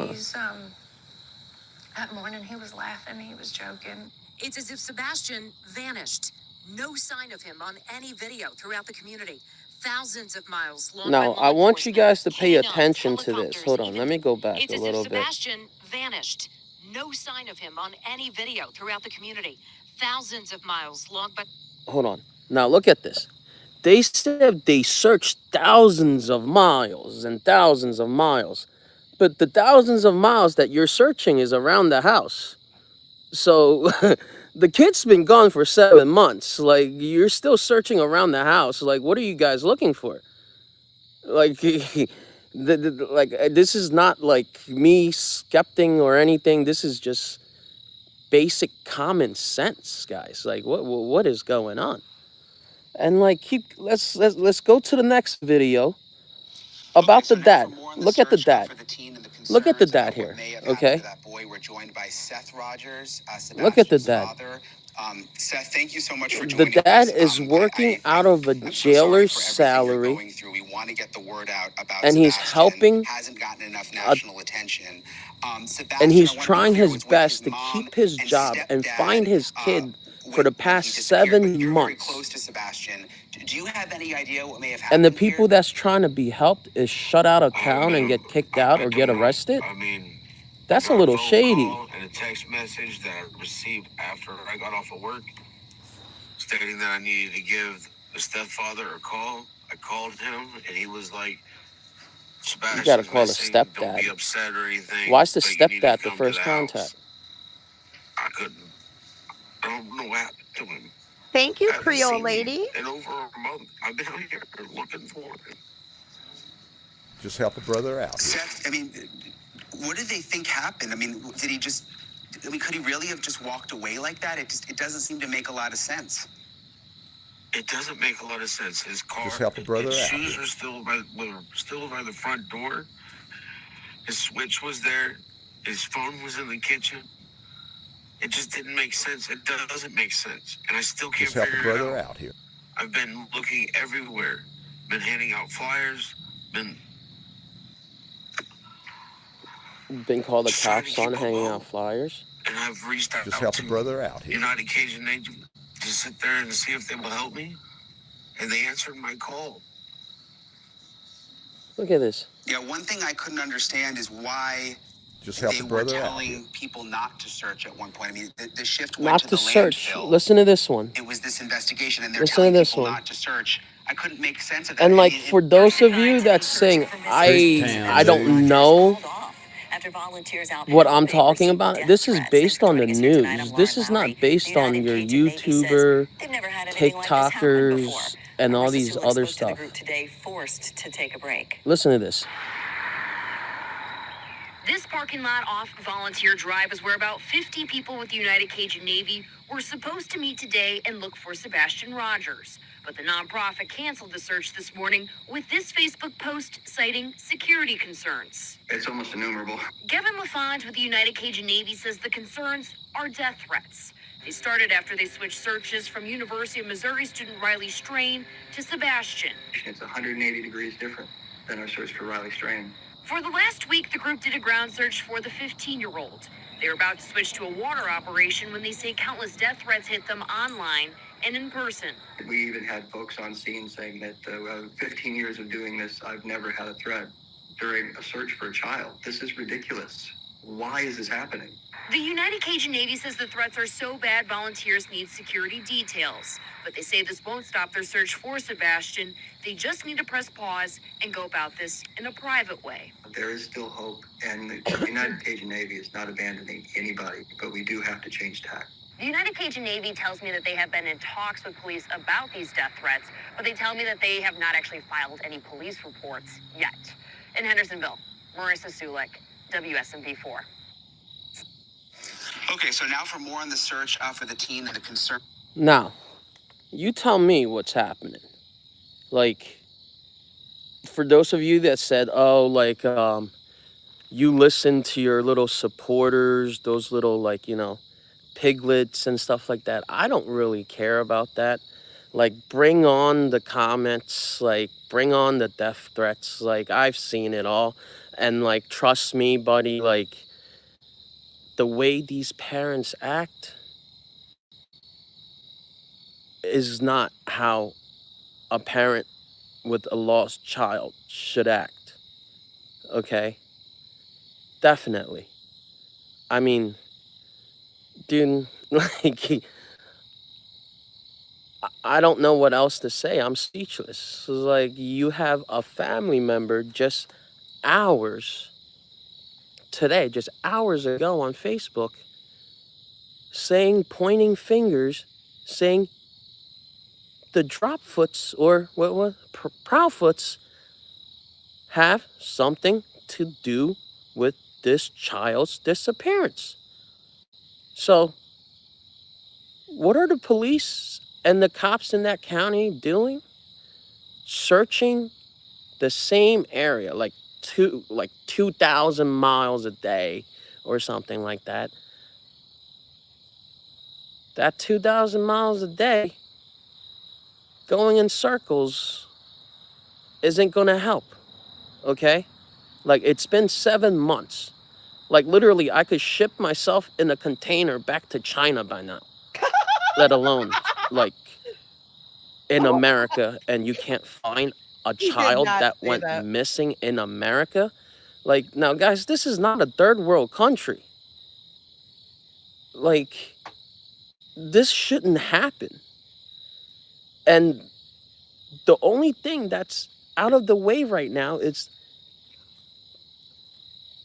He's, that morning he was laughing, he was joking. It's as if Sebastian vanished. No sign of him on any video throughout the community. Thousands of miles long. Now, I want you guys to pay attention to this. Hold on, let me go back It's a as little if bit. Sebastian vanished. No sign of him on any video throughout the community. Thousands of miles long, but Hold on. Now, look at this. They said they searched thousands of miles and thousands of miles. But the thousands of miles that you're searching is around the house. So the kid's been gone for 7 months. Like, you're still searching around the house. Like, what are you guys looking for? Like, this is not like me skepting or anything. This is just basic common sense, guys. Like, what is going on? And like, let's go to the next video about the dad. Look at the dad. Look at the dad here, okay? That boy, we're joined by Seth Rogers, Look at the dad. father. Seth, thank you so much for The joining dad us. is working out of a jailer's salary, We want to get the word out about and he's Sebastian. helping, Hasn't gotten enough national attention. and he's trying his best to keep his job and find his kid for the past 7 months. Close to Sebastian. Do you have any idea what may have And happened? the people that's trying to be helped is shut out of town and get kicked out or get arrested. I mean, That's a little shady. and a text message that I received after I got off of work stating that I needed to give the stepfather a call. I called him and he was like, Sebastian, You gotta call the don't be stepdad. upset or anything. Why is the but you need to stepdad the come to first house." contact? I couldn't. I don't know what happened to him. Thank you, I haven't Creole seen him lady. in over a month. I've been out here looking for him. Just help a brother out here. Seth, I mean, what did they think happened? I mean, did he just? I mean, could he really have just walked away like that? It doesn't seem to make a lot of sense. It doesn't make a lot of sense. His car, Just help a brother his out shoes here. were still by the front door. His switch was there. His phone was in the kitchen. It just didn't make sense. It doesn't make sense, and I still can't Just help a figure it brother out. out here. I've been looking everywhere. Been handing out flyers. Been called the Trying to cops on keep hanging a out flyers. And I've reached out Just help a to brother out here. United Cajun Agent to sit there and see if they will help me, and they answered my call. Look at this. Yeah, one thing I couldn't understand is why Just help they a were brother out here. telling people not to search at one point. I mean, the shift went Not to to the search. landfill. Listen to this one. It was this investigation, and they're Listen to telling this people one. not to search. I couldn't make sense of that. And I like, mean, for those of you that's saying I don't know what I'm talking about, this is based on the news. This is not based on your YouTuber, TikTokers, and all Marissa these Sulik other spoke to the stuff. group today, forced to take a break. Listen to this. This parking lot off Volunteer Drive is where about 50 people with the United Cajun Navy were supposed to meet today and look for Sebastian Rogers. But the nonprofit canceled the search this morning with this Facebook post citing security concerns. It's almost innumerable. Gavin LaFont with the United Cajun Navy says the concerns are death threats. They started after they switched searches from University of Missouri student Riley Strain to Sebastian. It's 180 degrees different than our search for Riley Strain. For the last week, the group did a ground search for the 15-year-old. They were about to switch to a water operation when they say countless death threats hit them online and in person. We even had folks on scene saying that 15 years of doing this, I've never had a threat during a search for a child. This is ridiculous. Why is this happening? The United Cajun Navy says the threats are so bad volunteers need security details. But they say this won't stop their search for Sebastian. They just need to press pause and go about this in a private way. There is still hope, and the United Cajun Navy is not abandoning anybody, but we do have to change tack. The United Cajun Navy tells me that they have been in talks with police about these death threats, but they tell me that they have not actually filed any police reports yet. In Hendersonville, Marissa Sulik, WSMV4. Okay, so now for more on the search for the teen and the concern. Now, you tell me what's happening. Like, for those of you that said, oh, like, you listen to your little supporters, those little, like, you know, piglets and stuff like that. I don't really care about that. Like, bring on the comments, like, bring on the death threats. Like, I've seen it all. And, like, trust me, buddy, like, the way these parents act is not how a parent with a lost child should act. Okay? Definitely. I mean, dude, like, I don't know what else to say. I'm speechless. It's like, you have a family member just hours today, just hours ago on Facebook, pointing fingers, saying the Dropfoots or Prowfoots have something to do with this child's disappearance. So, what are the police and the cops in that county doing? Searching the same area, like 2,000 miles a day or something like that. That 2,000 miles a day going in circles isn't going to help, okay? Like, it's been 7 months. Like, literally, I could ship myself in a container back to China by now, let alone, like, in America, and you can't find a child that went missing in America. Like, now, guys, this is not a third world country. Like, this shouldn't happen. And the only thing that's out of the way right now is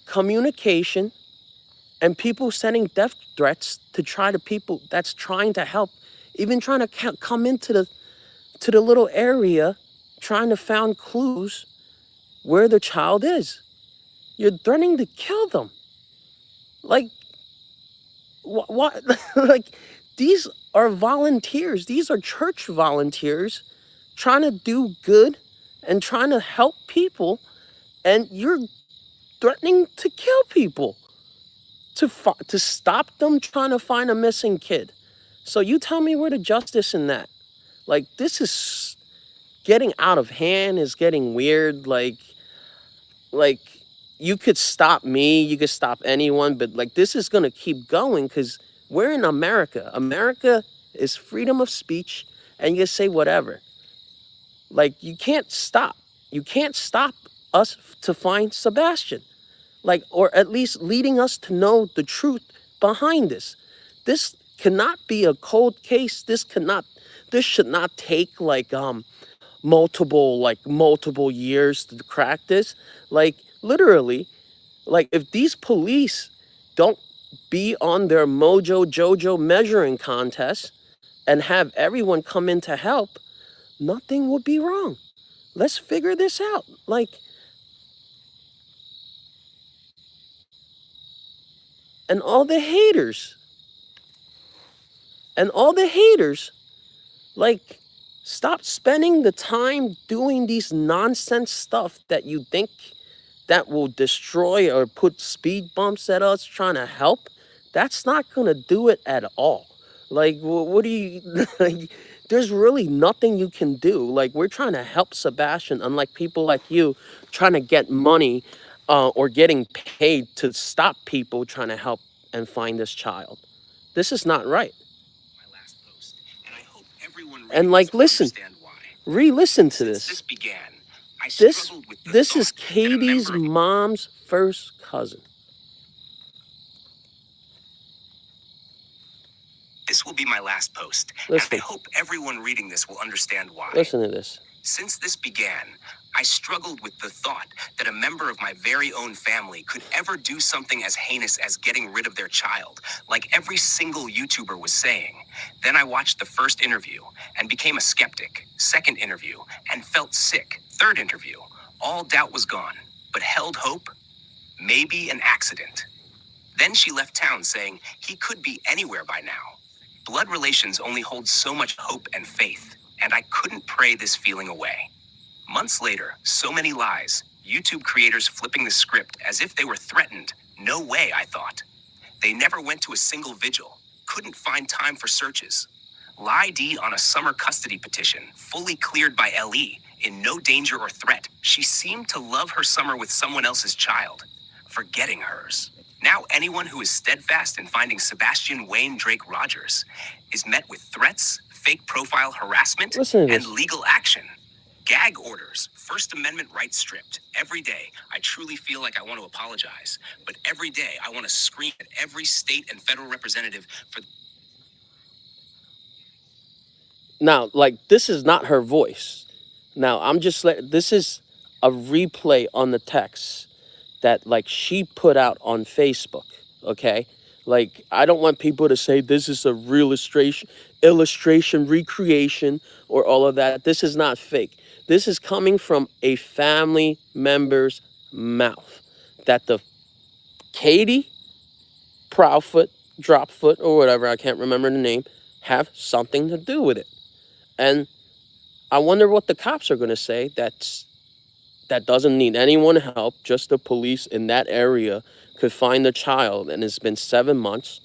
communication and people sending death threats to try to people that's trying to help, even trying to come into the little area, trying to find clues where the child is. You're threatening to kill them. Like, what? Like, these are volunteers. These are church volunteers trying to do good and trying to help people, and you're threatening to kill people to stop them trying to find a missing kid. So you tell me where the justice in that? Like, this is getting out of hand, is getting weird. Like you could stop me, you could stop anyone, but like, this is gonna keep going because we're in America. America is freedom of speech, and you can say whatever. Like, you can't stop us to find Sebastian. Like, or at least leading us to know the truth behind this. This cannot be a cold case. This should not take like multiple years to crack this. Like, literally, like, if these police don't be on their Mojo Jojo measuring contest and have everyone come in to help, nothing would be wrong. Let's figure this out. Like, and all the haters, like, stop spending the time doing these nonsense stuff that you think that will destroy or put speed bumps at us trying to help. That's not gonna do it at all. Like, what do you, like, there's really nothing you can do. Like, we're trying to help Sebastian, unlike people like you trying to get money or getting paid to stop people trying to help and find this child. This is not right. And like, listen, re-listen to this. This is Katie's mom's first cousin. This will be my last post, and I hope everyone reading this will understand why. Listen to this. Since this began, I struggled with the thought that a member of my very own family could ever do something as heinous as getting rid of their child, like every single YouTuber was saying. Then I watched the first interview and became a skeptic. Second interview and felt sick. Third interview, all doubt was gone, but held hope. Maybe an accident. Then she left town saying he could be anywhere by now. Blood relations only hold so much hope and faith, and I couldn't pray this feeling away. Months later, so many lies, YouTube creators flipping the script as if they were threatened. No way, I thought. They never went to a single vigil, couldn't find time for searches. Lie D on a summer custody petition, fully cleared by LE, in no danger or threat. She seemed to love her summer with someone else's child, forgetting hers. Now anyone who is steadfast in finding Sebastian Wayne Drake Rogers is met with threats, fake profile harassment, and legal action. Gag orders, First Amendment rights stripped. Every day, I truly feel like I want to apologize. But every day, I want to scream at every state and federal representative for... Now, like, this is not her voice. Now, this is a replay on the text that, like, she put out on Facebook, okay? Like, I don't want people to say this is a real illustration, recreation, or all of that. This is not fake. This is coming from a family member's mouth. That the Katie, Proudfoot, Dropfoot, or whatever, I can't remember the name, have something to do with it. And I wonder what the cops are going to say that doesn't need anyone help, just the police in that area could find the child, and it's been 7 months.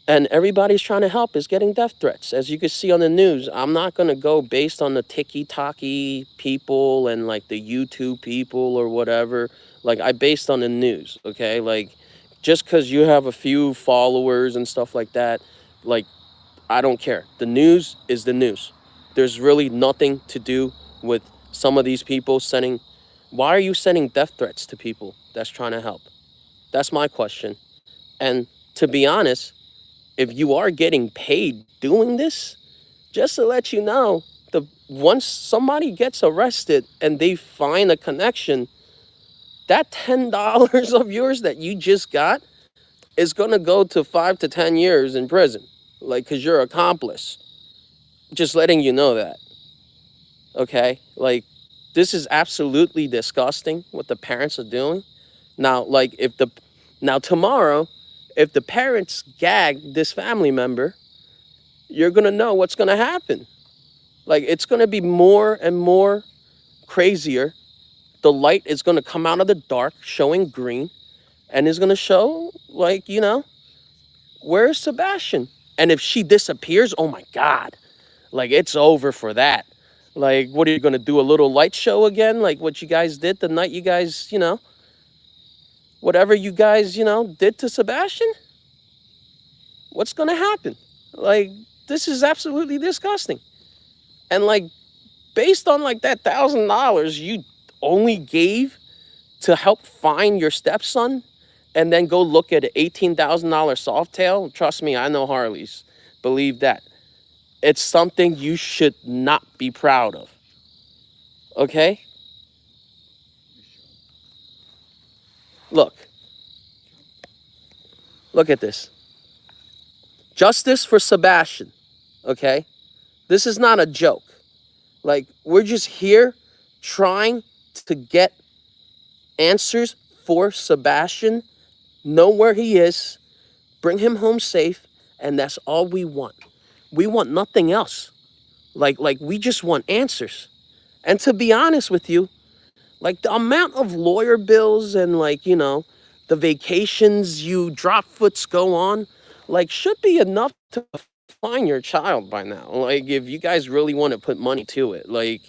And everybody's trying to help is getting death threats. As you can see on the news, I'm not going to go based on the TikTok-y people and like the YouTube people or whatever. Like, I based on the news, okay? Like, just because you have a few followers and stuff like that, like, I don't care. The news is the news. There's really nothing to do with some of these people sending... Why are you sending death threats to people that's trying to help? That's my question. And to be honest, if you are getting paid doing this, just to let you know, once somebody gets arrested and they find a connection, that $10 of yours that you just got is going to go to 5 to 10 years in prison. Like, because you're an accomplice. Just letting you know that. Okay? Like, this is absolutely disgusting what the parents are doing. Now, like, tomorrow, if the parents gag this family member, you're going to know what's going to happen. Like, it's going to be more and more crazier. The light is going to come out of the dark, showing green, and is going to show, like, you know, where's Sebastian? And if she disappears, oh my God, like, it's over for that. Like, what are you going to do, a little light show again? Like what you guys did the night you guys, you know, whatever you guys, you know, did to Sebastian? What's going to happen? Like, this is absolutely disgusting. And like, based on like that $1,000 you only gave to help find your stepson, and then go look at an $18,000 Softail, trust me, I know Harleys. Believe that. It's something you should not be proud of. Okay? Look. Look at this. Justice for Sebastian. Okay? This is not a joke. Like, we're just here trying to get answers for Sebastian, know where he is, bring him home safe, and that's all we want. We want nothing else. Like we just want answers. And to be honest with you, like the amount of lawyer bills and like, you know, the vacations you drop foots go on, like should be enough to find your child by now. Like if you guys really want to put money to it, like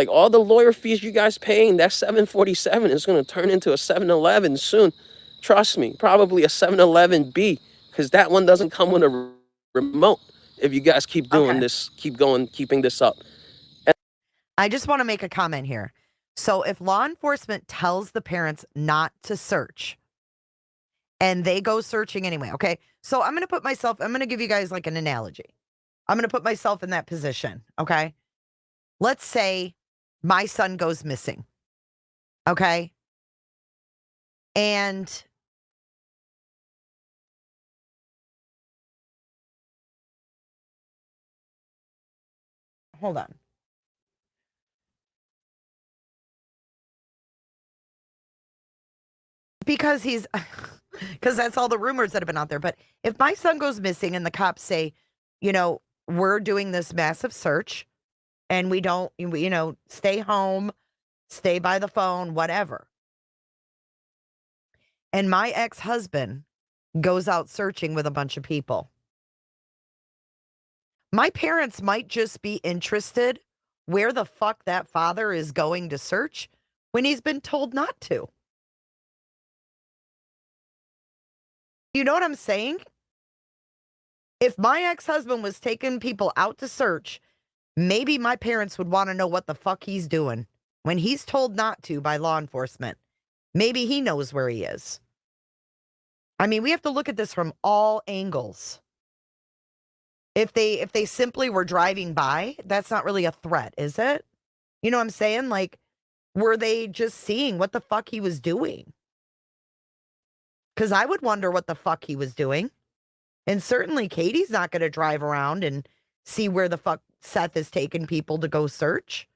all the lawyer fees you guys paying, that 747 is going to turn into a 7-Eleven soon. Trust me, probably a 7-Eleven-B, because that one doesn't come with a remote. If you guys keep doing Okay. this, keeping this up. I just want to make a comment here. So if law enforcement tells the parents not to search and they go searching anyway, okay? So I'm going to give you guys like an analogy. I'm going to put myself in that position, okay? Let's say my son goes missing, okay? And hold on. Because because that's all the rumors that have been out there. But if my son goes missing and the cops say, you know, we're doing this massive search and we don't, you know, stay home, stay by the phone, whatever. And my ex-husband goes out searching with a bunch of people. My parents might just be interested where the fuck that father is going to search when he's been told not to. You know what I'm saying? If my ex-husband was taking people out to search, maybe my parents would want to know what the fuck he's doing when he's told not to by law enforcement. Maybe he knows where he is. I mean, we have to look at this from all angles. If they simply were driving by, that's not really a threat, is it? You know what I'm saying? Like, were they just seeing what the fuck he was doing? Because I would wonder what the fuck he was doing. And certainly Katie's not going to drive around and see where the fuck Seth is taking people to go search.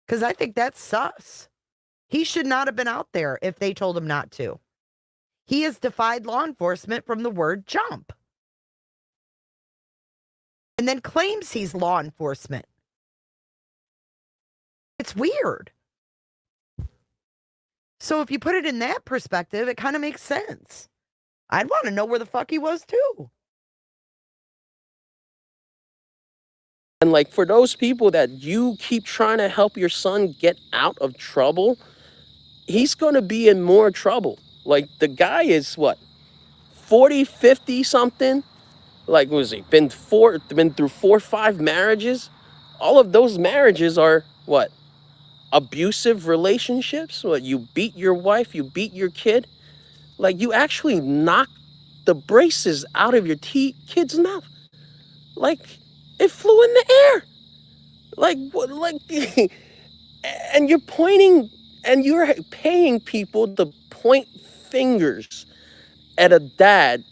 Because I think that's sus. He should not have been out there if they told him not to. He has defied law enforcement from the word jump. And then claims he's law enforcement. It's weird. So if you put it in that perspective, it kind of makes sense. I'd want to know where the fuck he was too. And like for those people that you keep trying to help your son get out of trouble, he's going to be in more trouble. Like the guy is what, 40, 50 something? Like, what was he? Been through 4 or 5 marriages. All of those marriages are what? Abusive relationships. What, you beat your wife, you beat your kid. Like you actually knock the braces out of your kid's mouth. Like it flew in the air. Like what? Like, and you're pointing and you're paying people to point fingers at a dad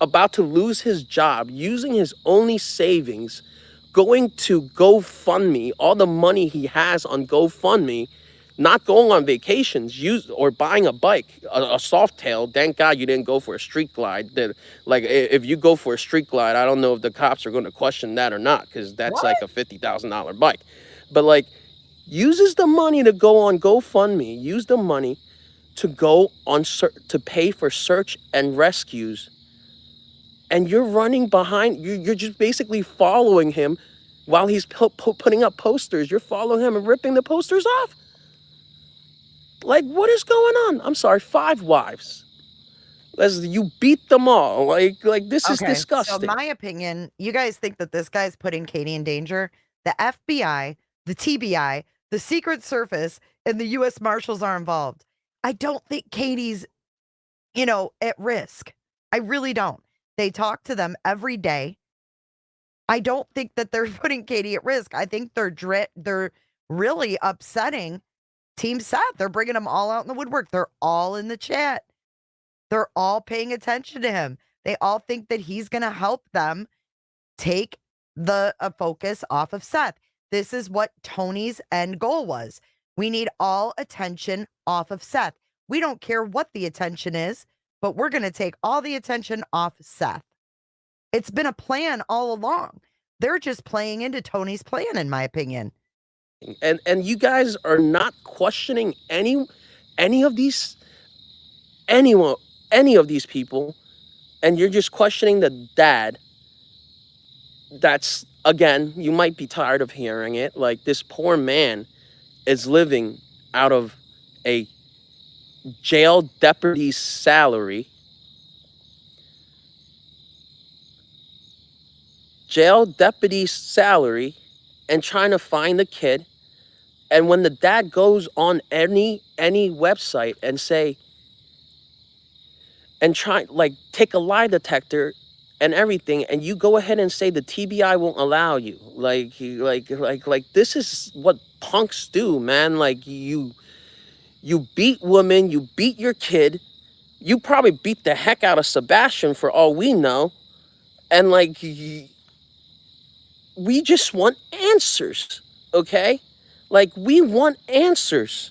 about to lose his job, using his only savings, going to GoFundMe, all the money he has on GoFundMe, not going on vacations, or buying a bike, a Softail. Thank God you didn't go for a Street Glide. Like if you go for a Street Glide, I don't know if the cops are going to question that or not, because that's like a $50,000 bike. But like, uses the money to go on GoFundMe, use the money to go on to pay for search and rescues. And you're running behind, you're just basically following him while he's putting up posters. You're following him and ripping the posters off. Like, what is going on? I'm sorry, 5 wives. You beat them all. Like this is disgusting. So my opinion, you guys think that this guy's putting Katie in danger? The FBI, the TBI, the Secret Service, and the U.S. Marshals are involved. I don't think Katie's, at risk. I really don't. They talk to them every day. I don't think that they're putting Katie at risk. I think they're really upsetting Team Seth. They're bringing them all out in the woodwork. They're all in the chat. They're all paying attention to him. They all think that he's going to help them take the focus off of Seth. This is what Tony's end goal was. We need all attention off of Seth. We don't care what the attention is, but we're going to take all the attention off Seth. It's been a plan all along. They're just playing into Tony's plan, in my opinion. And you guys are not questioning any of these any of these people, and you're just questioning the dad. That's, again, you might be tired of hearing it. Like, this poor man is living out of a jail deputy's salary. Jail deputy's salary, and trying to find the kid. And when the dad goes on any website and say, and try, like, take a lie detector and everything, and you go ahead and say the TBI won't allow you. Like this is what punks do, man. Like, you beat women, you beat your kid, you probably beat the heck out of Sebastian for all we know, and like, we just want answers, okay? Like, we want answers.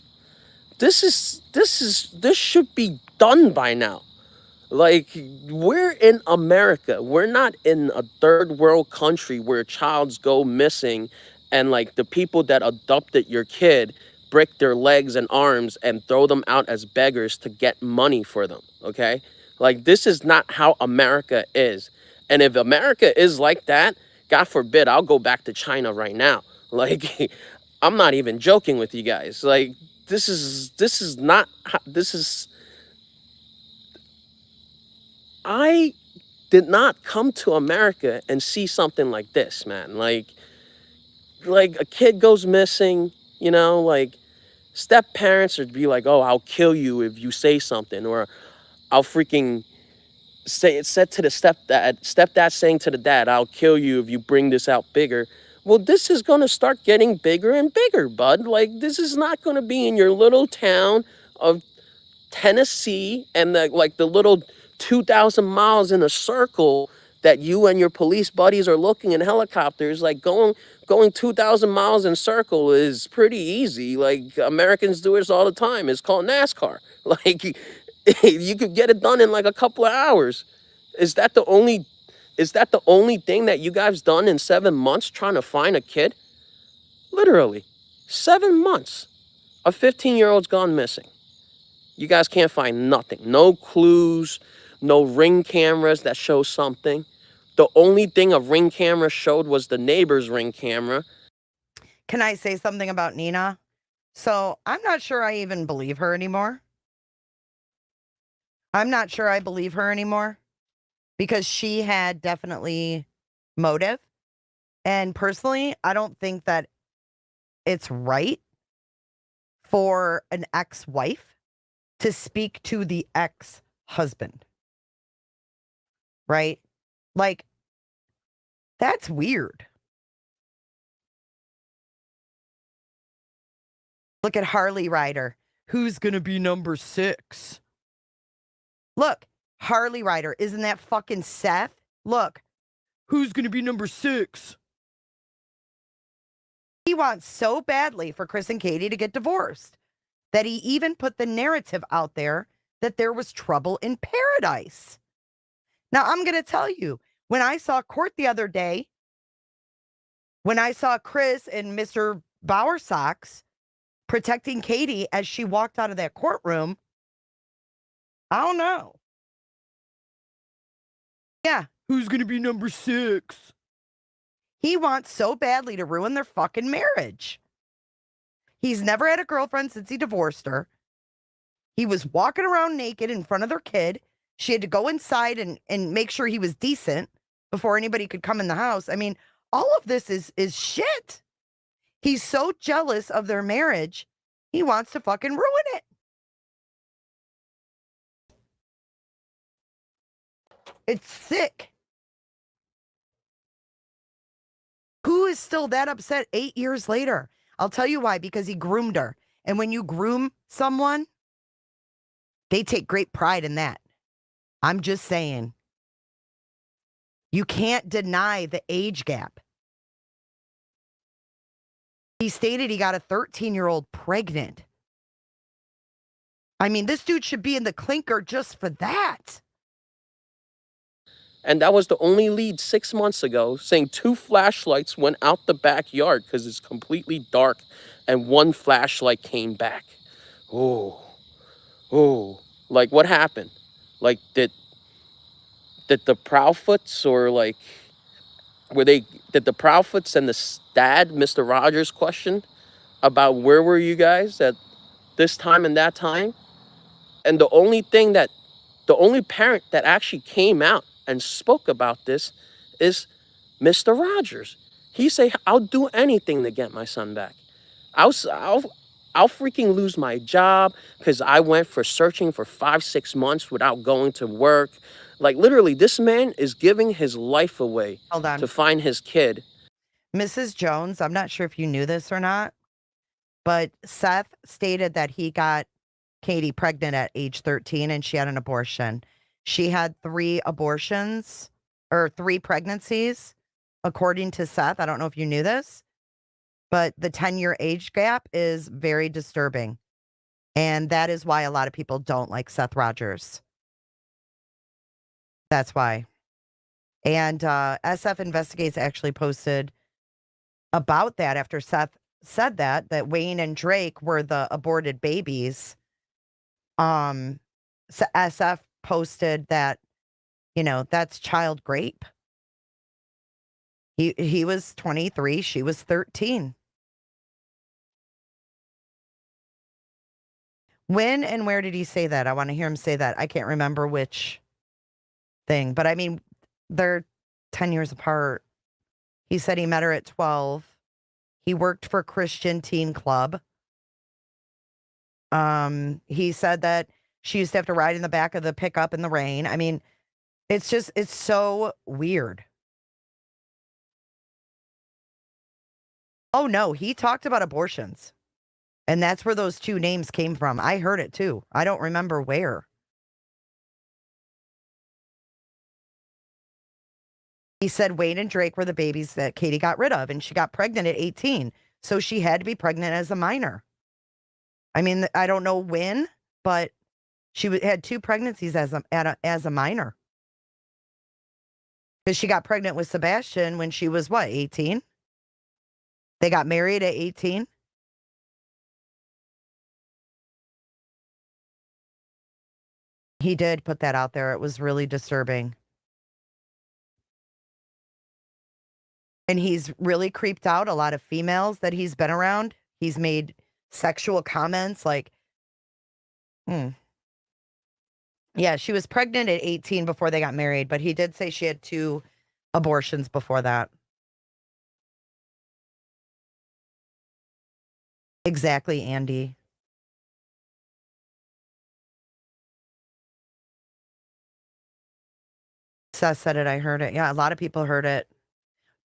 This should be done by now. Like, we're in America. We're not in a third world country where childs go missing and, like, the people that adopted your kid break their legs and arms and throw them out as beggars to get money for them, okay? Like, this is not how America is. And if America is like that, God forbid, I'll go back to China right now. Like, I'm not even this with you guys. Like, this is not, this is, I did not come to America and see something like this, man. Like a kid goes missing, you know, like, step parents would be like, oh, I'll kill you if you say something, or I'll freaking say it said to the stepdad saying to the dad, I'll kill you if you bring this out bigger. Well, this is going to start getting bigger and bigger, bud. Like, this is not going to be in your little town of Tennessee and the little 2,000 miles in a circle that you and your police buddies are looking in helicopters. Like, going 2,000 miles in circle is pretty easy. Like, Americans do this all the time. It's called NASCAR. Like, you could get it done in like a couple of hours. Is that the only thing that you guys done in 7 months, trying to find a kid? Literally 7 months. A 15-year-old's gone missing. You guys can't find nothing. No clues, no ring cameras that show something. The only thing a ring camera showed was the neighbor's ring camera. Can I say something about Nina? So I'm not sure I even believe her anymore. I'm not sure I believe her anymore because she had definitely motive. And personally, I don't think that it's right for an ex-wife to speak to the ex-husband. Right? Like, that's weird. Look at Harley Ryder. Who's going to be number 6? Look, Harley Ryder. Isn't that fucking Seth? Look, who's going to be number 6? He wants so badly for Chris and Katie to get divorced that he even put the narrative out there that there was trouble in paradise. Now, I'm going to tell you, when I saw court the other day, when I saw Chris and Mr. Bowersox protecting Katie as she walked out of that courtroom, I don't know. Yeah, who's going to be number 6? He wants so badly to ruin their fucking marriage. He's never had a girlfriend since he divorced her. He was walking around naked in front of their kid. She had to go inside and make sure he was decent before anybody could come in the house. I mean, all of this is shit. He's so jealous of their marriage, he wants to fucking ruin it. It's sick. Who is still that upset 8 years later? I'll tell you why, because he groomed her. And when you groom someone, they take great pride in that. I'm just saying. You can't deny the age gap. He stated he got a 13-year-old pregnant. I mean, this dude should be in the clinker just for that. And that was the only lead 6 months ago, saying 2 flashlights went out the backyard because it's completely dark, and 1 flashlight came back. Oh, like what happened? Like did the Proudfoots or like did the Proudfoots and the dad, Mr. Rogers, question about where were you guys at this time and that time? And the only parent that actually came out and spoke about this is Mr. Rogers. He say, I'll do anything to get my son back. I'll freaking lose my job because I went for searching for 5-6 months without going to work. Like literally, this man is giving his life away to find his kid. Mrs. Jones, I'm not sure if you knew this or not, but Seth stated that he got Katie pregnant at age 13 and she had an abortion. She had 3 abortions or 3 pregnancies, according to Seth. I don't know if you knew this, but the 10-year age gap is very disturbing. And that is why a lot of people don't like Seth Rogers. That's why. And SF Investigates actually posted about that after Seth said that Wayne and Drake were the aborted babies. So SF posted that, that's child rape. He was 23, she was 13. When and where did he say that? I want to hear him say that. I can't remember which thing, but I mean, they're 10 years apart. He said he met her at 12. He worked for Christian Teen Club. He said that she used to have to ride in the back of the pickup in the rain. I mean, it's so weird. Oh no, he talked about abortions. And that's where those 2 names came from. I heard it too. I don't remember where. He said Wayne and Drake were the babies that Katie got rid of, and she got pregnant at 18. So she had to be pregnant as a minor. I mean, I don't know when, but she had 2 pregnancies as a minor. Because she got pregnant with Sebastian when she was, 18? They got married at 18? He did put that out there. It was really disturbing. And he's really creeped out a lot of females that he's been around. He's made sexual comments like, Yeah, she was pregnant at 18 before they got married, but he did say she had 2 abortions before that. Exactly, Andy. Seth said it, I heard it. Yeah, a lot of people heard it.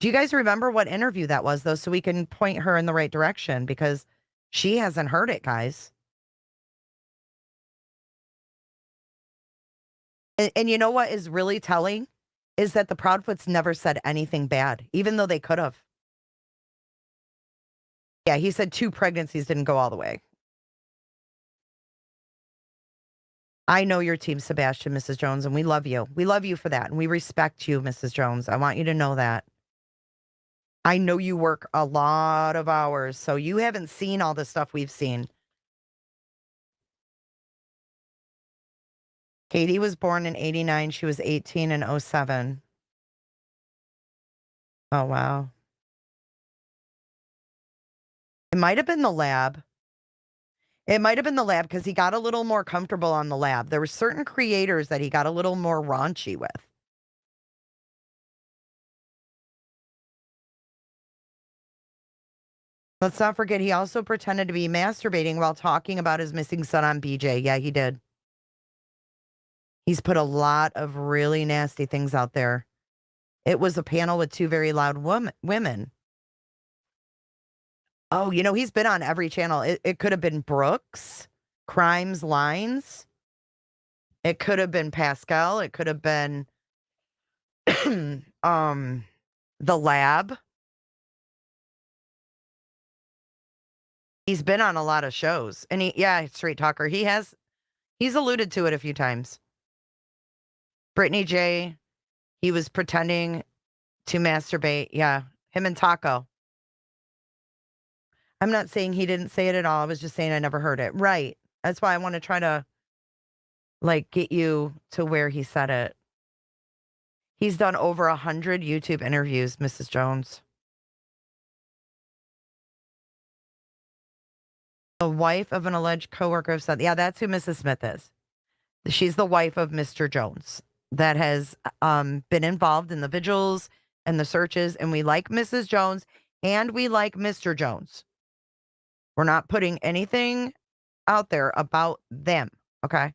Do you guys remember what interview that was, though, so we can point her in the right direction? Because she hasn't heard it, guys. And you know what is really telling? Is that the Proudfoots never said anything bad, even though they could have. Yeah, he said 2 pregnancies didn't go all the way. I know your team, Sebastian, Mrs. Jones, and we love you. We love you for that, and we respect you, Mrs. Jones. I want you to know that. I know you work a lot of hours, so you haven't seen all the stuff we've seen. Katie was born in 89. She was 18 in 07. Oh, wow. It might have been the lab. It might have been the lab because he got a little more comfortable on the lab. There were certain creators that he got a little more raunchy with. Let's not forget, he also pretended to be masturbating while talking about his missing son on BJ. Yeah, he did. He's put a lot of really nasty things out there. It was a panel with 2 very loud women. Oh, he's been on every channel. It could have been Brooks, Crimes Lines. It could have been Pascal. It could have been The Lab. He's been on a lot of shows. And Straight Talker. He's alluded to it a few times. Brittany J, he was pretending to masturbate. Yeah, him and Taco. I'm not saying he didn't say it at all. I was just saying I never heard it. Right. That's why I want to try to, get you to where he said it. He's done over 100 YouTube interviews, Mrs. Jones. The wife of an alleged coworker said, yeah, that's who Mrs. Smith is. She's the wife of Mr. Jones that has been involved in the vigils and the searches. And we like Mrs. Jones and we like Mr. Jones. We're not putting anything out there about them. Okay.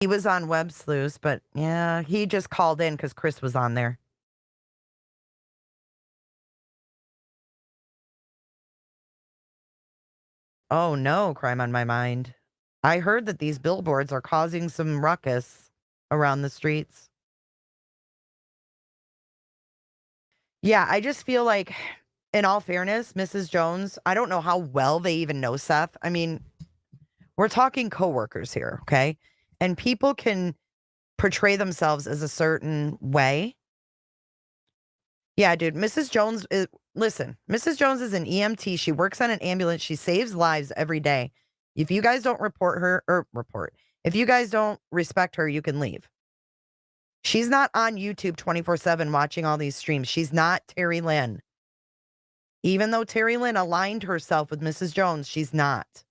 He was on Web Sleuths, but yeah, he just called in because Chris was on there. Oh no, crime on my mind. I heard that these billboards are causing some ruckus around the streets. Yeah, I just feel like, in all fairness, Mrs. Jones, I don't know how well they even know Seth. I mean, we're talking coworkers here, okay? And people can portray themselves as a certain way. Yeah, dude, Mrs. Jones listen, Mrs. Jones is an EMT. She works on an ambulance. She saves lives every day. If you guys don't if you guys don't respect her, you can leave. She's not on YouTube 24/7 watching all these streams. She's not Terri Lynn. Even though Terri Lynn aligned herself with Mrs. Jones, she's not.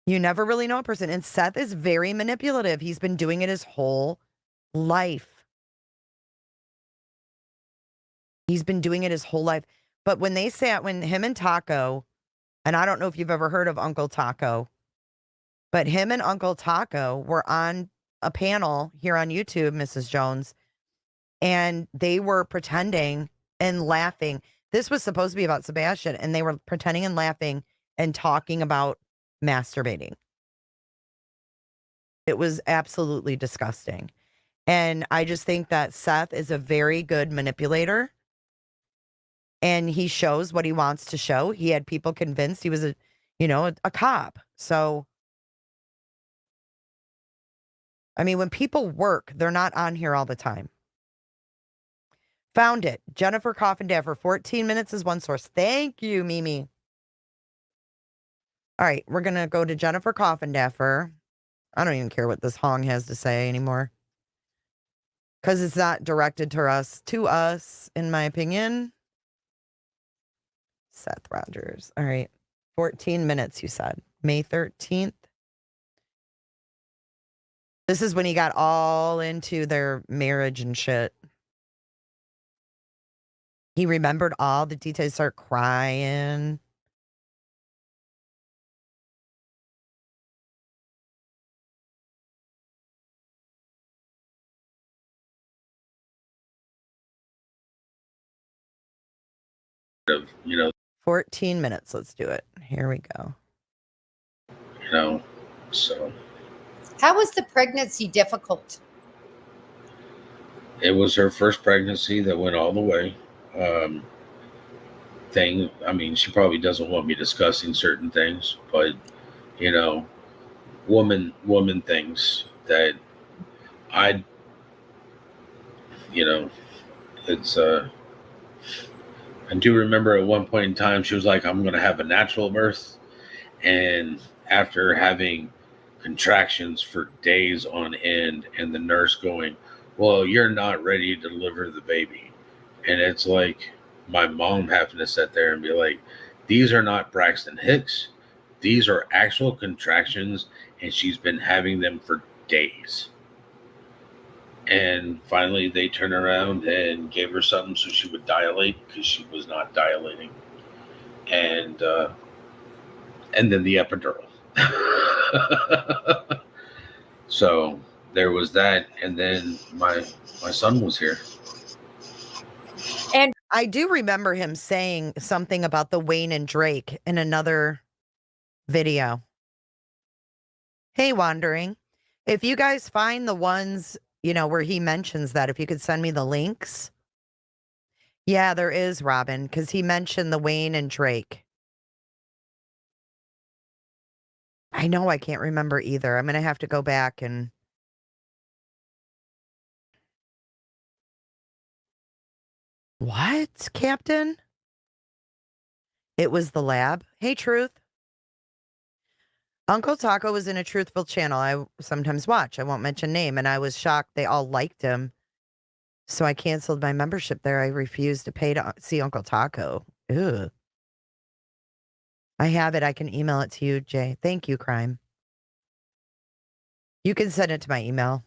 You never really know a person. And Seth is very manipulative. He's been doing it his whole life. He's been doing it his whole life. But when they sat, when him and Taco, and I don't know if you've ever heard of Uncle Taco, but him and Uncle Taco were on a panel here on YouTube, Mrs. Jones, and they were pretending and laughing. This was supposed to be about Sebastian, and they were pretending and laughing and talking about masturbating. It was absolutely disgusting. And I just think that Seth is a very good manipulator. And he shows what he wants to show. He had people convinced he was a cop. So, I mean, when people work, they're not on here all the time. Found it. Jennifer Coffindaffer, 14 minutes is one source. Thank you, Mimi. All right, we're going to go to Jennifer Coffindaffer. I don't even care what this hong has to say anymore. Because it's not directed to us, in my opinion. Seth Rogers. All right. 14 minutes, you said. May 13th. This is when he got all into their marriage and shit. He remembered all the details, started crying. Of, 14 minutes. Let's do it. Here we go. So. How was the pregnancy difficult? It was her first pregnancy that went all the way. I mean, she probably doesn't want me discussing certain things, but, woman things that it's, I do remember at one point in time, she was like, I'm going to have a natural birth. And after having contractions for days on end and the nurse going, well, you're not ready to deliver the baby. And it's like my mom having to sit there and be like, these are not Braxton Hicks. These are actual contractions. And she's been having them for days. And finally, they turned around and gave her something so she would dilate because she was not dilating. And then the epidural. So there was that. And then my son was here. And I do remember him saying something about the Wayne and Drake in another video. Hey, Wandering. If you guys find the ones you know, where he mentions that. If you could send me the links. Yeah, there is, Robin, because he mentioned the Wayne and Drake. I know I can't remember either. I'm going to have to go back and... What, Captain? It was the lab? Hey, Truth. Uncle Taco was in a truthful channel I sometimes watch. I won't mention name, and I was shocked they all liked him. So I canceled my membership there. I refused to pay to see Uncle Taco. Ugh. I have it. I can email it to you, Jay. Thank you, Crime. You can send it to my email.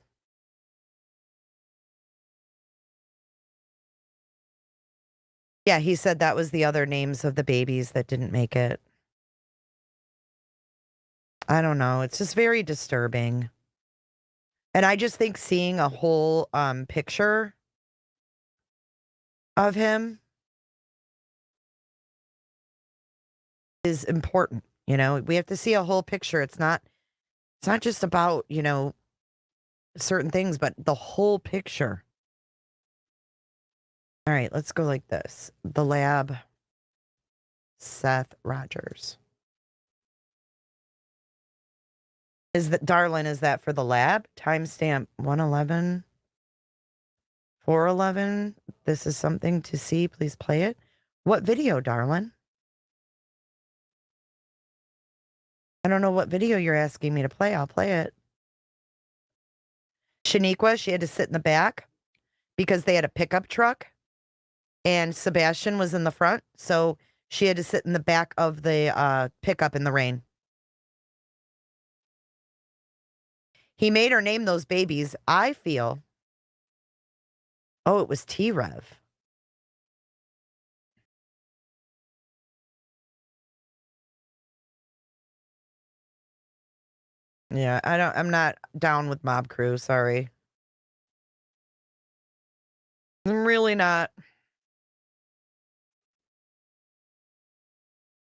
Yeah, he said that was the other names of the babies that didn't make it. I don't know. It's just very disturbing. And I just think seeing a whole picture of him is important. You know, we have to see a whole picture. It's not just about, you know, certain things, but the whole picture. All right, let's go like this. The lab, Seth Rogers. Is that, Darlin, is that for the lab? Timestamp 111, 411. This is something to see. Please play it. What video, Darlin? I don't know what video you're asking me to play. I'll play it. Shaniqua, she had to sit in the back because they had a pickup truck and Sebastian was in the front. So she had to sit in the back of the pickup in the rain. He made her name those babies. I feel. Oh, it was T-Rev. Yeah, I'm not down with Mob Crew. Sorry. I'm really not.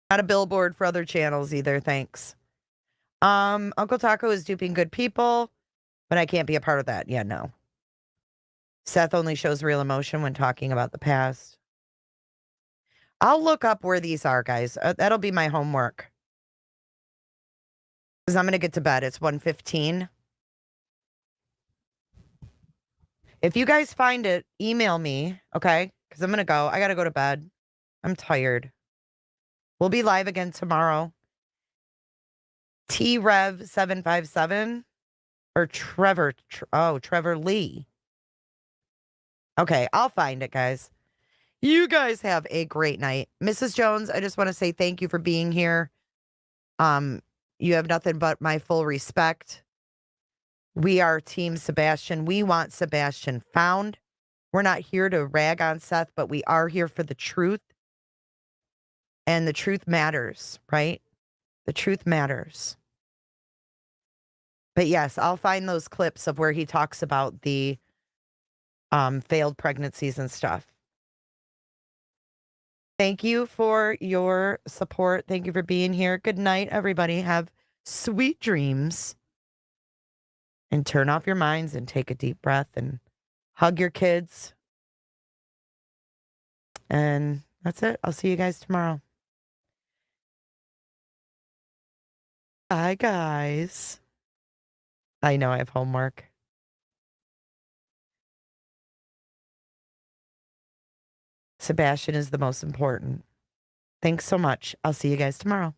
Not a billboard for other channels either. Thanks. Uncle Taco is duping good people, but I can't be a part of that. Yeah, no. Seth only shows real emotion when talking about the past. I'll look up where these are, guys. That'll be my homework. Because I'm going to get to bed. It's 1:15. If you guys find it, email me, okay? Because I'm going to go. I got to go to bed. I'm tired. We'll be live again tomorrow. T-Rev757 or Trevor. Trevor Lee. Okay, I'll find it, guys. You guys have a great night. Mrs. Jones, I just want to say thank you for being here. You have nothing but my full respect. We are Team Sebastian. We want Sebastian found. We're not here to rag on Seth, but we are here for the truth. And the truth matters, right? The truth matters. But yes, I'll find those clips of where he talks about the failed pregnancies and stuff. Thank you for your support. Thank you for being here. Good night, everybody. Have sweet dreams. And turn off your minds and take a deep breath and hug your kids. And that's it. I'll see you guys tomorrow. Bye, guys. I know I have homework. Sebastian is the most important. Thanks so much. I'll see you guys tomorrow.